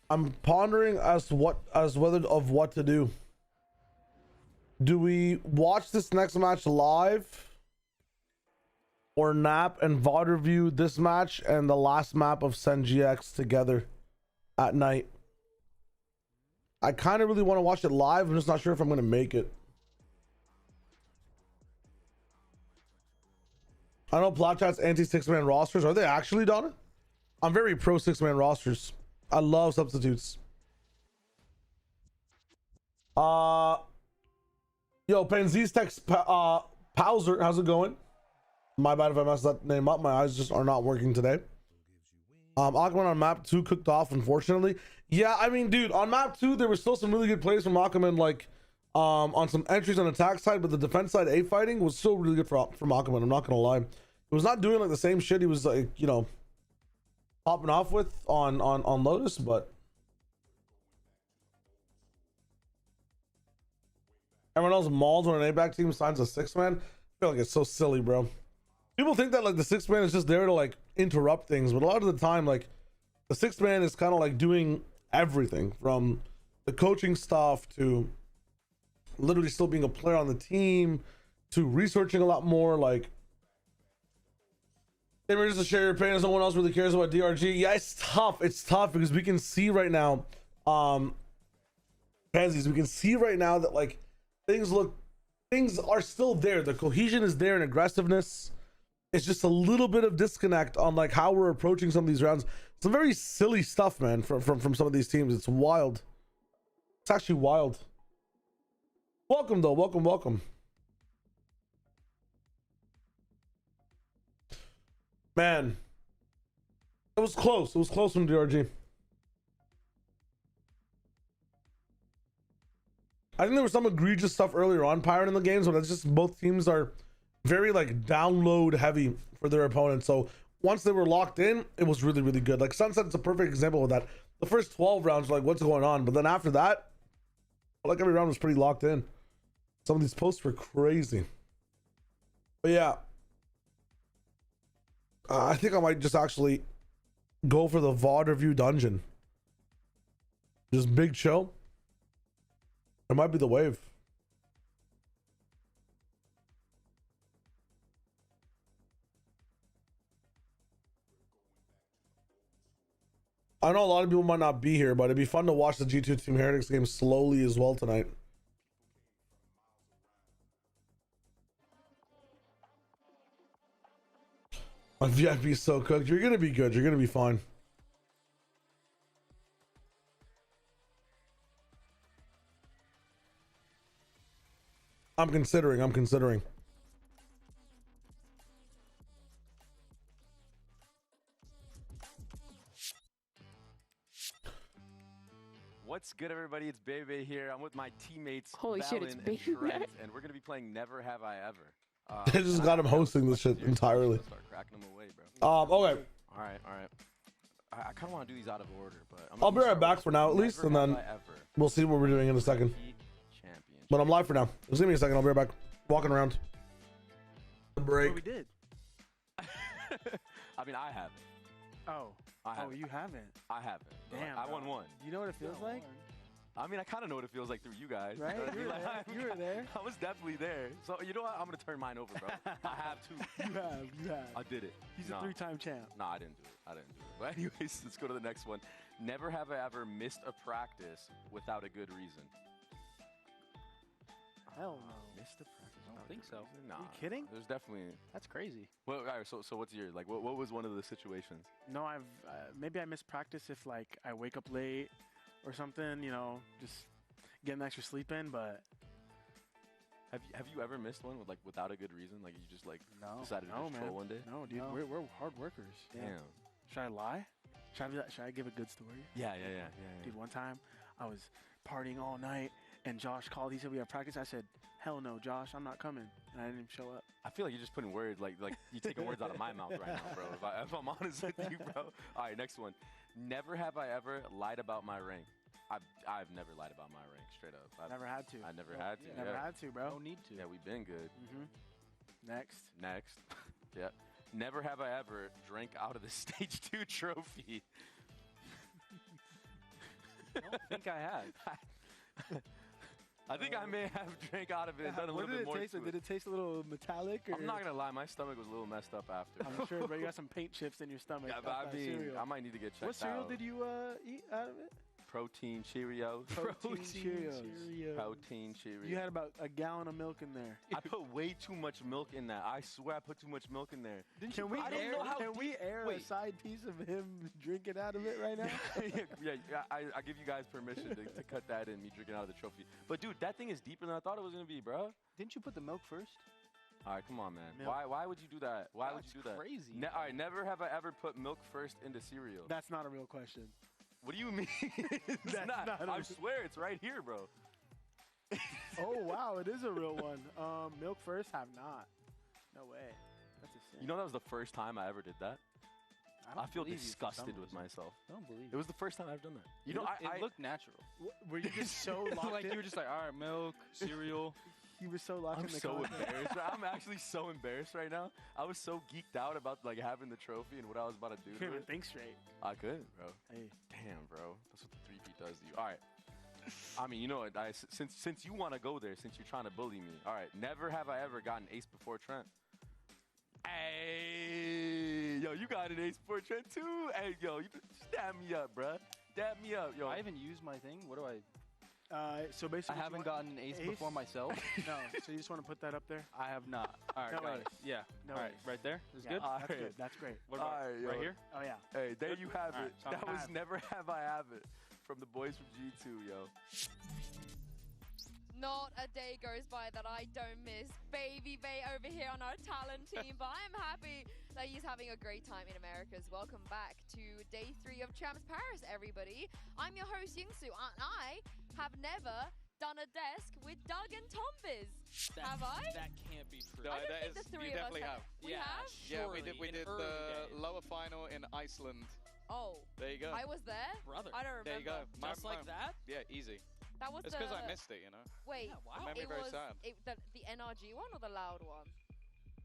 I'm pondering as whether what to do. Do we watch this next match live or nap and VOD review this match and the last map of SenGX together at night? I kind of really want to watch it live. I'm just not sure if I'm going to make it. I know Platchat's anti 6-man rosters. Are they actually, Donna? I'm very pro 6-man rosters. I love substitutes. Yo, Panzis text Pauser, how's it going? My bad if I messed that name up. My eyes just are not working today. Aquaman on map 2 cooked off, unfortunately. Yeah, I mean, dude, on map 2 there was still some really good plays from Aquaman, like on some entries on attack side, but the defense side A fighting was still really good from Aquaman. I'm not gonna lie. He was not doing like the same shit he was, like, you know, popping off with on Lotus, but everyone else mauls when an A-back team signs a 6-man. I feel like it's so silly, bro. People think that like the 6-man is just there to like interrupt things, but a lot of the time, like, the 6-man is kind of like doing everything from the coaching stuff to literally still being a player on the team to researching a lot more. Like, just to share your opinion, no one else really cares about DRG. Yeah, it's tough. It's tough because we can see right now, Pansies, we can see right now that like things are still there. The cohesion is there and aggressiveness. It's just a little bit of disconnect on like how we're approaching some of these rounds. Some very silly stuff, man, from some of these teams. It's wild. It's actually wild. Welcome though, welcome. Man, it was close. It was close from DRG. I think there was some egregious stuff earlier on Pirate in the games, but it's just both teams are very like download heavy for their opponents. So once they were locked in, it was really, really good. Like Sunset's a perfect example of that. The first 12 rounds were like, what's going on? But then after that, like every round was pretty locked in. Some of these posts were crazy. But yeah. I think I might just actually go for the VOD review dungeon. Just big chill. It might be the wave. I know a lot of people might not be here, but it'd be fun to watch the G2 Team Heretics game slowly as well tonight. My VIP is so cooked. You're gonna be good. You're gonna be fine. I'm considering. What's good, everybody? It's Bebe here. I'm with my teammates, Holy shit, it's Valen and Bebe. Trent, and we're gonna be playing Never Have I Ever. I just got him hosting this shit entirely. Start cracking them away, bro. Okay. All right. I kind of want to do these out of order, but I'll be right back for now, at least, and then we'll see what we're doing in a second. But I'm live for now. Just give me a second. I'll be right back. Walking around. Break. Oh, we did. I mean, I haven't. Oh. Oh, you haven't. I haven't. Damn. I won one. You know what it feels like? I mean, I kind of know what it feels like through you guys. Right? You were there. You were there. I was definitely there. So, you know what? I'm going to turn mine over, bro. I have to. You have. I did it. He's a 3-time champ. No, I didn't do it. But anyways, let's go to the next one. Never have I ever missed a practice without a good reason. Hell no. Missed a practice? I don't think so. Nah. Are you kidding? There's definitely. That's crazy. Well, all right, so what's yours? Like, what was one of the situations? No, I've maybe I missed practice if like I wake up late or something. You know, just getting extra sleep in. But have you ever missed one without a good reason? Like you just decided to just troll one day? No, dude, we're hard workers. Damn. Should I lie? Should I give a good story? Yeah. Dude, one time I was partying all night and Josh called. He said we have practice. I said, hell no, Josh, I'm not coming, and I didn't even show up. I feel like you're just putting words like you're taking words out of my mouth right now, bro. If I'm honest with you, bro. All right, next one. Never have I ever lied about my rank. I've never lied about my rank, straight up. Never had to. I never had to. Never had to, bro. No need to. Yeah, we've been good. Next. Yeah. Never have I ever drank out of the stage 2 trophy. I don't think I have. I think I may have drank out of it. Done a What little did bit it more taste? to Did it taste a little metallic? Or? I'm not gonna lie, my stomach was a little messed up after. I'm sure, but you got some paint chips in your stomach. Yeah, but I mean, I might need to get checked out. What cereal did you eat out of it? Protein Cheerios. Protein Cheerios. Protein Cheerios. You had about a gallon of milk in there. I put way too much milk in that. I swear I put too much milk in there. Can we air a side piece of him drinking out of it right now? I give you guys permission to cut that in, me drinking out of the trophy. But dude, that thing is deeper than I thought it was gonna be, bro. Didn't you put the milk first? All right, come on, man. Why would you do that? Why would you do that? Crazy. All right, never have I ever put milk first into cereal. That's not a real question. What do you mean? It's not. I swear it's right here, bro. Oh, wow, it is a real one. Milk first? Have not. No way. That's a sin. You know that was the first time I ever did that? I feel disgusted with myself. I don't believe it was the first time I've done that. You know, it looked natural. Were you just so locked like in? you were just like, all right, milk, cereal. You were so locked in the I'm so content. embarrassed. I'm actually so embarrassed right now. I was so geeked out about having the trophy and what I was about to do. You couldn't even think straight. I couldn't, bro. Hey. Damn, bro. That's what the 3P does to you. All right. I mean, you know what? Since you want to go there, since you're trying to bully me. All right. Never have I ever gotten ace before Trent. Hey, yo, you got an ace before Trent too. Hey, yo, you just dab me up, bro. Dab me up, yo. I haven't used my thing. What do I? So basically, I haven't gotten an ace before myself. No, so you just want to put that up there? I have not. All right, No got way. it. Yeah. No All right, way. right there. Is Yeah, good. That's good. That's great. What about right here? Oh yeah. Hey, there you have All it. right, so That was Never Have I Have It from the boys from G2, yo. Not a day goes by that I don't miss Baby Bay over here on our talent team, but I'm happy that he's having a great time in Americas. Welcome back to day 3 of Champs Paris, everybody. I'm your host, Yingsu, and I have never done a desk with Doug and Tombiz. Have I? That can't be true. I don't think the three of us have. We have? Yeah, we did the lower final in Iceland. Oh. There you go. I was there? Brother. I don't remember. There you go. Just like that? Yeah, easy. That was it's because I missed it, you know. Wait, It made me very sad. The NRG one or the loud one?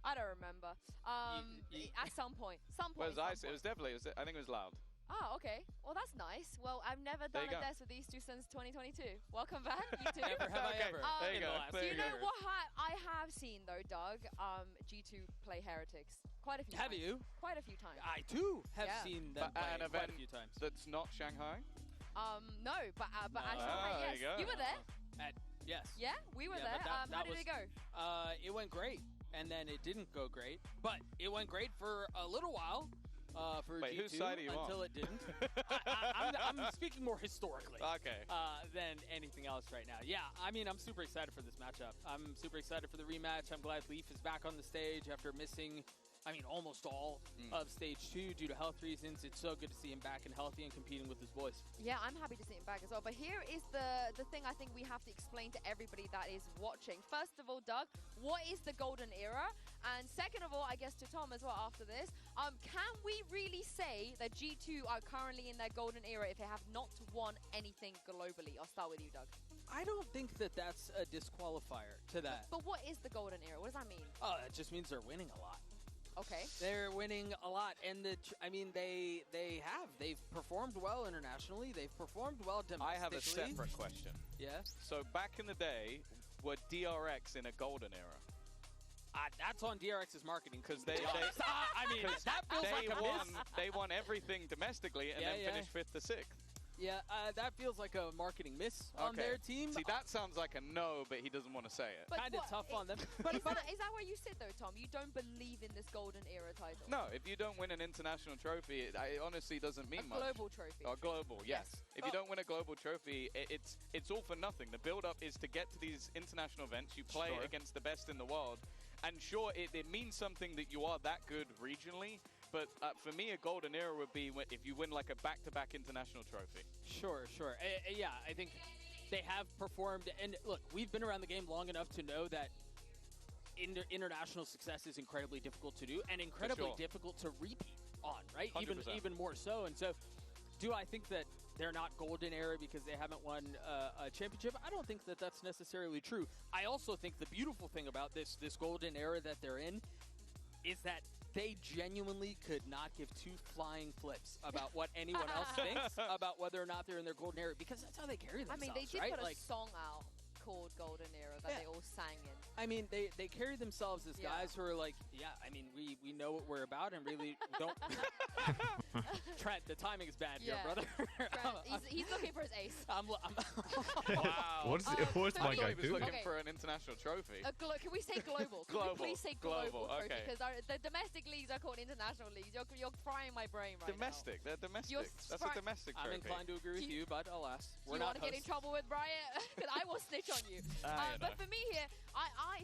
I don't remember. At some point. Well, it was definitely, I think it was loud. Oh, okay. Well, that's nice. Well, I've never done a desk with these two since 2022. Welcome back, you two. Never have I ever. There you go. Do you know what I have seen, though, Doug? G2 play Heretics. Quite a few Have times. you? Quite a few times. I too have Yeah. seen them play an quite event a few times. that's not Shanghai. No, but at Shanghai, there yes. you go. You were there. Yes. Yeah, we were Yeah, there. but How did it go? It went great, and then it didn't go great, but it went great for a little while. For Wait, G2 whose side are you until on? it didn't. I'm speaking more historically. Okay. Than anything else right now. Yeah, I mean, I'm super excited for this matchup. I'm super excited for the rematch. I'm glad Leaf is back on the stage after missing, I mean, almost all of stage 2 due to health reasons. It's so good to see him back and healthy and competing with his boys. Yeah, I'm happy to see him back as well. But here is the thing I think we have to explain to everybody that is watching. First of all, Doug, what is the golden era? And second of all, I guess to Tom as well after this, can we really say that G2 are currently in their golden era if they have not won anything globally? I'll start with you, Doug. I don't think that that's a disqualifier to that. But what is the golden era? What does that mean? Oh, it just means they're winning a lot. Okay. They're winning a lot, and they've performed well internationally. They've performed well domestically. I have a separate question. Yeah. So back in the day, were DRX in a golden era? That's on DRX's marketing because they I mean, that feels like a miss. They won everything domestically and then finished 5th to 6th. Yeah, that feels like a marketing miss on their team. See, that sounds like a no, but he doesn't want to say it. Kind of tough on them. But is that where you sit though, Tom? You don't believe in this golden era title? No, if you don't win an international trophy, it honestly doesn't mean much. A global trophy. Or global, yes. If you don't win a global trophy, it's all for nothing. The build-up is to get to these international events. You play against the best in the world. And sure, it means something that you are that good regionally. But for me, a golden era would be if you win like a back-to-back international trophy. Sure. Yeah, I think they have performed. And look, we've been around the game long enough to know that international success is incredibly difficult to do and incredibly difficult to repeat on, right? 100%. Even more so. And so, do I think that they're not golden era because they haven't won a championship? I don't think that that's necessarily true. I also think the beautiful thing about this golden era that they're in is that they genuinely could not give two flying flips about what anyone else thinks about whether or not they're in their golden era, because that's how they carry themselves. I mean, they did right? put a song out called Golden Era that they all sang in. I mean, they carry themselves as guys who are like, I mean, we know what we're about and really don't. Trent, the timing is bad here, brother. Trent, he's looking for his ace. Wow. What's my guy He was looking Okay. for an international trophy. Can we say global? Global. Can we please say global? Global, okay. Because the domestic leagues are called international leagues. You're frying my brain right Domestic. They're domestic. You're That's a domestic trophy. I'm inclined to agree with you, but alas, now. You want to get in trouble with Brian? Because I will snitch on you. But for me here,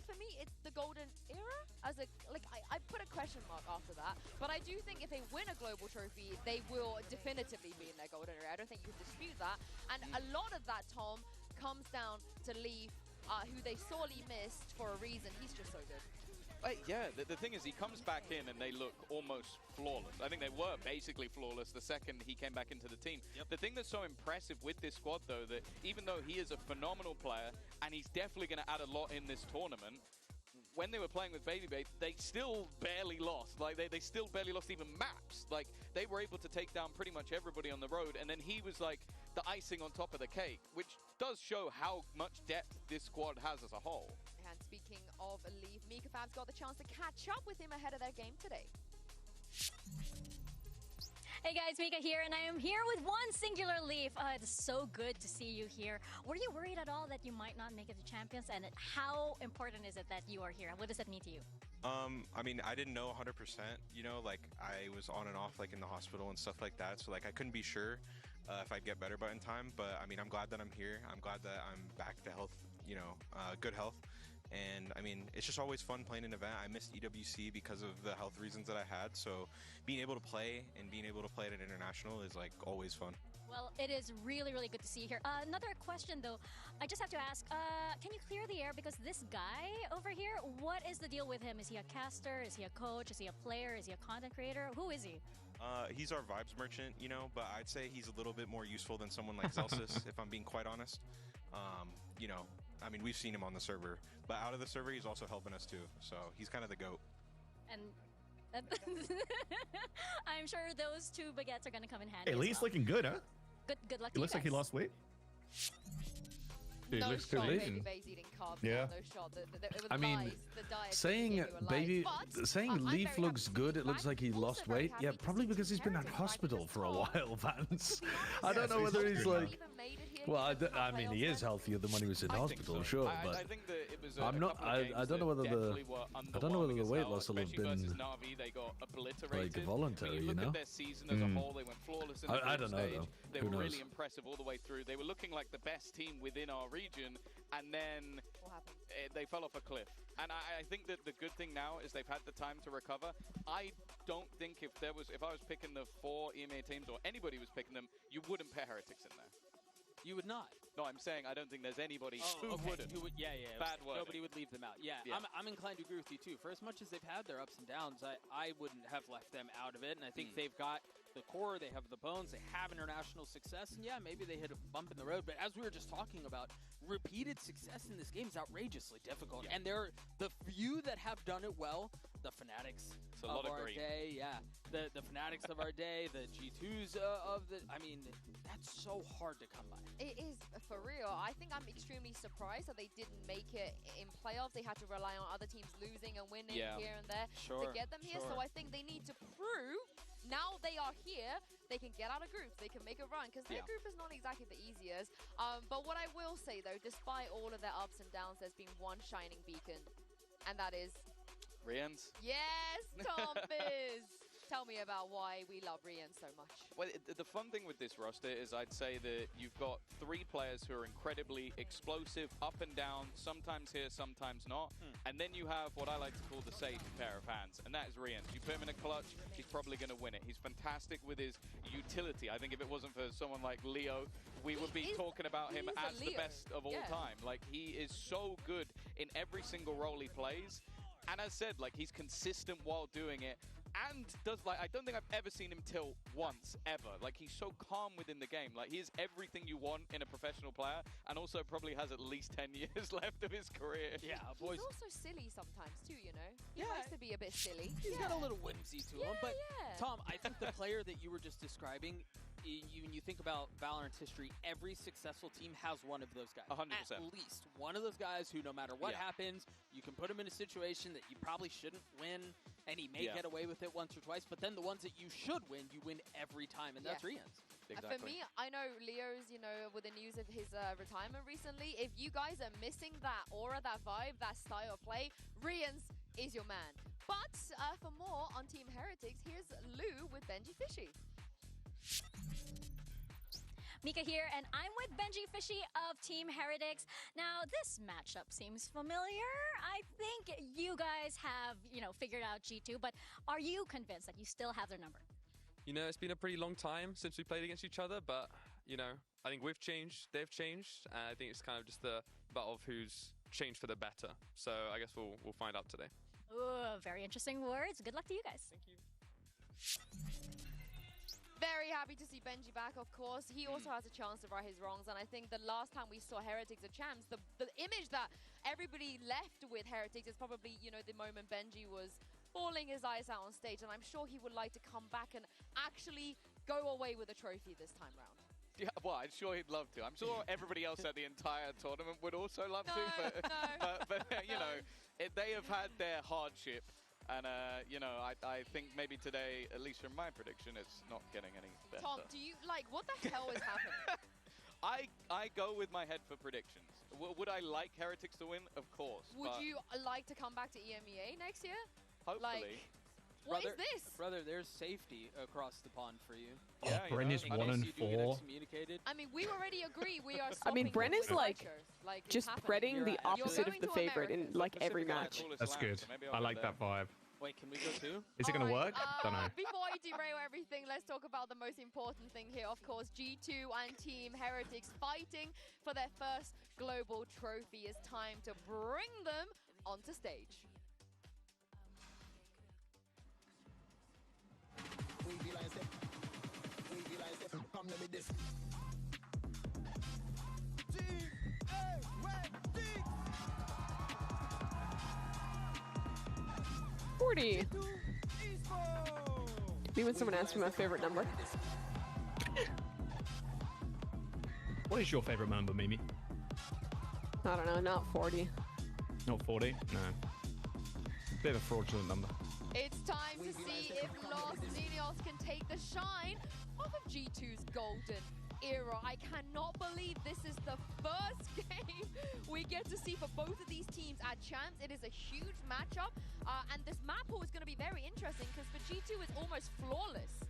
for me, it's the golden era. As I put a question mark after that. But I do think if they win a global trophy, they will definitively be in their golden era. I don't think you can dispute that. And a lot of that, Tom, comes down to Leaf, who they sorely missed for a reason. He's just so good. Yeah, the thing is, he comes back in and they look almost flawless. I think they were basically flawless the second he came back into the team. The thing that's so impressive with this squad, though, that even though he is a phenomenal player and he's definitely going to add a lot in this tournament, when they were playing with Baby, they still barely lost. Like, they still barely lost even maps. Like, they were able to take down pretty much everybody on the road, and then he was like the icing on top of the cake, which does show how much depth this squad has as a whole. And speaking of Leaf, Mika fans got the chance to catch up with him ahead of their game today. Hey guys, Mika here, and I am here with one singular Leaf. It's so good to see you here. Were you worried at all that you might not make it to Champions, and how important is it that you are here? What does that mean to you? I mean, I didn't know 100%, you know, like I was on and off like in the hospital and stuff like that. So like I couldn't be sure if I'd get better by in time, but I mean, I'm glad that I'm here. I'm glad that I'm back to health, you know, good health. And I mean, it's just always fun playing an event. I missed EWC because of the health reasons that I had. So being able to play and being able to play at an international is like always fun. Well, it is really, really good to see you here. Another question though, I just have to ask, can you clear the air? Because this guy over here, what is the deal with him? Is he a caster? Is he a coach? Is he a player? Is he a content creator? Who is he? He's our vibes merchant, you know, but I'd say he's a little bit more useful than someone like Zelsis, if I'm being quite honest. You know, I mean, we've seen him on the server, but out of the server, he's also helping us too. So he's kind of the GOAT. And I'm sure those two baguettes are going to come in handy. Hey, Lee's looking good, huh? Good luck. He looks like he lost weight. He no looks shot good. Baby Bay's eating carbs. Yeah. No shot. It was I mean, lies. The diet saying gave you a lie. But, saying I'm Leaf very looks happy to good. see It looks back. like he Also lost very weight. happy Yeah, to probably see because he's been in Heretics, right? hospital Because for a Tom, while, Vance. I yeah, don't know so whether he's he's not like. even made it here. Well, He's I mean, he is healthier than when he was in hospital, sure, I but think that it was I'm not. I don't know whether the. I don't know whether the weight loss will have been Na'Vi, they got obliterated. like voluntary, When you look know. at their season as a whole, they went flawless in the I group don't know stage. though. They Who were knows? really impressive all the way through. They were looking like the best team within our region, and then they fell off a cliff. And I think that the good thing now is they've had the time to recover. I don't think if I was picking the 4 EMEA teams or anybody was picking them, you wouldn't put Heretics in there. You would not. No, I'm saying I don't think there's anybody who wouldn't. Yeah. Bad word. Nobody would leave them out. Yeah, I'm inclined to agree with you too. For as much as they've had their ups and downs, I wouldn't have left them out of it. And I think they've got the core, they have the bones, they have international success, and yeah, maybe they hit a bump in the road. But as we were just talking about, repeated success in this game is outrageously difficult. And they're the few that have done it well. The Fanatics of our day, the Fanatics of our day, the G2s of the. I mean, that's so hard to come by. It is, for real. I think I'm extremely surprised that they didn't make it in playoffs. They had to rely on other teams losing and winning here and there to get them here. So I think they need to prove, now they are here, they can get out of groups, they can make a run, because their group is not exactly the easiest. But what I will say, though, despite all of their ups and downs, there's been one shining beacon, and that is... Rians? Yes, Tom Biz! Tell me about why we love Rian so much. Well, the fun thing with this roster is I'd say that you've got 3 players who are incredibly explosive, up and down, sometimes here, sometimes not. And then you have what I like to call the safe pair of hands, and that is Rian. You put him in a clutch, he's probably going to win it. He's fantastic with his utility. I think if it wasn't for someone like Leo, we would be talking about him as the best of all time. Like, he is so good in every single role he plays. And as said, like, he's consistent while doing it. And does, like, I don't think I've ever seen him tilt once, ever. Like, he's so calm within the game. Like, he is everything you want in a professional player, and also probably has at least 10 years left of his career. Yeah, boys. He's also silly sometimes, too, you know? He likes to be a bit silly. He's got a little whimsy to him. But, Tom, I think the player that you were just describing, when you think about Valorant's history, every successful team has one of those guys. 100%. At least one of those guys who, no matter what happens, you can put him in a situation that you probably shouldn't win, and he may get away with it once or twice, but then the ones that you should win, you win every time, and that's Rian's. For me, I know Leo's, you know, with the news of his retirement recently, if you guys are missing that aura, that vibe, that style of play, Rian's is your man. But for more on Team Heretics, here's Lou with Benji Fishy. Mika here, and I'm with Benji Fishy of Team Heretics. Now, this matchup seems familiar. I think you guys have, you know, figured out G2, but are you convinced that you still have their number? You know, it's been a pretty long time since we played against each other, but, you know, I think we've changed, they've changed, and I think it's kind of just the battle of who's changed for the better. So I guess we'll find out today. Ooh, very interesting words. Good luck to you guys. Thank you. Very happy to see Benji back, of course. He also has a chance to right his wrongs, and I think the last time we saw Heretics at Champs, the image that everybody left with Heretics is probably, you know, the moment Benji was bawling his eyes out on stage, and I'm sure he would like to come back and actually go away with a trophy this time round. Yeah, well, I'm sure he'd love to. I'm sure everybody else at the entire tournament would also love to, but you know, they have had their hardship. And, you know, I think maybe today, at least from my prediction, it's not getting any better. Tom, do you, like, what the hell is happening? I go with my head for predictions. Would I like Heretics to win? Of course. Would you like to come back to EMEA next year? Hopefully. Like, what is this? Brother, there's safety across the pond for you. Yeah, Bren is 1 and 4. I mean, we already agree we are I mean, Bren is like just spreading the opposite of the to favorite in like every match. That's good. I like that vibe. Wait, can we go too? Is it going to work? Don't know. Before I derail everything, let's talk about the most important thing here. Of course, G2 and Team Heretics fighting for their first global trophy. It's time to bring them onto stage. Come let me this. 40. Me when someone asks me my favorite number. What is your favorite number, Mimi? I don't know, not 40. Not 40? No. Bit of a fraudulent number. It's time to see if Los Niños can take the shine off of G2's golden era. I cannot believe this is the first game we get to see for both of these teams at Champs. It is a huge matchup, and this map pool is going to be very interesting because for G2 it's almost flawless.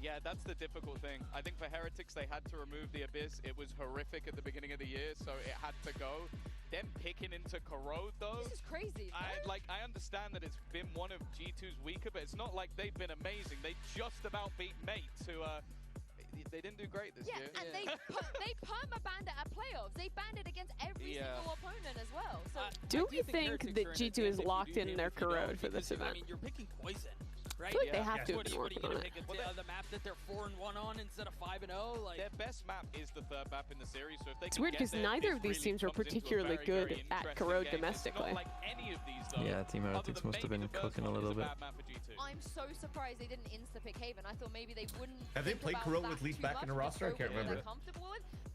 Yeah, that's the difficult thing. I think for Heretics, they had to remove the Abyss. It was horrific at the beginning of the year, so it had to go. Them picking into Corrode, though. This is crazy. I understand that it's been one of G2's weaker, but it's not like they've been amazing. They just about beat Mates, who they didn't do great this year. And they perma-banned it at playoffs. They banned it against every single opponent as well. So Do we think that G2 is locked in their Corrode for this event? I mean, you're picking Poison. I Right? feel like they have to have been What are you working going on to it. pick the map that they're 4-1 on instead of 5-0? Like their best map is the third map in the series. So if they It's can weird get because there, neither this of these really teams were comes into a particularly very, good very at interesting Corrode game. domestically. It's not like any of these, though. Yeah, Team Heretics must have been cooking a little bit. I'm so surprised they didn't insta-pick Haven. I thought maybe they wouldn't. Have they think played about Corrode that with Leaf too back much in the because roster? I can't Corrode remember. they're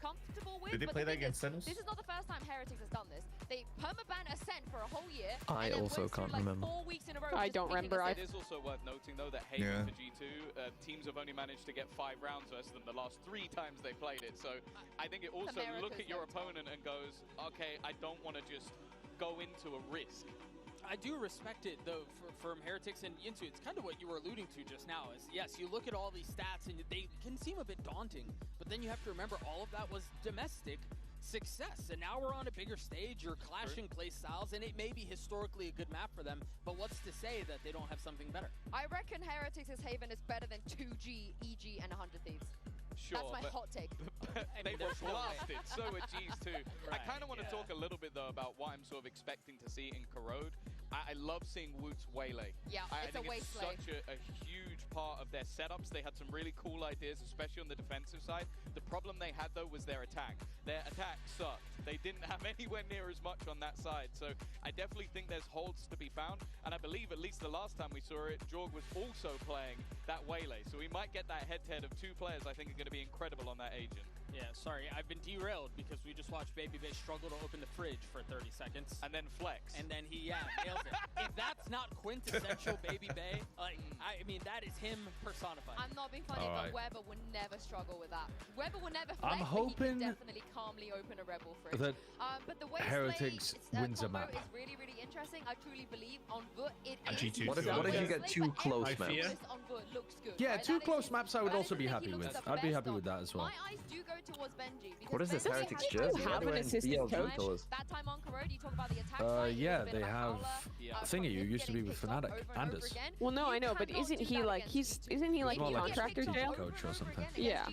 comfortable with. Did they But play the that thing against is, Sentinels? This is not the first time Heretics has done this. They permaban Ascent for a whole year. I and then also went through, can't like, remember. 4 weeks in a row I just don't picking remember. Ascent. It is also worth noting, though, that Haven for G2, teams have only managed to get 5 rounds versus them the last 3 times they played it. So I think it also look at your opponent and goes, okay, I don't want to just go into a risk. I do respect it, though, from Heretics and Yinsu. It's kind of what you were alluding to just now. Is yes, you look at all these stats and they can seem a bit daunting, but then you have to remember all of that was domestic success. And now we're on a bigger stage, you're clashing play styles, and it may be historically a good map for them, but what's to say that they don't have something better? I reckon Heretics' Haven is better than 2G, EG, and 100 Thieves. Sure, That's my hot take. They were blasted, so were G's too. I Right, kind of want to talk a little bit, though, about what I'm sort of expecting to see in Corrode. I love seeing Woot's Waylay. Yeah, I it's a think it's wasteland. such a huge part of their setups. They had some really cool ideas, especially on the defensive side. The problem they had, though, was their attack. Their attack sucked. They didn't have anywhere near as much on that side. So I definitely think there's holds to be found. And I believe, at least the last time we saw it, Jorg was also playing that Waylay. So we might get that head-to-head of 2 players I think are going to be incredible on that agent. Yeah, sorry, I've been derailed because we just watched Baby Bay struggle to open the fridge for 30 seconds. And then flex. And then he, nails it. If that's not quintessential Baby Bay, like, I mean, that is him personified. I'm not being funny, All but right. Weber would never struggle with that. Weber will never flex, I'm but hoping he can definitely calmly open a Rebel fridge. that but the way Heretics wins a combo map. is really, really interesting. I truly believe on Voot it And is. G2 What if you get 2 close Every maps? focus on Voot looks good, Yeah, right? 2 That is close his- maps I would that also is be the thing happy he with. looks the I'd be best happy on. with that as well. My eyes do go towards Benji. What is this Benji Heretics has jersey? that Why do I assistant DRG coach? colors? That time on Corrode, you talk about the attack side, he Yeah, was a bit they of a have howler, Thingy, who from him used to be getting with picked off Fnatic, over and over Anders. again. Well, no, You I know, but cannot isn't do he that like against isn't he like He's more like a contractor picked jail? off coach or something. Yeah.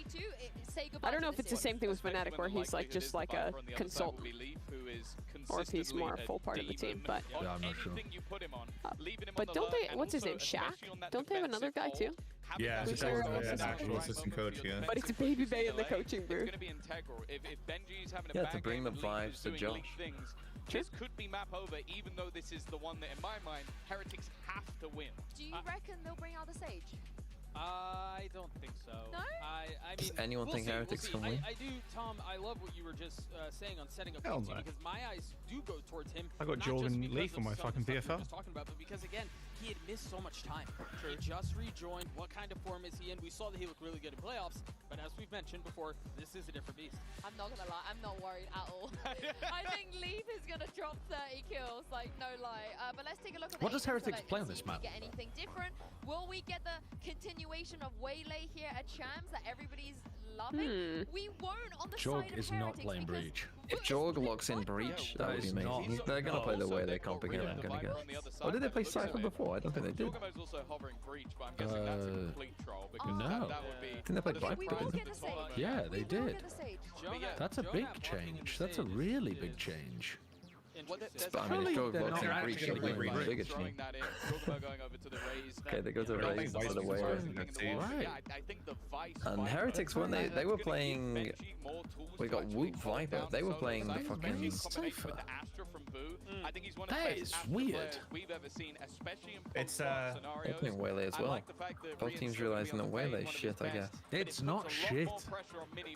Say goodbye I don't know to if it's the series. same thing with Especially Fnatic when where the he's like likelihood is just the like a viper on the other side will consultant, be Leaf, who is or if he's more a consistently full part of the team. demon But on Yeah, I'm not sure. anything you put him on, leaving him but on the don't lurk, they? and What's his name? also, Shaq? especially on that Don't they have another guy defensive too? hold, having Yeah, that it's sort of an defensive actual right assistant moment coach, for your yeah. But it's defensive Baby Bay in the UCLA, coaching it's booth. going to be integral. If Benji's having a Yeah, bad to bring game the and Leaf vibes is to doing Leaf Josh. things, this could be map over, even though this is the one that, in my mind, Heretics have to win. Do you reckon they'll bring out the Sage? I don't think so. No? I Does mean, anyone think Heretics can win? I do, Tom. I love what you were just saying on setting up Hell G2 no. because my eyes do go towards him. I got not Jordan just because Leaf of on my some of fucking the stuff we were PFL. just talking about, but because again, he had missed so much time. He just rejoined. What kind of form is he in? We saw that he looked really good in playoffs, but as we've mentioned before, this is a different beast. I'm not gonna lie, I'm not worried at all. I think Leaf is gonna drop 30 kills, like no lie. But let's take a look at What the does Asian Heretics select play and on see this if we map? get anything different. Will we get the continuation of Waylay here at Champs that everybody's loving? We won't on the Jorg side of is not Heretics playing because Breach. If Jorg locks in Breach, that would be is amazing. not- They're gonna play the Also, way they they've got comp rid again, of I'm the gonna Viper guess. on the other Or did they side play by the looks of Cypher it. before? I don't think they did. Jorgamo's also hovering Breach, but I'm guessing that's a complete troll because that would be... Didn't they play Viper? we will get the Sage. Yeah, they We will did. get the Sage. That's a big change. That's a really big change. But I mean, if Gogolok's in breach, they're going to be bigger. Throwing that in, Gogolok going over to the raise. Okay, they go to the raise instead of Whale. Yeah, I think the Vice. And Heretics, weren't they? They were playing. We got Whoop Viper. They were playing the fucking Cypher. That is weird. We've ever seen, especially in It's They're playing Whale as well. Both teams realizing that Whale is shit, I guess. It's not shit.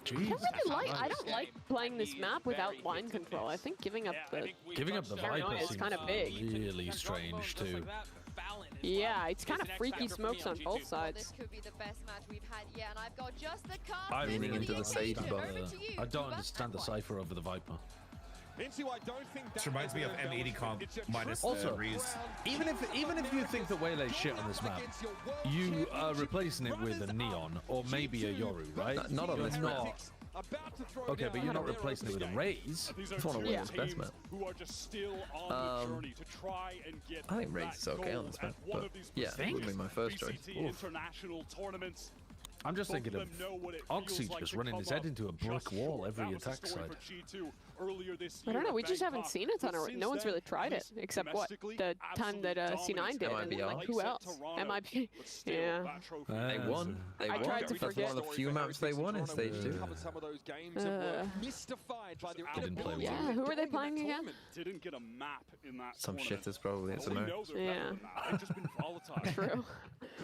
Jeez. I don't like playing this map without line control. I think giving up the Viper is kind of big. Really strange too. Yeah, it's kind of freaky smokes on both sides. This could be the best match we've had yet, and I've got just the cast. I'm leaning into the Sage, but I don't understand the Cypher over the Viper. This reminds me of M80 comp minus Also, the Reese. even if you think that Waylay's shit on this map, you are replacing it with a Neon or maybe a Yoru, right? Not on this map. Okay, but you're not replacing it with a Raze. It's one of Wayle's best map. I think Raze is okay on this map, but yeah, it would be my first choice. I'm just thinking of Oxy just running his head into a brick wall every attack side. I don't know, we just haven't seen a ton of it. No one's really tried it, except what? The time that C9 did, and like, who else? MIP? Yeah. They won. They won. tried to That's forget. one of the few maps they won in Stage 2. Didn't play well. Yeah, who are they playing again? Didn't get a map in that Some shitters probably. It's American. Yeah. They've just been volatile. True.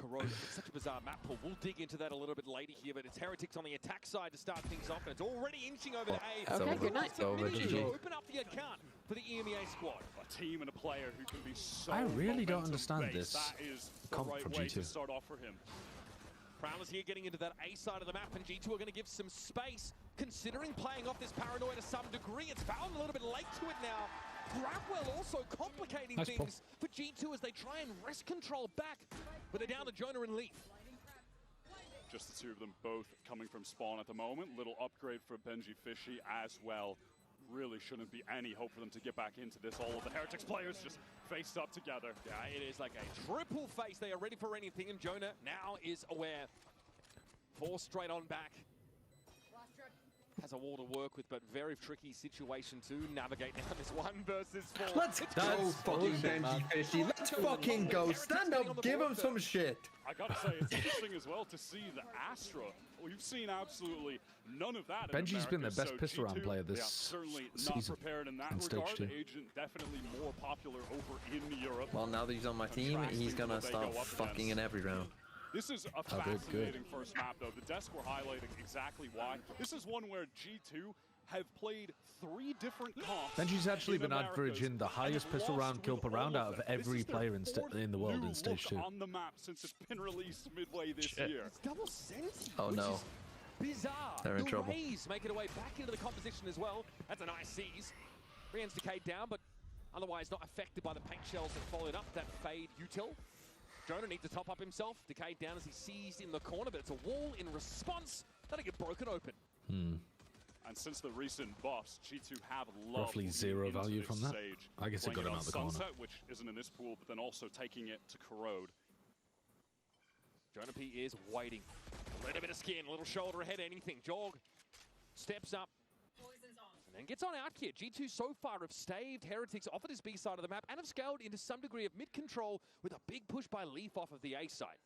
Corrode, it's such a bizarre map pool. We'll dig into that a little bit later here, but it's Heretics on the attack side to start things off, and it's already inching over to A. Okay, good night. Open up the account for the EMEA squad. A team and a player who can be so I really don't understand momentum-based. this That is the comp right from way to G2. start off for him. Prowlers here getting into that A side of the map, and G2 are going to give some space, considering playing off this paranoia to some degree. It's found a little bit late to it now. Grabwell also complicating Nice things for G2 as they try and wrest control back, but they're down to Jonah and Leaf. Just the two of them both coming from spawn at the moment. Little upgrade for Benji Fishy as well. Really shouldn't be any hope for them to get back into this. All of the Heretics players just faced up together. Yeah, it is like a triple face. They are ready for anything, and Jonah now is aware. 4 straight on back. Has a wall to work with, but very tricky situation to navigate now. This 1 versus 4. Let's go, fucking Benji Fishy. Let's fucking go. Stand up, give him some shit. I gotta say, it's interesting as well to see the Astra. We've seen absolutely none of that. Benji's been their best so piss around G2, player yeah, this certainly season not prepared in that in Stage regard. 2. Agent definitely more popular over in Europe. Well, now that he's on my team, he's gonna start fucking in every round. This is a fascinating first map, though. The desk we're highlighting exactly why. This is one where G2 have played 3 different comps. Benji's actually in been Americas averaging the highest and pistol round, lost kill with per round all out of them. every This is player the in the world new in Stage look 2. on the map since it's been released midway this year. Double senti, Oh which no. is bizarre. They're in the trouble. Rays make it away back into the composition as well. That's a nice seize. Brienne's decayed down, but otherwise not affected by the paint shells that followed up that fade util. Jonah needs to top up himself. Decayed down as he seized in the corner, but it's a wall in response. That'll get broken open. And since the recent buffs, G2 have loved Roughly moving 0 into value this from that. stage. I guess it got Playing him on out of the corner. Sunset, which isn't in this pool, but then also taking it to Corrode. Jonah P is waiting. A little bit of skin, a little shoulder ahead, anything. Jog steps up. And then gets on out here. G2 so far have staved Heretics off of this B side of the map and have scaled into some degree of mid-control with a big push by Leaf off of the A side.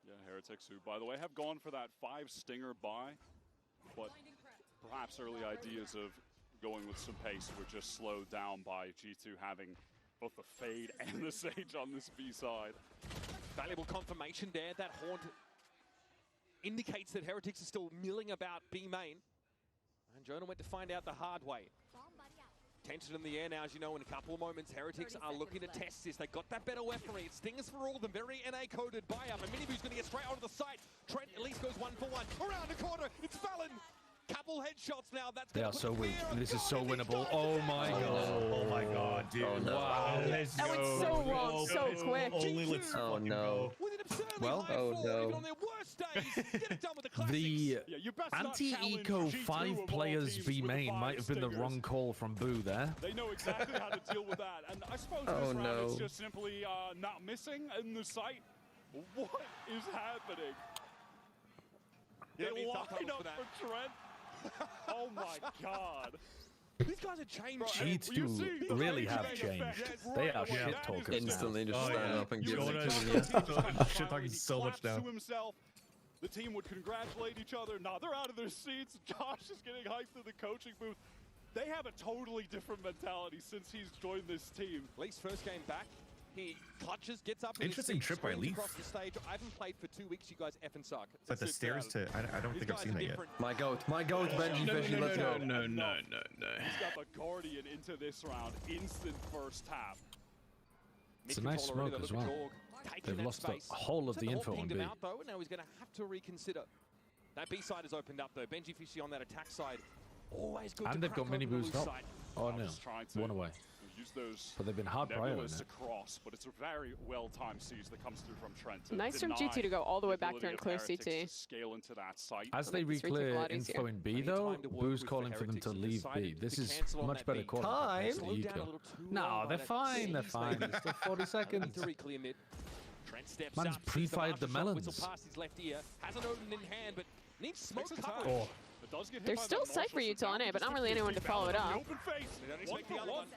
Yeah, Heretics, who, by the way, have gone for that 5 stinger buy, but perhaps early ideas of going with some pace were just slowed down by G2 having both the fade and the Sage on this B side. Valuable confirmation there. That Haunt indicates that Heretics are still milling about B main. And Jonah went to find out the hard way. Tension in the air now, as you know, in a couple of moments. Heretics are looking to test this. They got that better weaponry. It's Stingers for all of them. Very NA-coded buy-up. And Minibu's going to get straight onto the site. Trent at least goes 1 for 1. Around the corner, it's Fallon. Couple headshots now. That's They are so weak. This is so winnable. Oh my god. Oh my god, dude. Oh, no. Wow. Let's That go. went so long, so quick. Only let's Oh no. Well, oh no. The Yeah, you best not anti-eco challenge G2 5 of all players teams B with main 5 might have been the stingers. wrong call from Boo there. They know exactly how to deal with that. And I suppose Oh, this round no. it's just simply not missing in the site. What is happening? You don't They need line subtitles up for that. for Trent. Oh my god. These guys have changed. G2 really have changed. They are shit talkers Instantly now. just stand up and give Shit talking so much now. The team would congratulate each other. Nah, they're out of their seats. Josh is getting hyped through the coaching booth. They have a totally different mentality since he's joined this team. Leaf's first game back. He clutches, gets up. Interesting trip by Leaf. Across the stage. I haven't played for 2 weeks. You guys effing suck. But the stairs to I don't think I've seen that yet. My goat, Benji Fishy, let's go. No. He's got the Guardian into this round. Instant first tap. It's a nice smoke as well. They've lost the whole of the info on B. Out, though, now he's going to have to reconsider. That B side has opened up though. Benji Fishy on that attack side. Always good. And they've got mini boost up. Oh no, one away. But they've been hard prior in it. Across, but it's a very well-timed siege that comes through from Trent. Nice from G2 to go all the way back there and clear CT. Scale into that site. As they re-clear info in B though, Boo's calling for them to leave B. This is much better calling. Time? No, they're fine. They're fine. There's still 40 seconds. Man's pre-fired the melons. Has an Odin in hand, but needs smoke cover. Oh. There's still Cypher util on A, but not really anyone to follow it up.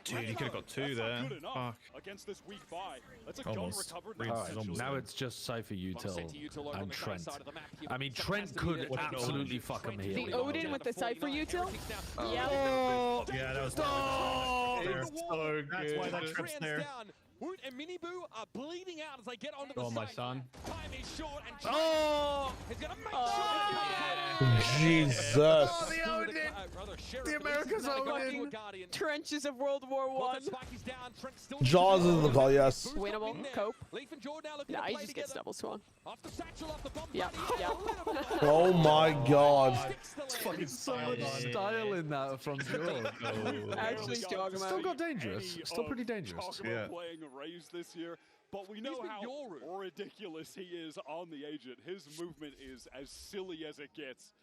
Dude, you could have got two there. Fuck. Almost. Alright, now it's just Cypher util and Trent. I mean, Trent could absolutely fuck him here. The Odin with the Cypher util? Yeah. Oh, yeah, that was so good. That's why that trip's there. Woot and Minibu are bleeding out as they get onto the Oh, my site. son. Time is short and He's gonna make sure. Jesus. Oh, the Odin. The America's Odin. Trenches of World War I. Jaws is the call, yes. Winnable. Cope. Nah, he just gets double swung. Yep. Oh my god. Fucking so much style in that from George. Actually, jog him Still out. got dangerous. Still pretty dangerous. Yeah. Playing a raise this year, but we know how ridiculous he is on the agent. His movement is as silly as it gets.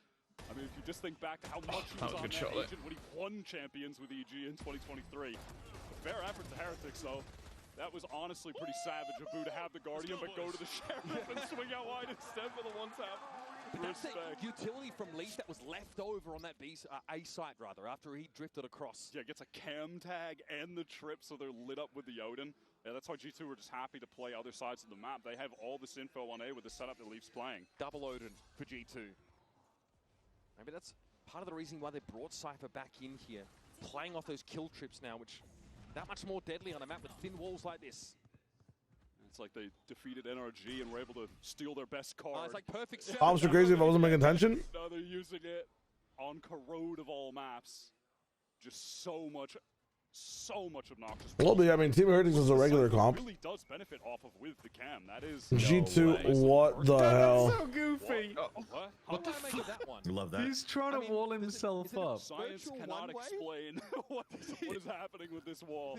I mean, if you just think back to how much he was on that agent when he won champions with EG in 2023. Fair effort to Heretics, though. That was honestly pretty savage of Boo to have the Guardian, but go to the Sheriff and swing out wide instead for the one-tap. That's the utility from Leaf that was left over on that A site, rather, after he drifted across. Yeah, gets a cam tag and the trip, so they're lit up with the Odin. Yeah, that's why G2 were just happy to play other sides of the map. They have all this info on A with the setup that Leaf's playing. Double Odin for G2. Maybe that's part of the reason why they brought Cypher back in here. Playing off those kill trips now, which that much more deadly on a map with thin walls like this. It's like they defeated NRG and were able to steal their best card. It's like perfect. I'm so crazy if I wasn't paying attention. Now they're using it on Corrode of all maps. Just so much obnoxious. Well, I mean, Team Heretics is a regular comp. Really does benefit off of with the cam. That is G2, what the hell? So goofy. What did I make of that one? Love that. He's trying to wall himself up. Science cannot explain what is happening with this wall.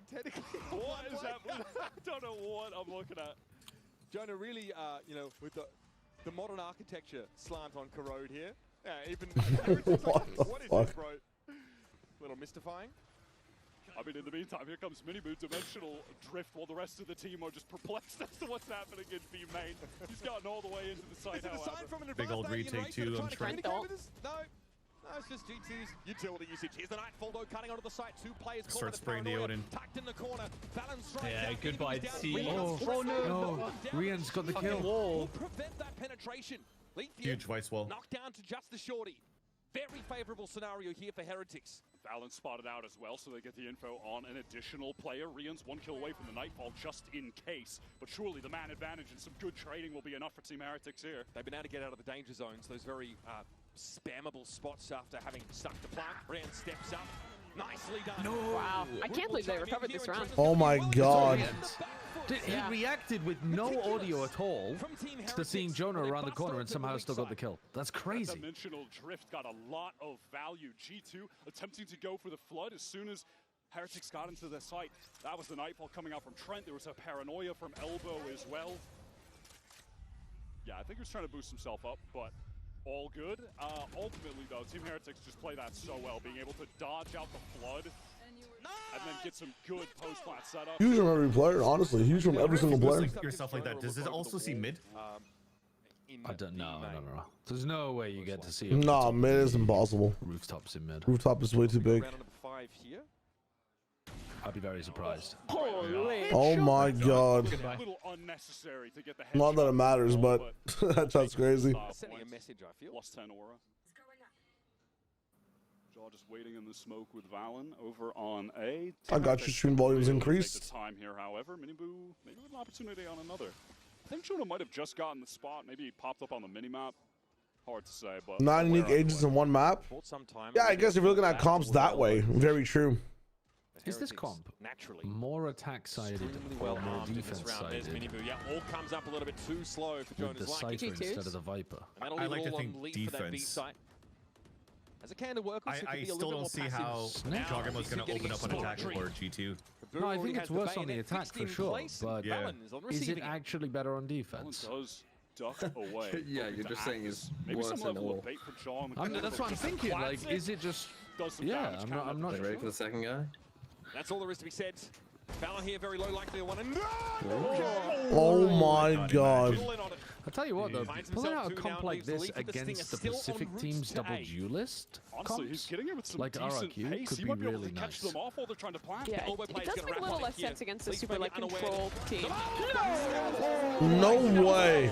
What is happening? I don't know what I'm looking at. Jonah, really, you know, with the modern architecture slant on Corrode here. Yeah, even what is this, bro? Little mystifying. I mean, in the meantime, here comes Minibu, dimensional drift, while the rest of the team are just perplexed as to what's happening in B main. He's gotten all the way into the site, however. Big old retake too on Trent. No, it's just G2's utility usage. Here's the Nightfall, though, cutting onto the site. Two players caught Start spraying the Odin. Tucked in the corner. Balance right Yeah, down. goodbye, team. Oh no. Rian's got the kill. Will prevent that penetration. Huge vice wall. Knocked down to just the shorty. Very favorable scenario here for Heretics. Valence spotted out as well, so they get the info on an additional player. Rian's 1 kill away from the Nightfall just in case. But surely the man advantage and some good trading will be enough for Team Heretics here. They've been able to get out of the danger zones, those very spammable spots after having stuck the plant. Rian steps up. Nicely done. No. Wow. I can't believe they recovered this round. Oh my god. He reacted with no audio at all to seeing Jonah around the corner and somehow still got the kill. That's crazy. That dimensional drift got a lot of value. G2 attempting to go for the flood as soon as Heretics got into the site. That was the Nightfall coming out from Trent. There was a paranoia from Elbow as well. Yeah, I think he was trying to boost himself up, but all good. Ultimately, though, Team Heretics just play that so well, being able to dodge out the flood and then get some good post-plant setup. Huge from every player, honestly. Huge from every single player. Yourself like that. Does it also see mid? I don't know. There's no way you get to see him. Nah, mid is impossible. Rooftops in mid. Rooftop is way too big. dive here. I'd be very surprised. Holy! Oh my god. A little unnecessary to get the Not that it headshot matters, goal, but that shot's crazy. Sending a message, I feel. Plus 10 aura. Jaw just waiting in the smoke with Valen over on A. I got your stream volumes increased. Take the time here, however. Miniboo maybe with an opportunity on another. I think Jonah might have just gotten the spot. Maybe he popped up on the minimap. Hard to say, but 9 unique agents in one map. Yeah, I guess if you're looking at comps that way, very true. Is this comp naturally more attack sided or more defense sided? Yeah, all comes up a little bit too slow for With the Jonah's Cypher liking. instead of the Viper. And that'll I leave like it to all think on Lee for that B defense. site. As a can of workers, it could I be a still little don't bit see more how passive. Joggermo's going to open up an attack for G2. No, I think it's worse on the attack for sure, but is it actually better on defense? Does duck away. Yeah, you're just saying it's Maybe worse some than level all. of bait for Jaw on the That's what I'm thinking. Like, is it just? Yeah, I'm not Ready for the second guy? That's all there is to be said. Fallon here, very low likely to one. And Oh my god. I'll tell you what though, Finds pulling himself out a two comp down, like leaves the this lead for the against Stinger, the still en Pacific route team's to double A. duelist Honestly, comps, he's getting it with some like decent RRQ, pace. could He be might be able really to catch nice. them off while they're trying to plant. Yeah, Elbow It play's does gonna make a wrap little on less it here. sense against the Lee's super maybe like unaware. control team. No way.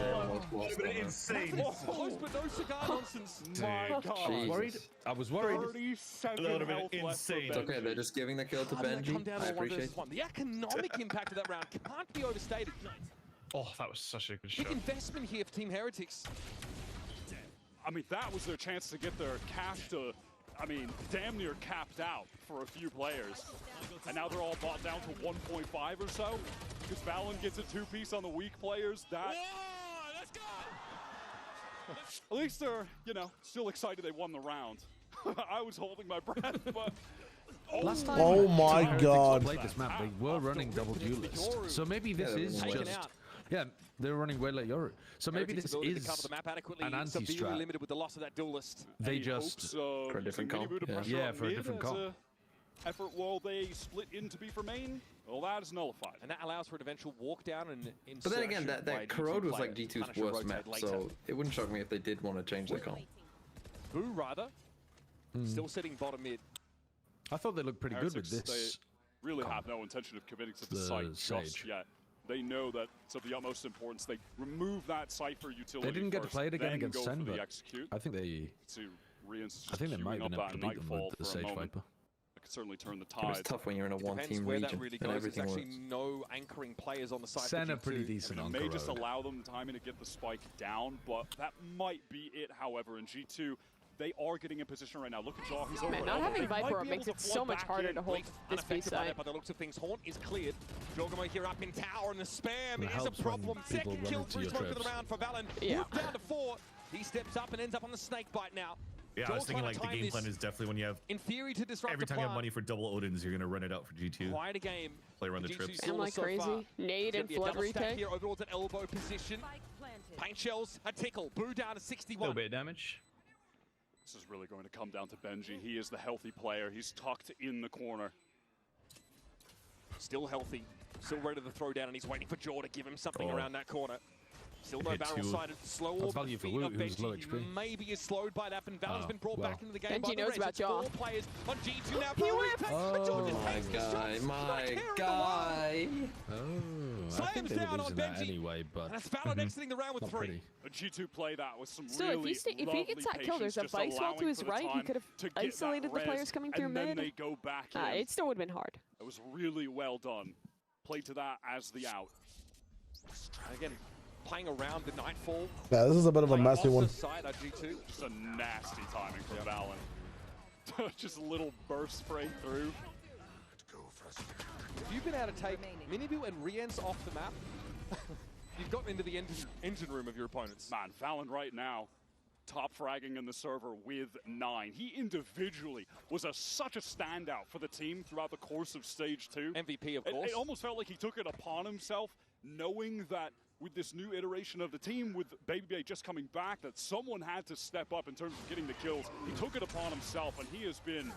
Insane. Close but no cigar nonsense. My god. I was worried. 37 That would've been health left for insane. It's okay, they're just giving the kill to How did that come Benji. down I to one appreciate versus one? The economic impact of that round can't be overstated. Oh, that was such a good Big shot. investment here for Team Heretics. I mean, that was their chance to get their cash to, I mean, damn near capped out for a few players. And now they're all bought down to 1.5 or so. Because Valen gets a two-piece on the weak players. That. At least they're, you know, still excited they won the round. I was holding my breath, but. Last time Oh my Heretics god. played this map, they were running double duelist. So maybe this is just. Yeah, they were running way like Yoru. So maybe Heretics this ability to is cover the map adequately, an severely anti-strat. limited with the loss of that duelist. They Any just hopes of for a different using comp, Miniboo to yeah. pressure Yeah, on for a mid different as comp. a effort while they split into B for main? Well, that is nullified. And that allows for an eventual walk down and insertion. But then again, by that a Corrode was player. like G2's Punisher worst rotate map, later. so it wouldn't shock me if they did want to change their comp. Boo, rather. Still sitting bottom mid. I thought they looked pretty good with Heretics, this. They really have no intention of committing to the The site just Sage. yet. They know that it's of the utmost importance. They remove that Cypher utility They didn't get to first, play it again then against go Sen, for the but execute. I think they. To Rian's I think they might queuing have been up able to that beat them Nightfall with the for a Sage moment. Viper. That could certainly turn the It was tide. tough when you're in a Depends one-team where that region really and goes. everything There's works. actually no anchoring players on the side. Sen for are pretty G2. decent It on may just Corrode. allow them timing to get the spike down, but that might be it, however, in G2. They are getting in position right now. Look at Jaw, he's over. Man, not elbow. having They might Viper be makes able it to so flood much back harder in. to hold this B Unaffected by side. that, by the looks of things. Haunt is cleared. Jogamo here up in tower, and the spam It is a helps when problem. people Second run kill into through your smoke of the trips. round for Valen. Yeah. Moved down to 4. He steps up and ends up on the snake bite now. Yeah, I was thinking like the game plan is definitely when you have in theory to disrupt every the time you have plan. money for double Odins, you're gonna run it out for G2. Quite a game. Play around the G2 trips. I'm like so far. crazy. Nade and It's gonna flood be a double stack retake. here. Overall's at elbow position. Paint shells, a tickle. Boo down to 61. A little bit of damage. This is really going to come down to Benji. He is the healthy player. He's tucked in the corner. Still healthy. Still ready to throw down, and he's waiting for Jaw to give him something around that corner. Still no Hit barrel two. sighted. Slow That's orb value for feet Woot, of who's low Benji. XP. Maybe is slowed by that, and Valen's been brought well. back into the game Benji by the knows rest. about It's Jaw. 4 players on G2 now. He whipped! My guy. Oh, I Slams think they were down on losing that Benji. anyway, but And that's Valen exiting the round with not 3. pretty. A G2 play that with some Still, really if he lovely gets that kill, there's a patience, vice just wall to allowing his for the right. He time could have to get that isolated the res, players coming through and then mid. they go back in. It still would have been hard. It was really well done. Played to that as the out. Again, playing around the Nightfall. Yeah, this is a bit of a messy one. Side at G2. Just a nasty timing from Valen. Just a little burst spray through. If you've been able to take Miniboo and Riens off the map, you've gotten into the engine room of your opponents. Man, Valen right now, top fragging in the server with 9. He individually was such a standout for the team throughout the course of Stage 2. MVP, of course. It almost felt like he took it upon himself, knowing that with this new iteration of the team, with Baby Bay just coming back, that someone had to step up in terms of getting the kills. He took it upon himself, and he has been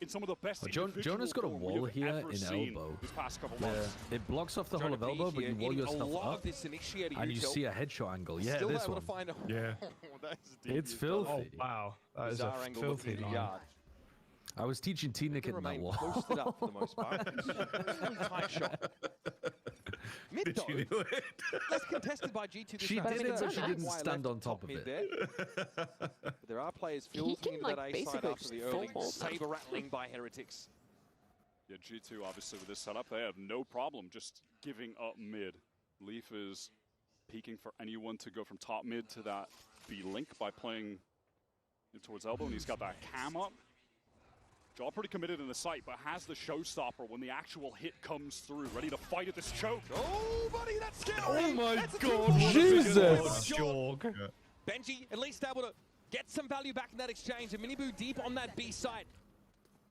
in some of the best Jonah's got a form we wall have here ever in seen elbow. these past couple Yeah, months. it blocks off the whole of Jonah elbow, but here you wall your getting a stuff lot up, of this initiating and you util. see a headshot angle. Yeah, Still this able one. to find a Yeah. That's It's filthy. Oh, wow. That is bizarre a angle filthy looking at the line. yard. I was teaching T-Nick in that wall. Posted up for the most part. Really tight shot. Mid though, you do it? less contested by G2 this She round. did it, but she didn't Why stand left on top of mid it. There. But there are players filtering can, into like, that A side basically after just the early full hold now. saber rattling by Heretics. Yeah, G2 obviously with this setup, they have no problem just giving up mid. Leaf is peeking for anyone to go from top mid to that B link by playing towards elbow, and he's got that cam up. Jaw pretty committed in the site, but has the showstopper when the actual hit comes through, ready to fight at this choke. Oh, buddy, that's scary. Oh my That's a God, Jesus. Jog. Benji at least able to get some value back in that exchange. And Minibu deep on that B side.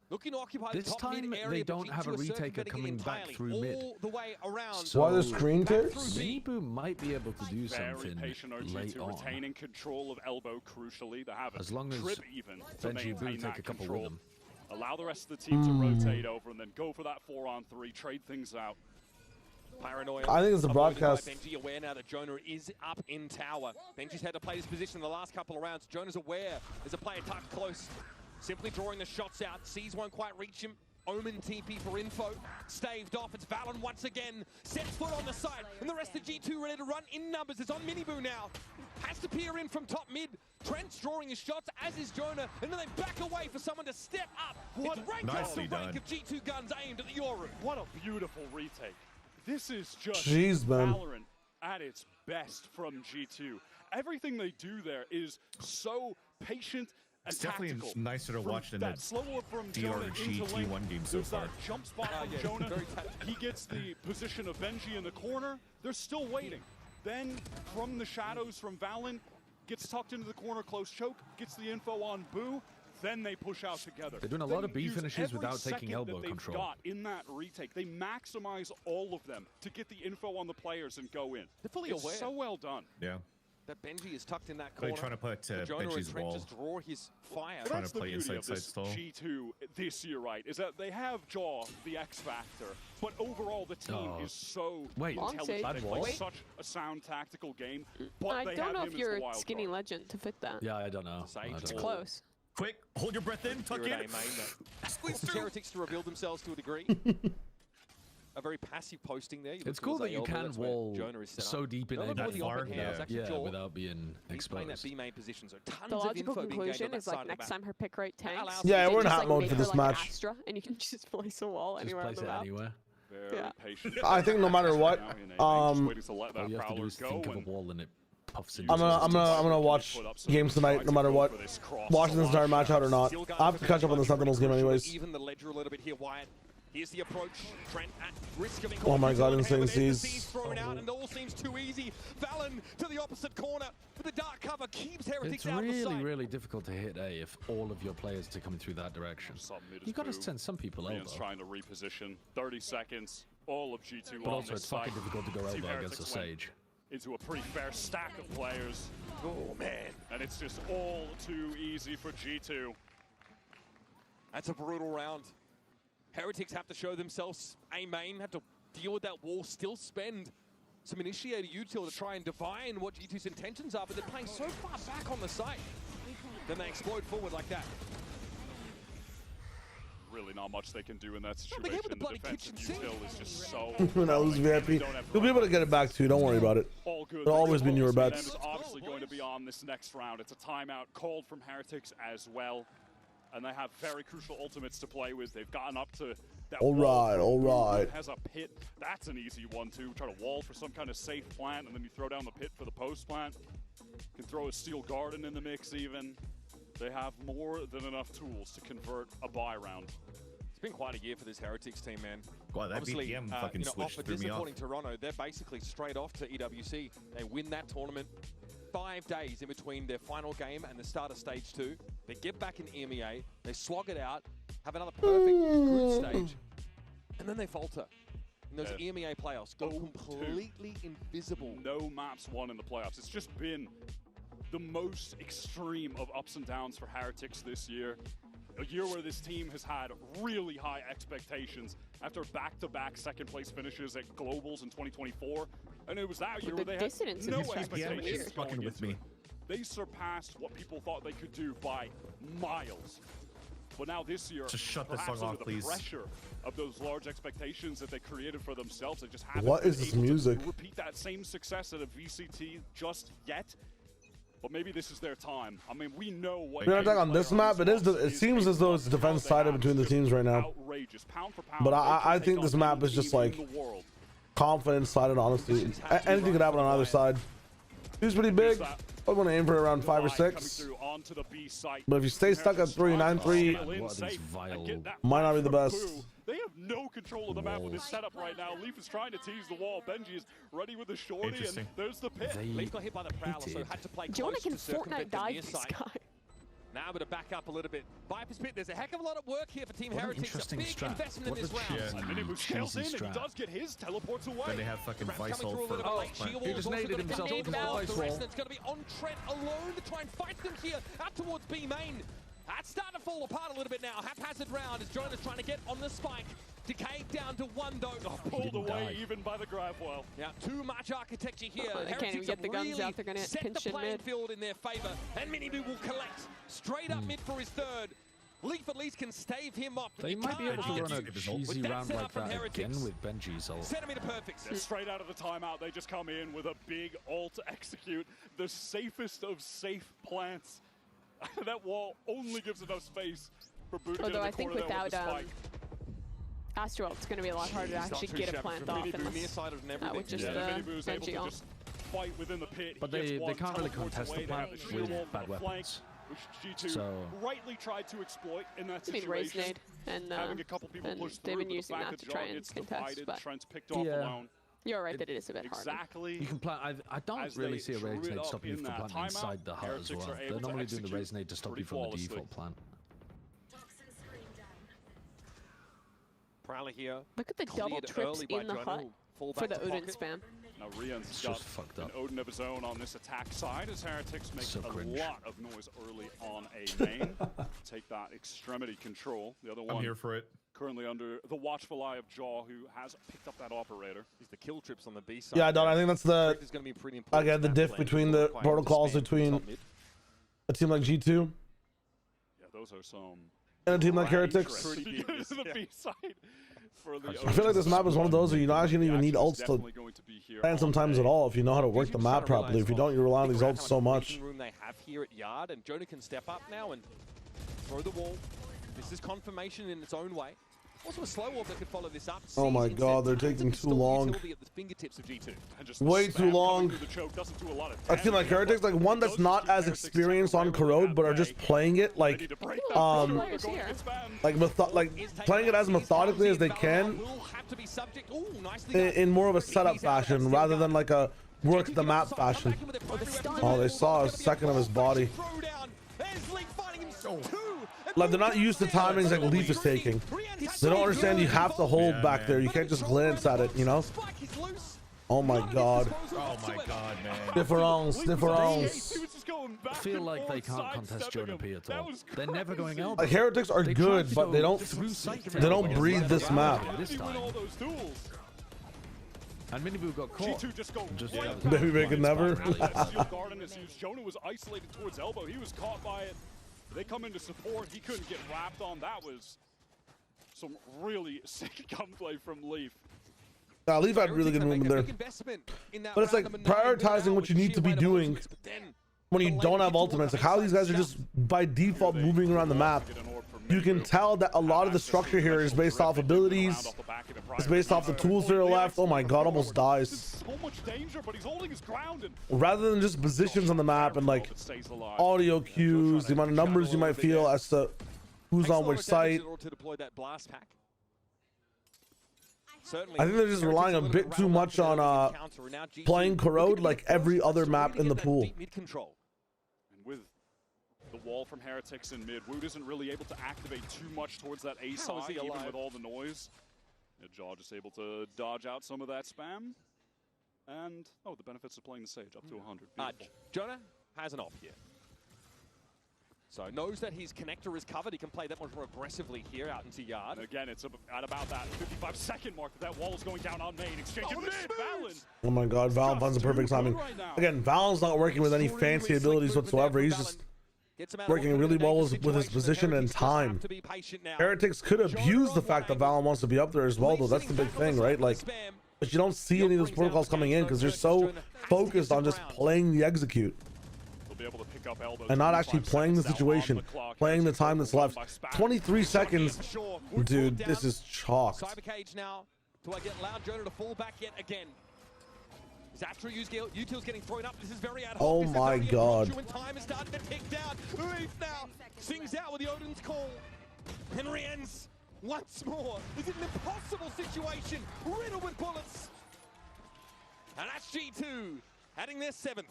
Looking to occupy This the top time mid area. they but don't have a G2 are retaker circumventing it coming back entirely, through mid. all the way around. So Why the screen tips? Minibu might be able to do Very something patient late OG2 on. retaining control of elbow crucially. They have a As long as trip even to Benji Boo maintain take that a couple control. with them. Allow the rest of the team to rotate over and then go for that 4-on-3, trade things out. Paranoia. I think it's the avoided by broadcast. Benji aware now that Jonah is up in tower. Benji's had to play his position in the last couple of rounds. Jonah's aware. There's a player tucked close. Simply drawing the shots out. Sees won't quite reach him. Omen TP for info. Staved off. It's Valen once again. Sets foot on the side. And the rest of G2 ready to run in numbers. It's on Minibu now. Has to peer in from top mid. Trent's drawing his shots, as is Jonah. And then they back away for someone to step up. What it's rank after rank of G2 guns aimed at the Yoru. What a beautiful retake. This is just Jeez, man. Valorant at its best from G2. Everything they do there is so patient and It's definitely tactical. nicer to From watch than that the slow up from Jonah DRG into lane. T1 game so There's far. that jump spot from Jonah. He gets the position of Benji in the corner. They're still waiting. Then from the shadows from Valen, gets tucked into the corner, close choke, gets the info on Boo. Then they push out together. They're doing a lot of B use finishes every without taking second elbow that they've control. got in that retake. They maximize all of them to get the info on the players and go in. They're fully It's aware. so well done. Yeah. That Benji is tucked in that They're corner. trying to put Jonah Benji's and Trent wall. just draw his fire. But Trying that's to the play beauty inside of this side stall. G2 this year, right? Is that they have Jaw, the X factor, but overall the team Oh. is so Wait, intelligent. bad They wall? play such a sound tactical game, but I they don't have know him if as you're the wild skinny card. legend to fit that. Yeah, I don't know. It's close. Quick, hold your breath in, tuck in. Squeeze Heretics to reveal themselves to a degree. A very passive posting there. You It's look cool towards that you elbow, can that's where wall Jonah is set so up. deep in Not a only the far, open hand, it's actually Jaw. without being He's playing that exposed. B main position, so tons The of logical info being gained on conclusion that is side like of the next map. time her pick right tanks. Yeah, you we're in just, hot like, mode make for her, this like, match. Astra, and you can just place a wall Just anywhere on place the it map. anywhere. Very Yeah. patient. I think no matter what, Just waiting to let All that you have to do prowler is go think of a and wall and it puffs into I'm gonna watch games tonight, no matter what. Watching this entire match out or not. I have to catch up on the Sentinels game anyways. Even the ledger a little bit here, Wyatt. Here's the approach. Trent at risk of being Oh my God, insane C's C's. thrown out, and it all seems too easy. Valen to the opposite corner, but the dark cover keeps Heretics It's out of really, sight. really difficult to hit A if all of your players are coming through that direction. You got to send some people over. Ian's trying to reposition. 30 seconds. All of G2 But on also, this it's fucking site. difficult to go Team elbow against a Heretics went Sage. into a pretty fair stack of players. Oh, man. And it's just all too easy for G2. That's a brutal round. Heretics have to show themselves a main, have to deal with that wall, still spend some initiator util to try and divine what G2's intentions are, but they're playing so far back on the site. Then they explode forward like that. Really not much they can do in that they situation. gave it the The bloody defensive kitchen sink. util is just so... When I lose VIP, They don't have you'll be able to get it back too. Don't worry about it. all good. It'll always be newer Them bets. is obviously going to be on this next round. It's a timeout called from Heretics as well. And they have very crucial ultimates to play with. They've gotten up to that All wall. right, all right. Has a pit. That's an easy one too. Try to wall for some kind of safe plant, and then you throw down the pit for the post plant. Can throw a steel garden in the mix even. They have more than enough tools to convert a buy round. It's been quite a year for this Heretics team, man. Wow, that Obviously, BPM fucking off switch a threw me off. disappointing Toronto, they're basically straight off to EWC. They win that tournament. 5 days in between their final game and the start of stage 2. They get back in EMEA, they slog it out, have another perfect group stage, and then they falter. In those EMEA playoffs, go completely invisible. No maps won in the playoffs. It's just been the most extreme of ups and downs for Heretics this year. A year where this team has had really high expectations after back-to-back second-place finishes at Globals in 2024. And it was that year where they had no expectations going into it. They surpassed what people thought they could do by miles. But now this year, just shut this perhaps song under off, the please. pressure of those large expectations that they created for themselves, they just haven't What been is this able to music? repeat that same success at a VCT just yet. But maybe this is their time. I mean, we know what. We're not on this map. It seems as though it's defense sided between the teams right now. Outrageous, pound for pound. But I think this map is just like confidence sided. Honestly, anything could happen on either side. He's pretty big. I want to aim for around 5 or 6. But if you stay stuck at 3-9-3, might not be the best. They have no control of the map with this setup right now. Leaf is trying to tease the wall. Benji is ready with the shorty, and there's the pit. Leaf got hit by the Prowler, so had to play Jonah close can to circumvent Fortnite the dive near this side. guy. Now, but to back up a little bit. Viper's Pit, there's a heck of a lot of work here for Team What an Heretics. A interesting big strat. investment What in this a round. cheesy And Minibu scales in, and he strat. does get his teleports away. Then they have fucking Ram coming Faisal through a for little bit late. plant. Shield He just also naded got a himself nade into the out. ice The wall. rest that's going to be on Trent alone to try and fight them here out towards B main. That's starting to fall apart a little bit now. Haphazard round as Jonah's trying to get on the spike. Decay down to 1 though. Pulled away even by the grab well. Yeah, too much architecture here. They can't even get the guns really out. They're gonna set pinch the in playing mid. field in their favor, and Minibu will collect straight up mid for his third. Leaf at least can stave him off. They might be able to run a cheesy round like that again with Benji's ult. Centimeter perfect. They're straight out of the timeout. They just come in with a big ult to execute the safest of safe plants. That wall only gives enough space for Boo to Although get I in the think corner there with without the spike. Astro, it's going to be a lot harder to actually get a plant off unless with just the Minibu's able Benji to off. just fight within the pit. But He gets they one, can't really teleports contest the away. plant They have the shield with wall bad on the flank, weapons. which G2 So- rightly tried to exploit in that I mean, situation. Raze and Having a couple people push they've through, been but using the fact that to that try Jaw and gets contest, divided, but Trent's picked off Yeah. alone. you're right that it is a bit harder. Exactly. You can plant. I don't As really they see a drew Raze it nade up stopping you in from that planting inside timeout, the hut as Heretics well. are able They're to normally doing the execute Raze nade to stop you pretty from the flawlessly. default plant. Prowler here. Look at the double Cleared trips early by in the Jonah, hut who'll fall for back the to Odin pocket. spam. Now Rian's It's got just fucked an up. Odin of his own on this attack side as Heretics make So a cringe. lot of noise early on a main. Take that extremity control. The other one I'm here for it. currently under the watchful eye of Jaw, who has picked up that operator. He's the kill trips on the B side. Yeah, I don't. I think that's the Is going to be pretty important again to the that diff lane. between They're the quite able to protocols spam between top mid. a team like G2 Yeah, those are some and a team like pretty Heretics. trips. The B side for the I feel like this map is one of those where you don't actually even need ults to plan sometimes at all if you know how to work the map properly. If you don't, you rely on these ults so much. Room they have here at Yard, and Jonah can step up now and throw the wall. This is confirmation in its own way. Also a slow wall that could follow this up. Oh my Sees god, they're instead taking tons too of long. utility at the fingertips of G2. And just Way the too spam long. coming through the choke doesn't do a lot of I feel like Heretics, like one that's not as experienced on Corrode, but are just playing it like playing it as methodically as they can Will have to be subject. Ooh, nicely done. in more of a setup fashion rather than like a work the map fashion. Oh, they saw a second of his body. There's Leaf finding him two. Like they're not used to timings like Leaf is taking. They don't understand you have to hold back there. You can't just glance at it, you know? Oh my god. Oh my god, man. Difference. I feel like they can't contest Jonah P at all. They're never going out. Like Heretics are good, but they don't breathe this map. This time. And Minibu got caught. Just Maybe they could never. Jonah was isolated towards elbow. He was caught by it. They come into support. He couldn't get wrapped on. That was some really sick gunplay from Leaf. Leaf had really good movement there. But it's like prioritizing what you need to be doing when you don't have ultimates. Like how these guys are just by default moving around the map. You can tell that a lot of the structure here is based off abilities. It's based off the tools that are left. Oh my god, almost dies. So much danger, but he's holding his ground. And Rather than just positions on the map and like audio cues, the amount of numbers you might feel as to who's on which site. To deploy that blast pack. I think they're just relying a bit too much on playing Corrode like every other map in the pool. And with the wall from Heretics in mid, Wood isn't really able to activate too much towards that A side, even with all the noise. Jaw just able to dodge out some of that spam. And, oh, the benefits of playing the Sage up to 100. Beautiful. Jonah has an off here. So knows that his connector is covered. He can play that much more aggressively here out into Yard. And again, it's at about that 55-second mark that wall is going down on main. Exchange in mid, Valen. Oh my god, Val finds the perfect timing. Again, Val's not working with any fancy abilities whatsoever. He's just working really well with his position and time. Heretics could abuse the fact that Valen wants to be up there as well, though. That's the big thing, right? Like, but you don't see any of those protocols coming in because they're so focused on just playing the execute and not actually playing the situation, playing the time that's left. 23 seconds, dude. This is chalked. Cybercage now. Do I get Loud Jonah to fall back yet again? Is after Util's getting thrown up. This is very ad hoc. Oh my god. Time is starting to tick down. Leaf now sings out with the Odin's call. Henry ends once more. This is an impossible situation. Riddled with bullets. And that's G2 adding their 7th.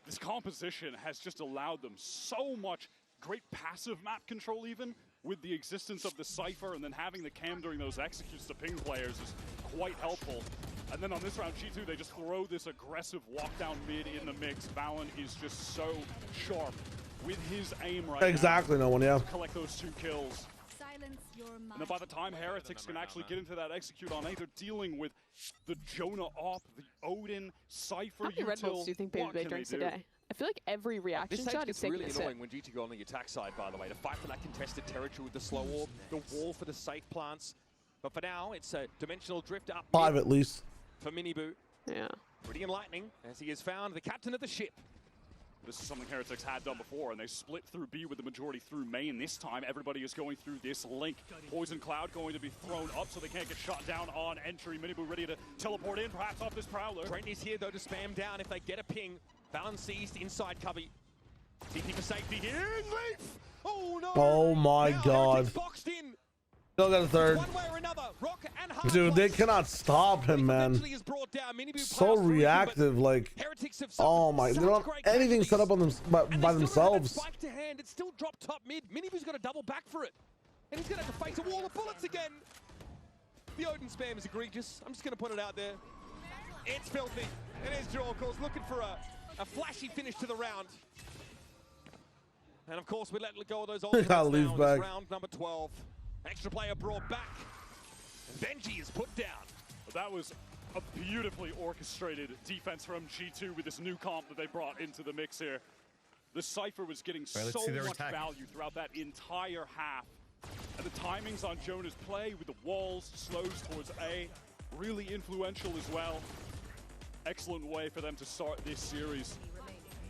This composition has just allowed them so much great passive map control, even with the existence of the Cypher, and then having the cam during those executes to ping players is quite helpful. And then on this round, G2, they just throw this aggressive walk down mid in the mix. Valen is just so sharp with his aim right Exactly, now. No one, yeah. Collect those 2 kills. And then by the time Heretics can actually get into that execute on A, they're dealing with the Jonah op, the Odin, Cypher, How many Red Bulls do you think Baby Bay drinks a day? I feel like every reaction shot is taking really a sip. annoying when G2 go on the attack side, by the way, to fight for that contested territory with the slow orb, the wall for the safe plants. But for now, it's a dimensional drift up 5 at least. For Miniboo. Yeah. Radiant Lightning, as he has found the captain of the ship. This is something Heretics had done before, and they split through B with the majority through main. This time, everybody is going through this link. Poison Cloud going to be thrown up so they can't get shot down on entry. Miniboo ready to teleport in, perhaps off this Prowler. Brent is here, though, to spam down if they get a ping. Valen seized inside cubby. TP for safety here. Leaf! Oh, no! Oh my god. Boxed in. Still got a 3rd. One way or another. Rock and Dude, they cannot stop him, man. So reactive, like, oh my, they don't have anything set up on them by themselves. Spike to hand, it's still dropped top mid. Miniboo's got to double back for it. And he's going to have to face a wall of bullets again. The Odin spam is egregious. I'm just going to put it out there. It's filthy. It is draw calls, looking for a flashy finish to the round. And of course, we let go of those ultimates now in this round number 12. Extra player brought back. And Benji is put down. That was a beautifully orchestrated defense from G2 with this new comp that they brought into the mix here. The Cypher was getting so much value throughout that entire half. And the timings on Jonah's play with the walls, slows towards A, really influential as well. Excellent way for them to start this series.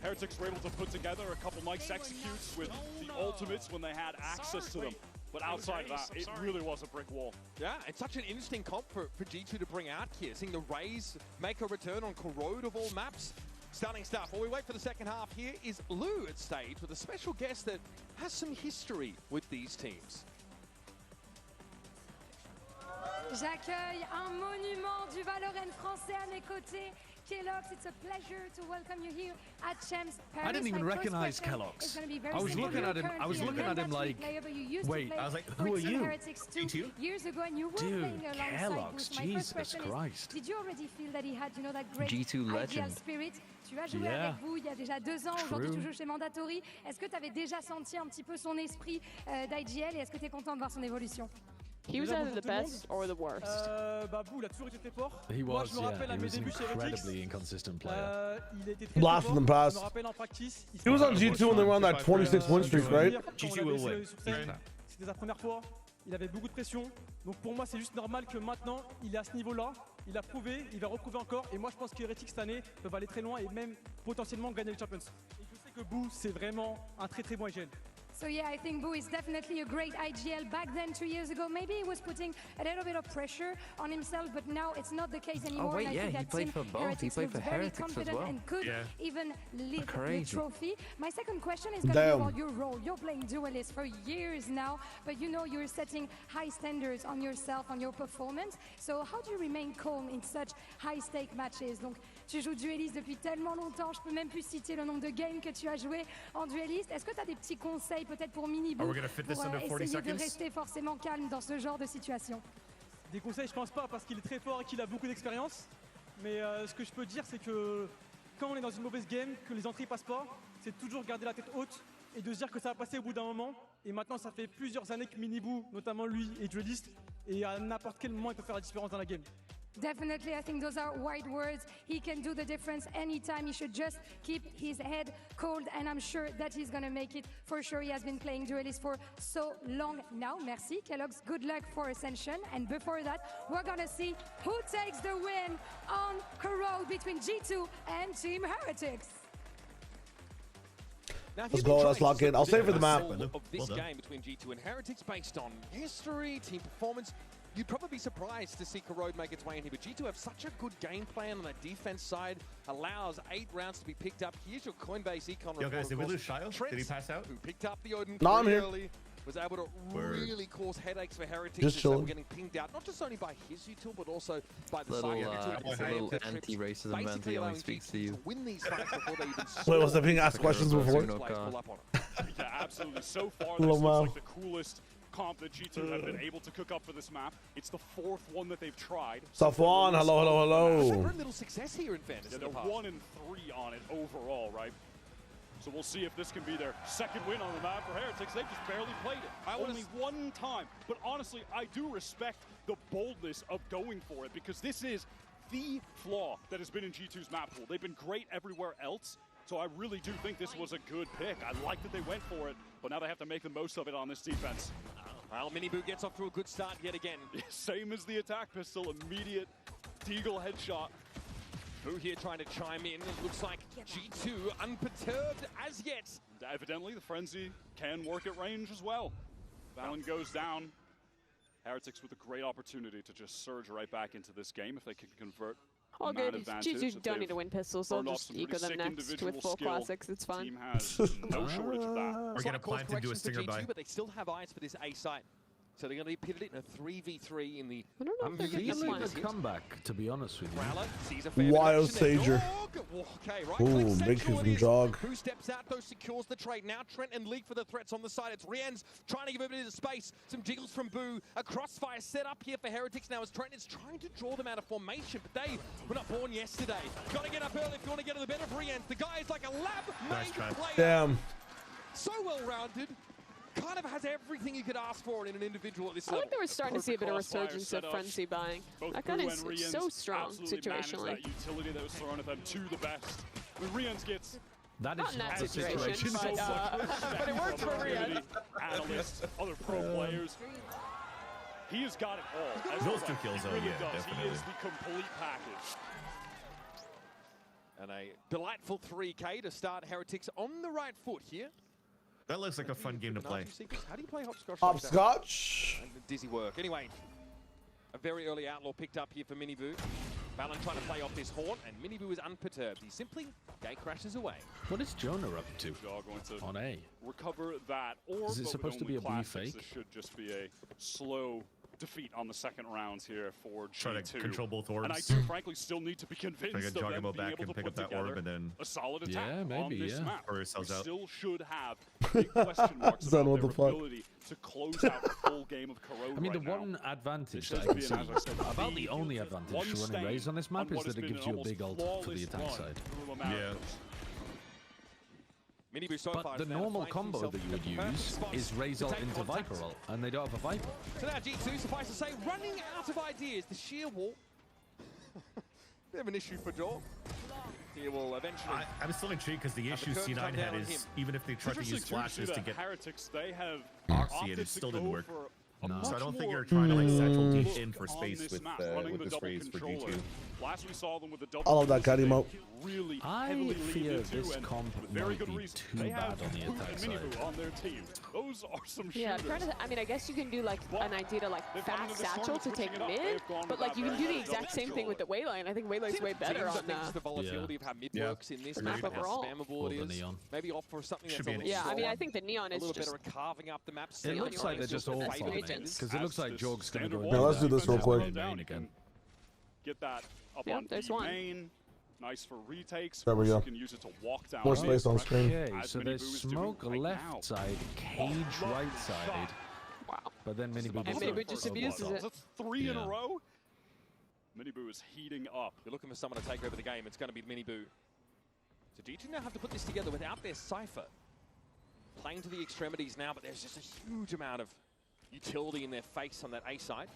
Heretics were able to put together a couple nice executes with the ultimates when they had access to them. But outside of that, it really was a brick wall. Yeah, it's such an interesting comp for G2 to bring out here. Seeing the Rays make a return on Corrode of all maps. Stunning stuff. While we wait for the second half, here is Lou at stage with a special guest that has some history with these teams. J'accueille un monument du Valorant français à mes côtés. Kelox, it's a pleasure to welcome you here at Champs Paris. I didn't even recognize Kelox. I was looking at him. I was looking at him like, wait. I was like, who are you? G2? Years ago, and you were playing alongside Kelox, Jesus Christ. Did you already feel that he had, you know, that great G2 ideal legend. spirit? Tu as joué avec vous il y a déjà 2 ans, aujourd'hui tu joues chez Mandatory. Est-ce que tu avais déjà senti un petit peu son esprit d'IGL et est-ce que tu es content de voir son évolution? He was either the best or the worst. Bou, il a toujours été très fort. He was, Moi, je me rappelle à mes débuts chez incredibly inconsistent player. Il était très Blast fort. them past. Je me rappelle en practice. He was on G2 when they were on that 26 win streak, right? G2 will win. C'était sa première fois. Il avait beaucoup de pression. Donc pour moi, c'est juste normal que maintenant, il est à ce niveau-là. Il a prouvé, il va reprouver encore. Et moi, je pense que Heretics cette année peuvent aller très loin et même potentiellement gagner le Champions. Et je sais que Bou, c'est vraiment un très très bon IGL. So yeah, I think Boo is definitely a great IGL. Back then, 2 years ago, maybe he was putting a little bit of pressure on himself, but now it's not the case anymore. Oh wait, and I yeah, think he played for both. He played for Heretics as well. And could even lift the trophy. My second question is going to be about your role. You're playing Duelist for years now, but you know you're setting high standards on yourself, on your performance. So how do you remain calm in such high-stake matches? Donc, tu joues Duelist depuis tellement longtemps, je peux même plus citer le nombre de games que tu as joué en Duelist. Est-ce que tu as des petits conseils peut-être pour Miniboo pour essayer de rester forcément calme dans ce genre de situation? Des conseils, je pense pas, parce qu'il est très fort et qu'il a beaucoup d'expérience. Mais ce que je peux dire, c'est que quand on est dans une mauvaise game, que les entrées passent pas, c'est toujours garder la tête haute et de se dire que ça va passer au bout d'un moment. Et maintenant, ça fait plusieurs années que Miniboo, notamment lui, est dueliste. Et à n'importe quel moment, il peut faire la différence dans la game. Definitely, I think those are wide words. He can do the difference anytime. He should just keep his head cold, and I'm sure that he's going to make it for sure. He has been playing Duelist for so long now. Merci, Kellogg's. Good luck for Ascension. And before that, we're going to see who takes the win on Corrode between G2 and Team Heretics. Now, Let's go, let's lock in. I'll save for the map. Of this game between G2 and Heretics based on history, team performance, you'd probably be surprised to see Corrode make its way in here, but G2 have such a good game plan on the defense side, allows 8 rounds to be picked up. Here's your Coinbase econ report. Yo guys, did we lose Shio? Did he pass out? Who picked up the Odin No, I'm here. early, was able to really cause headaches for Heretics. Just as they were chilling. getting pinged out, not just only by his util, but also by the Little, side. little anti-racism vent, he only speaks to you. Win these fights before they even Wait, was I being asked questions before? Yeah, absolutely. So far, Hello, this Mo. looks like the coolest comp that G2 have been able to cook up for this map. It's the 4th one that they've tried. Safwan, hello, hello, hello. Very little success here in fairness. Yeah, they're 1 and 3 on it overall, right? So we'll see if this can be their 2nd win on the map for Heretics. They've just barely played it. Only 1 time. But honestly, I do respect the boldness of going for it, because this is the flaw that has been in G2's map pool. They've been great everywhere else. So I really do think this was a good pick. I like that they went for it, but now they have to make the most of it on this defense. Well, Miniboo gets off to a good start yet again. Same as the attack pistol, immediate Deagle headshot. Boo here trying to chime in. It looks like G2 unperturbed as yet. Evidently, the Frenzy can work at range as well. Valen goes down. Heretics with a great opportunity to just surge right back into this game if they can convert. All good. G2 don't need to win pistols. They'll just eco them next with 4 classics. It's fine. Team has no shortage of that. We're gonna plan to do a stinger by. But they still have eyes for this A site. So they're going to be pitted in a 3v3 in the... I'm feeling a comeback, to be honest with you. Wild Sager. Okay, right. Ooh, big kick from Jog. Who steps out, though, secures the trade. Now Trent and League for the threats on the side. It's Rien's trying to give a bit of space. Some jiggles from Boo. A crossfire set up here for Heretics now as Trent is trying to draw them out of formation, but they were not born yesterday. Got to get up early if you want to get to the better of Rien's. The guy is like a lab-made player. Damn. So well-rounded. Kind of has everything you could ask for in an individual at this I level. think they were starting to see a bit of resurgence of frenzy buying. That gun is so strong situationally. That utility that was thrown at them to the best. When Rien's gets that not is in that situation, but it worked for Rien. Analysts, other pro players. He has got it all. Those 2 kills, he really yeah, does. definitely. He is the complete package. And a delightful 3K to start Heretics on the right foot here. That looks like a fun game to play. How do you play hopscotch? Hopscotch. Dizzy work. Anyway, a very early outlaw picked up here for Miniboo. Valen trying to play off this horn, and Miniboo is unperturbed. He simply gate crashes away. What is Jonah up to? Going to on A. Recover that, or is it supposed to be a B fake? This should just be a slow defeat on the 2nd rounds here for G2. Try to control both orbs. And I do frankly still need to be convinced of them being back able and to pick put up that orb together and then a solid attack on this map. Or We sells out. still should have big question marks Son, about what their the fuck? ability to close out a full game of Corrode I mean, right the one advantage It that I should can be, see, as I said, about the the only advantage one to running stain Raze on this map on is what that has it gives been you a an big ult almost for the attack flawless side. run through a map. Miniboo so But far the has now normal found combo himself that you would in the perfect use spot is Raze to ult take into contact. Viper ult, and they don't have a Viper. So now G2, suffice to say, running out of ideas. The sheer wall. Bit of an issue for Jaw. He will eventually... I'm still intrigued because the issue curtain C9 come down had on is him. even if they tried to use flashes to get Heretics, they have Oxy and opted it still to didn't go work. for So I don't think more you're trying to like satchel deep look in for on space this with map, running the this double Raze for controller. G2. Last we saw them with the double. I love that cut emote. Really I heavily fear leaned into, this and comp with very might good be reason. too They bad have on the Boot attack and side. Miniboo on their team. Those are some shooters. Yeah, I'm trying to. I mean, I guess you can do like an idea to like fast satchel to take mid, but like you can do the exact same thing with the Waylane. I think Waylane's way better on the volatility of how mid works in this map, Agreed. how Overall. spammable it is. Maybe opt for something that's a little Yeah, I mean, I slower, think the neon a is little just. better at carving up the map. It looks like they're just all farming, because it looks like Jorg's going to go Yeah, let's do this real quick. again. Get that up Yep, on there's B one. main. Nice for retakes. There we You go. can use it to walk down. More space on screen. Okay, As so Miniboo there's is doing smoke right left now. side, cage right side. Wow. But then Miniboo And Miniboo just abuses it. That's 3 in Yeah. a row. Miniboo is heating up. You're looking for someone to take over the game. It's going to be Miniboo. So G2 now have to put this together without their Cypher. Playing to the extremities now, but there's just a huge amount of utility in their face on that A side.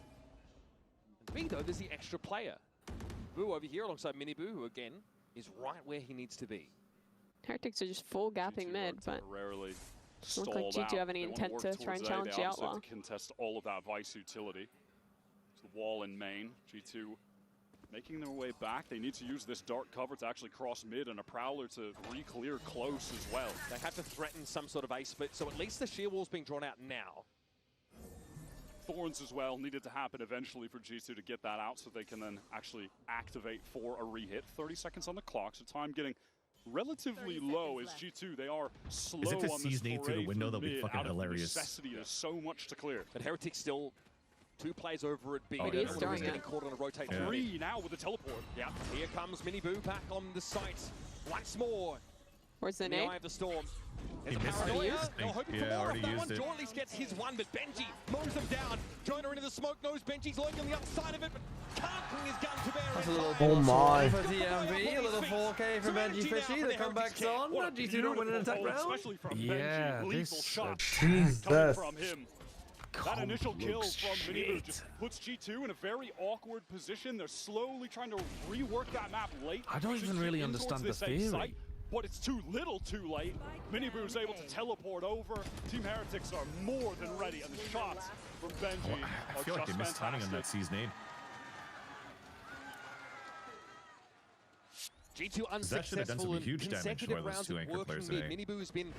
And B, though, there's the extra player. Boo over here alongside Miniboo, who again is right where he needs to be. Heretics are just full gapping mid, but Rarely doesn't look like G2 have any intent to try and challenge the Outlaw. To contest all of that Vice utility. It's the wall in main. G2 making their way back. They need to use this dark cover to actually cross mid and a Prowler to re-clear close as well. They have to threaten some sort of ace split, so at least the sheer wall's being drawn out now. Thorns as well needed to happen eventually for G2 to get that out so they can then actually activate for a re-hit. 30 seconds on the clock, so time getting relatively low as G2. They are slow Is it to on seize this nade through the window? That'll be fucking hilarious. Necessity. There's so much to clear. But Heretics still 2 plays over at B. But he is throwing getting caught on a rotate. 3 now with the teleport. Yeah, here comes Miniboo back on the site once more. Where's the In the nade? eye of the storm. He There's a missed it. paranoia. They're hoping for Yeah, more already of that used one. it. Joe at least gets his one, but Benji mows them down. Jonah into the smoke knows Benji's lurking on the outside of it, but can't bring his gun to bear. That's a little Oh my. for DMV, a little 4K for Benji Fishy. The comeback's on. G2 don't win an attack round. Especially from Yeah, Benji. Lethal this shot Jesus. coming from him. That initial kill looks from Miniboo shit. just puts G2 in a very awkward position. They're slowly trying to rework that map late. I don't to even get really in understand towards the this A theory. site, but it's too little too late. Miniboo's able to teleport over. Team Heretics are more than ready, and the shots from Benji I are feel like they just missed timing on that fantastic. seize nade. G2 That should have done some unsuccessful in huge damage to consecutive one of those rounds two of anchor working players mid. today. Miniboo's been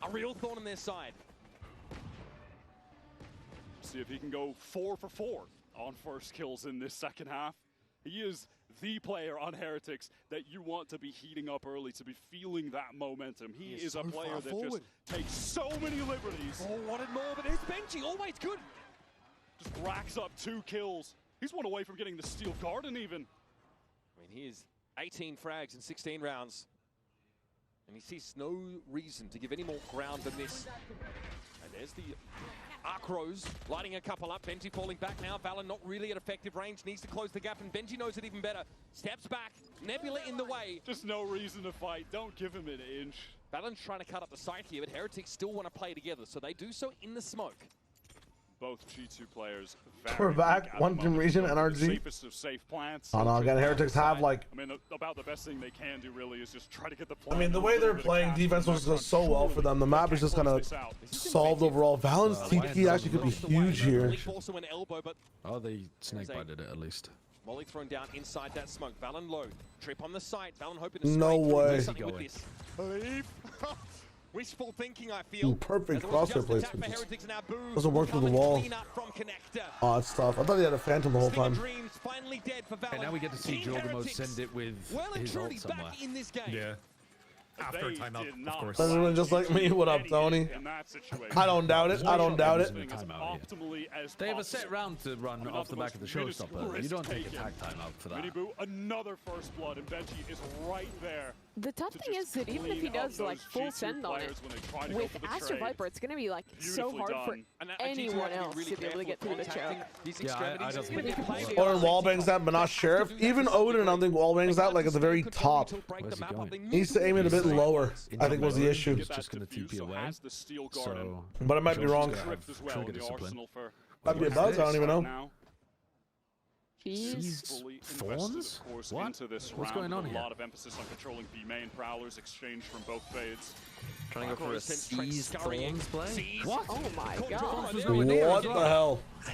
a real thorn on their side. See if he can go 4 for 4 on first kills in this second half. He is the player on Heretics that you want to be heating up early, to be feeling that momentum. He is so a player far that forward. just takes so many liberties. Oh, wanted more, but it's Benji, always good. Just racks up 2 kills. He's one away from getting the Steel Garden even. I mean, he is 18 frags in 16 rounds. And he sees no reason to give any more ground than this. And there's the Arc Rose lighting a couple up. Benji falling back now. Valen not really at effective range. Needs to close the gap, and Benji knows it even better. Steps back. Nebula in the way. Just no reason to fight. Don't give him an inch. Valen's trying to cut up the side here, but Heretics still want to play together, so they do so in the smoke. Both G2 players. We're back. One team region, NRG. Safest of safe plants. Oh no, again, Heretics have like. I mean, about the best thing they can do really is just try to get the. I mean, the way they're playing defense was just so well for them. The map is just kind of solved overall. Valen's TP actually could be huge here. Also an elbow, but Oh, they snake bited it at least. Molly thrown down inside that smoke. Valen low. Trip on the side. Valen hoping to No scrape through way. something with this. Believe. Wishful thinking, I feel. Perfect As it was crosshair just attack placement. for Heretics now. Boo Doesn't work through the coming wall. clean up from Connector. Oh, it's tough. I thought he had a Phantom the whole Stinger time. Dreams finally dead for Valen. And now we get to see Team Jorgamo Heretics send it with well and his truly ult somewhere. back in this game. Yeah. After a timeout, of course. Everyone just like me. What up, Tony? I don't doubt it. I don't doubt it. They have a set round to run off the back of the showstopper. You don't take a tag time out for that. Miniboo, another first blood, and Benji is right there. The tough thing is that even if he does like full send on it, with Astro Viper, it's gonna be like so hard for anyone else to be able to get through the choke. Yeah, I don't think Orin wallbangs that, but not Sheriff. Even Odin, I don't think wallbangs that like at the very top. Where's he going? He needs to aim it a bit lower, I think was the issue. He's just going to TP away. So, But I might be wrong. Trigger discipline. Might be a buzz, I don't even know. These thorns? What? What's going on here? A lot of emphasis on controlling B main. Prowlers exchange from both fades. Trying to go for a seize thorns play? What? Oh my god. What the hell? I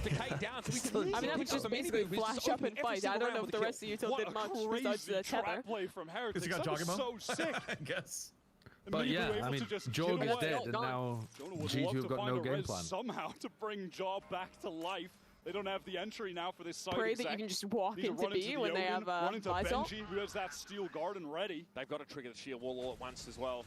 mean, that was just basically flash up and fight. I don't know if the rest of you two did much besides the tether. Play from Heretics. Because he got That Jogamo? was so sick. I guess. But yeah, I mean, Jorg is dead, and now G2 have got no game plan. Somehow to bring Jaw back to life. They don't have the entry now for this side. Pray that you can just walk into B when they have running to Visol. Benji, who has that Steel Garden ready. They've got to trigger the sheer wall all at once as well.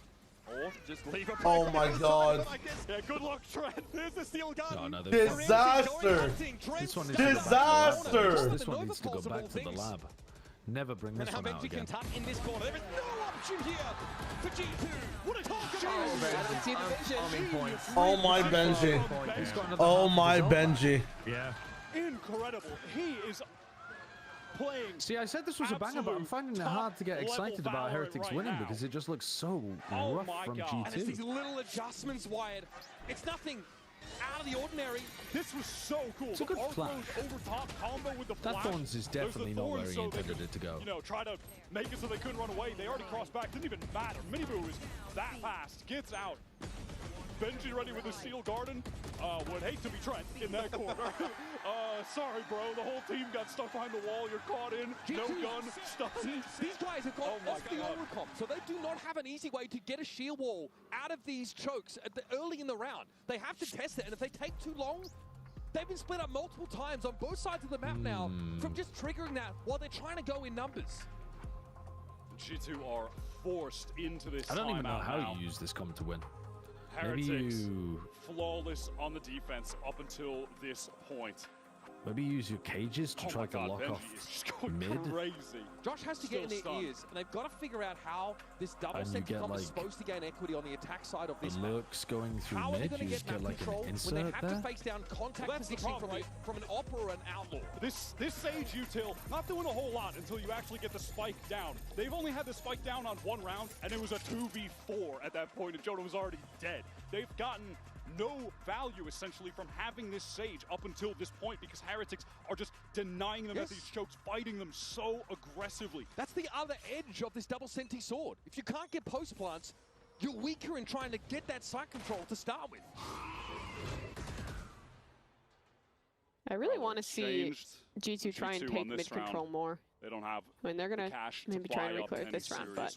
Or just leave a Oh my god. Yeah, good luck, Trent. There's the Steel Garden. No, Disaster! This one Disaster! This one needs to go back to the lab. Never bring this one out again. In this corner. There is no option here for G2. What a talk Oh my Benji. Oh my Benji. Yeah. Incredible. He is playing. See, I said this was a banger, but I'm finding it hard to get excited about Heretics winning because it just looks so rough from And it's these G2. little adjustments, Wyatt. It's nothing out of the ordinary. This was so cool. It's a good flash. Over top combo with the That flash. Thorns is definitely not where he intended it to go. You know, try to make it so they couldn't run away. They already crossed back. Didn't even matter. Miniboo is that fast. Gets out. Benji ready with the Steel Garden. Would hate to be Trent in that corner. Sorry, bro. The whole team got stuck behind the wall. You're caught in. No gun. Stuck. These guys have got off the overcomp, so they do not have an easy way to get a shield wall out of these chokes early in the round. They have to test it, and if they take too long, they've been split up multiple times on both sides of the map now from just triggering that while they're trying to go in numbers. G2 are forced into this. I don't even know how now. you use this comp to win. Heretics Maybe you flawless on the defense up until this point. maybe use your cages to try to lock Benji off is just going mid. crazy. Josh has to get in their ears, and they've got to figure out how this double And you center get, comp is like, supposed to gain equity on the attack side of this The map. looks going through How are they mid. going You to just get get map like control an when they insert have there. to face down contact Well, that's the positioning problem, from an Opera or an Outlaw? This Sage util not doing a whole lot until you actually get the spike down. They've only had the spike down on one round, and it was a 2v4 at that point, and Jonah was already dead. They've gotten no value essentially from having this Sage up until this point because Heretics are just denying them at these chokes, fighting them so aggressively. That's the other edge of this double Senti sword. If you can't get post plants, you're weaker in trying to get that site control to start with. I really want to see G2 try and take mid control more. They don't have. I mean, they're gonna maybe try and reclear it this round, but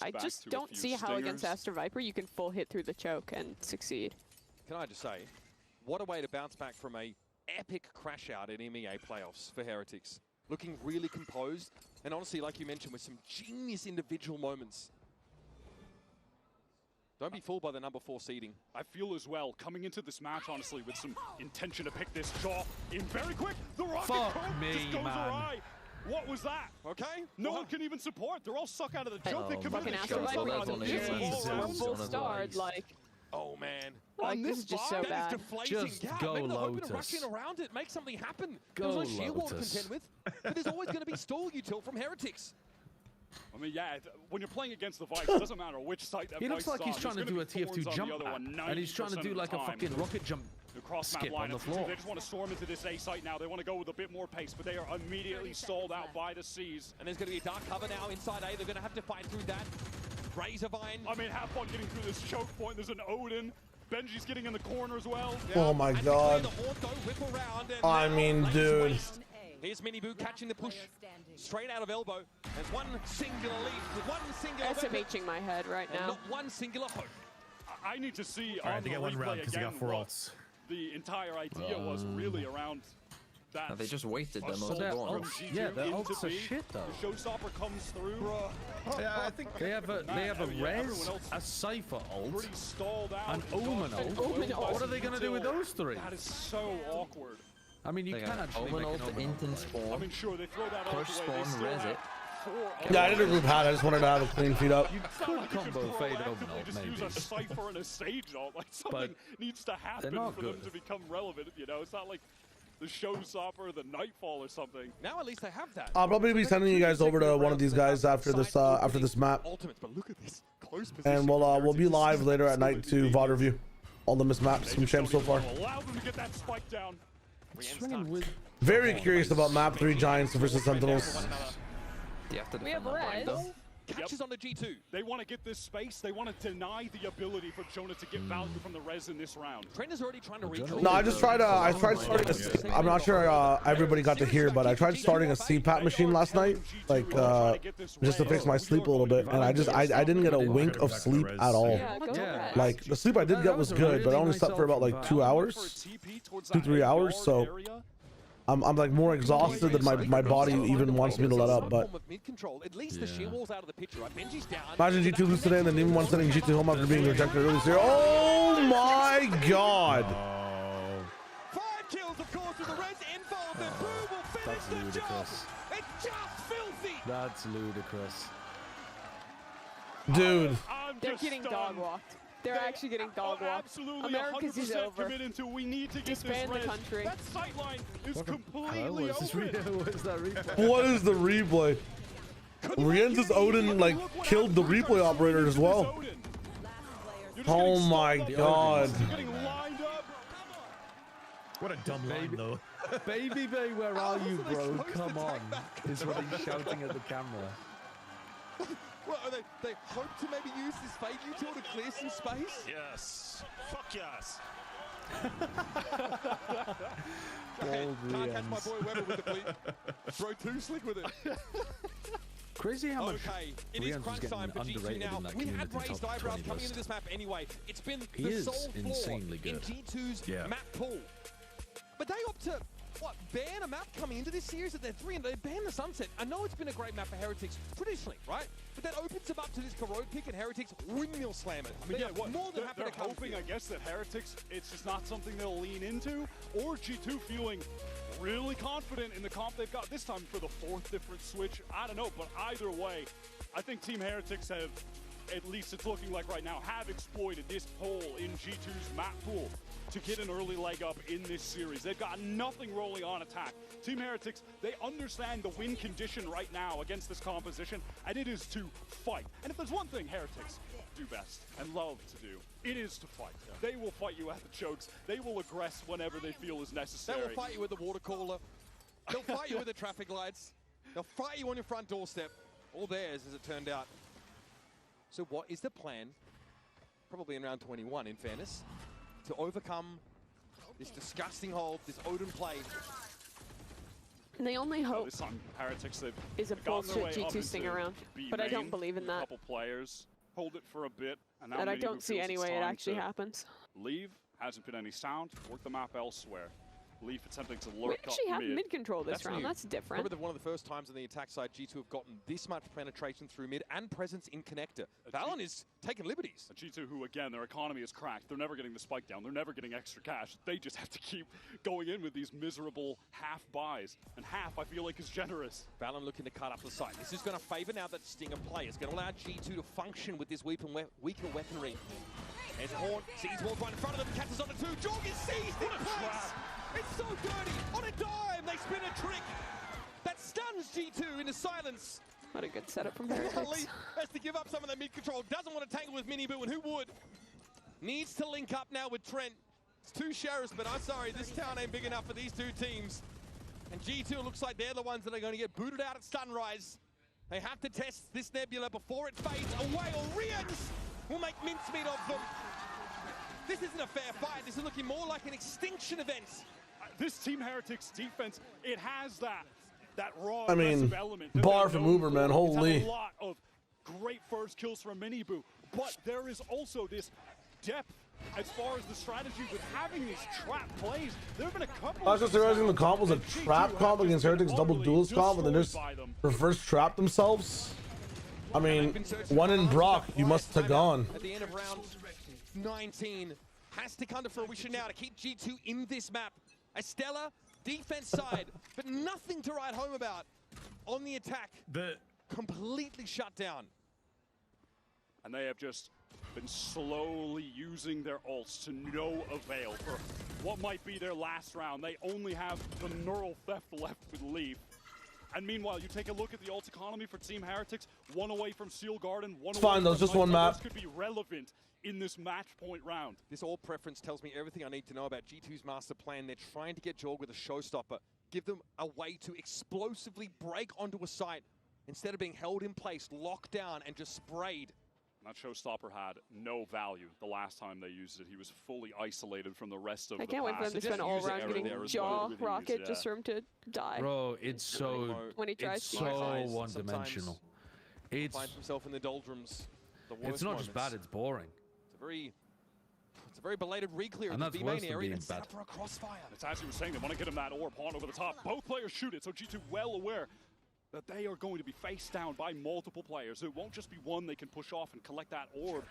I just don't see how against Aster Viper you can full hit through the choke and succeed. Can I just say, what a way to bounce back from a epic crash out in MEA playoffs for Heretics. Looking really composed, and honestly, like you mentioned, with some genius individual moments. Don't be fooled by the number 4 seeding. I feel as well, coming into this match, honestly, with some intention to pick this jaw in very quick. The rocket just goes awry. What was that? Okay. No one can even support. They're all sucked out of the joke. They committed Fucking Aster Viper got full starred, like. Oh man. Like, this is just so bad. Just go Maybe they're hoping to Lotus. rush in around it, make something happen. Go There's no shield wall to Lotus. contend with, but there's always going to be stall util from Heretics. I mean, yeah, when you're playing against the Vice, it doesn't matter which site that He looks Vice like he's on. trying to There's do a gonna be TF2 thorns jump on the other back, one and he's trying to 90% do of the like a time. fucking rocket jump The cross map skip on line the of floor. They just want to storm into this A site now. They want to go with a bit more pace, but they are immediately stalled out by the C's. And there's going to be a dark cover now inside A. They're going to have to fight through that. Razorvine. I mean, have fun getting through this choke point. There's an Odin. Benji's getting in the corner as well. Oh my god. I mean, dude. Here's Miniboo catching the push straight out of elbow. There's one singular leaf with one singular SMHing my head right and now. not one singular hope. I need to see All right, on they the get one replay round because they again got 4 what ults. the entire idea was really around that. No, they just wasted their most assault important. from G2 Yeah, their into ults are B. shit though. The showstopper comes through. Yeah, I think they have a res, a Cypher ult, Pretty stalled out. an Omen ult. What are they gonna do with those three? That is so awkward. I mean, you They can got actually Omen make an ult, Omen Inten ult. spawn. I mean, sure, they throw that Push ult away. They spawn, still res have it. 4 Yeah, I did a group hat. I just wanted to have a clean feed up. You It's not could like you combo can fade Omen proactively ult, just use maybe. a Cypher and a Sage ult. Like, something needs to happen not for them good. to become relevant, you know? It's not like the Showstopper, the Nightfall or something. Now at least they have that. I'll probably be sending you guys over to one of these guys after this map, Ultimates, but look at this close position. and we'll be live later at night to VOD review all the missed maps from Champs so far. Allow them to get that spike down. Very curious about map 3 Giants versus Sentinels. You have to We have defend that point, res. though. Catches on the G2. They want to get this space. They want to deny the ability for Jonah to get value from the res in this round. Trent is already trying to reclaim. No, I tried starting a, I'm not sure everybody got to hear, but I tried starting a CPAP machine last night, like just to fix my sleep a little bit, and I didn't get a wink of sleep at all. Like the sleep I did get was good, but I only slept for about like 2 hours, 2-3 hours, so I'm like more exhausted than my body even wants me to let up. But At least the shield wall's out of the picture, right? Benji's down. imagine G2 lose today and then even one sending G2 home after being rejected early this year. Oh my god! 5 kills, of course, with the res involved. And Boo will finish the job. It's just filthy. That's ludicrous. Dude. They're getting dog walked. They're actually getting dog walked. Absolutely, America's is 100% over. committed to we need to get Disband this the res. country. That sightline is completely What is open. that replay? What is the replay? Rienza's Odin like killed the replay operator as well. Oh my god. Getting lined up. What a dumb line, though. Baby Bay, where are you, bro? Come on. Is what he's shouting at the camera. What, are they hope to maybe use this fade util to clear some space? Yes. Fuck yes. Can't catch my boy Weber with the bleep. Throw too slick with it. Crazy how much Okay, it is crunch time for G2 now. We had raised eyebrows coming into this map anyway. It's been the sole flaw in G2's map pool. But they opt to, what, ban a map coming into this series at their 3 and they ban the Sunset. I know it's been a great map for Heretics traditionally, right? But that opens them up to this Corrode pick and Heretics windmill slam it. I mean, more than happy to come hoping, I guess, that Heretics, it's just not something they'll lean into, or G2 feeling really confident in the comp they've got this time for the 4th different switch. I don't know, but either way, I think Team Heretics have, at least it's looking like right now, have exploited this hole in G2's map pool to get an early leg up in this series. They've got nothing rolling on attack. Team Heretics, they understand the win condition right now against this composition, and it is to fight. And if there's one thing Heretics do best and love to do, it is to fight. They will fight you at the chokes. They will aggress whenever they feel is necessary. They will fight you with the water cooler. They'll fight you with the traffic lights. They'll fight you on your front doorstep. All theirs, as it turned out. So what is the plan, probably in round 21 in fairness, to overcome this disgusting hold, this Odin play? And the only hope this time, Heretics, they've is a bullshit G2 sting around, but I don't believe in that. A couple players hold it for a bit, and now I don't see any way it actually happens. Leave, hasn't been any sound, work the map elsewhere. Leaf attempting to lurk we actually up have mid control this round. That's different. Probably one of the first times on the attack side G2 have gotten this much penetration through mid and presence in connector. Valen is taking liberties. A G2 who, again, their economy is cracked. They're never getting the spike down. They're never getting extra cash. They just have to keep going in with these miserable half buys. And half, I feel like, is generous. Valen looking to cut up the side. This is going to favor now that Stinger play. It's going to allow G2 to function with this weaker weaponry. There's Horn, sees Wolf right in front of them, catches on the 2. Jorg is seized in place! It's so dirty! On a dime, they spin a trick that stuns G2 into silence. What a good setup from Heretics. Leaf has to give up some of that mid control. Doesn't want to tangle with Miniboo, and who would? Needs to link up now with Trent. It's 2 sheriffs, but I'm sorry, this town ain't big enough for these 2 teams. And G2 looks like they're the ones that are going to get booted out at Sunrise. They have to test this Nebula before it fades away, or Rians will make mincemeat of them. This isn't a fair fight. This is looking more like an extinction event. This Team Heretics defense, it has that raw element. Bar from Uber, man, holy. A lot of great first kills from Miniboo, but there is also this depth as far as the strategy with having these trap plays. There have been a couple. I was just realizing the comp was a trap comp against Heretics double duelist comp, and then just reverse trap themselves. I mean, one in Brock, you must have gone. At the end of round 19, has to come to fruition now to keep G2 in this map. A stellar defense side, but nothing to write home about on the attack. Completely shut down. And they have just been slowly using their ults to no avail for what might be their last round. They only have the neural theft left with Leaf. And meanwhile, you take a look at the ult economy for Team Heretics. 1 away from Steel Garden, 1 it's away fine, though. It's just one map. This could be relevant in this match point round. This all preference tells me everything I need to know about G2's master plan. They're trying to get Jorg with a showstopper. Give them a way to explosively break onto a site instead of being held in place, locked down, and just sprayed. That showstopper had no value the last time they used it. He was fully isolated from the rest of the I can't wait for them to spend all round getting jaw rocket just for him to die. Bro, it's so one-dimensional. He finds himself in the doldrums. It's not just bad, it's boring. It's a very belated re-clear in the B-main area and set up for a crossfire. It's as you were saying, they want to get him that orb pawn over the top. Both players shoot it, so G2 well aware that they are going to be faced down by multiple players. It won't just be one they can push off and collect that orb.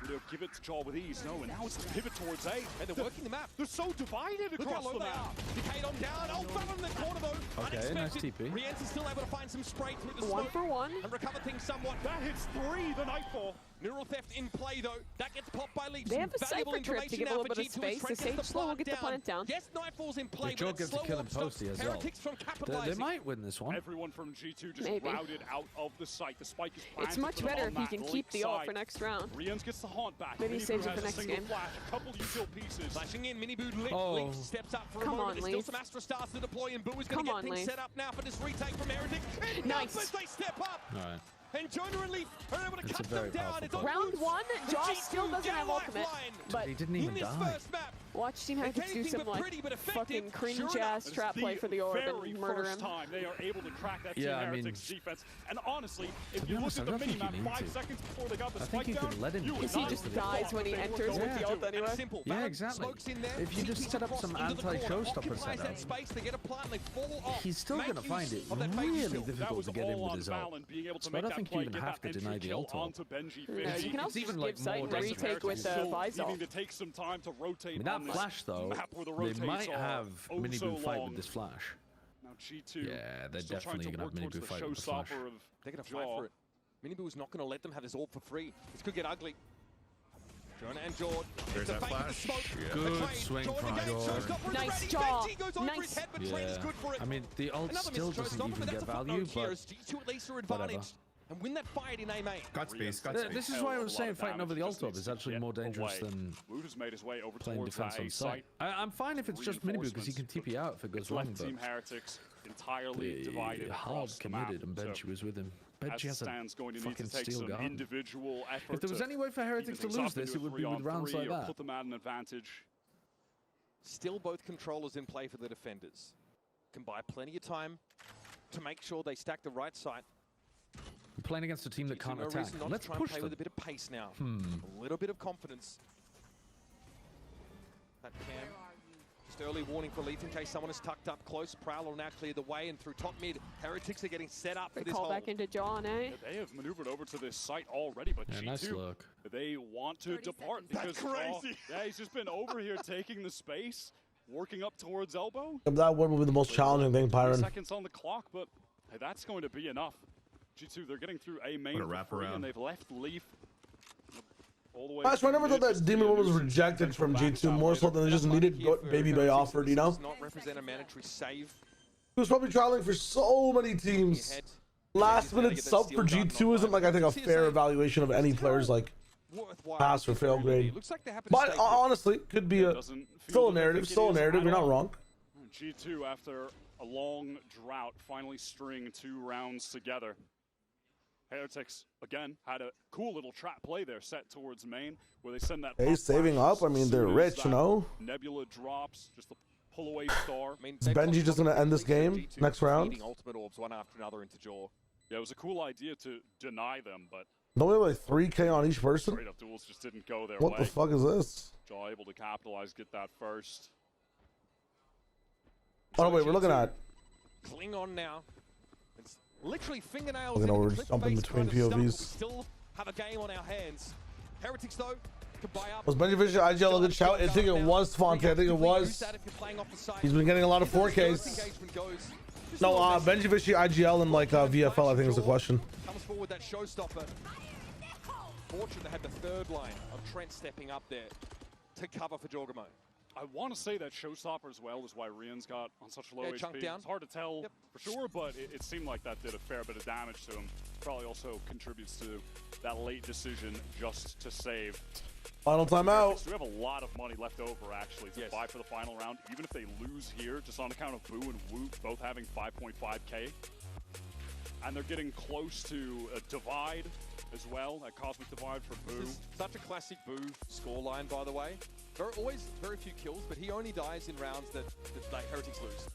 They'll give it to Jaw with ease. No, and now it's the pivot towards A. And they're working the map. They're so divided across the map. Decayed on down. Oh, fell in the corner though. Okay, nice TP. Rien's is still able to find some spray through the One smoke for one. and recover things somewhat. That hits 3, the Nightfall. Neural theft in play though. That gets popped by Leech. They have a Valuable Cypher trip to give a little bit of space. The Sage Slow will get the plant down. Yes, Nightfall's in play, Joe but gets to slow kill him warp stops posty as well. Heretics from They capitalizing. might win this one. Everyone from G2 just Maybe. routed out of the site. The spike is planted. It's much for them better on if he that can link keep the ult side. for next round. Rians gets the haunt back. Maybe he saves it has for a next single game. Flash, a couple util pieces. Flashing in, Miniboo Leech. Oh. Leech steps up for Come a moment. on, There's still Leaf. some Astra stars to deploy, and Boo is going Come to get on, things Leaf. set up now for this retake from Heretic. Nice. As they step up. All right. And Jonah and Leaf are able to It's a cut very them down. powerful It's on fight. Round Boots. one, The Josh G2 still doesn't get a have ultimate, lifeline. but He didn't even in this die. first map, watch Team Heretics do anything some but like pretty, but effective. fucking Sure cringe enough, ass It's trap play for the orb very and murder him. first time they are able to crack that Yeah, Team I mean, Heretics defense. And honestly, to if be you look honest, at I the don't think mini-map you need 5 to. seconds before they got the I spike think you down, can let him you do would it. He not just have dies thought when he they were enters going with the to ult do it. anyway. Simple. Yeah, Baron exactly. smokes in there, If you just TPs set up across some into the corner, anti-showstopper occupies setup, that space, they get a plant, and they fall off. he's still Make going to find use it of that phase really shield. That difficult was to get in all with on his ult. Valen being able to So I make don't that think you play, even get have that to deny entry the kill ult. onto Benji. No, Benji you can also even just like give sight more and dangerous. retake with the still Visor. needing to take some time to rotate I mean, that on this flash though, map where the they rotates might are have oh Miniboo so fight long. with this flash. Now G2 Yeah, they're still trying definitely to going to have work towards Miniboo the fight with the flash. showstopper of They're going to Jaw. fight for it. Miniboo is not going to let them have this orb for free. This could get ugly. Jonah and Jord. There's It's a that fake flash. smoke. Yeah. Good Betrayed. swing Jord from again. Jord. Showstopper is Nice ready. jaw. Benji goes over Nice. his head, but Train is good for it. I mean, the ult Another still missed doesn't showstopper, even but get that's a value, footnote here but as G2 at least are whatever. advantaged. And win that fight in A main. Got space, got Th- space. This is why I was saying fighting over the ult orb is actually more dangerous than Wood has made his way over playing towards defense that on A site. site. I'm fine if it's just Miniboo because he can TP out if it goes It's wrong, left but Team Heretics entirely divided hard across the map. committed and Benji was with him. As Benji it has a stands, going to need to fucking take steel some gun. individual effort. If there was to any way for Heretics to even things lose up into this, a it would be with 3-on-3 rounds like or that. put them at an advantage. Still both controllers in play for the defenders. Can buy plenty of time to make sure they stack the right side. We're playing against a team that can't no attack. reason not Let's to try and push play them. with a bit of pace now. Hmm. A little bit of confidence. That cam. Just early warning for Leaf in case someone is tucked up close. Prowl will now clear the way, and through top mid, Heretics are getting set up for They this call hold. back into John, eh? They have maneuvered over to this site already, but Yeah, G2, nice look. they want to depart because That's crazy. yeah, he's just been over here taking the space, working up towards elbow. That would be the most challenging thing, 3 Pyron. seconds on the clock, but hey, that's going to be enough. G2, they're getting through A main What a for free, wraparound. and they've left Leaf all the way. Gosh, I never thought that Demon One was rejected from G2 more so than they just needed what Baby Bay offered, you know? Does not represent a mandatory save. He was probably trialing for so many teams. Last minute sub for G2 isn't like I think a fair evaluation of any player's like pass or fail grade. But honestly, could be a still a narrative, You're not wrong. G2, after a long drought, finally string 2 rounds together. Heretics, again, had a cool little trap play there set towards main, where they send that Hey, pop saving flash up. I mean, as they're soon as rich, that you know? Nebula drops, just a pull-away star. Is Benji just going to end this game next round? Ultimate orbs one after another into Jaw. Yeah, it was a cool idea to deny them, but Don't we have like 3K on each person? straight-up duels just didn't go their What way. the fuck is this? Jaw able to capitalize, get that first. Oh, no, wait, we're looking at. Cling on now. It's literally fingernails. Looking in over, the clip jumping face between kind of stuff, but we POVs. still have a game on our hands. Heretics, though, could buy up. Was Benji Fisher IGL a good shout? I think it was Fonte. I think it was. He's been getting a lot of 4Ks. No, Benji Fisher IGL and like VFL, I think is the question. Comes forward that showstopper. Fortunate they had the third line of Trent stepping up there to cover for Jorgamo. I want to say that showstopper as well is why Rian's got on such low Yeah, HP. chunk down. It's hard to tell for sure, but it seemed like that did a fair bit of damage to him. Probably also contributes to that late decision just to save. Final timeout. So we have a lot of money left over actually to buy for the final round. Even if they lose here, just on account of Boo and Woot both having 5.5K. And they're getting close to a divide as well, a cosmic divide for Boo. This is such a classic Boo scoreline, by the way. Always very few kills, but he only dies in rounds that like, Heretics lose.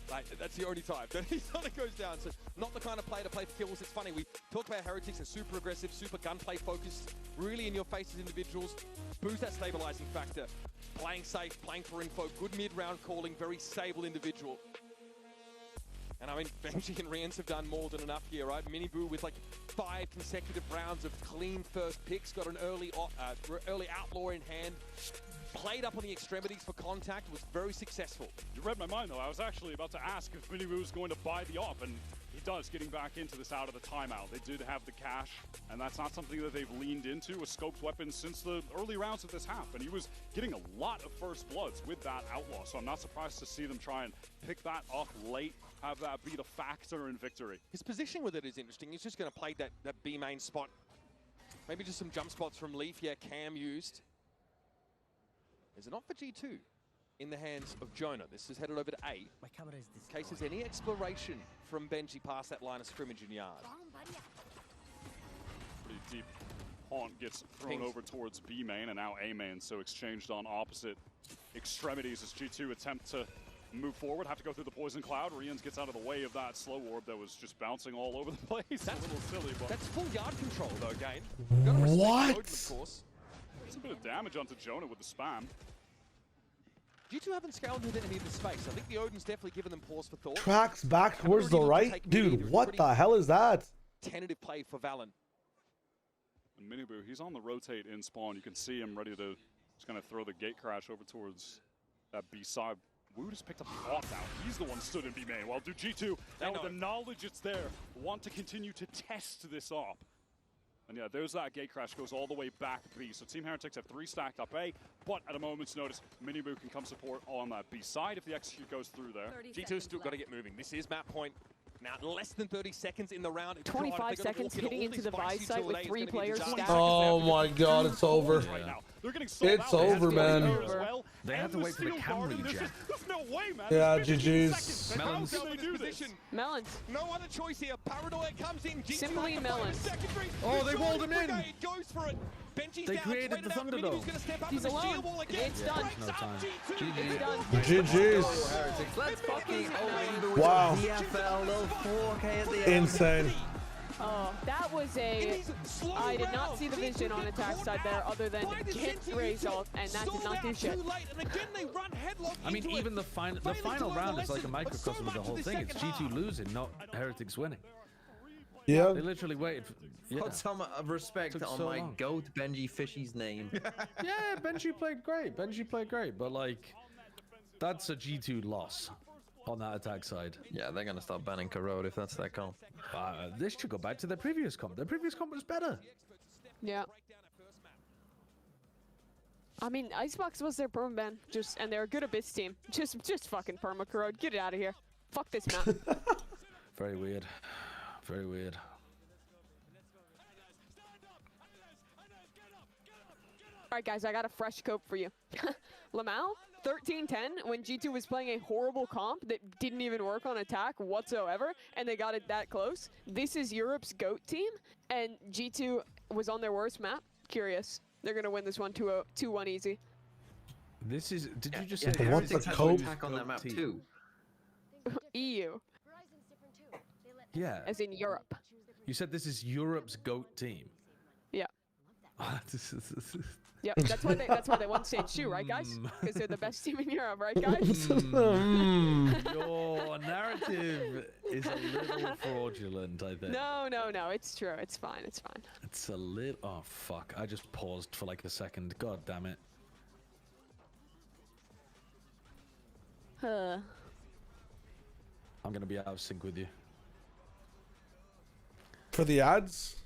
Like, that's the only time that he sort of goes down. So not the kind of player to play for kills. It's funny, we talk about Heretics as super aggressive, super gunplay focused, really in your face as individuals. Boo's that stabilizing factor. Playing safe, playing for info, good mid-round calling, very stable individual. And I mean, Benji and Rians have done more than enough here, right? Miniboo with like 5 consecutive rounds of clean first picks, got an early outlaw in hand. Played up on the extremities for contact, was very successful. You read my mind though. I was actually about to ask if Miniboo was going to buy the op, and he does, getting back into this out of the timeout. They did have the cash, and that's not something that they've leaned into, a scoped weapon, since the early rounds of this half. And he was getting a lot of first bloods with that Outlaw, so I'm not surprised to see them try and pick that up late, have that be the factor in victory. His positioning with it is interesting. He's just going to play that B main spot. Maybe just some jump spots from Leaf. Yeah, Cam used. Is it not for G2? In the hands of Jonah. This is headed over to A. My camera is in case there's any exploration from Benji past that line of scrimmage in yard. Pretty deep. Haunt gets thrown over towards B main and now A main, so exchanged on opposite extremities as G2 attempt to move forward, have to go through the poison cloud. Rians gets out of the way of that slow orb that was just bouncing all over the place. That's a little silly, but that's full yard control though, again. What? Odin, of course. There's a bit of damage onto Jonah with the spam. G2 haven't scaled into any of the space. I think the Odin's definitely given them pause for thought. Tracks back towards the right? Dude, what the hell is that? Tentative play for Valen. And Minibu, he's on the rotate in spawn. You can see him ready to just kind of throw the gate crash over towards that B side. Wu just picked up the off now. He's the one stood in B main. While do G2, now with the knowledge it's there, want to continue to test this op. And yeah, there's that gate crash, goes all the way back B. So Team Heretics have 3 stacked up A, but at a moment's notice, Minibu can come support on that B side if the execute goes through there. G2's still got to get moving. This is map point. Now, less than 30 seconds in the round. 25 seconds hitting into the buy site with 3 players stacked. Oh my god, it's over. It's over, man. They have to wait for the camera reject. Yeah, GG's. Melons. Melons. No other choice here. Paranoia comes in. G2 Simply Melons. Oh, they walled him in. Goes for it. Benji's They down, created the Thunderdome. He's alone. It's done. No time. It's done. GG's. Let's fucking Wow. DFL, little 4K at the end. Insane. Oh, that was a... I did not see the vision on attack side there other than hit Ray's ult, and that did not do shit. I mean, even the final round is like a microcosm of the whole thing. It's G2 losing, not Heretics winning. Yeah. They literally waited for... Yeah. Put some respect on so my long. goat Benji Fishy's name. Yeah, Benji played great. Benji played great, but like, that's a G2 loss on that attack side. Yeah, they're gonna start banning Corrode if that's their comp. This should go back to their previous comp. Their previous comp was better. Yeah. I mean, Icebox was their perma ban, and they're a good Abyss team. Just fucking perma Corrode. Get it out of here. Fuck this map. Very weird. Very weird. Alright guys, I got a fresh cope for you. Lamau, 13-10, when G2 was playing a horrible comp that didn't even work on attack whatsoever, and they got it that close. This is Europe's GOAT team, and G2 was on their worst map. Curious. They're gonna win this one 2-1 easy. This is, did you just Yeah, say what's the cope? Attack on that map too. EU, Yeah. as in Europe. You said this is Europe's GOAT team. Yeah. Yeah, Yep, that's why they won stage 2, right guys? Because they're the best team in Europe, right guys? Your narrative is a little fraudulent, I think. No, it's true. It's fine. It's fine. It's a little... Oh, fuck. I just paused for like a second. God damn it. I'm going to be out of sync with you. For the ads?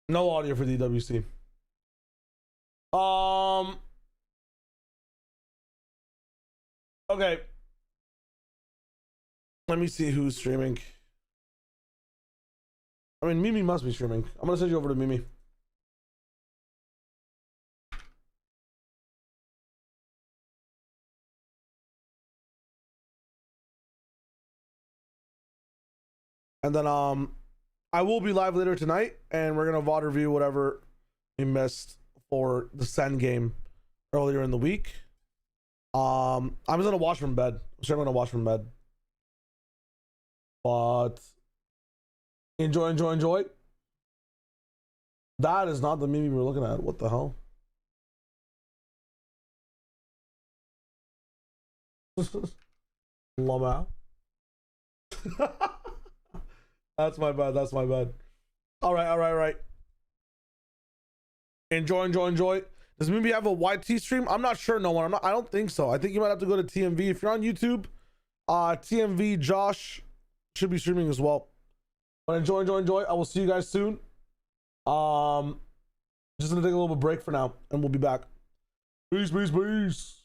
No audio for DWC. Okay. Let me see who's streaming. I mean, Mimi must be streaming. I'm gonna send you over to Mimi. And then I will be live later tonight, and we're gonna VOD review whatever we missed for the Sen game earlier in the week. I'm just gonna watch from bed. I'm sure I'm gonna watch from bed. But enjoy. That is not the meme we're looking at. What the hell? Llama. That's my bad. That's my bad. All right. Enjoy. Does maybe have a YT stream? I'm not sure. No one. I don't think so. I think you might have to go to TMV. If you're on YouTube, TMV Josh should be streaming as well. But enjoy. I will see you guys soon. Just gonna take a little bit of break for now, and we'll be back. Peace.